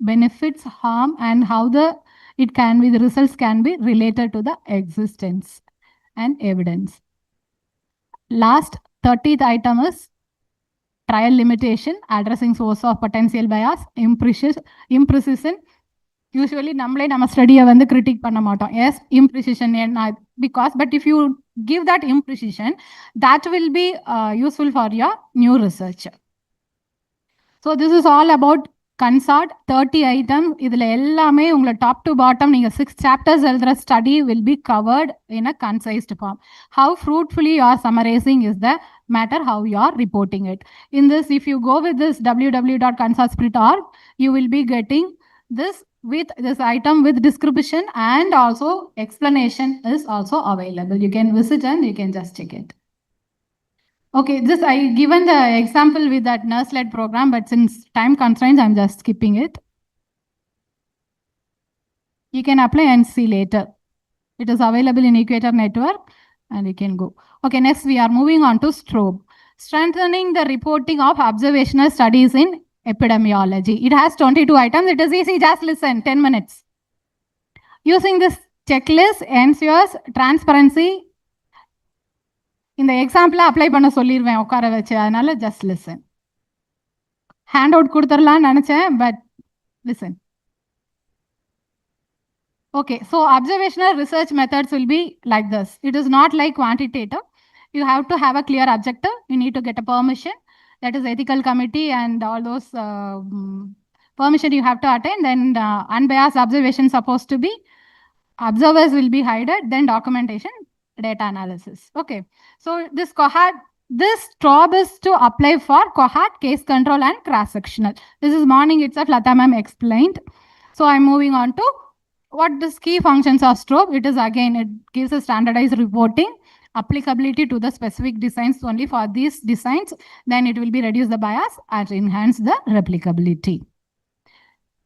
S5: benefits, harm, and how the results can be related to the existence and evidence. Last 30th item is trial limitation, addressing source of potential bias, imprecision. Usually நம்ம ஸ்டடியை வந்து critic பண்ண மாட்டோம். Yes, imprecision because but if you give that imprecision, that will be useful for your new research. So this is all about consult 30 items. இதுல எல்லாமே உங்களை top to bottom நீங்க 6 chapters எழுதுற study will be covered in a concised form. How fruitfully you are summarizing is the matter how you are reporting it. In this, if you go with this www.consultspirit.org, you will be getting this with this item with description and also explanation is also available. You can visit and you can just check it. Okay, this I given the example with that nurse-led program, but since time constraints, I'm just skipping it. You can apply and see later. It is available in Equator Network and you can go. Okay, next we are moving on to STROBE. Strengthening the reporting of observational studies in epidemiology. It has 22 items. It is easy. Just listen, 10 minutes. Using this checklist ensures transparency. இந்த எக்ஸாம்பிளா apply பண்ண சொல்லிடுவேன் உட்கார வச்சு, அதனால just listen. Hand out கொடுத்துடலாம்னு நினைச்சேன், but listen. Okay, so observational research methods will be like this. It is not like quantitative. You have to have a clear objective. You need to get a permission. That is ethical committee and all those permission you have to attain. Then unbiased observation supposed to be. Observers will be hidden. Then documentation, data analysis. Okay, so this cohort, this STROBE is to apply for cohort, case control and cross-sectional. This is morning itself, Lata ma'am explained. So I'm moving on to what the key functions of STROBE. It is again, it gives a standardized reporting, applicability to the specific designs only for these designs. Then it will be reduce the bias and enhance the replicability.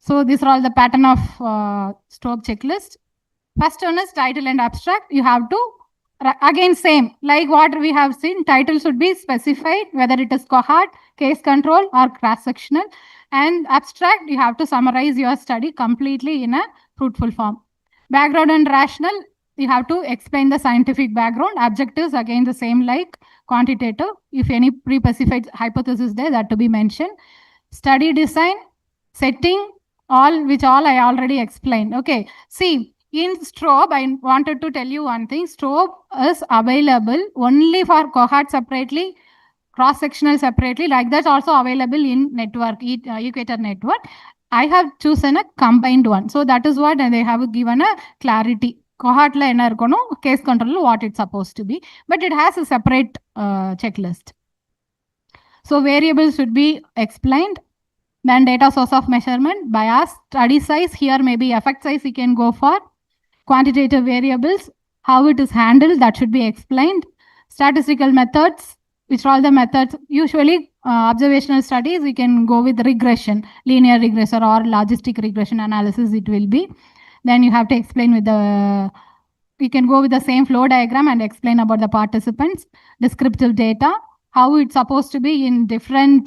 S5: So these are all the pattern of STROBE checklist. First one is title and abstract. You have to, again same, like what we have seen, title should be specified, whether it is cohort, case control or cross-sectional. And abstract, you have to summarize your study completely in a fruitful form. Background and rationale, you have to explain the scientific background. Objectives, again the same like quantitative. If any pre-specified hypothesis there, that to be mentioned. Study design, setting, all which all I already explained. Okay, see, in STROBE, I wanted to tell you one thing. STROBE is available only for cohort separately, cross-sectional separately, like that's also available in network, Equator Network. I have chosen a combined one. So that is what they have given a clarity. Cohort la enna irukono, case control what it's supposed to be, but it has a separate checklist. So variables should be explained. Then data source of measurement, bias, study size, here maybe effect size you can go for. Quantitative variables, how it is handled, that should be explained. Statistical methods, which are all the methods. Usually observational studies, we can go with regression, linear regression or logistic regression analysis it will be. Then you have to explain with the, you can go with the same flow diagram and explain about the participants. Descriptive data, how it's supposed to be in different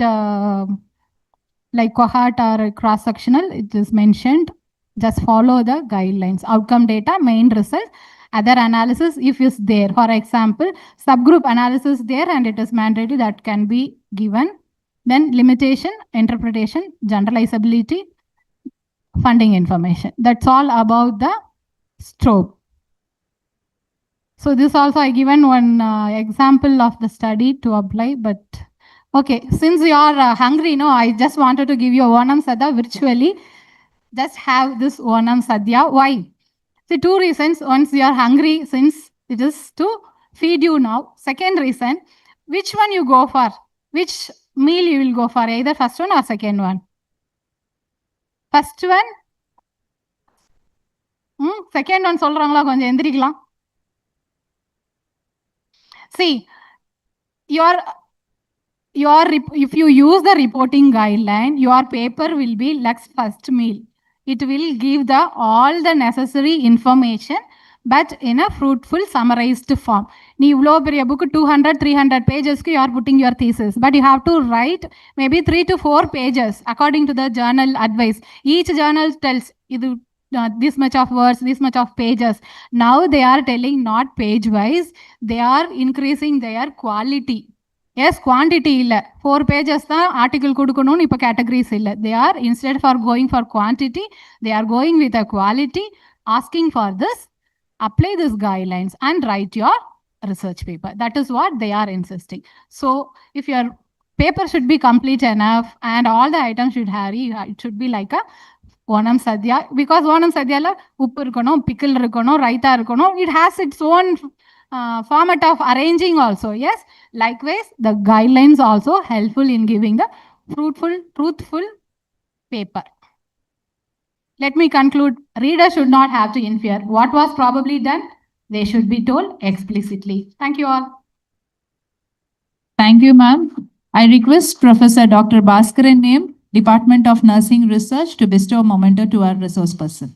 S5: like cohort or cross-sectional, it is mentioned. Just follow the guidelines. Outcome data, main result, other analysis if is there. For example, subgroup analysis there and it is mandatory, that can be given. Then limitation, interpretation, generalizability, funding information. That's all about the STROBE. So this also I given one example of the study to apply, but okay, since you are hungry, no, I just wanted to give you a Onam Sada virtually. just have this Onam Sadhya. Why? See, two reasons. Once you are hungry, since it is to feed you now. Second reason, which one you go for? Which meal you will go for? Either first one or second one? First one? Second one சொல்றாங்களா கொஞ்சம் எந்திரிக்கலாம். See, if you use the reporting guideline, your paper will be Lux first meal. It will give all the necessary information, but in a fruitful summarized form. நீ இவ்வளோ பெரிய book 200-300 pages you are putting your thesis, but you have to write maybe 3 to 4 pages according to the journal advice. Each journal tells இது this much of words, this much of pages. Now they are telling not page wise, they are increasing their quality. Yes, quantity illa. 4 pages the article kudukononu ipa categories illa. They are instead for going for quantity, they are going with a quality, asking for this, apply these guidelines and write your research paper. That is what they are insisting. So if your paper should be complete enough and all the items should have, it should be like a Onam Sadhya, because Onam Sadhya la uppu irukonom, pickle irukonom, raita irukonom. It has its own format of arranging also. Yes, likewise the guidelines also helpful in giving the truthful paper. Let me conclude. Reader should not have to infer what was probably done. They should be told explicitly. Thank you all.
S8: Thank you, ma'am. I request Professor Dr. Bhaskaran Name, Department of Nursing Research, to bestow a memento to our resource person.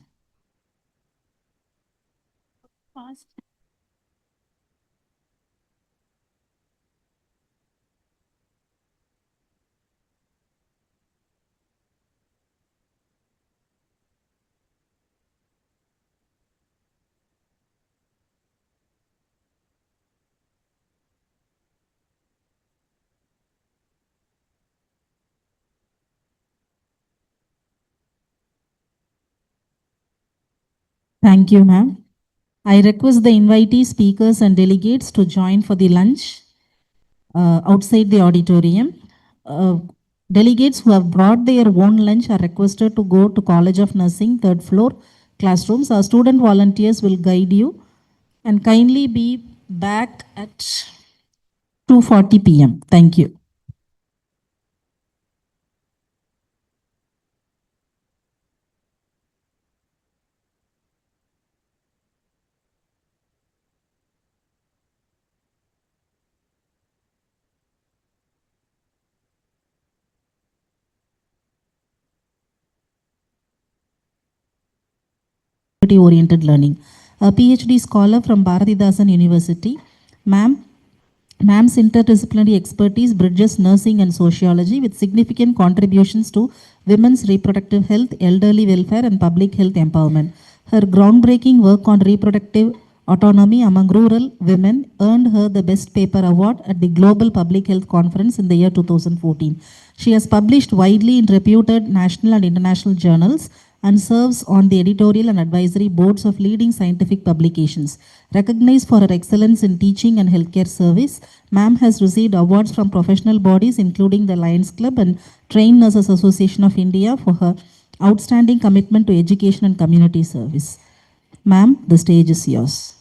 S2: Thank you, ma'am. I request the invitee speakers and delegates to join for the lunch outside the auditorium. Delegates who have brought their own lunch are requested to go to College of Nursing, 3rd floor classrooms. Our student volunteers will guide you, and kindly be back at 2:40 p.m. Thank you. Oriented learning. A PhD scholar from Bharatidasan University. Ma'am's interdisciplinary expertise bridges nursing and sociology with significant contributions to women's reproductive health, elderly welfare, and public health empowerment. Her groundbreaking work on reproductive autonomy among rural women earned her the Best Paper Award at the Global Public Health Conference in the year 2014. She has published widely in reputed national and international journals and serves on the editorial and advisory boards of leading scientific publications. Recognized for her excellence in teaching and healthcare service, ma'am has received awards from professional bodies including the Lions Club and Trained Nurses Association of India for her outstanding commitment to education and community service. Ma'am, the stage is yours.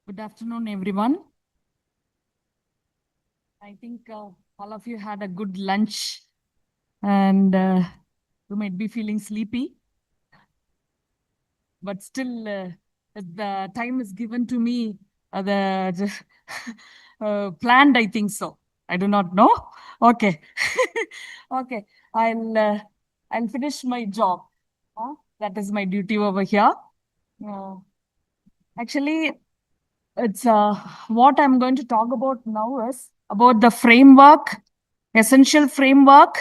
S9: Good afternoon, everyone. I think all of you had a good lunch and you might be feeling sleepy. But still, the time is given to me, planned, I think so. I do not know. Okay. Okay. I'll finish my job. That is my duty over here. Actually, it's what I'm going to talk about now is about the framework, essential framework,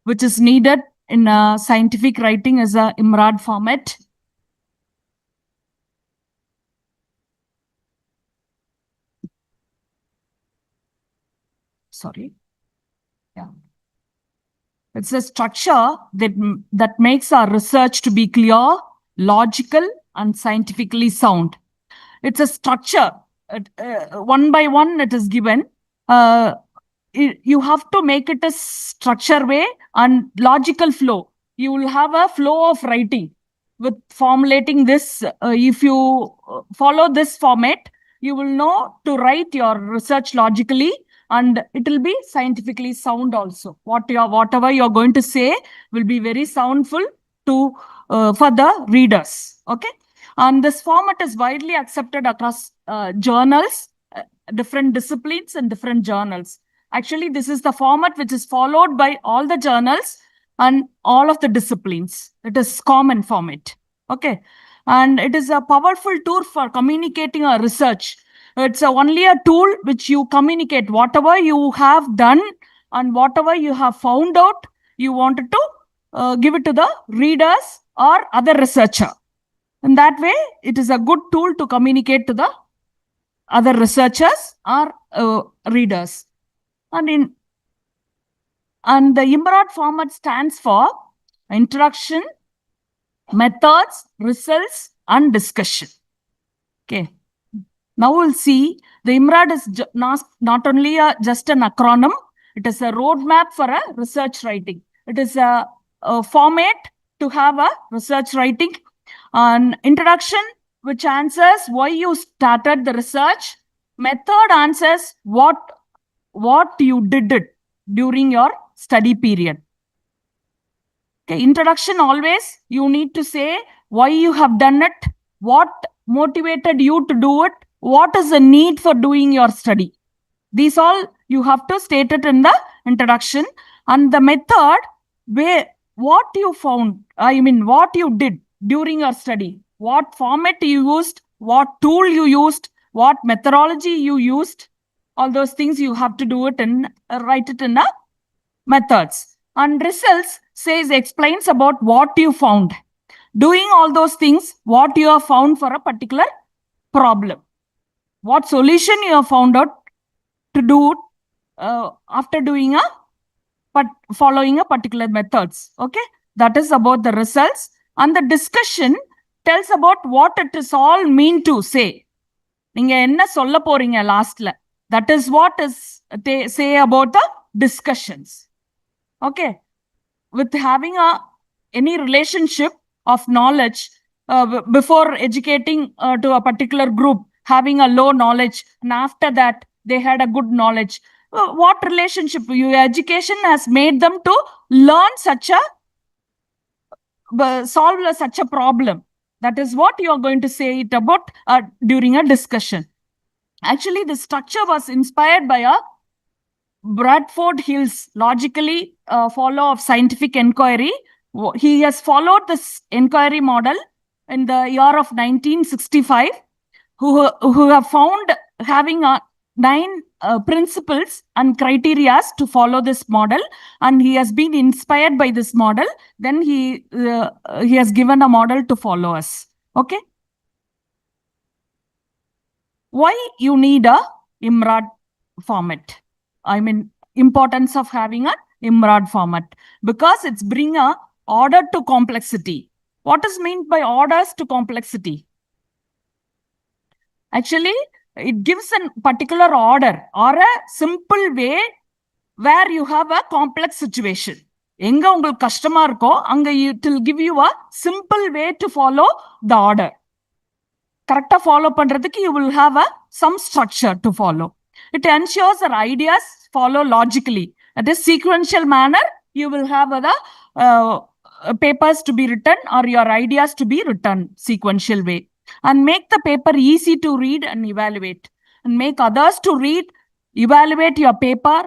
S9: which is needed in scientific writing as a IMRAD format. Sorry. Yeah. It's a structure that makes our research to be clear, logical, and scientifically sound. It's a structure. One by one, it is given. You have to make it a structure way and logical flow. You will have a flow of writing with formulating this. If you follow this format, you will know to write your research logically, and it will be scientifically sound also. Whatever you're going to say will be very soundful to for the readers. Okay. And this format is widely accepted across journals, different disciplines and different journals. Actually, this is the format which is followed by all the journals and all of the disciplines. It is common format. Okay. And it is a powerful tool for communicating a research. It's only a tool which you communicate whatever you have done and whatever you have found out, you wanted to give it to the readers or other researcher. In that way, it is a good tool to communicate to the other researchers or readers. And the IMRAD format stands for introduction, methods, results, and discussion. Okay. Now we'll see the IMRAD is not only just an acronym, it is a roadmap for a research writing. It is a format to have a research writing. An introduction, which answers why you started the research. Method answers what you did it during your study period. Okay, introduction always you need to say why you have done it, what motivated you to do it, what is the need for doing your study. These all you have to state it in the introduction. And the method, what you found, what you did during your study, what format you used, what tool you used, what methodology you used, all those things you have to do it and write it in the methods. And results explains about what you found. Doing all those things, what you have found for a particular problem. What solution you have found out to do after doing following a particular methods. Okay, that is about the results. And the discussion tells about what it is all mean to say. நீங்க என்ன சொல்ல போறீங்க லாஸ்ட்ல. That is what is they say about the discussions. Okay, with having any relationship of knowledge before educating to a particular group, having a low knowledge, and after that they had a good knowledge. What relationship? Your education has made them to learn solve such a problem. That is what you are going to say it about during a discussion. Actually, the structure was inspired by a Bradford Hill's logically follow of scientific inquiry. He has followed this inquiry model in the year of 1965, who have found having 9 principles and criteria to follow this model, and he has been inspired by this model. Then he has given a model to follow us. Okay. Why you need a IMRAD format? Importance of having a IMRAD format, because it's bring a order to complexity. What is meant by orders to complexity? Actually, it gives a particular order or a simple way where you have a complex situation. Enga ungal கஷ்டமா இருக்கோ அங்க it will give you a simple way to follow the order. Correcta follow பண்றதுக்கு you will have some structure to follow. It ensures that ideas follow logically. That is sequential manner. You will have the papers to be written or your ideas to be written sequential way, and make the paper easy to read and evaluate, and make others to read, evaluate your paper.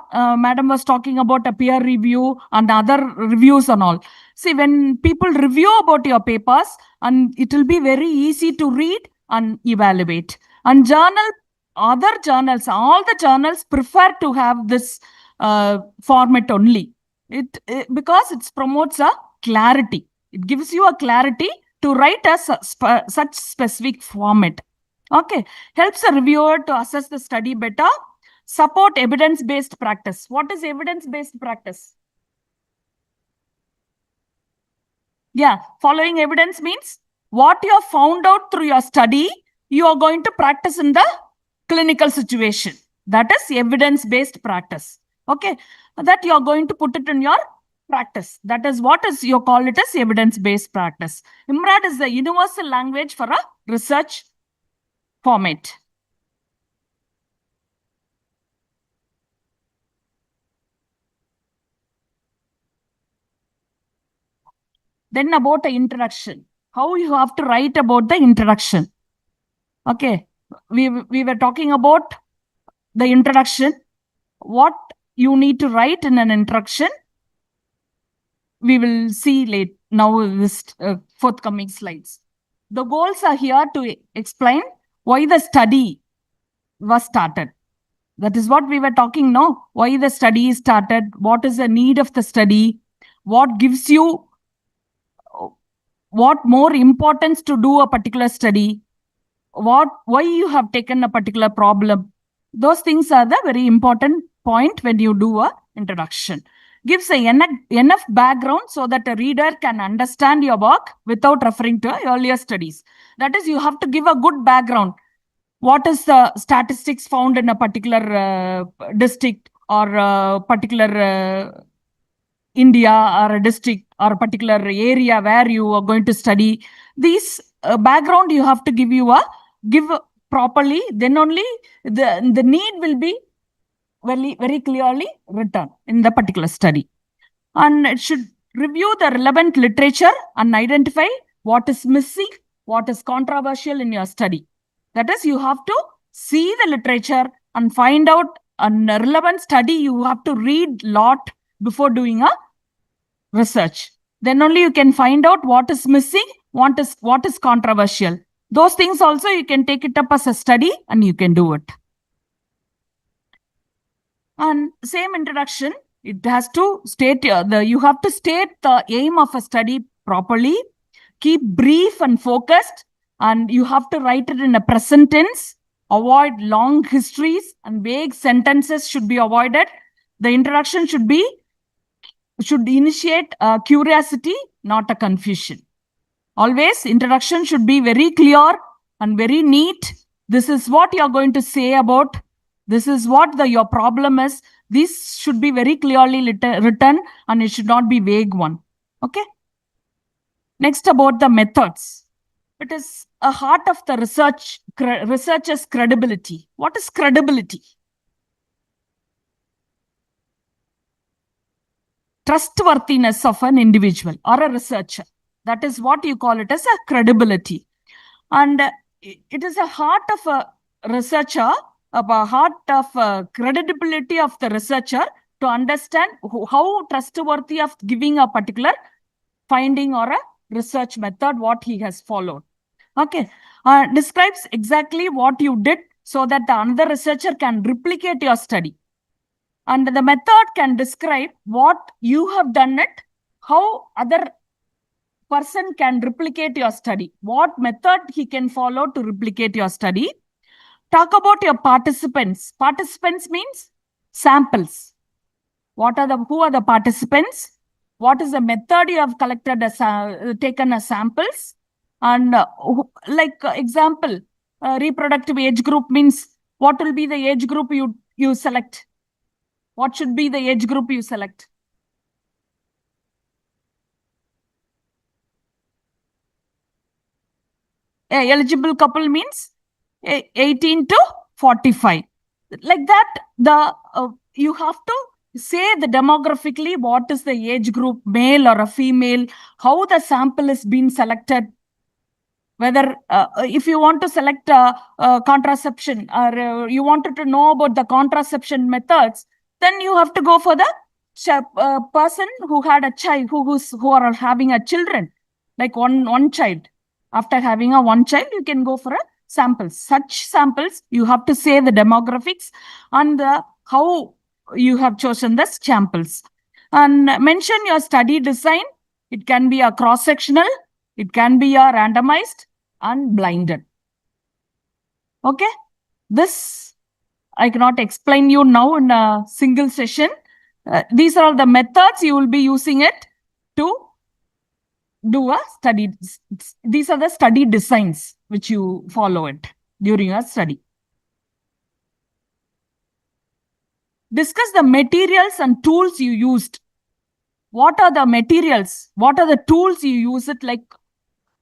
S9: Madam was talking about a peer review and other reviews and all. See, when people review about your papers, and it will be very easy to read and evaluate. And journal other journals, all the journals prefer to have this format only. Because it promotes a clarity. It gives you a clarity to write a such specific format. Okay, helps the reviewer to assess the study better. Support evidence-based practice. What is evidence-based practice? Yeah, following evidence means what you have found out through your study, you are going to practice in the clinical situation. That is evidence-based practice. Okay, that you are going to put it in your practice. That is what is you call it as evidence-based practice. IMRAD is the universal language for a research format. Then about the introduction, how you have to write about the introduction. Okay, we were talking about the introduction, what you need to write in an introduction. We will see late now this forthcoming slides. The goals are here to explain why the study was started. That is what we were talking now. Why the study is started, what is the need of the study, what gives you what more importance to do a particular study, why you have taken a particular problem. Those things are the very important point when you do a introduction. Gives enough background so that a reader can understand your work without referring to earlier studies. That is, you have to give a good background. What is the statistics found in a particular district or a particular India or a district or a particular area where you are going to study. These background you have to give properly, then only the need will be very clearly written in the particular study. And it should review the relevant literature and identify what is missing, what is controversial in your study. That is, you have to see the literature and find out a relevant study. You have to read lot before doing a research. Then only you can find out what is missing, what is controversial. Those things also you can take it up as a study and you can do it. And same introduction, it has to state you have to state the aim of a study properly, keep brief and focused, and you have to write it in a present tense. Avoid long histories and vague sentences should be avoided. The introduction should initiate a curiosity, not a confusion. Always introduction should be very clear and very neat. This is what you are going to say about. This is what your problem is. This should be very clearly written and it should not be vague one. Okay. Next, about the methods. It is a heart of the researcher's credibility. What is credibility? Trustworthiness of an individual or a researcher. That is what you call it as a credibility. And it is a heart of a researcher, a heart of credibility of the researcher to understand how trustworthy of giving a particular finding or a research method, what he has followed. Okay. Describes exactly what you did so that the another researcher can replicate your study. And the method can describe what you have done it, how other person can replicate your study, what method he can follow to replicate your study. Talk about your participants. Participants means samples. Who are the participants? What is the method you have collected taken as samples? And example, reproductive age group means what will be the age group you select? What should be the age group you select? Eligible couple means 18 to 45. Like that, you have to say the demographically what is the age group, male or a female, how the sample is being selected. Whether if you want to select contraception or you wanted to know about the contraception methods, then you have to go for the person who had a child, who are having a children, like one child. After having one child, you can go for a samples. Such samples, you have to say the demographics and how you have chosen the samples. And mention your study design. It can be a cross-sectional, it can be a randomized and blinded. Okay, this I cannot explain you now in a single session. These are all the methods you will be using it to do a study. These are the study designs which you follow it during your study. Discuss the materials and tools you used. What are the materials? What are the tools you use it? Like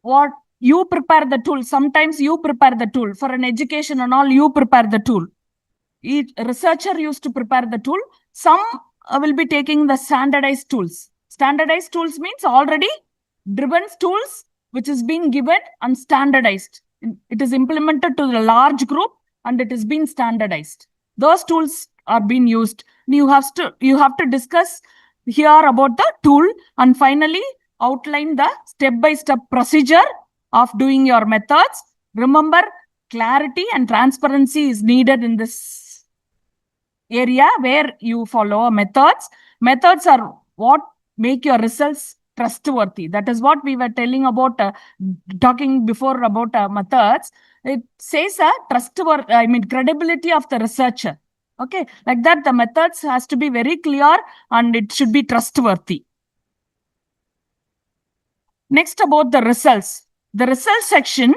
S9: what you prepare the tool. Sometimes you prepare the tool for an education and all. You prepare the tool. Each researcher used to prepare the tool. Some will be taking the standardized tools. Standardized tools means already driven tools which is being given and standardized. It is implemented to the large group and it is being standardized. Those tools are being used. You have to discuss here about the tool and finally outline the step-by-step procedure of doing your methods. Remember, clarity and transparency is needed in this area where you follow methods. Methods are what make your results trustworthy. That is what we were telling about, talking before about methods. It says credibility of the researcher. Okay, like that the methods has to be very clear and it should be trustworthy. Next, about the results. The results section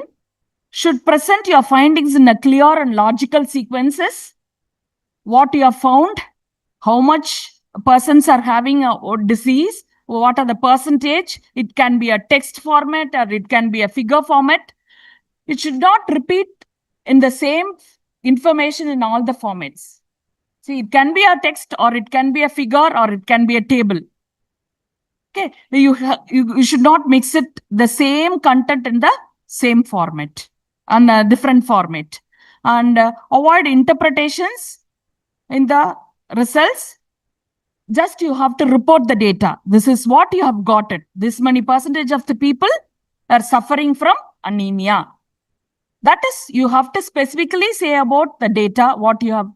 S9: should present your findings in a clear and logical sequences. What you have found, how much persons are having a disease, what are the percentage. It can be a text format or it can be a figure format. It should not repeat in the same information in all the formats. See, it can be a text or it can be a figure or it can be a table. Okay, you should not mix it the same content in the same format and a different format. And avoid interpretations in the results. Just you have to report the data. This is what you have got it. This many percentage of the people are suffering from anemia. That is, you have to specifically say about the data, what you have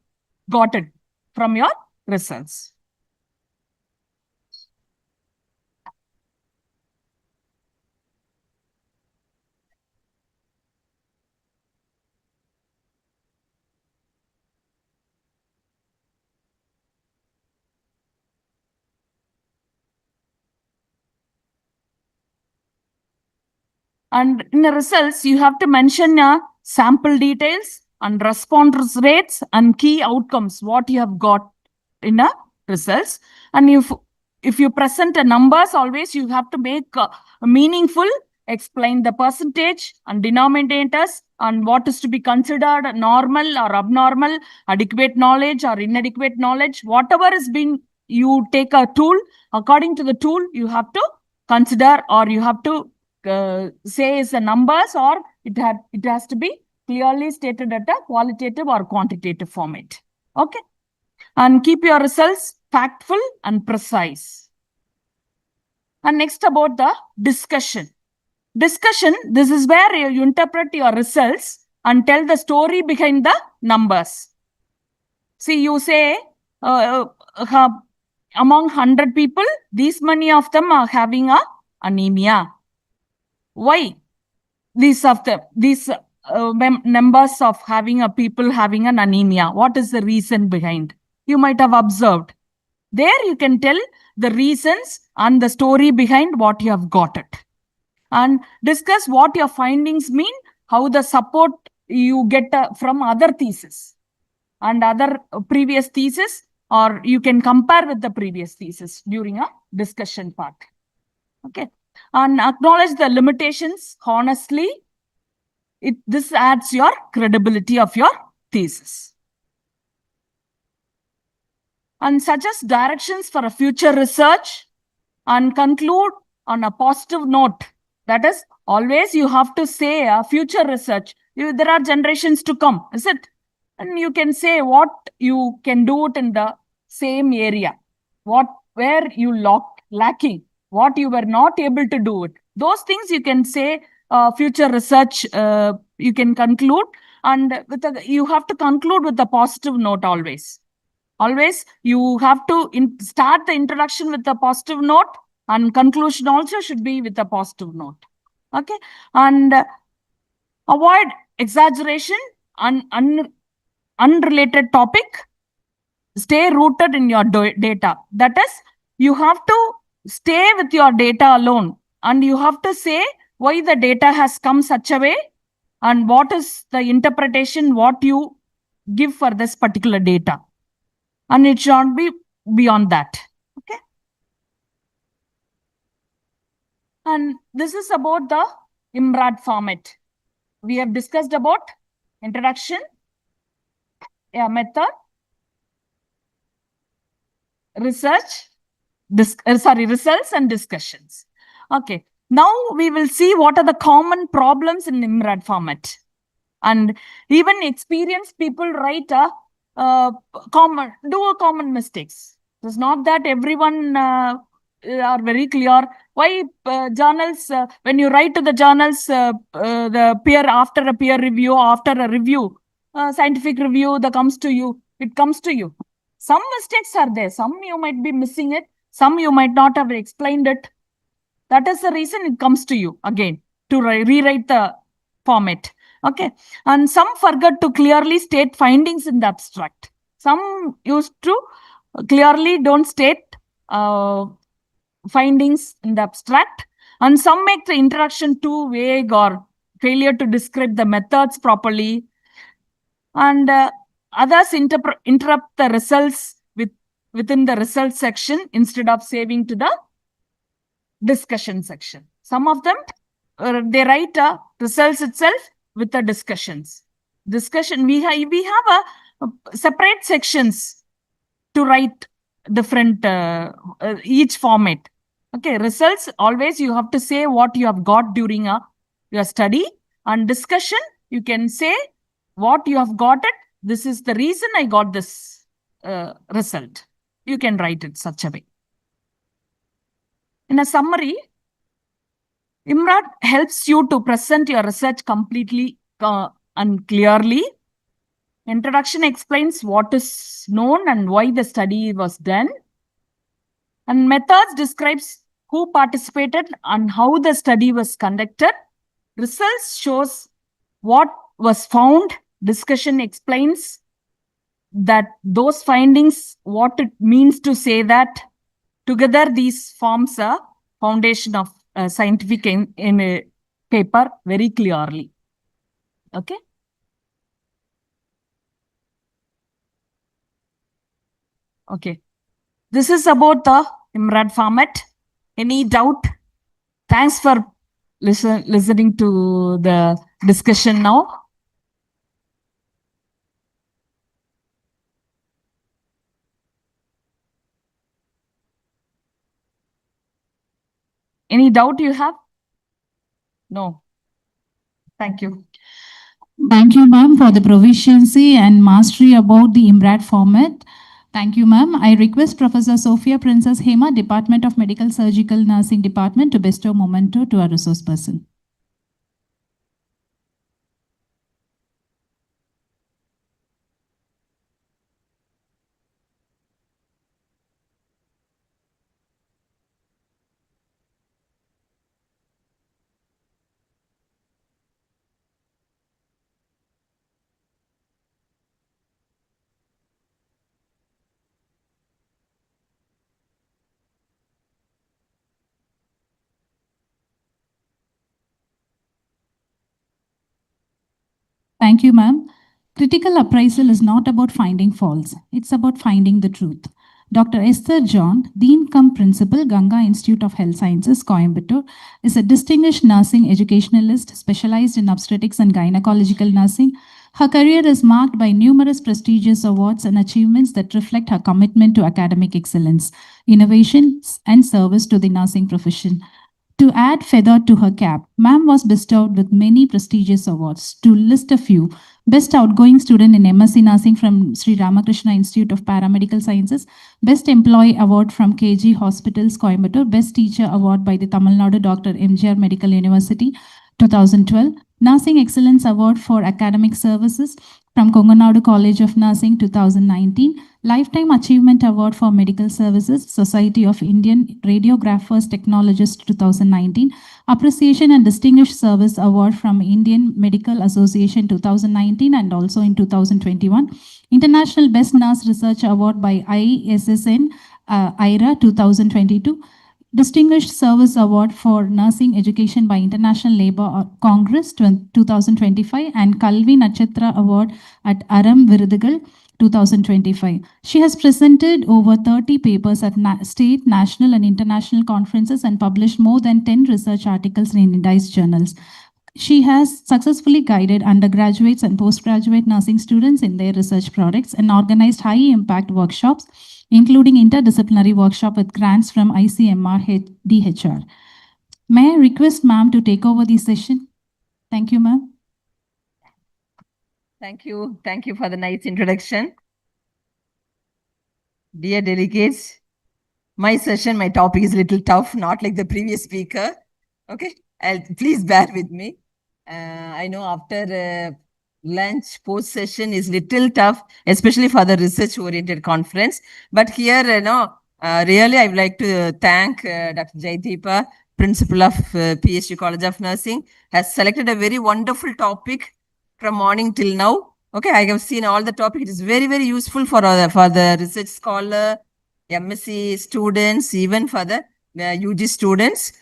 S9: got it from your results. And in the results, you have to mention sample details and response rates and key outcomes, what you have got in a results. And if you present a numbers, always you have to make meaningful, explain the percentage and denominators and what is to be considered normal or abnormal, adequate knowledge or inadequate knowledge. Whatever is being, you take a tool, according to the tool, you have to consider or you have to say is the numbers, or it has to be clearly stated at a qualitative or quantitative format. Okay. And keep your results factful and precise. And next, about the discussion. Discussion, this is where you interpret your results and tell the story behind the numbers. See, you say among 100 people, these many of them are having a anemia. Why these numbers of having a people having an anemia? What is the reason behind? You might have observed. There you can tell the reasons and the story behind what you have got it. And discuss what your findings mean, how the support you get from other thesis and other previous thesis, or you can compare with the previous thesis during a discussion part. Okay. And acknowledge the limitations honestly. This adds your credibility of your thesis. And suggest directions for a future research and conclude on a positive note. That is, always you have to say a future research. There are generations to come, is it? And you can say what you can do it in the same area. Where you lacking. What you were not able to do it. Those things you can say future research you can conclude, and you have to conclude with a positive note always. Always you have to start the introduction with a positive note, and conclusion also should be with a positive note. Okay, and avoid exaggeration and unrelated topic. Stay rooted in your data. That is, you have to stay with your data alone, and you have to say why the data has come such a way and what is the interpretation, what you give for this particular data. And it should not be beyond that. Okay. And this is about the IMRAD format. We have discussed about introduction, method, research, results and discussions. Okay. Now we will see what are the common problems in IMRAD format. And even experienced people write common mistakes. It's not that everyone are very clear. Why journals, when you write to the journals, the after a peer review, after a review, scientific review that comes to you, it comes to you. Some mistakes are there. Some you might be missing it. Some you might not have explained it. That is the reason it comes to you again to rewrite the format. Okay. And some forget to clearly state findings in the abstract. Some used to clearly don't state findings in the abstract. And some make the introduction too vague or failure to describe the methods properly. And others interrupt the results within the results section instead of saving to the discussion section. Some of them, they write results itself with the discussions. We have a separate sections to write different each format. Okay, results, always you have to say what you have got during your study, and discussion you can say what you have got it. This is the reason I got this result. You can write it such a way. In a summary, IMRAD helps you to present your research completely and clearly. Introduction explains what is known and why the study was done. And methods describes who participated and how the study was conducted. Results shows what was found. Discussion explains that those findings, what it means to say that. Together, these forms a foundation of scientific in a paper very clearly. Okay. Okay. This is about the IMRAD format. Any doubt? Thanks for listening to the discussion now. Any doubt you have? No. Thank you.
S8: Thank you, ma'am, for the proficiency and mastery about the IMRAD format. Thank you, ma'am. I request Professor Sophia Princess Hema, Department of Medical Surgical Nursing Department, to bestow memento to our resource person. Thank you, ma'am. Critical appraisal is not about finding faults. It's about finding the truth. Dr. Esther John, Dean cum Principal, Ganga Institute of Health Sciences, Coimbatore, is a distinguished nursing educationalist specialized in obstetrics and gynecological nursing. Her career is marked by numerous prestigious awards and achievements that reflect her commitment to academic excellence, innovation, and service to the nursing profession. To add feather to her cap, ma'am was bestowed with many prestigious awards. To list a few: Best Outgoing Student in MSc Nursing from Sri Ramakrishna Institute of Paramedical Sciences, Best Employee Award from KG Hospitals, Coimbatore, Best Teacher Award by the Tamil Nadu Dr. MGR Medical University, 2012, Nursing Excellence Award for Academic Services from Konganadu College of Nursing 2019, Lifetime Achievement Award for Medical Services, Society of Indian Radiographers Technologists 2019, Appreciation and Distinguished Service Award from Indian Medical Association 2019 and also in 2021, International Best Nurse Research Award by ISSN IRA 2022, Distinguished Service Award for Nursing Education by International Labour Congress 2025 and Kalvi Nachatra Award at Aram Virudugal 2025. She has presented over 30 papers at state, national and international conferences and published more than 10 research articles in Indian journals. She has successfully guided undergraduates and postgraduate nursing students in their research projects and organized high-impact workshops, including interdisciplinary workshop with grants from ICMR DHR. May I request ma'am to take over the session? Thank you, ma'am.
S10: Thank you. Thank you for the nice introduction. Dear delegates, my session, my topic is a little tough, not like the previous speaker. Okay, please bear with me. I know after lunch, post session is little tough, especially for the research oriented conference. But here, really, I would like to thank Dr. Jaideepa, Principal of PhD College of Nursing, has selected a very wonderful topic from morning till now. Okay, I have seen all the topic. It is very, very useful for the research scholar, MSc students, even for the UG students.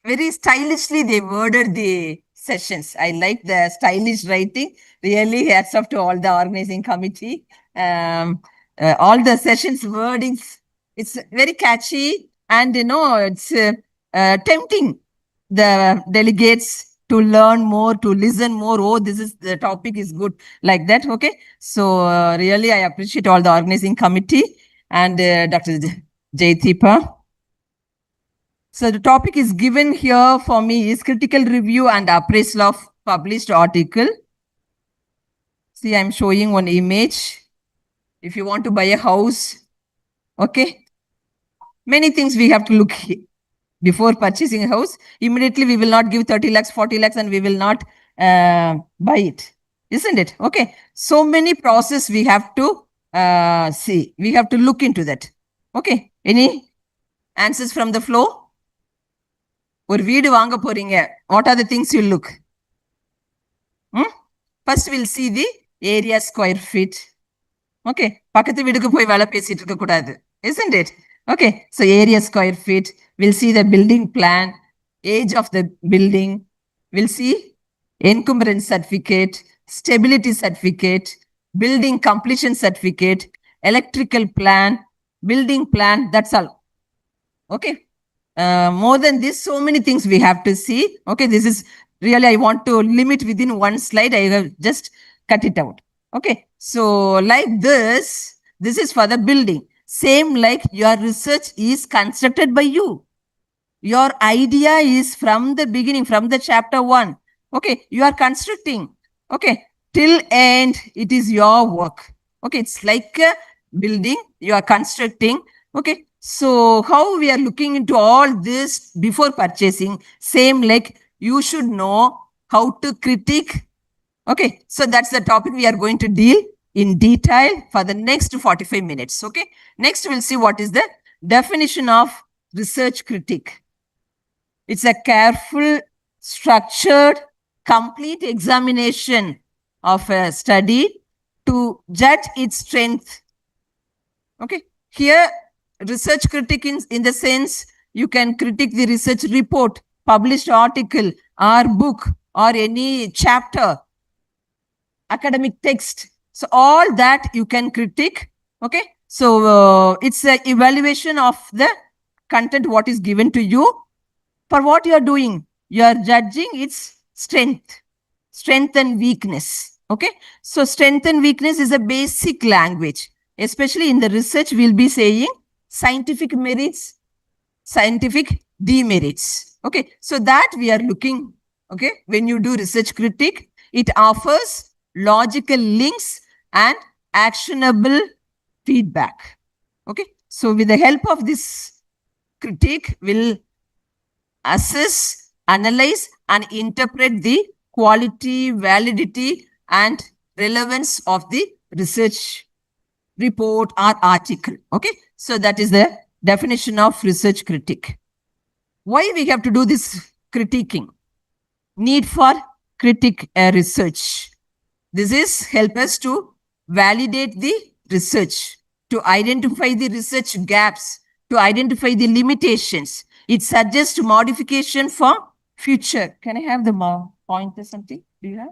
S10: Very stylishly they worded the sessions. I like the stylish writing. Really, hats off to all the organizing committee. All the sessions wordings, it's very catchy and it's tempting the delegates to learn more, to listen more. Oh, the topic is good, like that. Okay, so really I appreciate all the organizing committee and Dr. Jaideepa. So the topic is given here for me is critical review and appraisal of published article. See, I'm showing one image. If you want to buy a house, okay, many things we have to look before purchasing a house. Immediately we will not give 30 lakhs, 40 lakhs and we will not buy it, isn't it? Okay, so many process we have to see. We have to look into that. Okay, any answers from the floor? ஒரு வீடு வாங்க போறீங்க. What are the things you look? First we'll see the area square feet. Okay, பக்கத்து வீடுக்கு போய் வேலை பேசிட்டு இருக்க கூடாது, isn't it? Okay, so area square feet. We'll see the building plan, age of the building. We'll see encumbrance certificate, stability certificate, building completion certificate, electrical plan, building plan. That's all. Okay. More than this, so many things we have to see. Okay, this is really, I want to limit within one slide. I have just cut it out. Okay, so like this is for the building. Same like your research is constructed by you. Your idea is from the beginning, from the chapter 1. Okay, you are constructing. Okay, till end, it is your work. Okay, it's like a building, you are constructing. Okay, so how we are looking into all this before purchasing, same like you should know how to critique. Okay, so that's the topic we are going to deal in detail for the next 45 minutes. Okay, next we'll see what is the definition of research critique. It's a careful, structured, complete examination of a study to judge its strength. Okay, here research critique in the sense you can critique the research report, published article or book or any chapter, academic text. So all that you can critique. Okay, so it's an evaluation of the content what is given to you. For what you are doing, you are judging its strength and weakness. Okay, so strength and weakness is a basic language. Especially in the research, we'll be saying scientific merits, scientific demerits. Okay, so that we are looking. Okay, when you do research critique, it offers logical links and actionable feedback. Okay, so with the help of this critique, we'll assess, analyze, and interpret the quality, validity, and relevance of the research report or article. Okay, so that is the definition of research critic. Why we have to do this critiquing? Need for critic research. This is help us to validate the research, to identify the research gaps, to identify the limitations. It suggests modification for future. Can I have the pointer something? Do you have?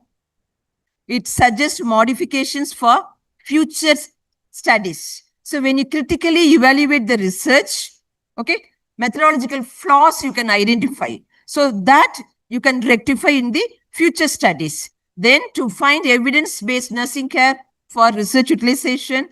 S10: It suggests modifications for future studies. So when you critically evaluate the research, okay, methodological flaws you can identify. So that you can rectify in the future studies. Then to find evidence-based nursing care for research utilization,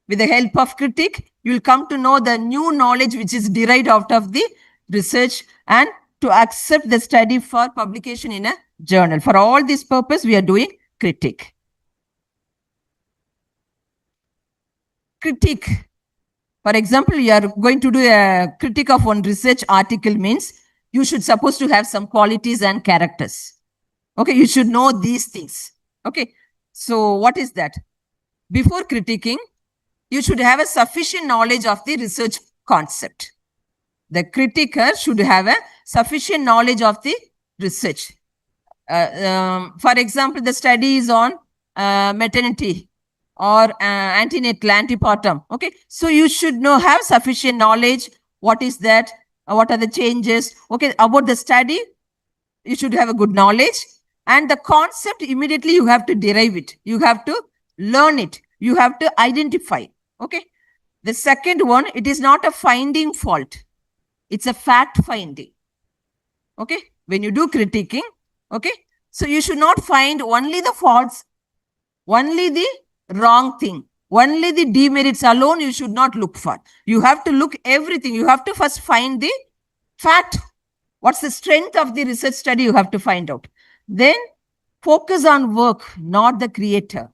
S10: with the help of critic, you will come to know the new knowledge which is derived out of the research and to accept the study for publication in a journal. For all this purpose, we are doing critic. Critique. For example, you are going to do a critique of one research article means you should supposed to have some qualities and characters. Okay, you should know these things. Okay, so what is that? Before critiquing, you should have a sufficient knowledge of the research concept. The critiquer should have a sufficient knowledge of the research. For example, the study is on maternity or antenatal, antepartum. Okay, so you should have sufficient knowledge. What is that? What are the changes? Okay, about the study, you should have a good knowledge. And the concept, immediately you have to derive it. You have to learn it. You have to identify. Okay. The second one, it is not a finding fault. It's a fact finding. Okay. When you do critiquing, okay. So you should not find only the faults, only the wrong thing, only the demerits alone you should not look for. You have to look everything. You have to first find the fact. What's the strength of the research study? You have to find out. Then focus on work, not the creator.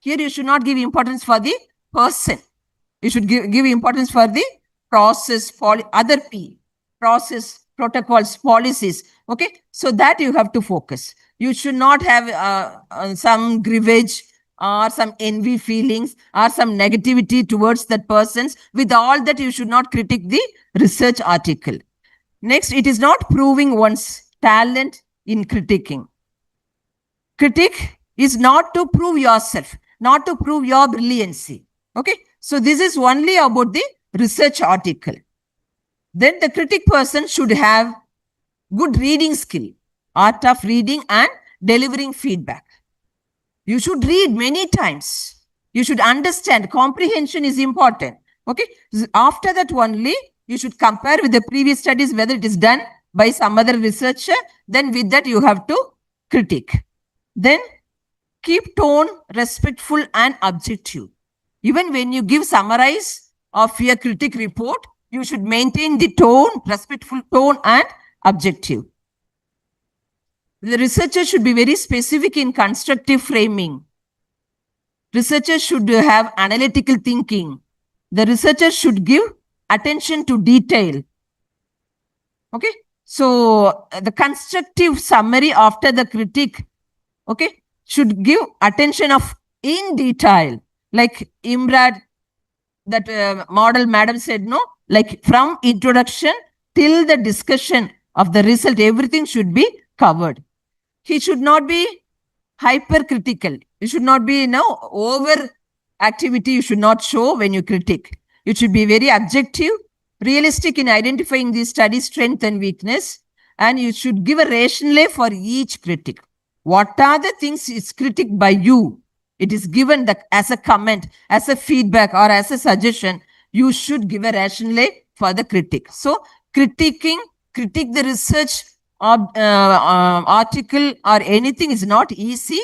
S10: Here you should not give importance for the person. You should give importance for the process, process, protocols, policies. Okay, so that you have to focus. You should not have some grievance or some envy feelings or some negativity towards that persons. With all that, you should not critique the research article. Next, it is not proving one's talent in critiquing. Critique is not to prove yourself, not to prove your brilliancy. Okay, so this is only about the research article. Then the critic person should have good reading skill, art of reading and delivering feedback. You should read many times. You should understand. Comprehension is important. Okay, after that only you should compare with the previous studies whether it is done by some other researcher. Then with that you have to critique. Then keep tone respectful and objective. Even when you give summarize of your critic report, you should maintain the tone, respectful tone and objective. The researcher should be very specific in constructive framing. Researchers should have analytical thinking. The researcher should give attention to detail. Okay, so the constructive summary after the critique, okay, should give attention of in detail. Like Imrad, that model madam said, no, like from introduction till the discussion of the result, everything should be covered. He should not be hypercritical. You should not be, over activity you should not show when you critique. You should be very objective, realistic in identifying the study strength and weakness, and you should give a rationale for each critique. What are the things is critiqued by you? It is given as a comment, as a feedback or as a suggestion. You should give a rationale for the critique. So critique the research article or anything is not easy.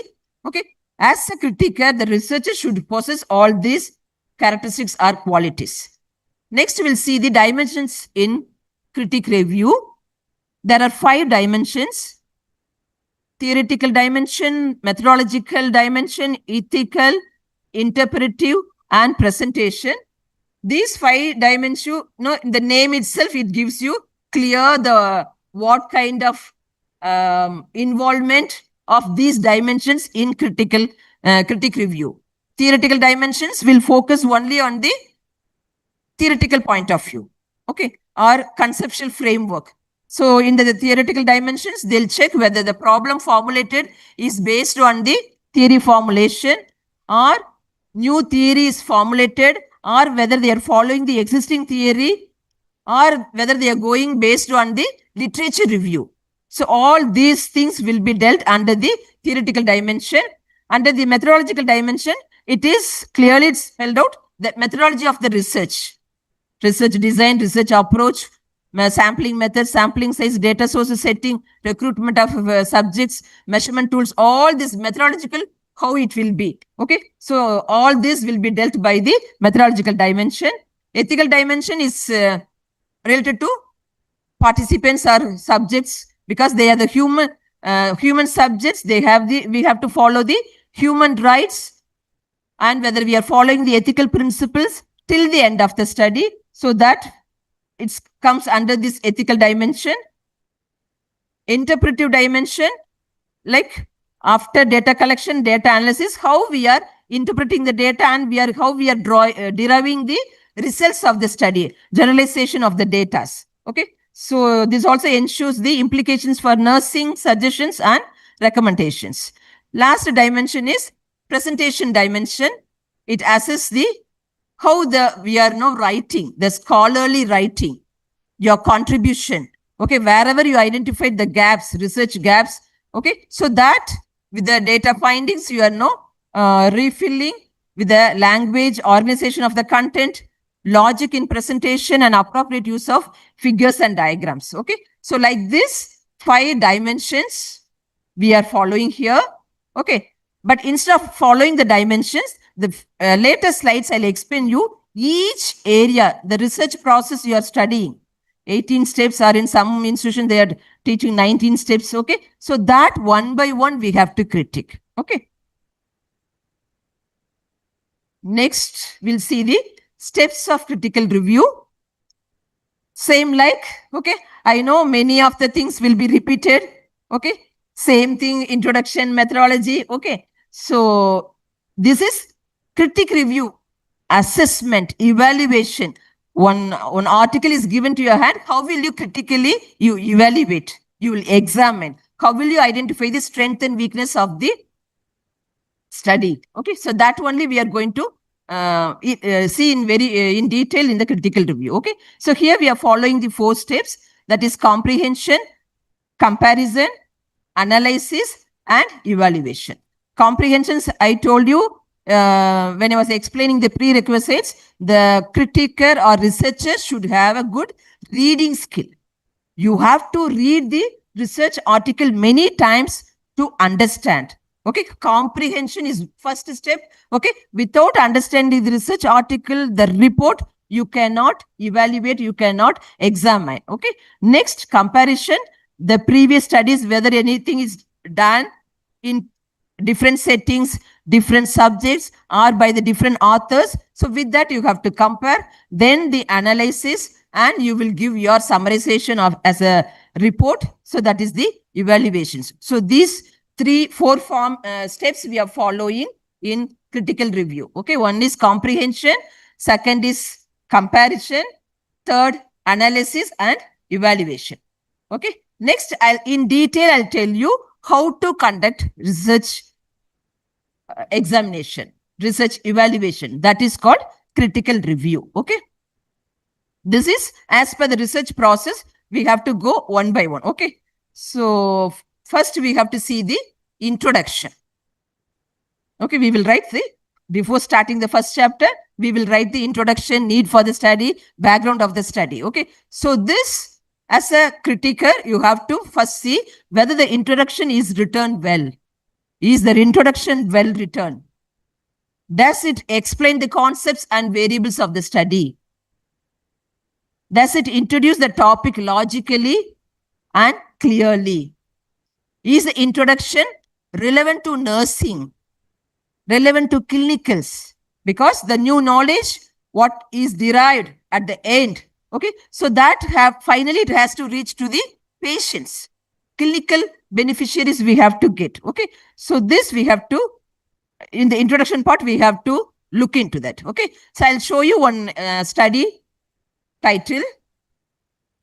S10: Okay. As a critiquer, the researcher should possess all these characteristics or qualities. Next, we'll see the dimensions in critique review. There are 5 dimensions: theoretical dimension, methodological dimension, ethical, interpretive, and presentation. These 5 dimensions, the name itself, it gives you clear what kind of involvement of these dimensions in critic review. Theoretical dimensions will focus only on the theoretical point of view, okay, or conceptual framework. So in the theoretical dimensions, they'll check whether the problem formulated is based on the theory formulation, or new theory is formulated, or whether they are following the existing theory, or whether they are going based on the literature review. So all these things will be dealt under the theoretical dimension. Under the methodological dimension, it is clearly spelled out the methodology of the research design, research approach, sampling method, sampling size, data sources setting, recruitment of subjects, measurement tools, all this methodological, how it will be. Okay. So all this will be dealt by the methodological dimension. Ethical dimension is related to participants or subjects, because they are the human subjects. We have to follow the human rights, and whether we are following the ethical principles till the end of the study, so that it comes under this ethical dimension. Interpretive dimension, like after data collection, data analysis, how we are interpreting the data, and how we are deriving the results of the study, generalization of the data. Okay. So this also ensures the implications for nursing suggestions and recommendations. Last dimension is presentation dimension. It assesses how we are now writing, the scholarly writing, your contribution. Okay, wherever you identified the gaps, research gaps. Okay, so that with the data findings, you are now refilling with the language, organization of the content, logic in presentation, and appropriate use of figures and diagrams. Okay, so like this 5 dimensions we are following here. Okay, but instead of following the dimensions, the later slides I'll explain you each area, the research process you are studying. 18 steps, are in some institution they are teaching 19 steps. Okay, so that one by one we have to critique. Okay, next we'll see the steps of critical review. Same like, okay, I know many of the things will be repeated. Okay, same thing, introduction, methodology. Okay, so this is critic review, assessment, evaluation. One article is given to your hand. How will you critically evaluate? You will examine. How will you identify the strength and weakness of the study? Okay, so that only we are going to see in detail in the critical review. Okay, so here we are following the 4 steps, that is comprehension, comparison, analysis, and evaluation. Comprehensions, I told you when I was explaining the prerequisites, the critiker or researcher should have a good reading skill. You have to read the research article many times to understand. Okay, comprehension is first step. Okay, without understanding the research article, the report, you cannot evaluate, you cannot examine. Okay, next, comparison, the previous studies, whether anything is done in different settings, different subjects, or by the different authors. So with that, you have to compare. Then the analysis, and you will give your summarization as a report. So that is the evaluations. So these 3-4 steps we are following in critical review. Okay, one is comprehension, second is comparison, third analysis and evaluation. Okay, next in detail I'll tell you how to conduct research examination, research evaluation. That is called critical review. Okay, this is as per the research process. We have to go one by one. Okay, so first we have to see the introduction. Okay, we will write before starting the first chapter, we will write the introduction, need for the study, background of the study. Okay, so this, as a critiker, you have to first see whether the introduction is written well. Is the introduction well written? Does it explain the concepts and variables of the study? Does it introduce the topic logically and clearly? Is the introduction relevant to nursing, relevant to clinicals? Because the new knowledge, what is derived at the end, okay, so that finally it has to reach to the patients, clinical beneficiaries we have to get. Okay. So this we have to, in the introduction part, we have to look into that. Okay. So I'll show you one study title,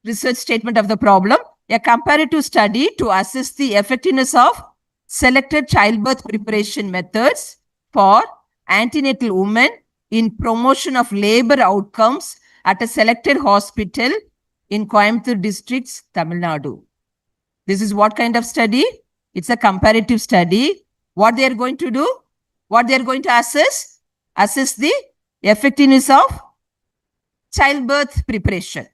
S10: research statement of the problem, a comparative study to assess the effectiveness of selected childbirth preparation methods for antenatal women in promotion of labor outcomes at a selected hospital in Coimbatore districts, Tamil Nadu. This is what kind of study? It's a comparative study. What they are going to do? What they are going to assess? Assess the effectiveness of childbirth preparation.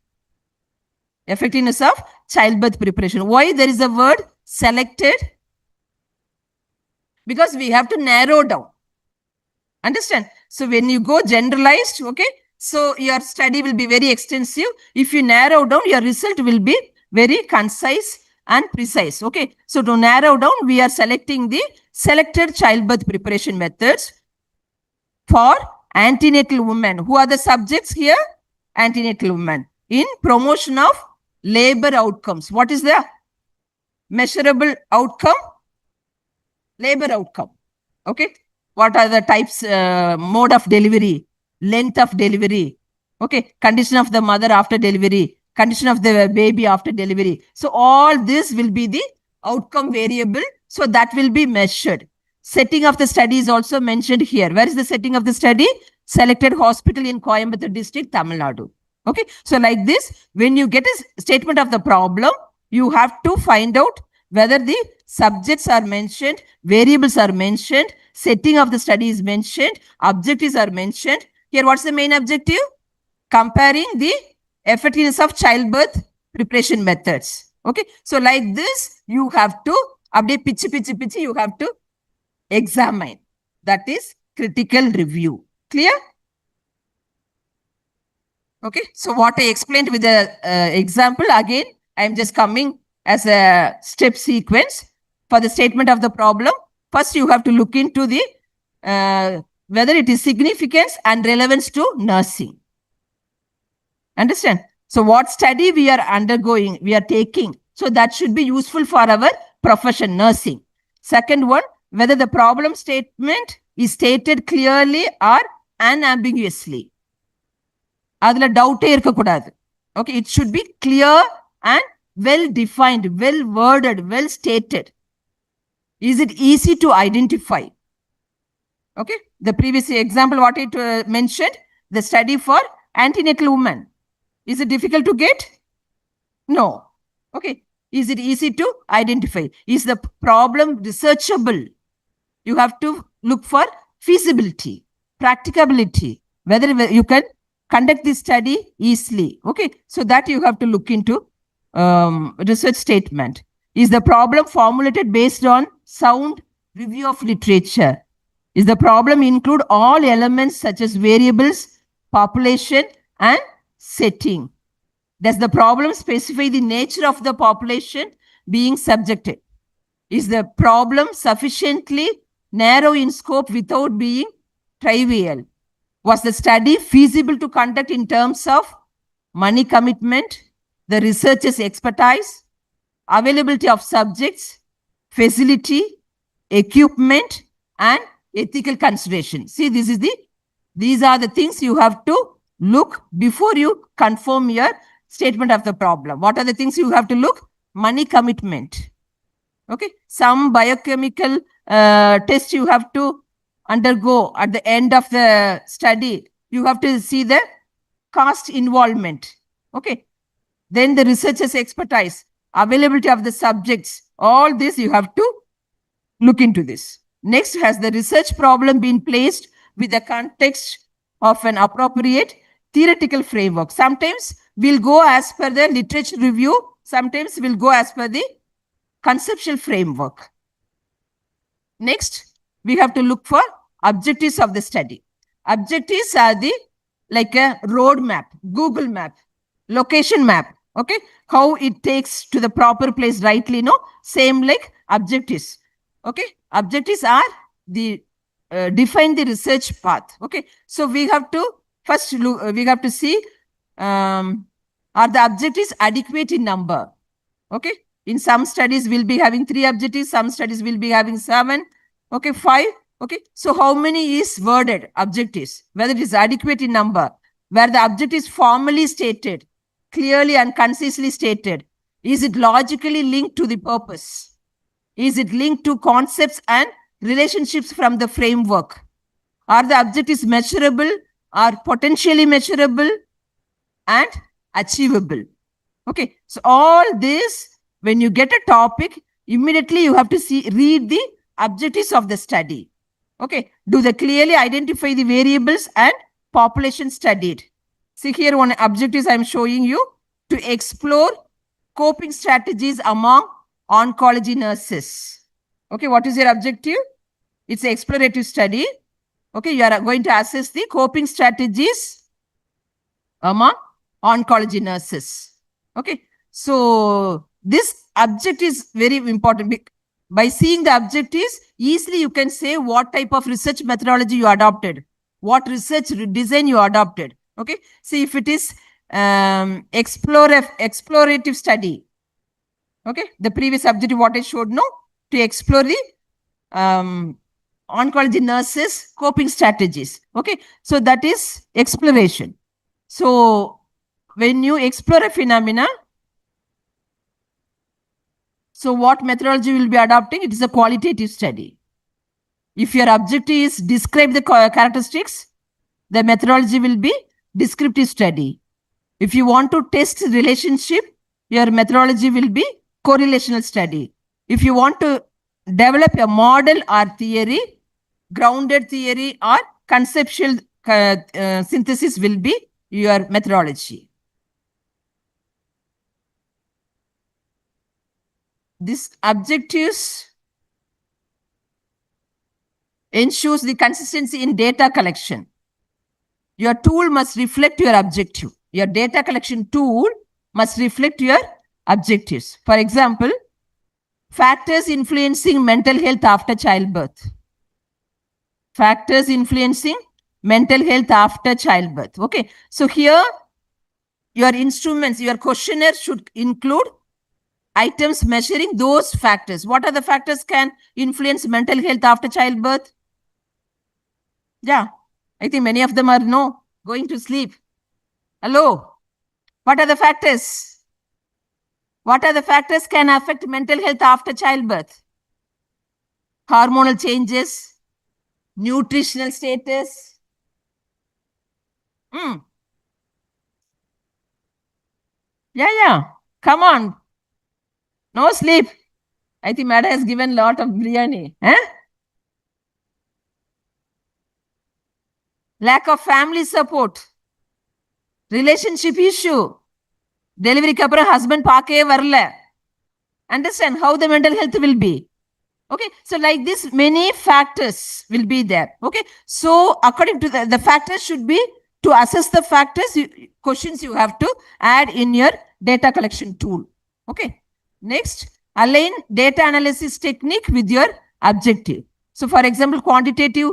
S10: Effectiveness of childbirth preparation. Why there is a word selected? Because we have to narrow down. Understand? So when you go generalized, okay, so your study will be very extensive. If you narrow down, your result will be very concise and precise. Okay. So to narrow down, we are selecting the selected childbirth preparation methods for antenatal women. Who are the subjects here? Antenatal women. In promotion of labor outcomes. What is the measurable outcome? Labor outcome. Okay. What are the types, mode of delivery, length of delivery, okay, condition of the mother after delivery, condition of the baby after delivery. So all this will be the outcome variable. So that will be measured. Setting of the study is also mentioned here. Where is the setting of the study? Selected hospital in Coimbatore district, Tamil Nadu. Okay. So like this, when you get a statement of the problem, you have to find out whether the subjects are mentioned, variables are mentioned, setting of the study is mentioned, objectives are mentioned. Here, what's the main objective? Comparing the effectiveness of childbirth preparation methods. Okay. So like this, you have to update pitch, you have to examine. That is critical review. Clear? Okay. So what I explained with the example, again, I'm just coming as a step sequence for the statement of the problem. First, you have to look into the whether it is significance and relevance to nursing. Understand? So what study we are undergoing, we are taking. So that should be useful for our profession, nursing. Second one, whether the problem statement is stated clearly or unambiguously. Adla doubt irka kudadu. Okay, it should be clear and well defined, well worded, well stated. Is it easy to identify? Okay, the previous example, what it mentioned, the study for antenatal women. Is it difficult to get? No. Okay, is it easy to identify? Is the problem researchable? You have to look for feasibility, practicability, whether you can conduct this study easily. Okay, so that you have to look into research statement. Is the problem formulated based on sound review of literature? Is the problem include all elements such as variables, population, and setting? Does the problem specify the nature of the population being subjected? Is the problem sufficiently narrow in scope without being trivial? Was the study feasible to conduct in terms of money commitment, the researcher's expertise, availability of subjects, facility, equipment, and ethical consideration? See, these are the things you have to look before you confirm your statement of the problem. What are the things you have to look? Money commitment. Okay. Some biochemical test you have to undergo at the end of the study. You have to see the cost involvement. Okay. Then the researcher's expertise, availability of the subjects, all this you have to look into this. Next, has the research problem been placed with the context of an appropriate theoretical framework? Sometimes we'll go as per the literature review. Sometimes we'll go as per the conceptual framework. Next, we have to look for objectives of the study. Objectives are the like a road map, Google map, location map. Okay, how it takes to the proper place rightly, no? Same like objectives. Okay, objectives are the define the research path. Okay, so we have to first look, we have to see are the objectives adequate in number? Okay. In some studies, we'll be having 3 objectives. Some studies will be having 7. Okay, 5. Okay. So how many is worded objectives? Whether it is adequate in number, where the objective is formally stated, clearly and concisely stated. Is it logically linked to the purpose? Is it linked to concepts and relationships from the framework? Are the objectives measurable, are potentially measurable and achievable? Okay, so all this, when you get a topic, immediately you have to read the objectives of the study. Okay, do they clearly identify the variables and population studied? See here one objectives I am showing you, to explore coping strategies among oncology nurses. Okay, what is your objective? It's an explorative study. Okay, you are going to assess the coping strategies among oncology nurses. Okay, so this objective is very important. By seeing the objectives, easily you can say what type of research methodology you adopted, what research design you adopted. Okay, see if it is explorative study. Okay, the previous objective what I showed, no, to explore the oncology nurses coping strategies. Okay, so that is exploration. So when you explore a phenomena, so what methodology will be adopting? It is a qualitative study. If your objective is describe the characteristics, the methodology will be descriptive study. If you want to test relationship, your methodology will be correlational study. If you want to develop a model or theory, grounded theory or conceptual synthesis will be your methodology. This objectives ensures the consistency in data collection. Your tool must reflect your objective. Your data collection tool must reflect your objectives. For example, factors influencing mental health after childbirth. Factors influencing mental health after childbirth. Okay. So here, your instruments, your questionnaire should include items measuring those factors. What are the factors can influence mental health after childbirth? Yeah, I think many of them are going to sleep. Hello, what are the factors? What are the factors can affect mental health after childbirth? Hormonal changes, nutritional status. Yeah, come on. No sleep. I think Madam has given a lot of biryani. Lack of family support. Relationship issue. Delivery kapra husband paake varla. Understand how the mental health will be. Okay, so like this, many factors will be there. Okay, so according to the factors should be to assess the factors, questions you have to add in your data collection tool. Okay. Next, align data analysis technique with your objective. So for example, quantitative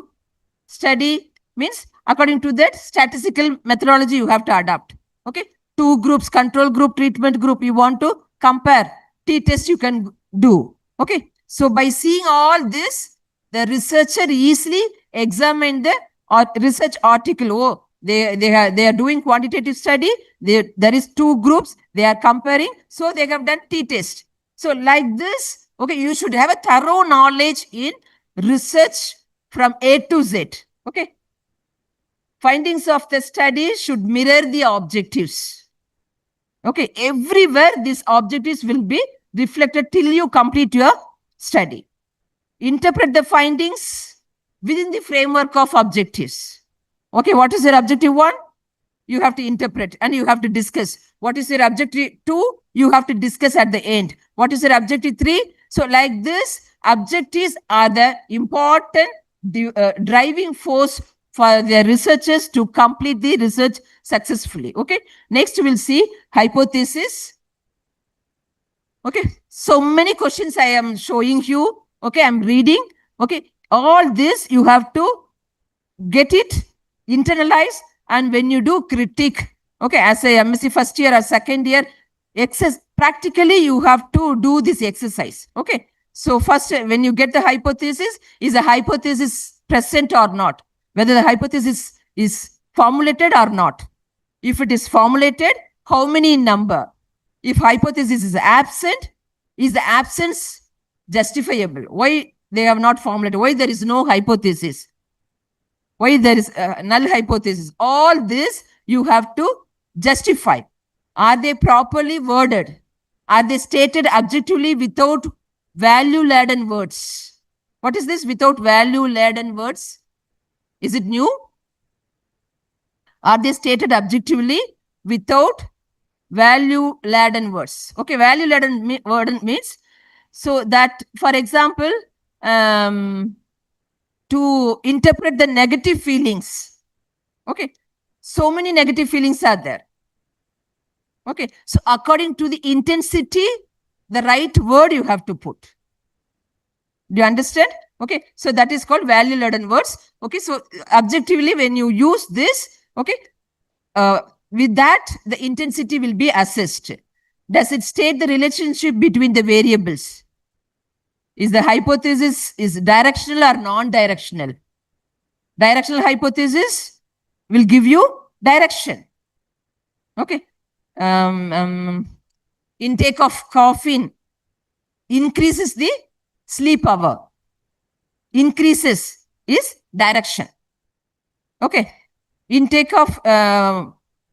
S10: study means according to that statistical methodology you have to adopt. Okay. 2 groups, control group, treatment group, you want to compare. T-test you can do. Okay. So by seeing all this, the researcher easily examine the research article. Oh, they are doing quantitative study. There is 2 groups. They are comparing. So they have done t-test. So like this, okay, you should have a thorough knowledge in research from A to Z. Okay. Findings of the study should mirror the objectives. Okay. Everywhere these objectives will be reflected till you complete your study. Interpret the findings within the framework of objectives. Okay, what is your objective 1? You have to interpret and you have to discuss. What is your objective 2? You have to discuss at the end. What is your objective 3? So like this, objectives are the important driving force for the researchers to complete the research successfully. Okay, next we'll see hypothesis. Okay, so many questions I am showing you. Okay, I'm reading. Okay, all this you have to get it, internalize, and when you do critique, okay, as a MSc first year or second year, practically you have to do this exercise. Okay. So first, when you get the hypothesis, is the hypothesis present or not? Whether the hypothesis is formulated or not. If it is formulated, how many in number? If hypothesis is absent, is the absence justifiable? Why they have not formulated? Why there is no hypothesis? Why there is null hypothesis? All this you have to justify. Are they properly worded? Are they stated objectively without value-laden words? What is this without value-laden words? Is it new? Are they stated objectively without value-laden words? Okay, value-laden word means so that, for example, to interpret the negative feelings. Okay, so many negative feelings are there. Okay, so according to the intensity, the right word you have to put. Do you understand? Okay, so that is called value-laden words. Okay, so objectively, when you use this, okay, with that, the intensity will be assessed. Does it state the relationship between the variables? Is the hypothesis is directional or non-directional? Directional hypothesis will give you direction. Okay. Intake of caffeine increases the sleep hour. Increases is direction. Okay. Intake of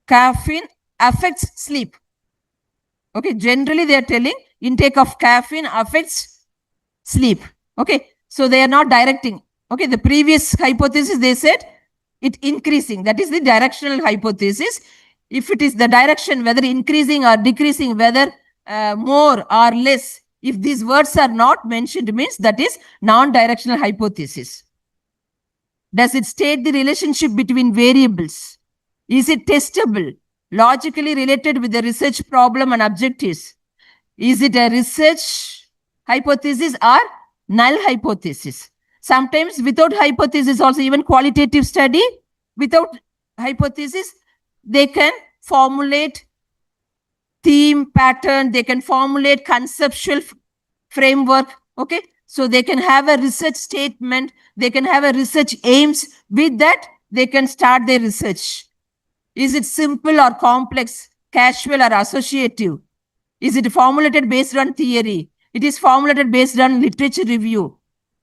S10: caffeine affects sleep. Okay. Generally, they are telling intake of caffeine affects sleep. Okay. So they are not directing. Okay. The previous hypothesis, they said it increasing. That is the directional hypothesis. If it is the direction, whether increasing or decreasing, whether more or less, if these words are not mentioned, means that is non-directional hypothesis. Does it state the relationship between variables? Is it testable, logically related with the research problem and objectives? Is it a research hypothesis or null hypothesis? Sometimes without hypothesis also, even qualitative study, without hypothesis, they can formulate theme, pattern, they can formulate conceptual framework. Okay. So they can have a research statement, they can have a research aims. With that, they can start their research. Is it simple or complex, casual or associative? Is it formulated based on theory? It is formulated based on literature review.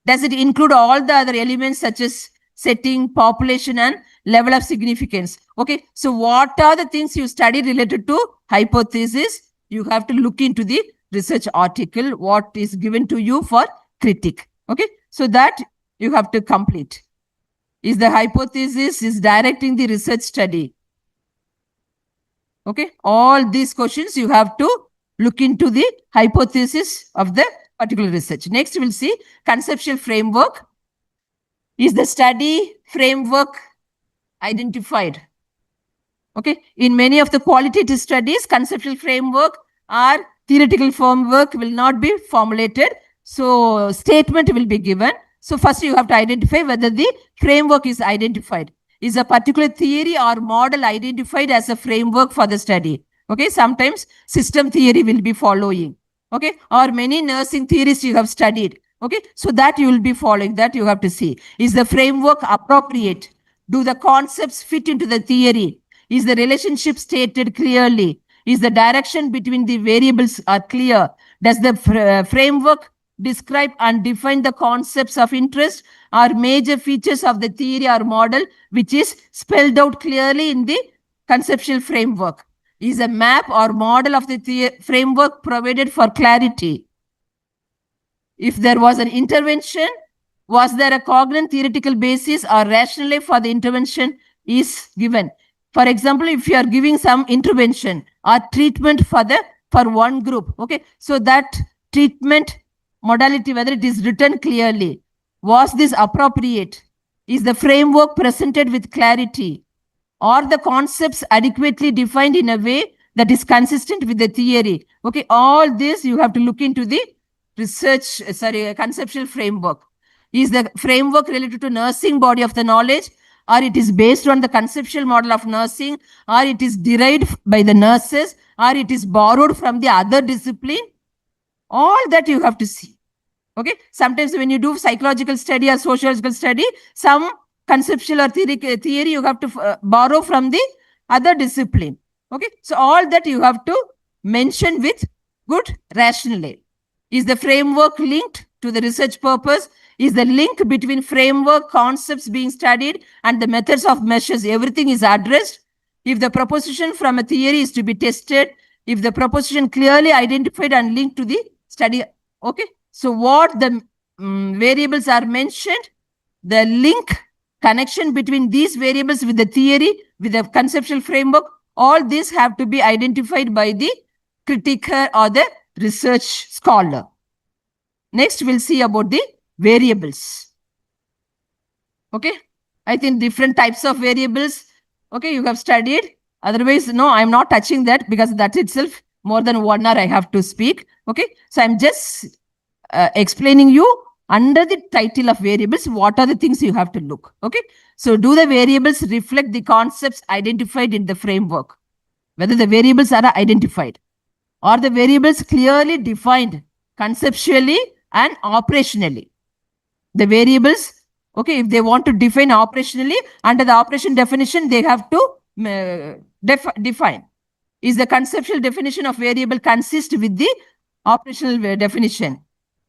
S10: Does it include all the other elements such as setting, population, and level of significance? Okay, so what are the things you study related to hypothesis? You have to look into the research article, what is given to you for critique. Okay, so that you have to complete. Is the hypothesis is directing the research study? Okay, all these questions you have to look into the hypothesis of the particular research. Next, we'll see conceptual framework. Is the study framework identified? Okay, in many of the qualitative studies, conceptual framework or theoretical framework will not be formulated. So statement will be given. So first you have to identify whether the framework is identified. Is a particular theory or model identified as a framework for the study? Okay, sometimes system theory will be following. Okay, or many nursing theories you have studied. Okay, so that you will be following, that you have to see. Is the framework appropriate? Do the concepts fit into the theory? Is the relationship stated clearly? Is the direction between the variables are clear? Does the framework describe and define the concepts of interest or major features of the theory or model, which is spelled out clearly in the conceptual framework? Is a map or model of the framework provided for clarity? If there was an intervention, was there a cognate theoretical basis or rationale for the intervention is given? For example, if you are giving some intervention or treatment for one group, okay, so that treatment modality, whether it is written clearly, was this appropriate? Is the framework presented with clarity? Are the concepts adequately defined in a way that is consistent with the theory? Okay, all this you have to look into the conceptual framework. Is the framework related to nursing body of the knowledge or it is based on the conceptual model of nursing, or it is derived by the nurses, or it is borrowed from the other discipline. All that you have to see. Okay. Sometimes when you do psychological study or sociological study, some conceptual or theory you have to borrow from the other discipline. Okay. So all that you have to mention with good rationale. Is the framework linked to the research purpose? Is the link between framework concepts being studied and the methods of measures? Everything is addressed. If the proposition from a theory is to be tested, if the proposition clearly identified and linked to the study. Okay. So what the variables are mentioned, the link connection between these variables with the theory, with the conceptual framework, all these have to be identified by the critiquer or the research scholar. Next, we'll see about the variables. Okay. I think different types of variables. Okay. You have studied. Otherwise, no, I'm not touching that because that itself more than 1 hour I have to speak. Okay. So I'm just explaining you under the title of variables, what are the things you have to look. Okay. So do the variables reflect the concepts identified in the framework? Whether the variables are identified. Are the variables clearly defined conceptually and operationally? The variables, okay, if they want to define operationally, under the operation definition, they have to define. Is the conceptual definition of variable consist with the operational definition?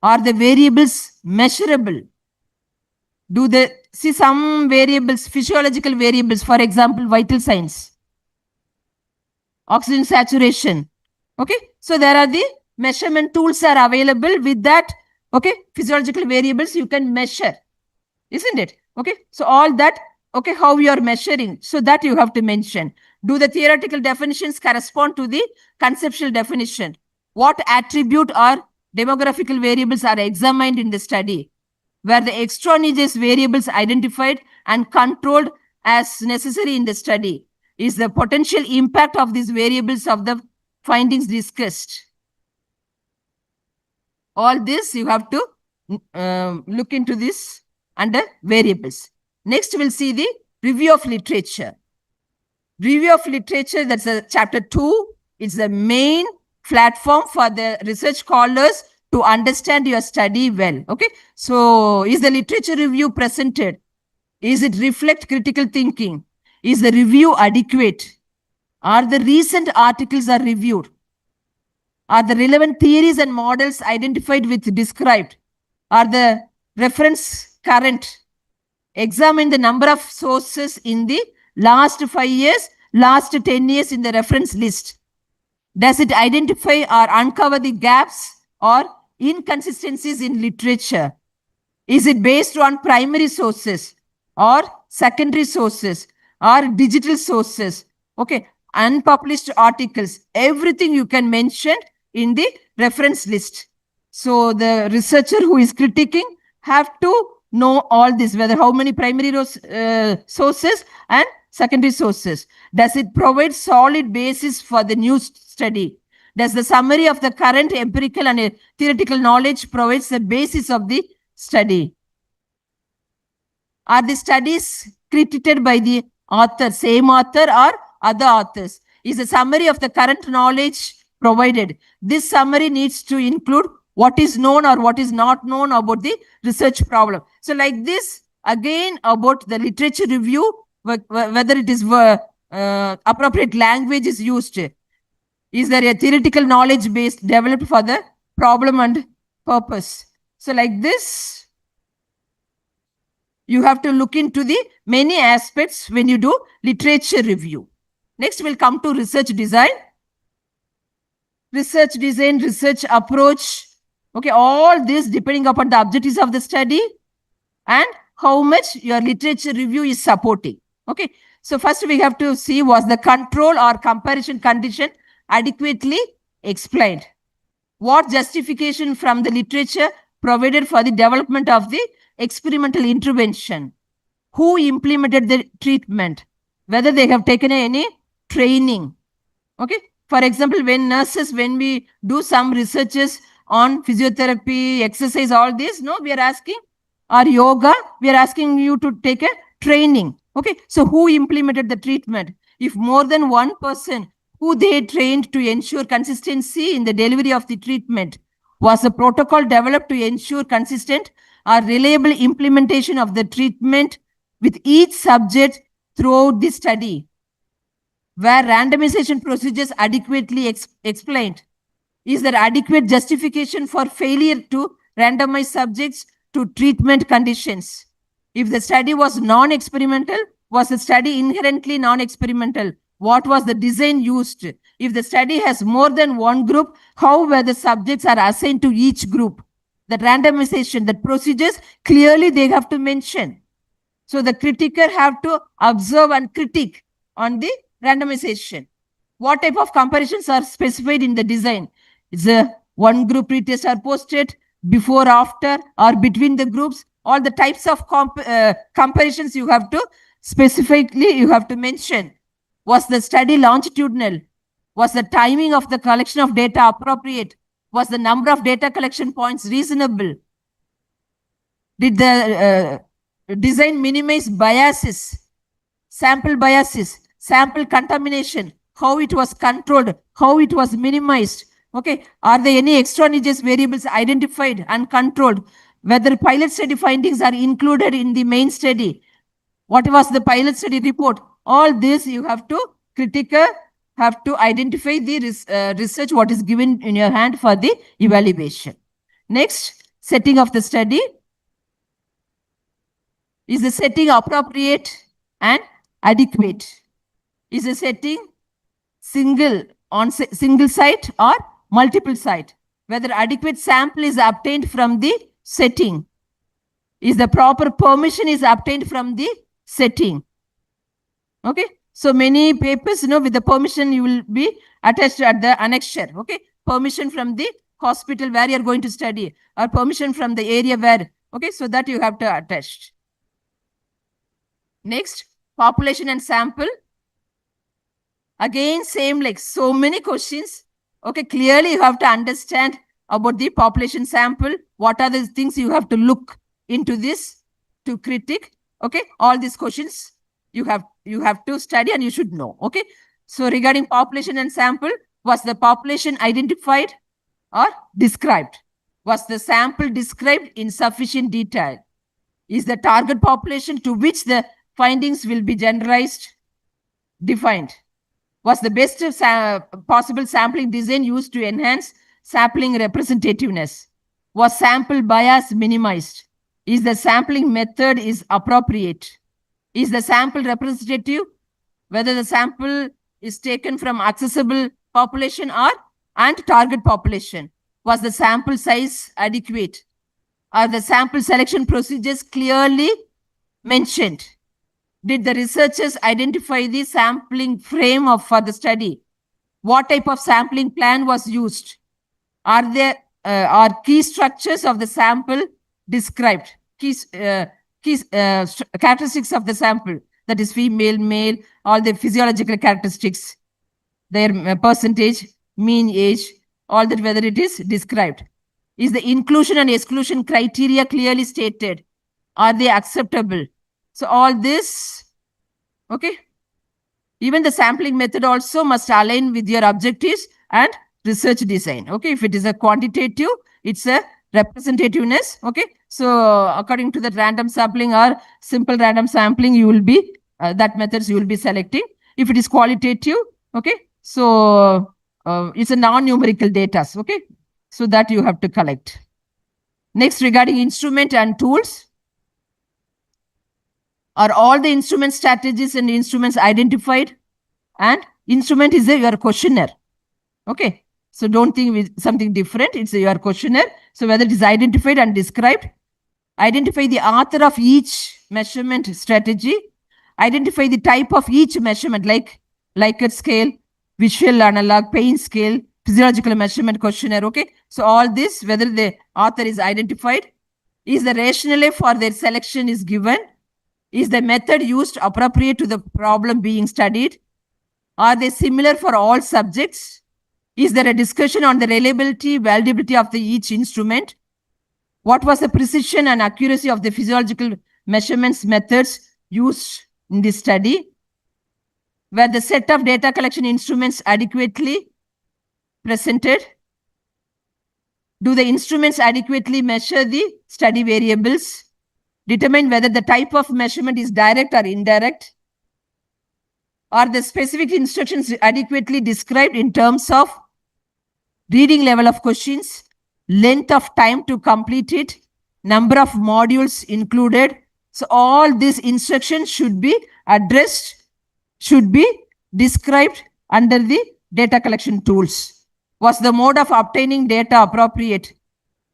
S10: Are the variables measurable? Do they see some variables, physiological variables, for example, vital signs, oxygen saturation? Okay, so there are the measurement tools are available with that. Okay, physiological variables you can measure, isn't it? Okay, so all that, okay, how you are measuring, so that you have to mention. Do the theoretical definitions correspond to the conceptual definition? What attribute or demographical variables are examined in the study? Were the extraneous variables identified and controlled as necessary in the study? Is the potential impact of these variables of the findings discussed? All this you have to look into this under variables. Next, we'll see the review of literature. Review of literature, that's a chapter 2. It's the main platform for the research scholars to understand your study well. Okay. So is the literature review presented? Is it reflect critical thinking? Is the review adequate? Are the recent articles are reviewed? Are the relevant theories and models identified with described? Are the reference current? Examine the number of sources in the last 5 years, last 10 years in the reference list. Does it identify or uncover the gaps or inconsistencies in literature? Is it based on primary sources or secondary sources or digital sources? Okay, unpublished articles, everything you can mention in the reference list. So the researcher who is critiquing have to know all this, whether how many primary sources and secondary sources. Does it provide solid basis for the new study? Does the summary of the current empirical and theoretical knowledge provides the basis of the study? Are the studies credited by the author, same author or other authors? Is a summary of the current knowledge provided? This summary needs to include what is known or what is not known about the research problem. So like this, again, about the literature review, whether it is appropriate language is used. Is there a theoretical knowledge base developed for the problem and purpose? So like this, you have to look into the many aspects when you do literature review. Next, we'll come to research design. Research design, research approach. Okay, all this depending upon the objectives of the study and how much your literature review is supporting. Okay, so first we have to see, was the control or comparison condition adequately explained? What justification from the literature provided for the development of the experimental intervention? Who implemented the treatment? Whether they have taken any training? Okay, for example, when nurses, when we do some researches on physiotherapy, exercise, all this, no, we are asking, or yoga, we are asking you to take a training. Okay, so who implemented the treatment? If more than one person who they trained to ensure consistency in the delivery of the treatment, was a protocol developed to ensure consistent or reliable implementation of the treatment with each subject throughout the study? Were randomization procedures adequately explained? Is there adequate justification for failure to randomize subjects to treatment conditions? If the study was non-experimental, was the study inherently non-experimental? What was the design used? If the study has more than one group, how were the subjects are assigned to each group? The randomization, the procedures, clearly they have to mention. So the critiker have to observe and critique on the randomization. What type of comparisons are specified in the design? Is a one group pretest are posted, before, after, or between the groups? All the types of comparisons you have to specifically you have to mention. Was the study longitudinal? Was the timing of the collection of data appropriate? Was the number of data collection points reasonable? Did the design minimize biases, sample biases, sample contamination, how it was controlled, how it was minimized? Okay, are there any extraneous variables identified and controlled? Whether pilot study findings are included in the main study? What was the pilot study report? All this you have to, critical have to identify the research what is given in your hand for the evaluation. Next, setting of the study. Is the setting appropriate and adequate? Is the setting single site or multiple site? Whether adequate sample is obtained from the setting? Is the proper permission is obtained from the setting? Okay, so many papers, with the permission you will be attached at the annexure. Okay, permission from the hospital where you are going to study, or permission from the area where. Okay, so that you have to attach. Next, population and sample. Again, same like so many questions. Okay, clearly you have to understand about the population sample. What are the things you have to look into this to critique? Okay, all these questions you have to study and you should know. Okay, so regarding population and sample, was the population identified or described? Was the sample described in sufficient detail? Is the target population to which the findings will be generalized defined? Was the best possible sampling design used to enhance sampling representativeness? Was sample bias minimized? Is the sampling method is appropriate? Is the sample representative? Whether the sample is taken from accessible population and target population? Was the sample size adequate? Are the sample selection procedures clearly mentioned? Did the researchers identify the sampling frame for the study? What type of sampling plan was used? Are there key structures of the sample described? Key characteristics of the sample, that is female, male, all the physiological characteristics, their percentage, mean age, all that, whether it is described. Is the inclusion and exclusion criteria clearly stated? Are they acceptable? So all this, okay. Even the sampling method also must align with your objectives and research design. Okay, if it is a quantitative, it's a representativeness. Okay, so according to that random sampling or simple random sampling, you will be that methods you will be selecting. If it is qualitative, okay, so it's a non-numerical data. Okay, so that you have to collect. Next, regarding instrument and tools. Are all the instrument strategies and instruments identified? And instrument is your questionnaire. Okay, so don't think with something different. It's your questionnaire. So whether it is identified and described, identify the author of each measurement strategy, identify the type of each measurement, like Likert scale, visual analog, pain scale, physiological measurement questionnaire. Okay, so all this, whether the author is identified, is the rationale for their selection is given, is the method used appropriate to the problem being studied, are they similar for all subjects, is there a discussion on the reliability, validity of each instrument, what was the precision and accuracy of the physiological measurements methods used in this study? Were the set of data collection instruments adequately presented? Do the instruments adequately measure the study variables? Determine whether the type of measurement is direct or indirect? Are the specific instructions adequately described in terms of reading level of questions, length of time to complete it, number of modules included? So all these instructions should be addressed, should be described under the data collection tools. Was the mode of obtaining data appropriate?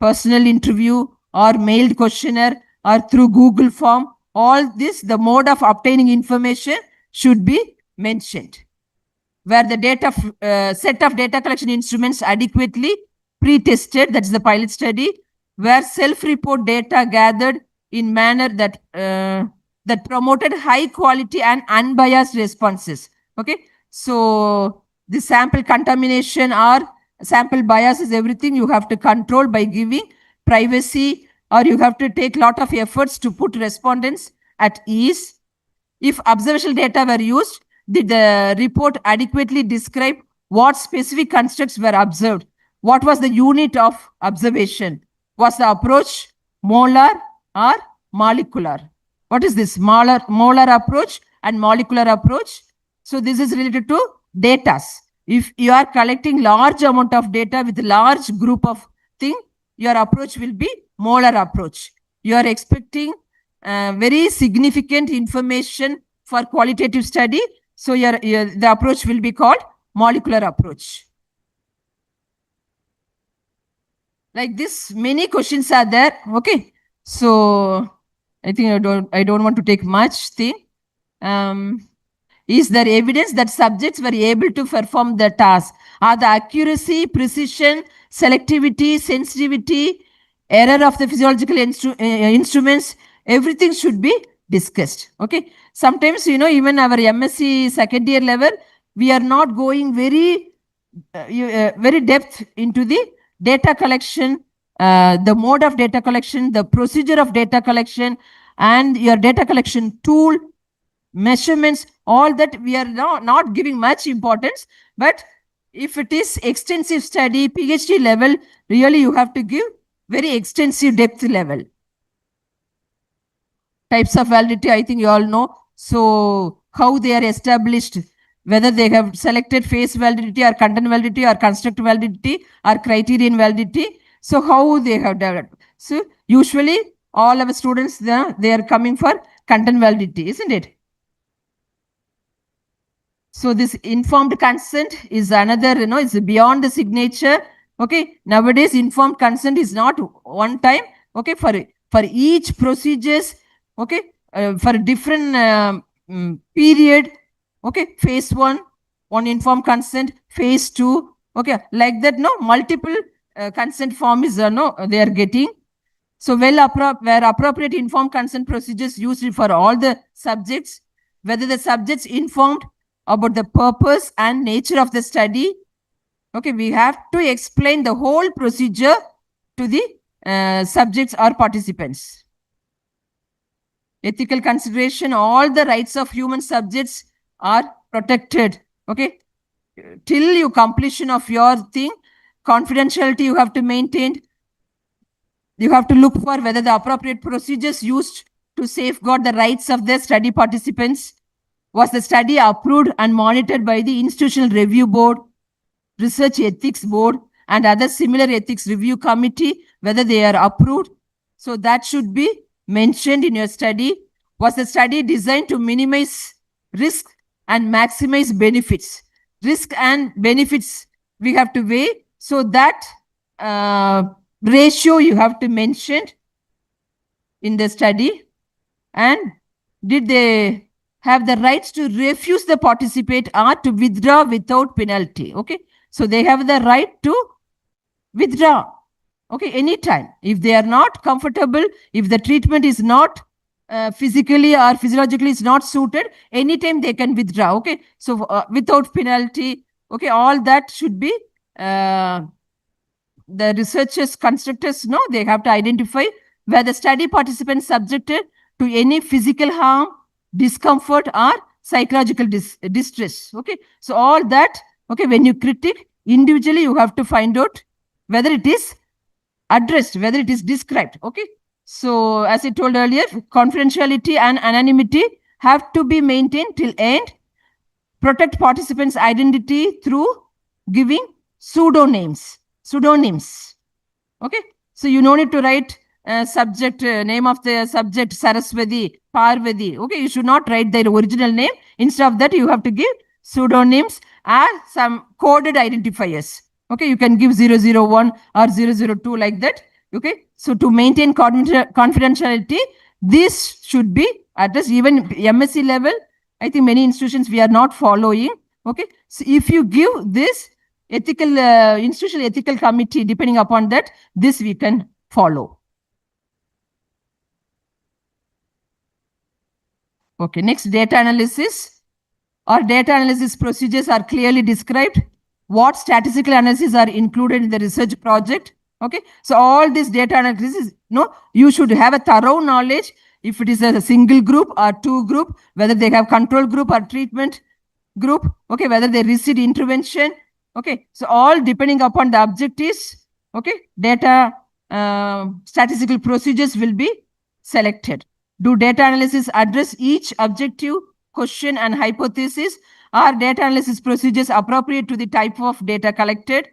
S10: Personal interview or mailed questionnaire or through Google form? All this, the mode of obtaining information should be mentioned. Where the data set of data collection instruments adequately pre-tested, that's the pilot study, where self-report data gathered in manner that that promoted high quality and unbiased responses. Okay, so the sample contamination or sample bias is everything you have to control by giving privacy, or you have to take lot of efforts to put respondents at ease. If observational data were used, did the report adequately describe what specific constructs were observed? What was the unit of observation? Was the approach molar or molecular? What is this molar approach and molecular approach? So this is related to data. If you are collecting large amount of data with large group of thing, your approach will be molar approach. You are expecting very significant information for qualitative study. So the approach will be called molecular approach. Like this, many questions are there. Okay, so I think I don't want to take much thing. Is there evidence that subjects were able to perform the task? Are the accuracy, precision, selectivity, sensitivity, error of the physiological instruments, everything should be discussed. Okay, sometimes, you know, even our MSc second year level, we are not going very depth into the data collection, the mode of data collection, the procedure of data collection, and your data collection tool, measurements, all that we are not giving much importance. But if it is extensive study, PhD level, really you have to give very extensive depth level. Types of validity, I think you all know. So how they are established, whether they have selected face validity or content validity or construct validity or criterion validity. So how they have developed. So usually all our students, they are coming for content validity, isn't it? So this informed consent is another, you know, it's beyond the signature. Okay, nowadays informed consent is not one time. Okay, for each procedures. Okay, for a different period. Okay, phase one informed consent, phase 2. Okay, like that. No, multiple consent form is no, they are getting. So where appropriate informed consent procedures used for all the subjects, whether the subjects informed about the purpose and nature of the study. Okay, we have to explain the whole procedure to the subjects or participants. Ethical consideration, all the rights of human subjects are protected. Okay, till you completion of your thing, confidentiality you have to maintain. You have to look for whether the appropriate procedures used to safeguard the rights of the study participants. Was the study approved and monitored by the Institutional Review Board, Research Ethics Board, and other similar ethics review committee, whether they are approved? So that should be mentioned in your study. Was the study designed to minimize risk and maximize benefits? Risk and benefits we have to weigh. So that ratio you have to mention in the study. And did they have the rights to refuse the participate or to withdraw without penalty? Okay, so they have the right to withdraw. Okay, anytime. If they are not comfortable, if the treatment is not physically or physiologically is not suited, anytime they can withdraw. Okay, so without penalty. Okay, all that should be the researchers, constructors, no, they have to identify where the study participants subjected to any physical harm, discomfort, or psychological distress. Okay, so all that, okay, when you critique individually, you have to find out whether it is addressed, whether it is described. Okay, so as I told earlier, confidentiality and anonymity have to be maintained till end. Protect participants' identity through giving pseudonyms. Okay, so you no need to write subject, name of the subject Saraswati, Parvati. Okay, you should not write their original name. Instead of that, you have to give pseudonyms or some coded identifiers. Okay, you can give 001 or 002 like that. Okay, so to maintain confidentiality, this should be addressed. Even MSc level, I think many institutions we are not following. Okay, so if you give this ethical institutional ethical committee, depending upon that, this we can follow. Okay, next, data analysis. Our data analysis procedures are clearly described. What statistical analysis are included in the research project. Okay, so all this data analysis, you should have a thorough knowledge. If it is a single group or two group, whether they have control group or treatment group, okay, whether they receive intervention. Okay, so all depending upon the objectives, okay, data statistical procedures will be selected. Do data analysis address each objective, question, and hypothesis? Are data analysis procedures appropriate to the type of data collected?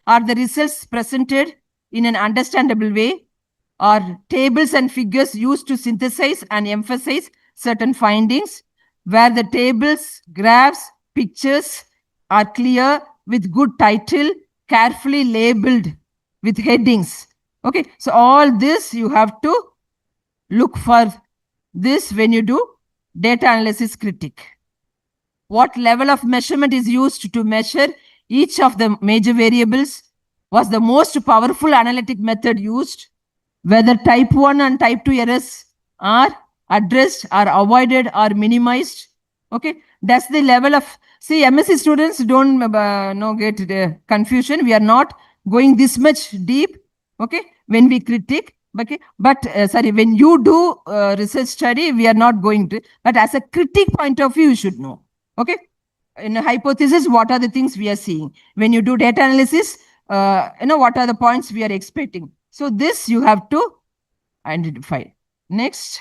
S10: Are the results presented in an understandable way? Are tables and figures used to synthesize and emphasize certain findings? Where the tables, graphs, pictures are clear with good title, carefully labeled with headings. Okay, so all this you have to look for this when you do data analysis critique. What level of measurement is used to measure each of the major variables? Was the most powerful analytic method used? Whether type 1 and type 2 errors are addressed, are avoided, or minimized. Okay, that's the level of, see, MSc students don't get confusion. We are not going this much deep, okay, when we critique. Okay, but when you do research study, we are not going to, but as a critique point of view, you should know. Okay, in a hypothesis, what are the things we are seeing? When you do data analysis, what are the points we are expecting? So this you have to identify. Next,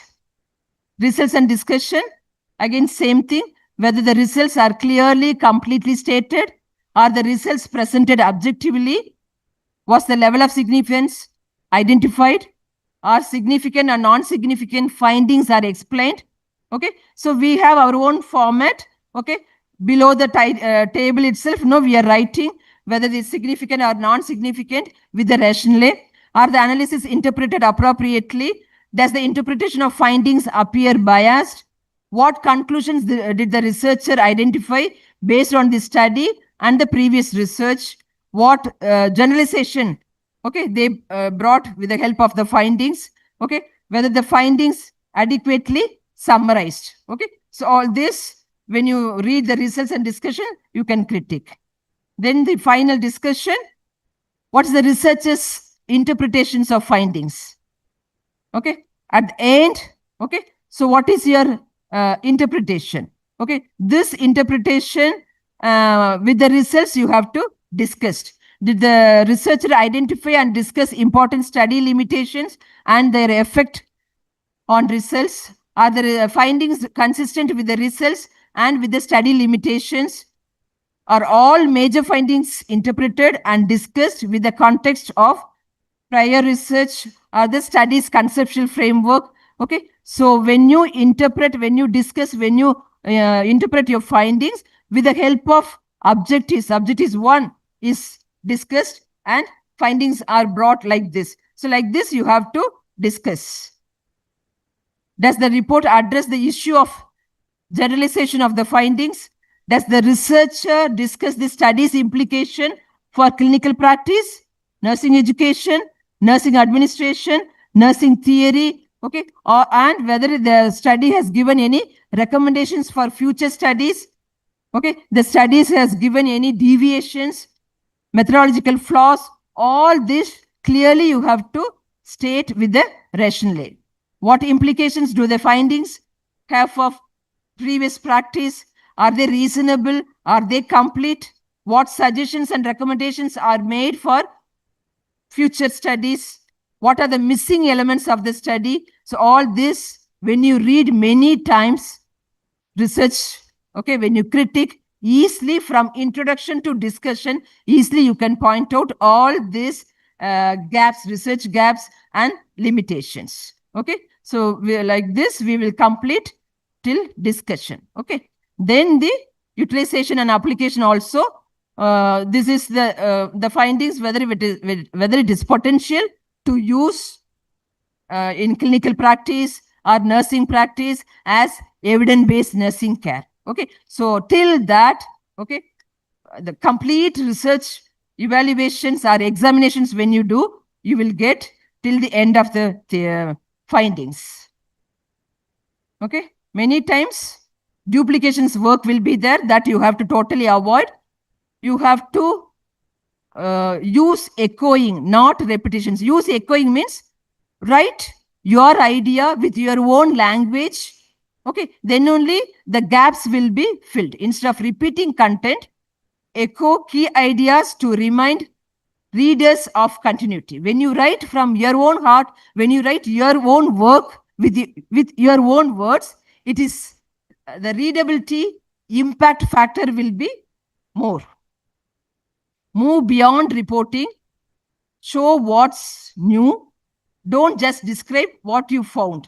S10: results and discussion. Again, same thing. Whether the results are clearly, completely stated, are the results presented objectively? Was the level of significance identified? Are significant or non-significant findings are explained? Okay, so we have our own format. Okay, below the table itself, we are writing whether it is significant or non-significant with the rationale. Are the analysis interpreted appropriately? Does the interpretation of findings appear biased? What conclusions did the researcher identify based on the study and the previous research? What generalization, okay, they brought with the help of the findings? Okay, whether the findings adequately summarized. Okay, so all this, when you read the results and discussion, you can critique. Then the final discussion. What is the researcher's interpretations of findings? Okay, at the end, okay, so what is your interpretation? Okay, this interpretation with the results you have to discuss. Did the researcher identify and discuss important study limitations and their effect on results? Are the findings consistent with the results and with the study limitations? Are all major findings interpreted and discussed with the context of prior research or the study's conceptual framework? Okay, so when you interpret, when you discuss, when you interpret your findings with the help of objectives, objectives 1 is discussed and findings are brought like this. So like this you have to discuss. Does the report address the issue of generalization of the findings? Does the researcher discuss the study's implication for clinical practice, nursing education, nursing administration, nursing theory? Okay, and whether the study has given any recommendations for future studies? Okay, the studies has given any deviations, methodological flaws? All this clearly you have to state with the rationale. What implications do the findings have for previous practice? Are they reasonable? Are they complete? What suggestions and recommendations are made for future studies? What are the missing elements of the study? So all this, when you read many times, research, okay, when you critique, easily from introduction to discussion, easily you can point out all these gaps, research gaps and limitations. Okay, so like this, we will complete till discussion. Okay, then the utilization and application also. This is the findings, whether it is potential to use in clinical practice or nursing practice as evidence-based nursing care. Okay, so till that, okay, the complete research evaluations or examinations when you do, you will get till the end of the findings. Okay, many times duplications work will be there that you have to totally avoid. You have to use echoing, not repetitions. Use echoing means write your idea with your own language. Okay, then only the gaps will be filled. Instead of repeating content, echo key ideas to remind readers of continuity. When you write from your own heart, when you write your own work with your own words, it is the readability impact factor will be more. Move beyond reporting, show what's new. Don't just describe what you found.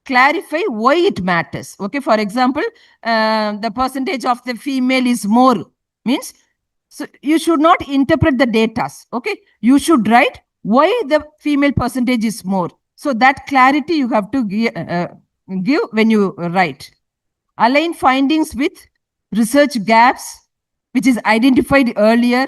S10: Clarify why it matters. Okay, for example, the percentage of the female is more means, so you should not interpret the data. Okay, you should write why the female percentage is more. So that clarity you have to give when you write. Align findings with research gaps, which is identified earlier.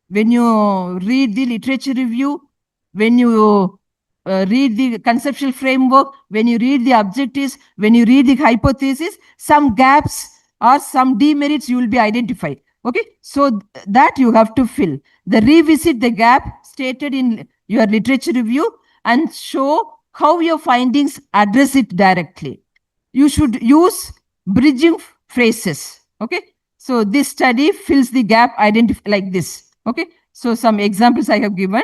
S10: When you read the literature review, when you read the conceptual framework, when you read the objectives, when you read the hypothesis, some gaps or some demerits you will be identified. Okay, so that you have to fill. Revisit the gap stated in your literature review and show how your findings address it directly. You should use bridging phrases. Okay, so this study fills the gap like this. Okay, so some examples I have given.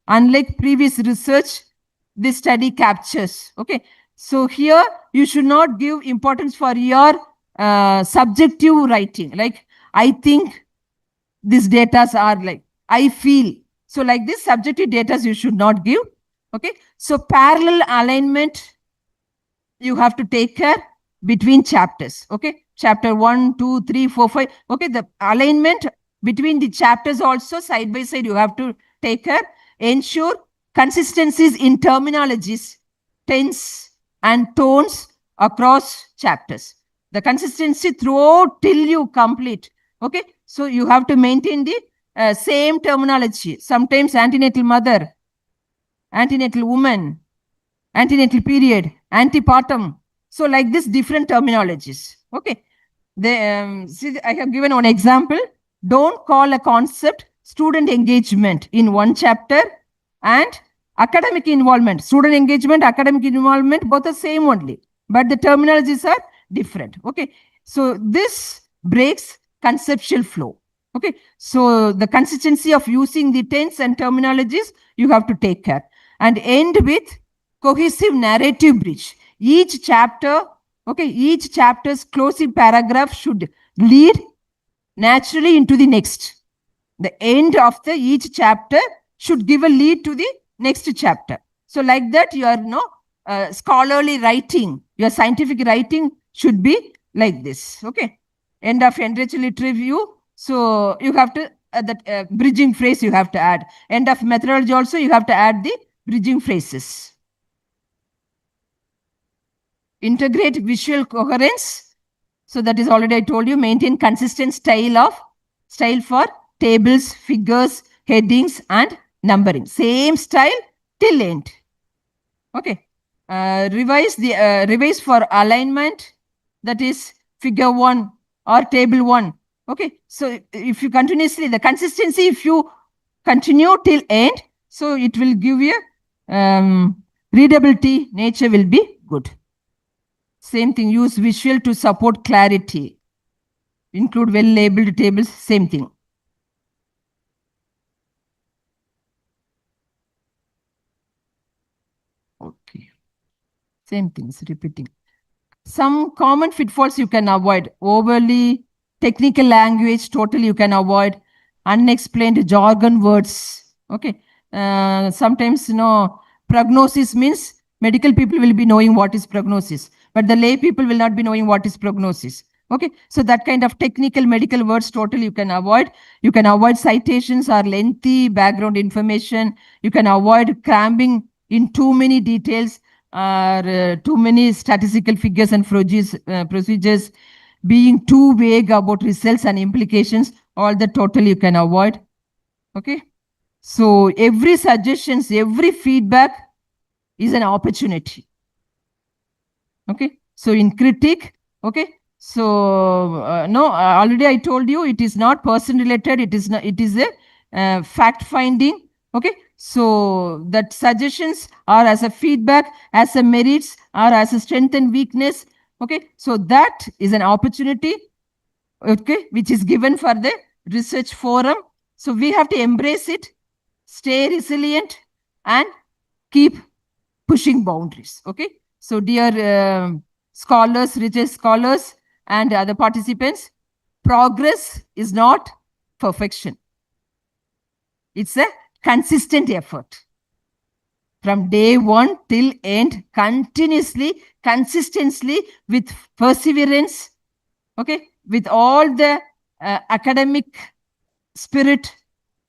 S10: Unlike previous research, this study captures. Okay, so here you should not give importance for your subjective writing. Like, I think these data are like, I feel. So like this subjective data you should not give. Okay, so parallel alignment you have to take care between chapters. Okay, chapter 1, 2, 3, 4, 5. Okay, the alignment between the chapters also side by side you have to take care. Ensure consistencies in terminologies, tense and tones across chapters. The consistency throughout till you complete. Okay, so you have to maintain the same terminology. Sometimes antenatal mother, antenatal woman, antenatal period, antepartum. So like this different terminologies. Okay, see, I have given one example. Don't call a concept student engagement in one chapter and academic involvement. Student engagement, academic involvement, both the same only, but the terminologies are different. Okay, so this breaks conceptual flow. Okay, so the consistency of using the tense and terminologies you have to take care. And end with cohesive narrative bridge. Each chapter, okay, each chapter's closing paragraph should lead naturally into the next. The end of each chapter should give a lead to the next chapter. So like that, your scholarly writing, your scientific writing should be like this. Okay, end of literature review. So you have to that bridging phrase you have to add. End of methodology also you have to add the bridging phrases. Integrate visual coherence. So that is already I told you. Maintain consistent style for tables, figures, headings, and numbering. Same style till end. Okay. Revise for alignment. That is figure 1 or table 1. Okay. So if you continuously, the consistency, if you continue till end, so it will give you readability nature will be good. Same thing, use visual to support clarity. Include well-labeled tables, same thing. Okay. Same things, repeating. Some common pitfalls you can avoid. Overly technical language, totally you can avoid. Unexplained jargon words. Okay. Sometimes, prognosis means medical people will be knowing what is prognosis, but the lay people will not be knowing what is prognosis. Okay. So that kind of technical medical words totally you can avoid. You can avoid citations or lengthy background information. You can avoid cramming in too many details or too many statistical figures and procedures, being too vague about results and implications, all the total you can avoid. Okay. So every suggestions, every feedback is an opportunity. Okay. So in critique, okay. So already I told you it is not person related. It is not. It is a fact finding. Okay. So that suggestions are as a feedback, as a merits, or as a strength and weakness. Okay. So that is an opportunity. Okay, which is given for the research forum. So we have to embrace it, stay resilient, and keep pushing boundaries. Okay. So dear scholars, research scholars, and other participants, progress is not perfection. It's a consistent effort. From day one till end, continuously, consistently, with perseverance, okay, with all the academic spirit,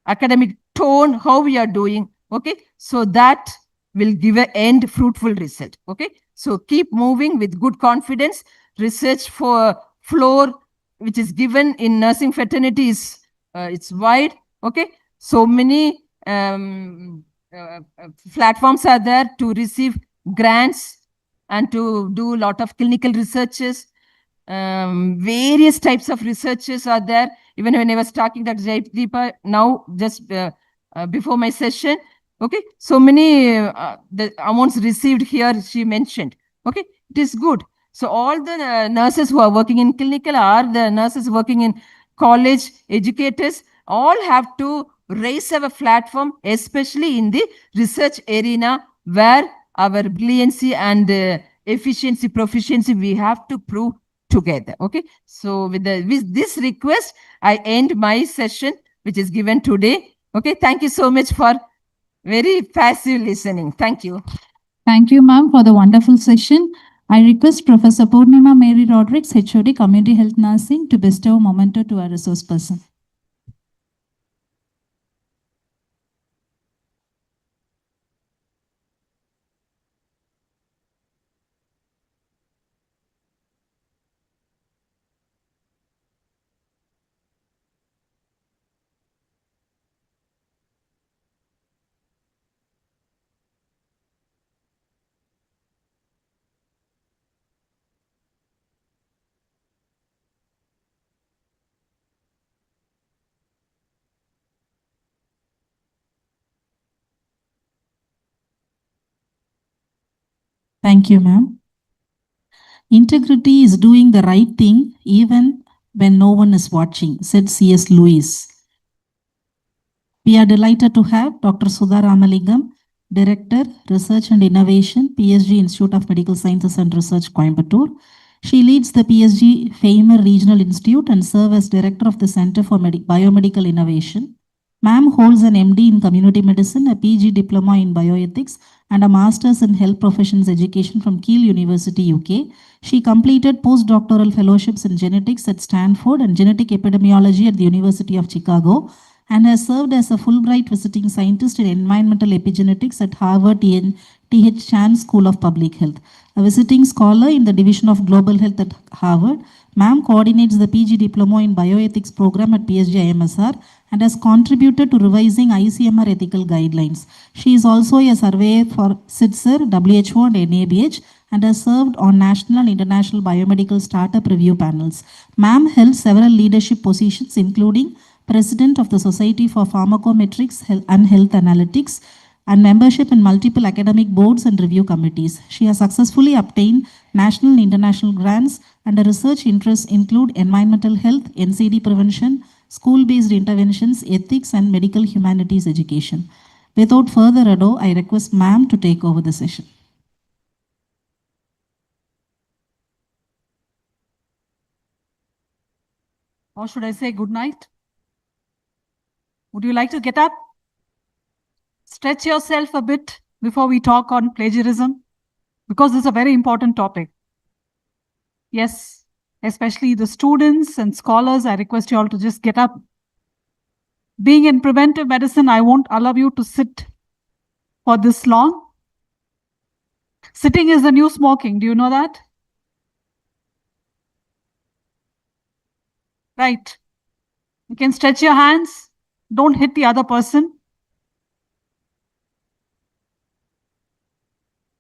S10: academic tone, how we are doing, okay, so that will give an end fruitful result. Okay, so keep moving with good confidence. Research for floor, which is given in nursing fraternity, is it's wide. Okay, so many platforms are there to receive grants and to do a lot of clinical researches. Various types of researches are there. Even when I was talking to Jaideepa now, just before my session, okay, so many the amounts received here she mentioned. Okay, it is good. So all the nurses who are working in clinical or the nurses working in college, educators, all have to raise our platform, especially in the research arena where our brilliancy and efficiency, proficiency, we have to prove together. Okay, so with this request, I end my session, which is given today. Okay, thank you so much for very passive listening. Thank you.
S8: Thank you, ma'am, for the wonderful session. I request Professor Purnima Mary Rodrigues, HOD, Community Health Nursing, to bestow a memento to our resource person.
S2: Thank you, ma'am. Integrity is doing the right thing even when no one is watching, said C.S. Lewis. We are delighted to have Dr. Sudha Ramalingam, Director, Research and Innovation, PSG Institute of Medical Sciences and Research, Coimbatore. She leads the PSG Famer Regional Institute and serves as Director of the Center for Biomedical Innovation. Ma'am holds an MD in Community Medicine, a PG Diploma in Bioethics, and a Master's in Health Professions Education from Keele University, UK. She completed postdoctoral fellowships in genetics at Stanford and genetic epidemiology at the University of Chicago, and has served as a Fulbright visiting scientist in environmental epigenetics at Harvard T.H. Chan School of Public Health. A visiting scholar in the Division of Global Health at Harvard, ma'am coordinates the PG Diploma in Bioethics program at PSG IMSR and has contributed to revising ICMR ethical guidelines. She is also a surveyor for CITSER, WHO and NABH, and has served on national and international biomedical startup review panels. Ma'am held several leadership positions, including President of the Society for Pharmacometrics and Health Analytics, and membership in multiple academic boards and review committees. She has successfully obtained national and international grants, and her research interests include environmental health, NCD prevention, school-based interventions, ethics, and medical humanities education. Without further ado, I request ma'am to take over the session.
S9: Or should I say good night? Would you like to get up? Stretch yourself a bit before we talk on plagiarism, because it's a very important topic. Yes, especially the students and scholars, I request you all to just get up. Being in preventive medicine, I won't allow you to sit for this long. Sitting is the new smoking. Do you know that? Right. You can stretch your hands. Don't hit the other person.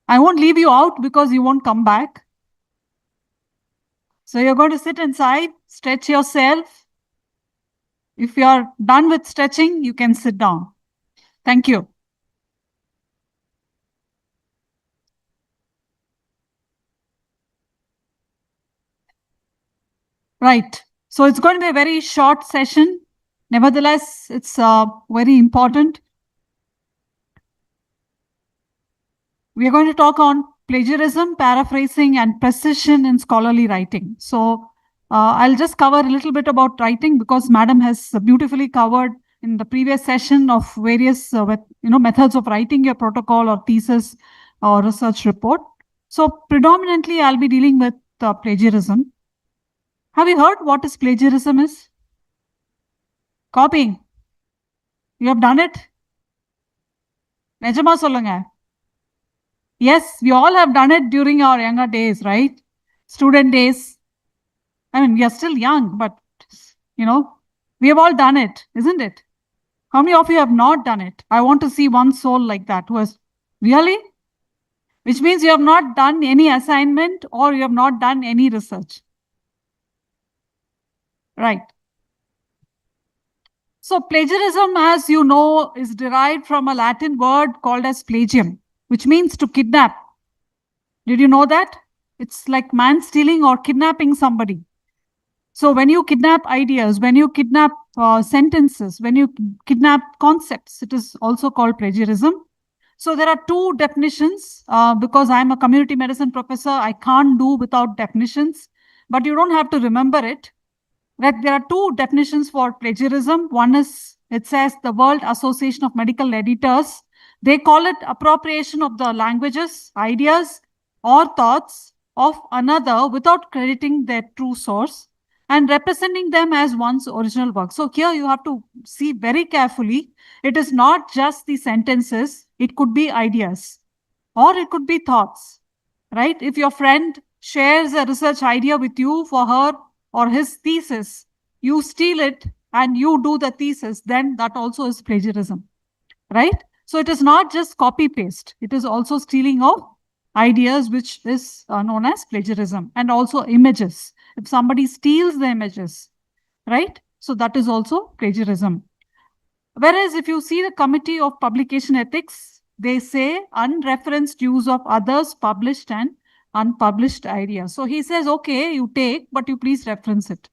S9: I won't leave you out because you won't come back. So you're going to sit inside, stretch yourself. If you're done with stretching, you can sit down. Thank you. Right. So it's going to be a very short session. Nevertheless, it's very important. We are going to talk on plagiarism, paraphrasing, and precision in scholarly writing. So I'll just cover a little bit about writing because Madam has beautifully covered in the previous session of various methods of writing your protocol or thesis or research report. So predominantly, I'll be dealing with plagiarism. Have you heard what is plagiarism is? Copying. You have done it? Nejama solunga. Yes, we all have done it during our younger days, right? Student days. I mean, we are still young, but, we have all done it, isn't it? How many of you have not done it? I want to see one soul like that who has, really? Which means you have not done any assignment or you have not done any research. Right. So plagiarism, as you know, is derived from a Latin word called as plagium, which means to kidnap. Did you know that? It's like man stealing or kidnapping somebody. So when you kidnap ideas, when you kidnap sentences, when you kidnap concepts, it is also called plagiarism. So there are two definitions. Because I'm a community medicine professor, I can't do without definitions, but you don't have to remember it. That there are two definitions for plagiarism. One is, it says the World Association of Medical Editors. They call it appropriation of the languages, ideas, or thoughts of another without crediting their true source and representing them as one's original work. So here you have to see very carefully. It is not just the sentences. It could be ideas or it could be thoughts, right? If your friend shares a research idea with you for her or his thesis, you steal it and you do the thesis, then that also is plagiarism, right? So it is not just copy paste. It is also stealing of ideas, which is known as plagiarism, and also images. If somebody steals the images, right? So that is also plagiarism. Whereas if you see the Committee of Publication Ethics, they say unreferenced use of others' published and unpublished ideas. So he says, okay, you take, but you please reference it,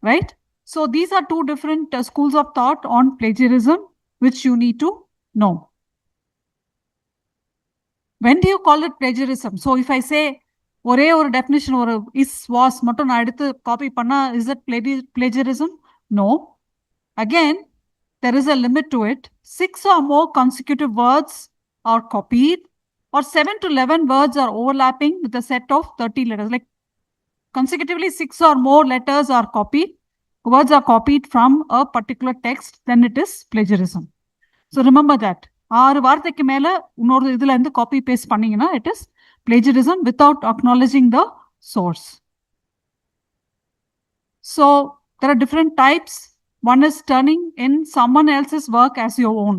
S9: right? So these are two different schools of thought on plagiarism, which you need to know. When do you call it plagiarism? So if I say, ஒரே ஒரு definition ஒரு is was மட்டும் நான் எடுத்து copy பண்ணா, is it plagiarism? No. Again, there is a limit to it. 6 or more consecutive words are copied, or 7 to 11 words are overlapping with a set of 30 letters. Like consecutively 6 or more letters are copied, words are copied from a particular text, then it is plagiarism. So remember that. 6 வார்த்தைக்கு மேல இன்னொரு இதுல இருந்து copy paste பண்ணீங்கன்னா, it is plagiarism without acknowledging the source. So there are different types. One is turning in someone else's work as your own,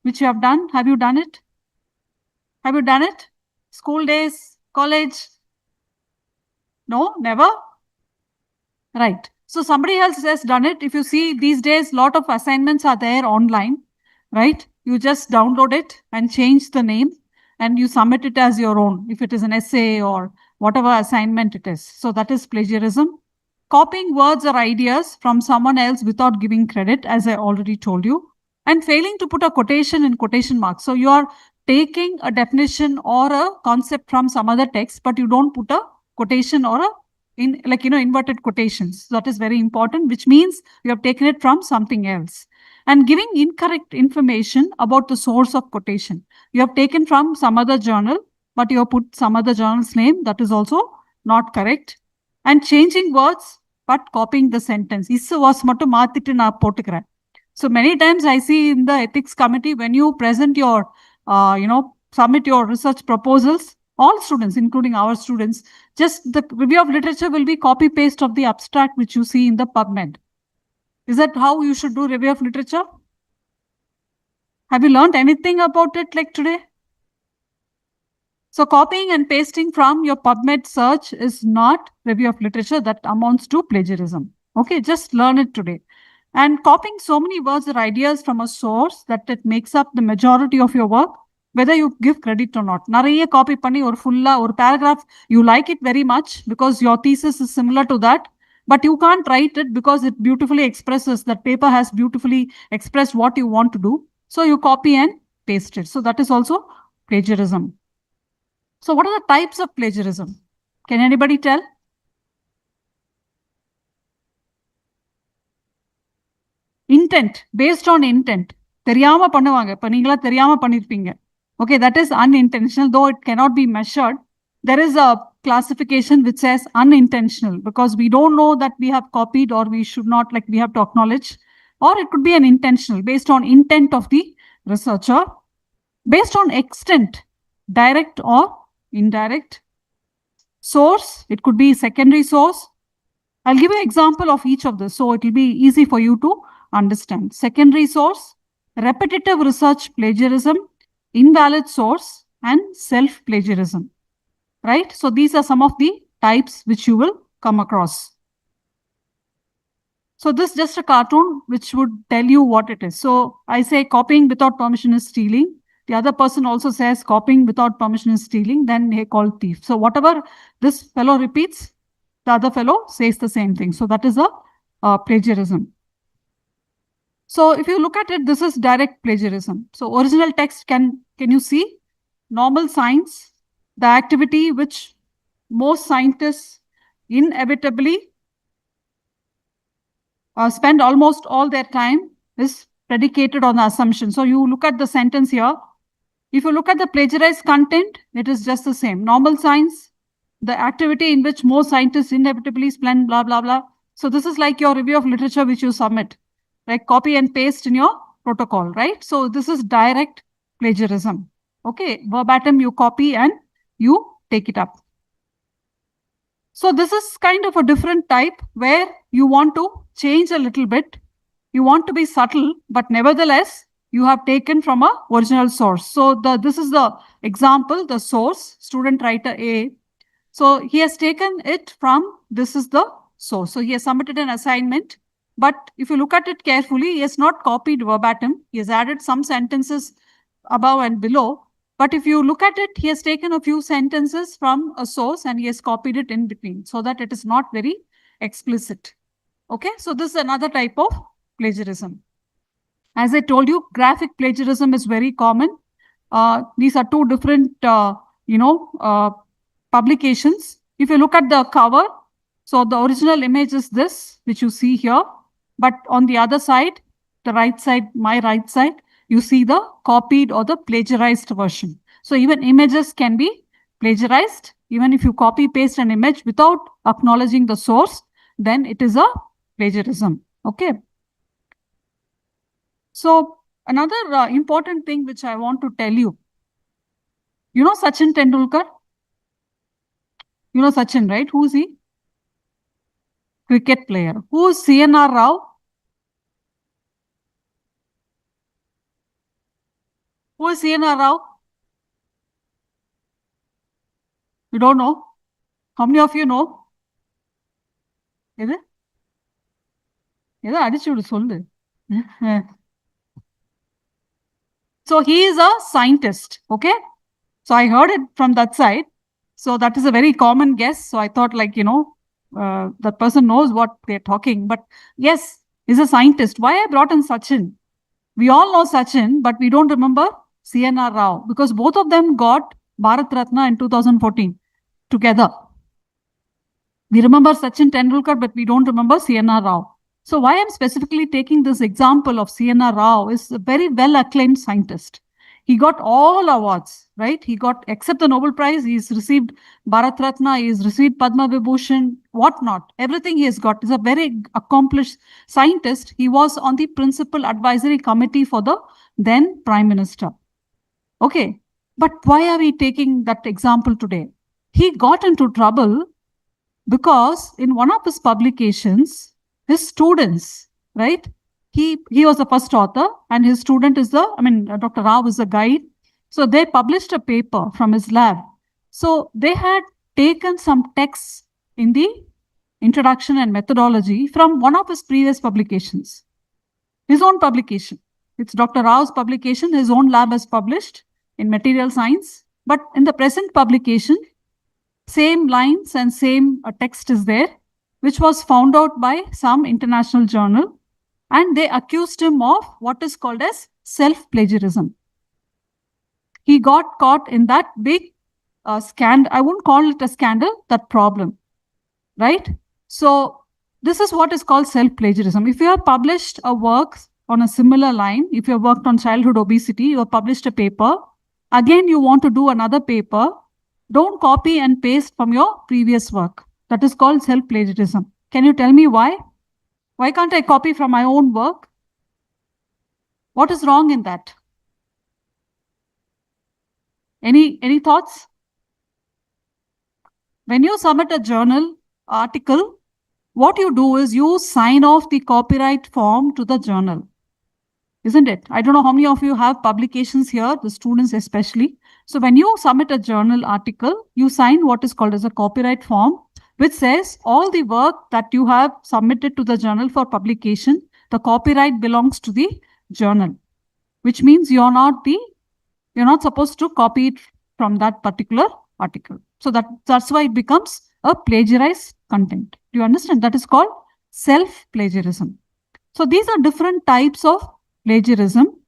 S9: which you have done. Have you done it? Have you done it? School days, college? No, never? Right. So somebody else has done it. If you see these days, lot of assignments are there online, right?
S11: you just download it and change the name and you submit it as your own, if it is an essay or whatever assignment it is. So that is plagiarism. Copying words or ideas from someone else without giving credit, as I already told you, and failing to put a quotation in quotation marks. So you are taking a definition or a concept from some other text, but you don't put a quotation or a inverted quotations. That is very important, which means you have taken it from something else. And giving incorrect information about the source of quotation. You have taken from some other journal, but you have put some other journal's name. That is also not correct. And changing words, but copying the sentence. Issu was mattum maathittu na potukren. So many times I see in the ethics committee, when you present your, submit your research proposals, all students, including our students, just the review of literature will be copy paste of the abstract which you see in the PubMed. Is that how you should do review of literature? Have you learned anything about it like today? So copying and pasting from your PubMed search is not review of literature. That amounts to plagiarism. Okay, just learn it today. And copying so many words or ideas from a source that it makes up the majority of your work, whether you give credit or not. Nariya copy panni or fulla or paragraph, you like it very much because your thesis is similar to that, but you can't write it because it beautifully expresses, that paper has beautifully expressed what you want to do. So you copy and paste it. So that is also plagiarism. So what are the types of plagiarism? Can anybody tell? Intent, based on intent. தெரியாம பண்ணுவாங்க. இப்ப நீங்களா தெரியாம பண்ணிருப்பீங்க. Okay, that is unintentional, though it cannot be measured. There is a classification which says unintentional because we don't know that we have copied, or we should not, like, we have to acknowledge, or it could be an intentional based on intent of the researcher. Based on extent, direct or indirect. Source, it could be secondary source. I'll give you an example of each of this so it will be easy for you to understand. Secondary source, repetitive research plagiarism, invalid source, and self-plagiarism. Right? So these are some of the types which you will come across. So this is just a cartoon which would tell you what it is. So I say copying without permission is stealing. The other person also says copying without permission is stealing. Then they call thief. So whatever this fellow repeats, the other fellow says the same thing. So that is a plagiarism. So if you look at it, this is direct plagiarism. So original text, can you see? Normal science, the activity which most scientists inevitably spend almost all their time is predicated on the assumption. So you look at the sentence here. If you look at the plagiarized content, it is just the same. Normal science, the activity in which most scientists inevitably spend blah, blah, blah. So this is like your review of literature which you submit, like copy and paste in your protocol, right? So this is direct plagiarism. Okay, verbatim you copy and you take it up. So this is kind of a different type where you want to change a little bit. You want to be subtle, but nevertheless, you have taken from a original source. So this is the example, the source, student writer A. So he has taken it from, this is the source. So he has submitted an assignment, but if you look at it carefully, he has not copied verbatim. He has added some sentences above and below. But if you look at it, he has taken a few sentences from a source and he has copied it in between so that it is not very explicit. Okay, so this is another type of plagiarism. As I told you, graphic plagiarism is very common. These are two different, publications. If you look at the cover, so the original image is this, which you see here. But on the other side, the right side, my right side, you see the copied or the plagiarized version. So even images can be plagiarized. Even if you copy paste an image without acknowledging the source, then it is a plagiarism. Okay. So another important thing which I want to tell you, you know Sachin Tendulkar? You know Sachin, right? Who is he? Cricket player. Who is CNR Rao? Who is CNR Rao? You don't know? How many of you know? எது எதோ அடிச்சு விடு சொல்லு So he is a scientist, okay? So I heard it from that side. So that is a very common guess. So I thought like, that person knows what they're talking. But yes, he's a scientist. Why I brought in Sachin? We all know Sachin, but we don't remember CNR Rao because both of them got Bharat Ratna in 2014 together. We remember Sachin Tendulkar, but we don't remember CNR Rao. So why I'm specifically taking this example of CNR Rao is a very well acclaimed scientist. He got all awards, right? He got, except the Nobel Prize, he's received Bharat Ratna, he's received Padma Vibhushan, whatnot. Everything he has got. He's a very accomplished scientist. He was on the principal advisory committee for the then Prime Minister. Okay, but why are we taking that example today? He got into trouble because in one of his publications, his students, right? He was the first author and his student is Dr. Rao is a guide. So they published a paper from his lab. So they had taken some texts in the introduction and methodology from one of his previous publications, his own publication. It's Dr. Rao's publication, his own lab has published in material science. But in the present publication, same lines and same text is there, which was found out by some international journal. And they accused him of what is called as self-plagiarism. He got caught in that big scandal. I won't call it a scandal, that problem, right? So this is what is called self-plagiarism. If you have published a work on a similar line, if you have worked on childhood obesity, you have published a paper, again you want to do another paper, don't copy and paste from your previous work. That is called self-plagiarism. Can you tell me why? Why can't I copy from my own work? What is wrong in that? Any thoughts? When you submit a journal article, what you do is you sign off the copyright form to the journal, isn't it? I don't know how many of you have publications here, the students especially. So when you submit a journal article, you sign what is called as a copyright form, which says all the work that you have submitted to the journal for publication, the copyright belongs to the journal, which means you're not supposed to copy it from that particular article. So that's why it becomes a plagiarized content. Do you understand? That is called self-plagiarism. So these are different types of plagiarism.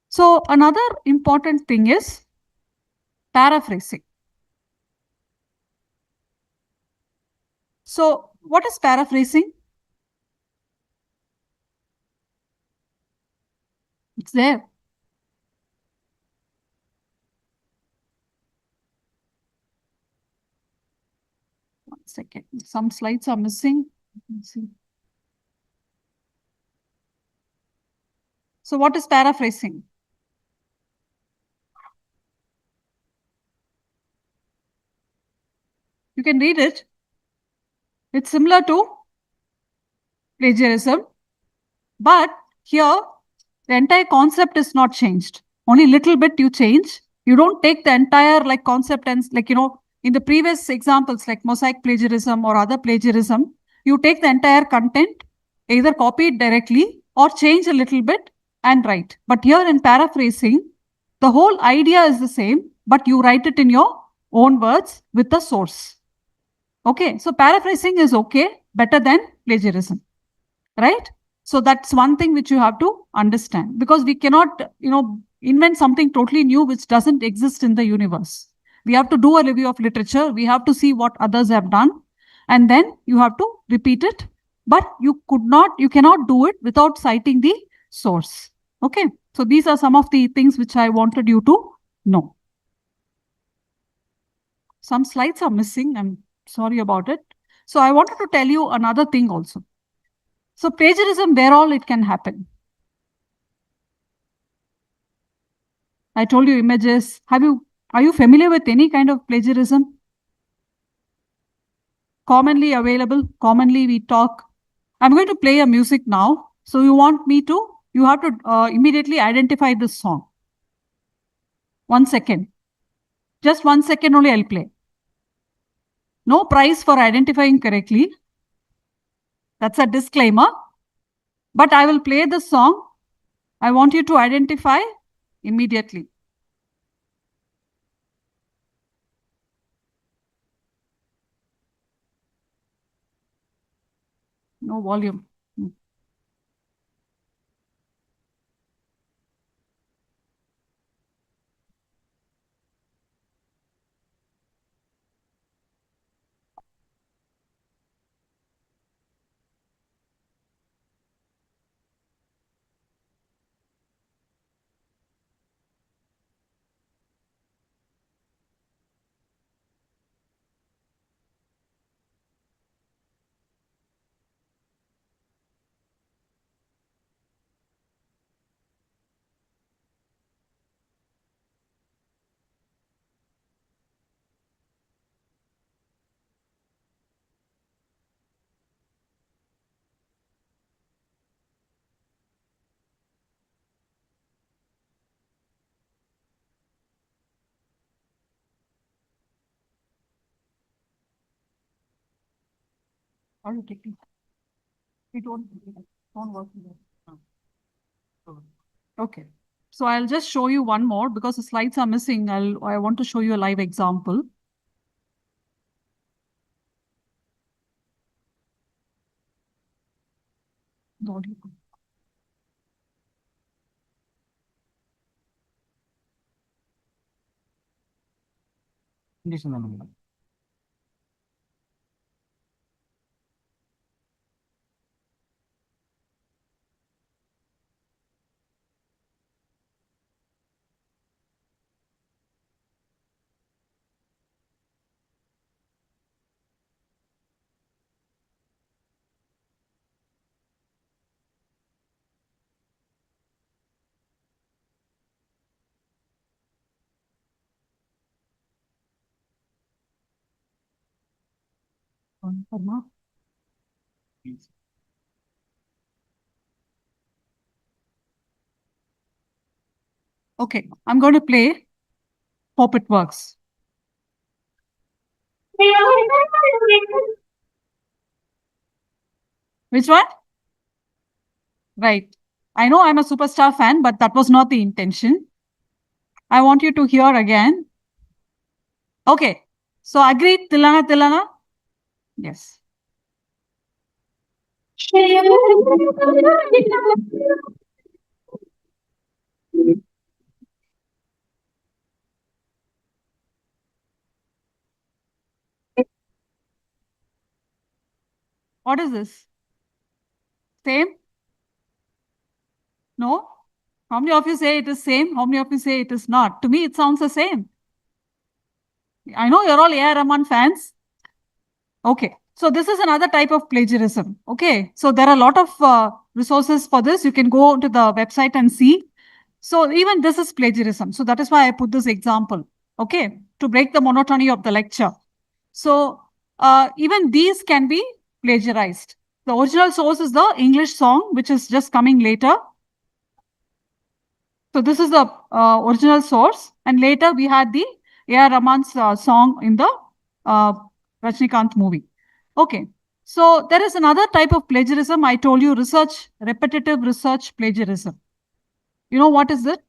S11: So another important thing is paraphrasing. So what is paraphrasing? It's there. One second. Some slides are missing. Let's see. So what is paraphrasing? You can read it. It's similar to plagiarism, but here the entire concept is not changed. Only little bit you change. You don't take the entire concept and in the previous examples like mosaic plagiarism or other plagiarism, you take the entire content, either copy it directly or change a little bit and write. But here in paraphrasing, the whole idea is the same, but you write it in your own words with the source. Okay, so paraphrasing is okay, better than plagiarism, right? So that's one thing which you have to understand, because we cannot, invent something totally new which doesn't exist in the universe. We have to do a review of literature. We have to see what others have done, and then you have to repeat it. But you cannot do it without citing the source. Okay, so these are some of the things which I wanted you to know. Some slides are missing. I'm sorry about it. So I wanted to tell you another thing also. So plagiarism, where all it can happen. I told you images. Are you familiar with any kind of plagiarism? Commonly available, commonly we talk. I'm going to play a music now. So you have to immediately identify this song. 1 second. Just 1 second only I'll play. No prize for identifying correctly. That's a disclaimer. But I will play the song. I want you to identify immediately. No volume. Are you taking? It won't work. Okay. So I'll just show you one more because the slides are missing. I want to show you a live example. The audio. Parma? Okay, I'm going to play Hope It Works. Which one? Right. I know I'm a superstar fan, but that was not the intention. I want you to hear again. Okay. So agreed, Tilana, Tilana? Yes. What is this? Same? No? How many of you say it is same? How many of you say it is not? To me, it sounds the same. I know you're all A.R. Rahman fans. Okay. So this is another type of plagiarism. Okay. So there are a lot of resources for this. You can go to the website and see. So even this is plagiarism. So that is why I put this example. Okay. To break the monotony of the lecture. So even these can be plagiarized. The original source is the English song, which is just coming later. So this is the original source. And later we had the A.R. Rahman's song in the Rajnikant movie. Okay. So there is another type of plagiarism. I told you research, repetitive research plagiarism. You know what is it?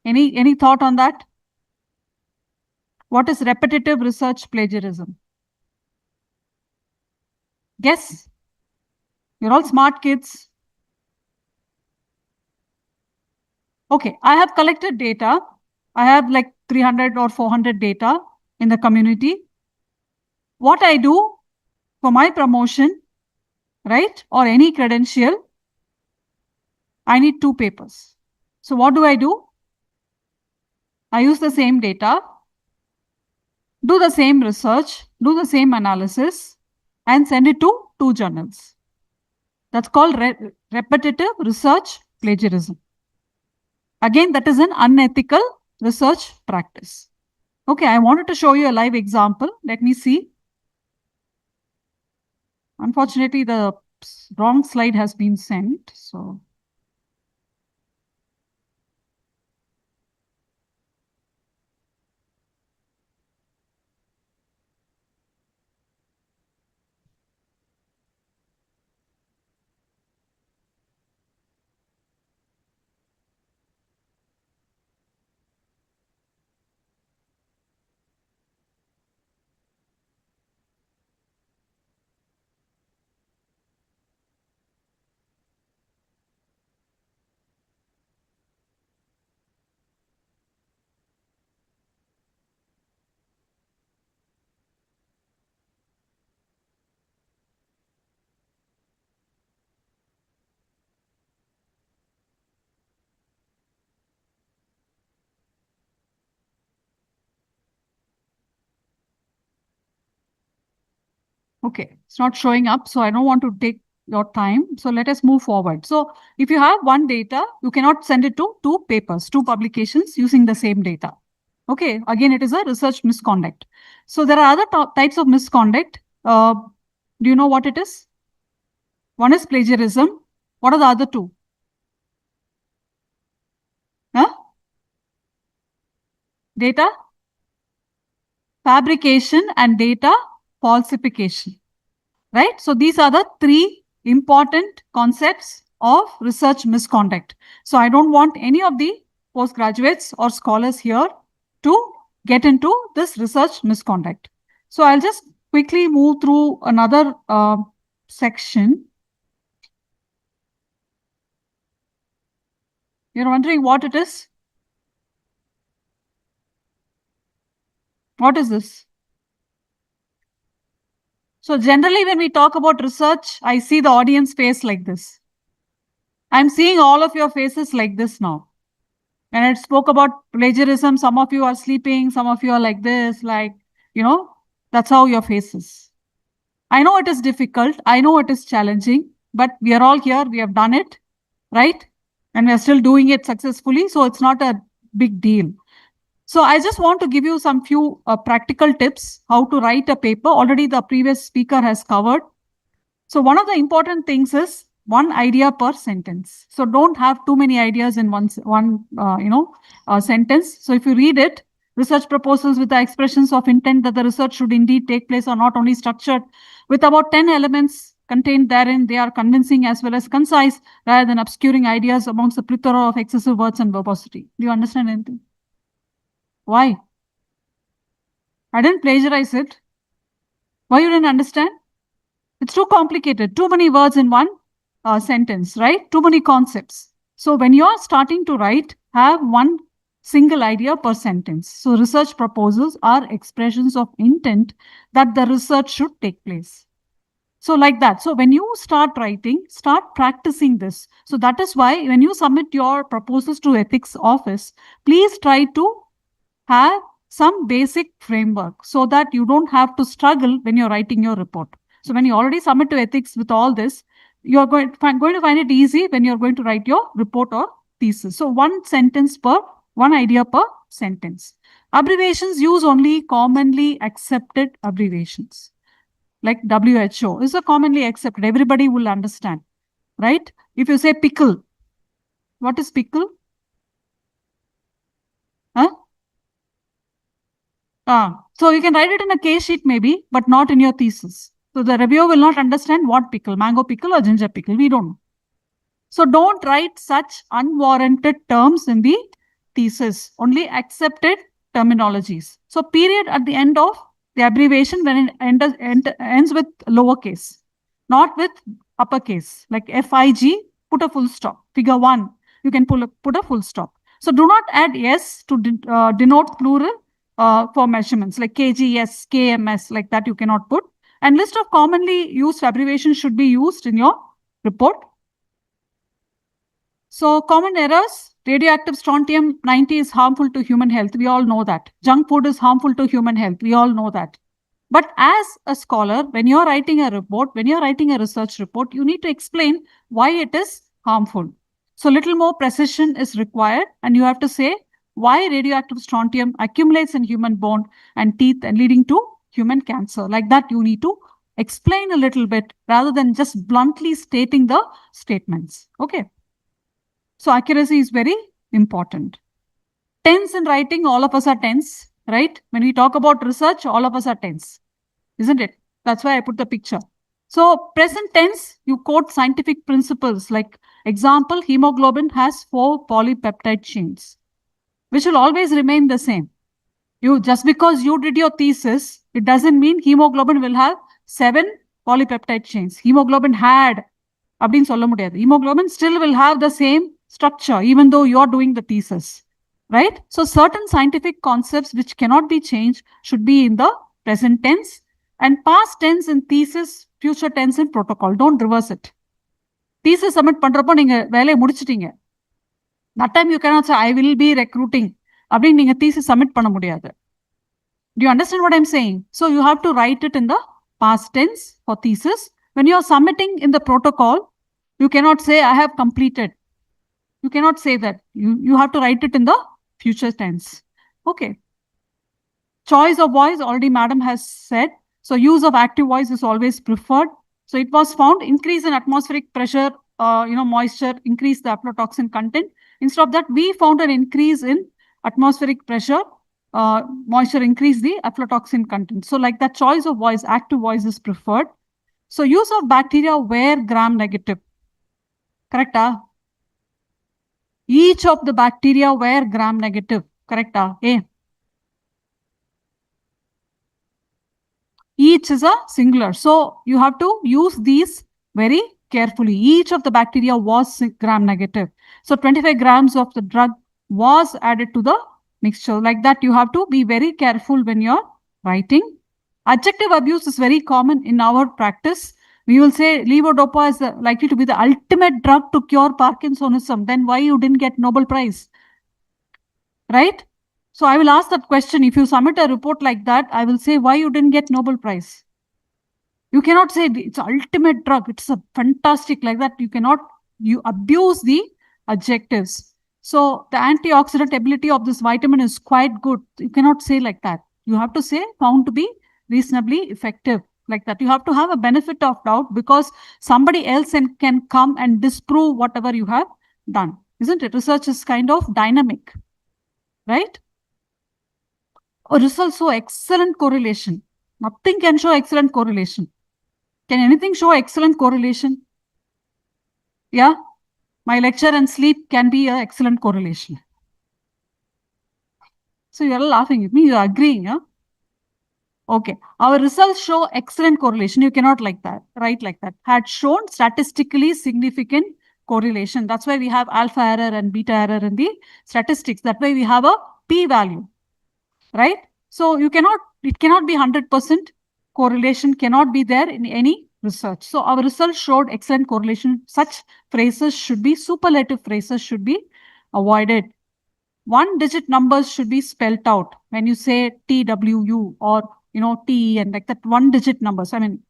S11: Any thought on that? What is repetitive research plagiarism? Guess. You're all smart kids. Okay, I have collected data. I have like 300 or 400 data in the community. What I do for my promotion, right, or any credential, I need 2 papers. So what do? I use the same data, do the same research, do the same analysis, and send it to 2 journals. That's called repetitive research plagiarism. Again, that is an unethical research practice. Okay, I wanted to show you a live example. Let me see. Unfortunately, the wrong slide has been sent. So Okay, it's not showing up, so I don't want to take your time. So let us move forward. So if you have one data, you cannot send it to two papers, two publications using the same data. Okay, again, it is a research misconduct. So there are other types of misconduct. Do you know what it is? One is plagiarism. What are the other two? Huh? Data fabrication and data falsification, right? So these are the three important concepts of research misconduct. So I don't want any of the postgraduates or scholars here to get into this research misconduct. So I'll just quickly move through another section. You're wondering what it is? What is this? So generally when we talk about research, I see the audience face like this. I'm seeing all of your faces like this now. When I spoke about plagiarism, some of you are sleeping, some of you are like this, like, you know, that's how your face is. I know it is difficult. I know it is challenging, but we are all here. We have done it, right? And we are still doing it successfully. So it's not a big deal. So I just want to give you some few practical tips how to write a paper. Already the previous speaker has covered. So one of the important things is one idea per sentence. So don't have too many ideas in one sentence. So if you read it, research proposals with the expressions of intent that the research should indeed take place are not only structured with about 10 elements contained therein, they are convincing as well as concise rather than obscuring ideas amongst the plethora of excessive words and verbosity. Do you understand anything? Why? I didn't plagiarize it. Why you didn't understand? It's too complicated, too many words in one sentence, right? Too many concepts. So when you're starting to write, have one single idea per sentence. So research proposals are expressions of intent that the research should take place. So like that. So when you start writing, start practicing this. So that is why when you submit your proposals to ethics office, please try to have some basic framework so that you don't have to struggle when you're writing your report. So when you already submit to ethics with all this, you're going to find it easy when you're going to write your report or thesis. So one idea per sentence. Abbreviations, use only commonly accepted abbreviations. Like WHO is a commonly accepted, everybody will understand, right? If you say pickle, what is pickle? Huh? So you can write it in a case sheet maybe, but not in your thesis. So the reviewer will not understand what pickle, mango pickle or ginger pickle. We don't know. So don't write such unwarranted terms in the thesis, only accepted terminologies. So period at the end of the abbreviation when it ends with lowercase, not with uppercase, like FIG, put a full stop. Figure 1, you can put a full stop. So do not add S to denote plural for measurements like KGS, KMS, like that you cannot put. And list of commonly used abbreviations should be used in your report. So common errors, radioactive strontium-90 is harmful to human health. We all know that. Junk food is harmful to human health. We all know that. But as a scholar, when you're writing a report, when you're writing a research report, you need to explain why it is harmful. So little more precision is required, and you have to say why radioactive strontium accumulates in human bone and teeth and leading to human cancer. Like that, you need to explain a little bit rather than just bluntly stating the statements. Okay. So accuracy is very important. Tense in writing, all of us are tense, right? When we talk about research, all of us are tense, isn't it? That's why I put the picture. So present tense, you quote scientific principles like example, hemoglobin has 4 polypeptide chains, which will always remain the same. Just because you did your thesis, it doesn't mean hemoglobin will have 7 polypeptide chains. Hemoglobin had, hemoglobin still will have the same structure, even though you're doing the thesis, right? So certain scientific concepts which cannot be changed should be in the present tense, and past tense in thesis, future tense in protocol. Don't reverse it. Thesis submit பண்றப்போ நீங்க வேலையை முடிச்சிட்டீங்க. That time you cannot say I will be recruiting. அப்படின்னு நீங்க thesis submit பண்ண முடியாது. Do you understand what I'm saying? So you have to write it in the past tense for thesis. When you are submitting in the protocol, you cannot say, I have completed. You cannot say that. You have to write it in the future tense. Okay. Choice of voice, already madam has said. So use of active voice is always preferred. So it was found increase in atmospheric pressure, moisture, increase the aflatoxin content. Instead of that, we found an increase in atmospheric pressure, moisture increase the aflatoxin content. So like that choice of voice, active voice is preferred. So use of bacteria were gram-negative. Correct? Each of the bacteria were gram-negative. Correct? Each is a singular. So you have to use these very carefully. Each of the bacteria was gram-negative. So 25 grams of the drug was added to the mixture. Like that, you have to be very careful when you're writing. Adjective abuse is very common in our practice. We will say levodopa is likely to be the ultimate drug to cure Parkinsonism. Then why you didn't get Nobel Prize? Right? So I will ask that question. If you submit a report like that, I will say why you didn't get Nobel Prize. You cannot say it's ultimate drug. It's a fantastic like that. You abuse the adjectives. So the antioxidant ability of this vitamin is quite good. You cannot say like that. You have to say found to be reasonably effective. Like that. You have to have a benefit of doubt because somebody else can come and disprove whatever you have done. Isn't it? Research is kind of dynamic. Right? A result show excellent correlation. Nothing can show excellent correlation. Can anything show excellent correlation? Yeah? My lecture and sleep can be an excellent correlation. So you're laughing at me. You're agreeing, huh? Okay. Our results show excellent correlation. You cannot like that, write like that. Had shown statistically significant correlation. That's why we have alpha error and beta error in the statistics. That way we have a p-value, right? So it cannot be 100%. Correlation cannot be there in any research. So our results showed excellent correlation. Such phrases should be, superlative phrases should be avoided. One-digit numbers should be spelled out when you say TWU or T and like that one-digit numbers. I mean,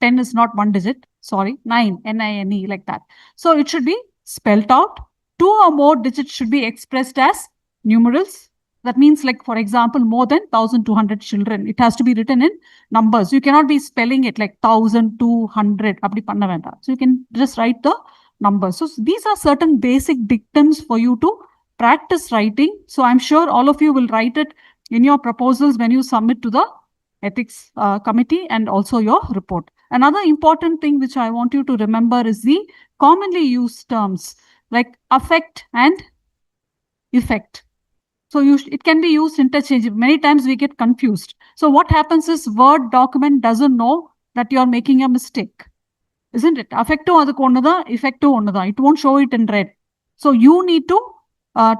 S11: 10 is not one digit. Sorry, 9, NINE like that. So it should be spelled out. 2 or more digits should be expressed as numerals. That means, like, for example, more than 1,200 children. It has to be written in numbers. You cannot be spelling it like 1,200. So you can just write the numbers. So these are certain basic dictums for you to practice writing. So I'm sure all of you will write it in your proposals when you submit to the ethics committee and also your report. Another important thing which I want you to remember is the commonly used terms like affect and effect. So it can be used interchangeably. Many times we get confused. So what happens is Word document doesn't know that you're making a mistake. Isn't it? Affective adukku onnada, effective onnada. It won't show it in red. So you need to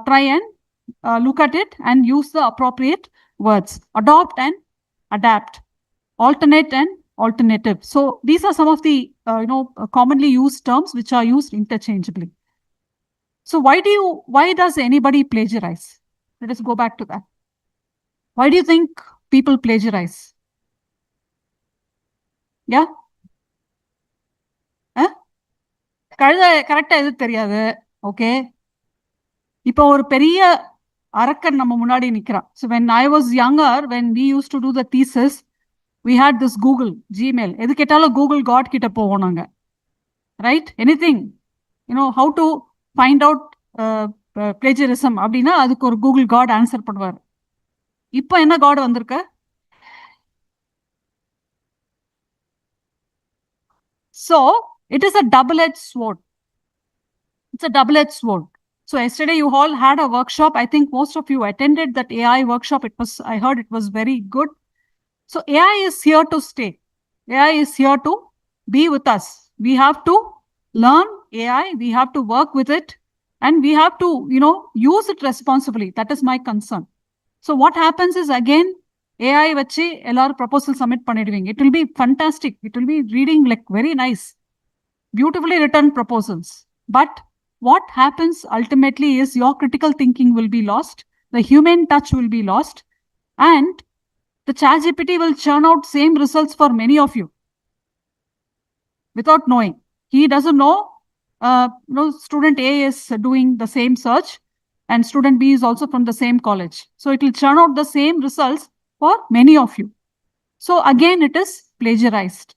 S11: try and look at it and use the appropriate words. Adopt and adapt. Alternate and alternative. So these are some of the commonly used terms which are used interchangeably. So why does anybody plagiarize? Let us go back to that. Why do you think people plagiarize? Yeah? கரெக்டா எது தெரியாது. Okay. இப்போ ஒரு பெரிய அரக்கன் நம்ம முன்னாடி நிக்கிறான். So when I was younger, when we used to do the thesis, we had this Google, Gmail. எது கேட்டாலும் Google God கிட்ட போவோம் நாங்க. Right? Anything. How to find out plagiarism அப்படின்னா அதுக்கு ஒரு Google God ஆன்சர் பண்ணுவார். இப்போ என்ன God வந்திருக்க? So it is a double-edged sword. It's a double-edged sword. So yesterday you all had a workshop. I think most of you attended that AI workshop. I heard it was very good. So AI is here to stay. AI is here to be with us. We have to learn AI. We have to work with it. And we have to, use it responsibly. That is my concern. So what happens is, again, AI vachi ellaru proposal submit panniduving. It will be fantastic. It will be reading like very nice, beautifully written proposals. But what happens ultimately is your critical thinking will be lost. The human touch will be lost. And the ChatGPT will churn out same results for many of you without knowing. He doesn't know, student A is doing the same search and student B is also from the same college. So it will churn out the same results for many of you. So again, it is plagiarized.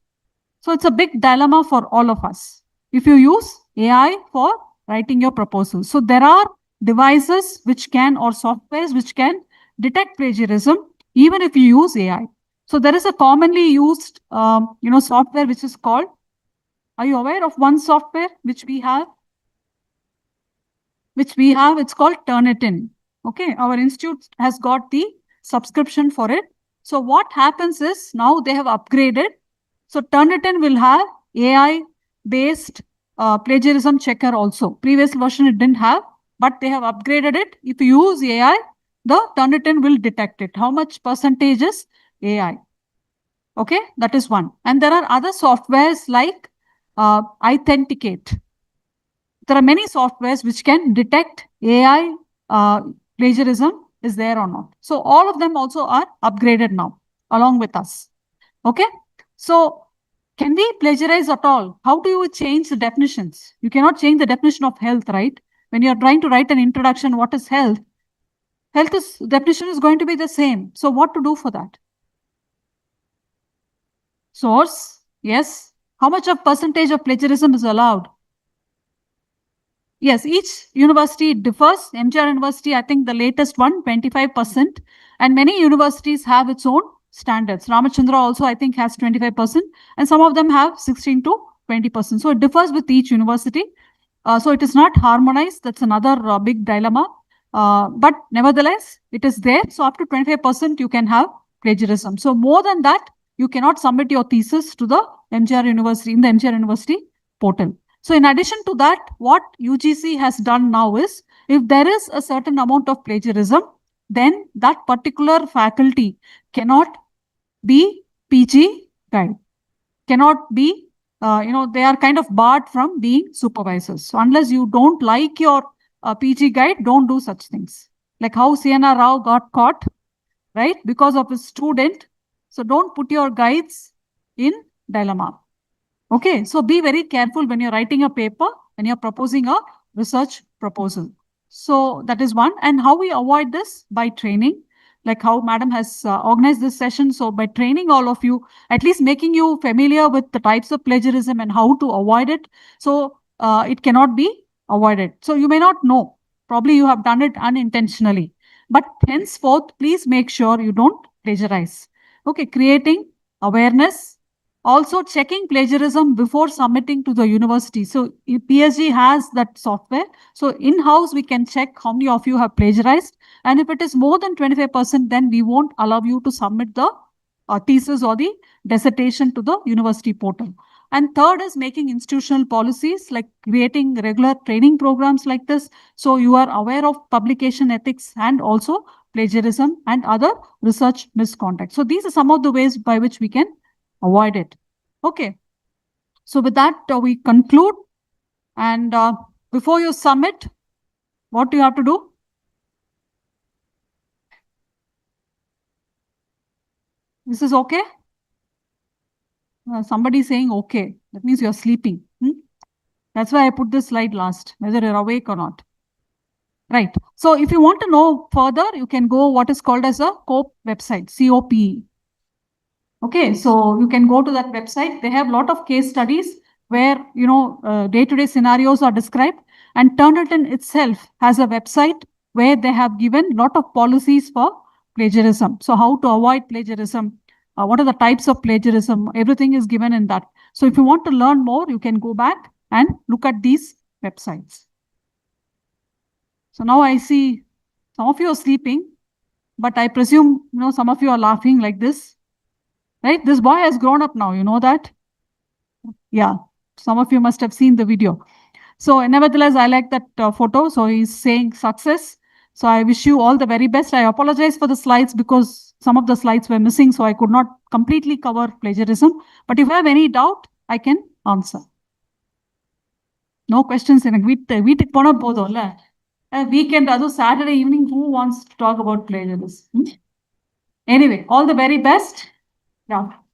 S11: So it's a big dilemma for all of us. If you use AI for writing your proposal. So there are devices which can, or softwares which can detect plagiarism, even if you use AI. So there is a commonly used, software which is called, are you aware of one software which we have? It's called Turnitin. Okay, our institute has got the subscription for it. So what happens is now they have upgraded. So Turnitin will have AI-based plagiarism checker also. Previous version it didn't have, but they have upgraded it. If you use AI, the Turnitin will detect it. How much percentage is AI? Okay, that is one. And there are other softwares like Authenticate. There are many softwares which can detect AI plagiarism is there or not. So all of them also are upgraded now along with us. Okay. So can we plagiarize at all? How do you change the definitions? You cannot change the definition of health, right? When you're trying to write an introduction, what is health? Definition is going to be the same. So what to do for that? Source, yes. How much of percentage of plagiarism is allowed? Yes, each university differs. MGR University, I think the latest one, 25%. And many universities have its own standards. Ramachandra also, I think, has 25%. And some of them have 16 to 20%. So it differs with each university. So it is not harmonized. That's another big dilemma. But nevertheless, it is there. So up to 25% you can have plagiarism. So more than that, you cannot submit your thesis to the MGR University in the MGR University portal. So in addition to that, what UGC has done now is, if there is a certain amount of plagiarism, then that particular faculty cannot be PG guide, cannot be, they are kind of barred from being supervisors. So unless you don't like your PG guide, don't do such things. Like how C.N.R. Rao got caught, right, because of his student. So don't put your guides in dilemma. Okay, so be very careful when you're writing a paper, when you're proposing a research proposal. So that is one. And how we avoid this? By training, like how Madam has organized this session. So by training all of you, at least making you familiar with the types of plagiarism and how to avoid it. So it cannot be avoided. So you may not know, probably you have done it unintentionally, but henceforth, please make sure you don't plagiarize. Okay, creating awareness, also checking plagiarism before submitting to the university. So PSG has that software. So in-house, we can check how many of you have plagiarized. And if it is more than 25%, then we won't allow you to submit the thesis or the dissertation to the university portal. And third is making institutional policies, like creating regular training programs like this. So you are aware of publication ethics and also plagiarism and other research misconduct. So these are some of the ways by which we can avoid it. Okay. So with that, we conclude. And before you submit, what do you have to do? This is okay? Somebody saying okay. That means you're sleeping. That's why I put this slide last, whether you're awake or not. Right. So if you want to know further, you can go what is called as a COPE website, COPE. Okay, so you can go to that website. They have a lot of case studies where, day-to-day scenarios are described. And Turnitin itself has a website where they have given a lot of policies for plagiarism. So how to avoid plagiarism, what are the types of plagiarism, everything is given in that. So if you want to learn more, you can go back and look at these websites. So now I see some of you are sleeping, but I presume, some of you are laughing like this. Right? This boy has grown up now, you know that? Yeah, some of you must have seen the video. So nevertheless, I like that photo. So he's saying success. So I wish you all the very best. I apologize for the slides because some of the slides were missing. So I could not completely cover plagiarism. But if you have any doubt, I can answer. No questions. Weekend, Saturday evening, who wants to talk about plagiarism? Anyway, all the very best. Now,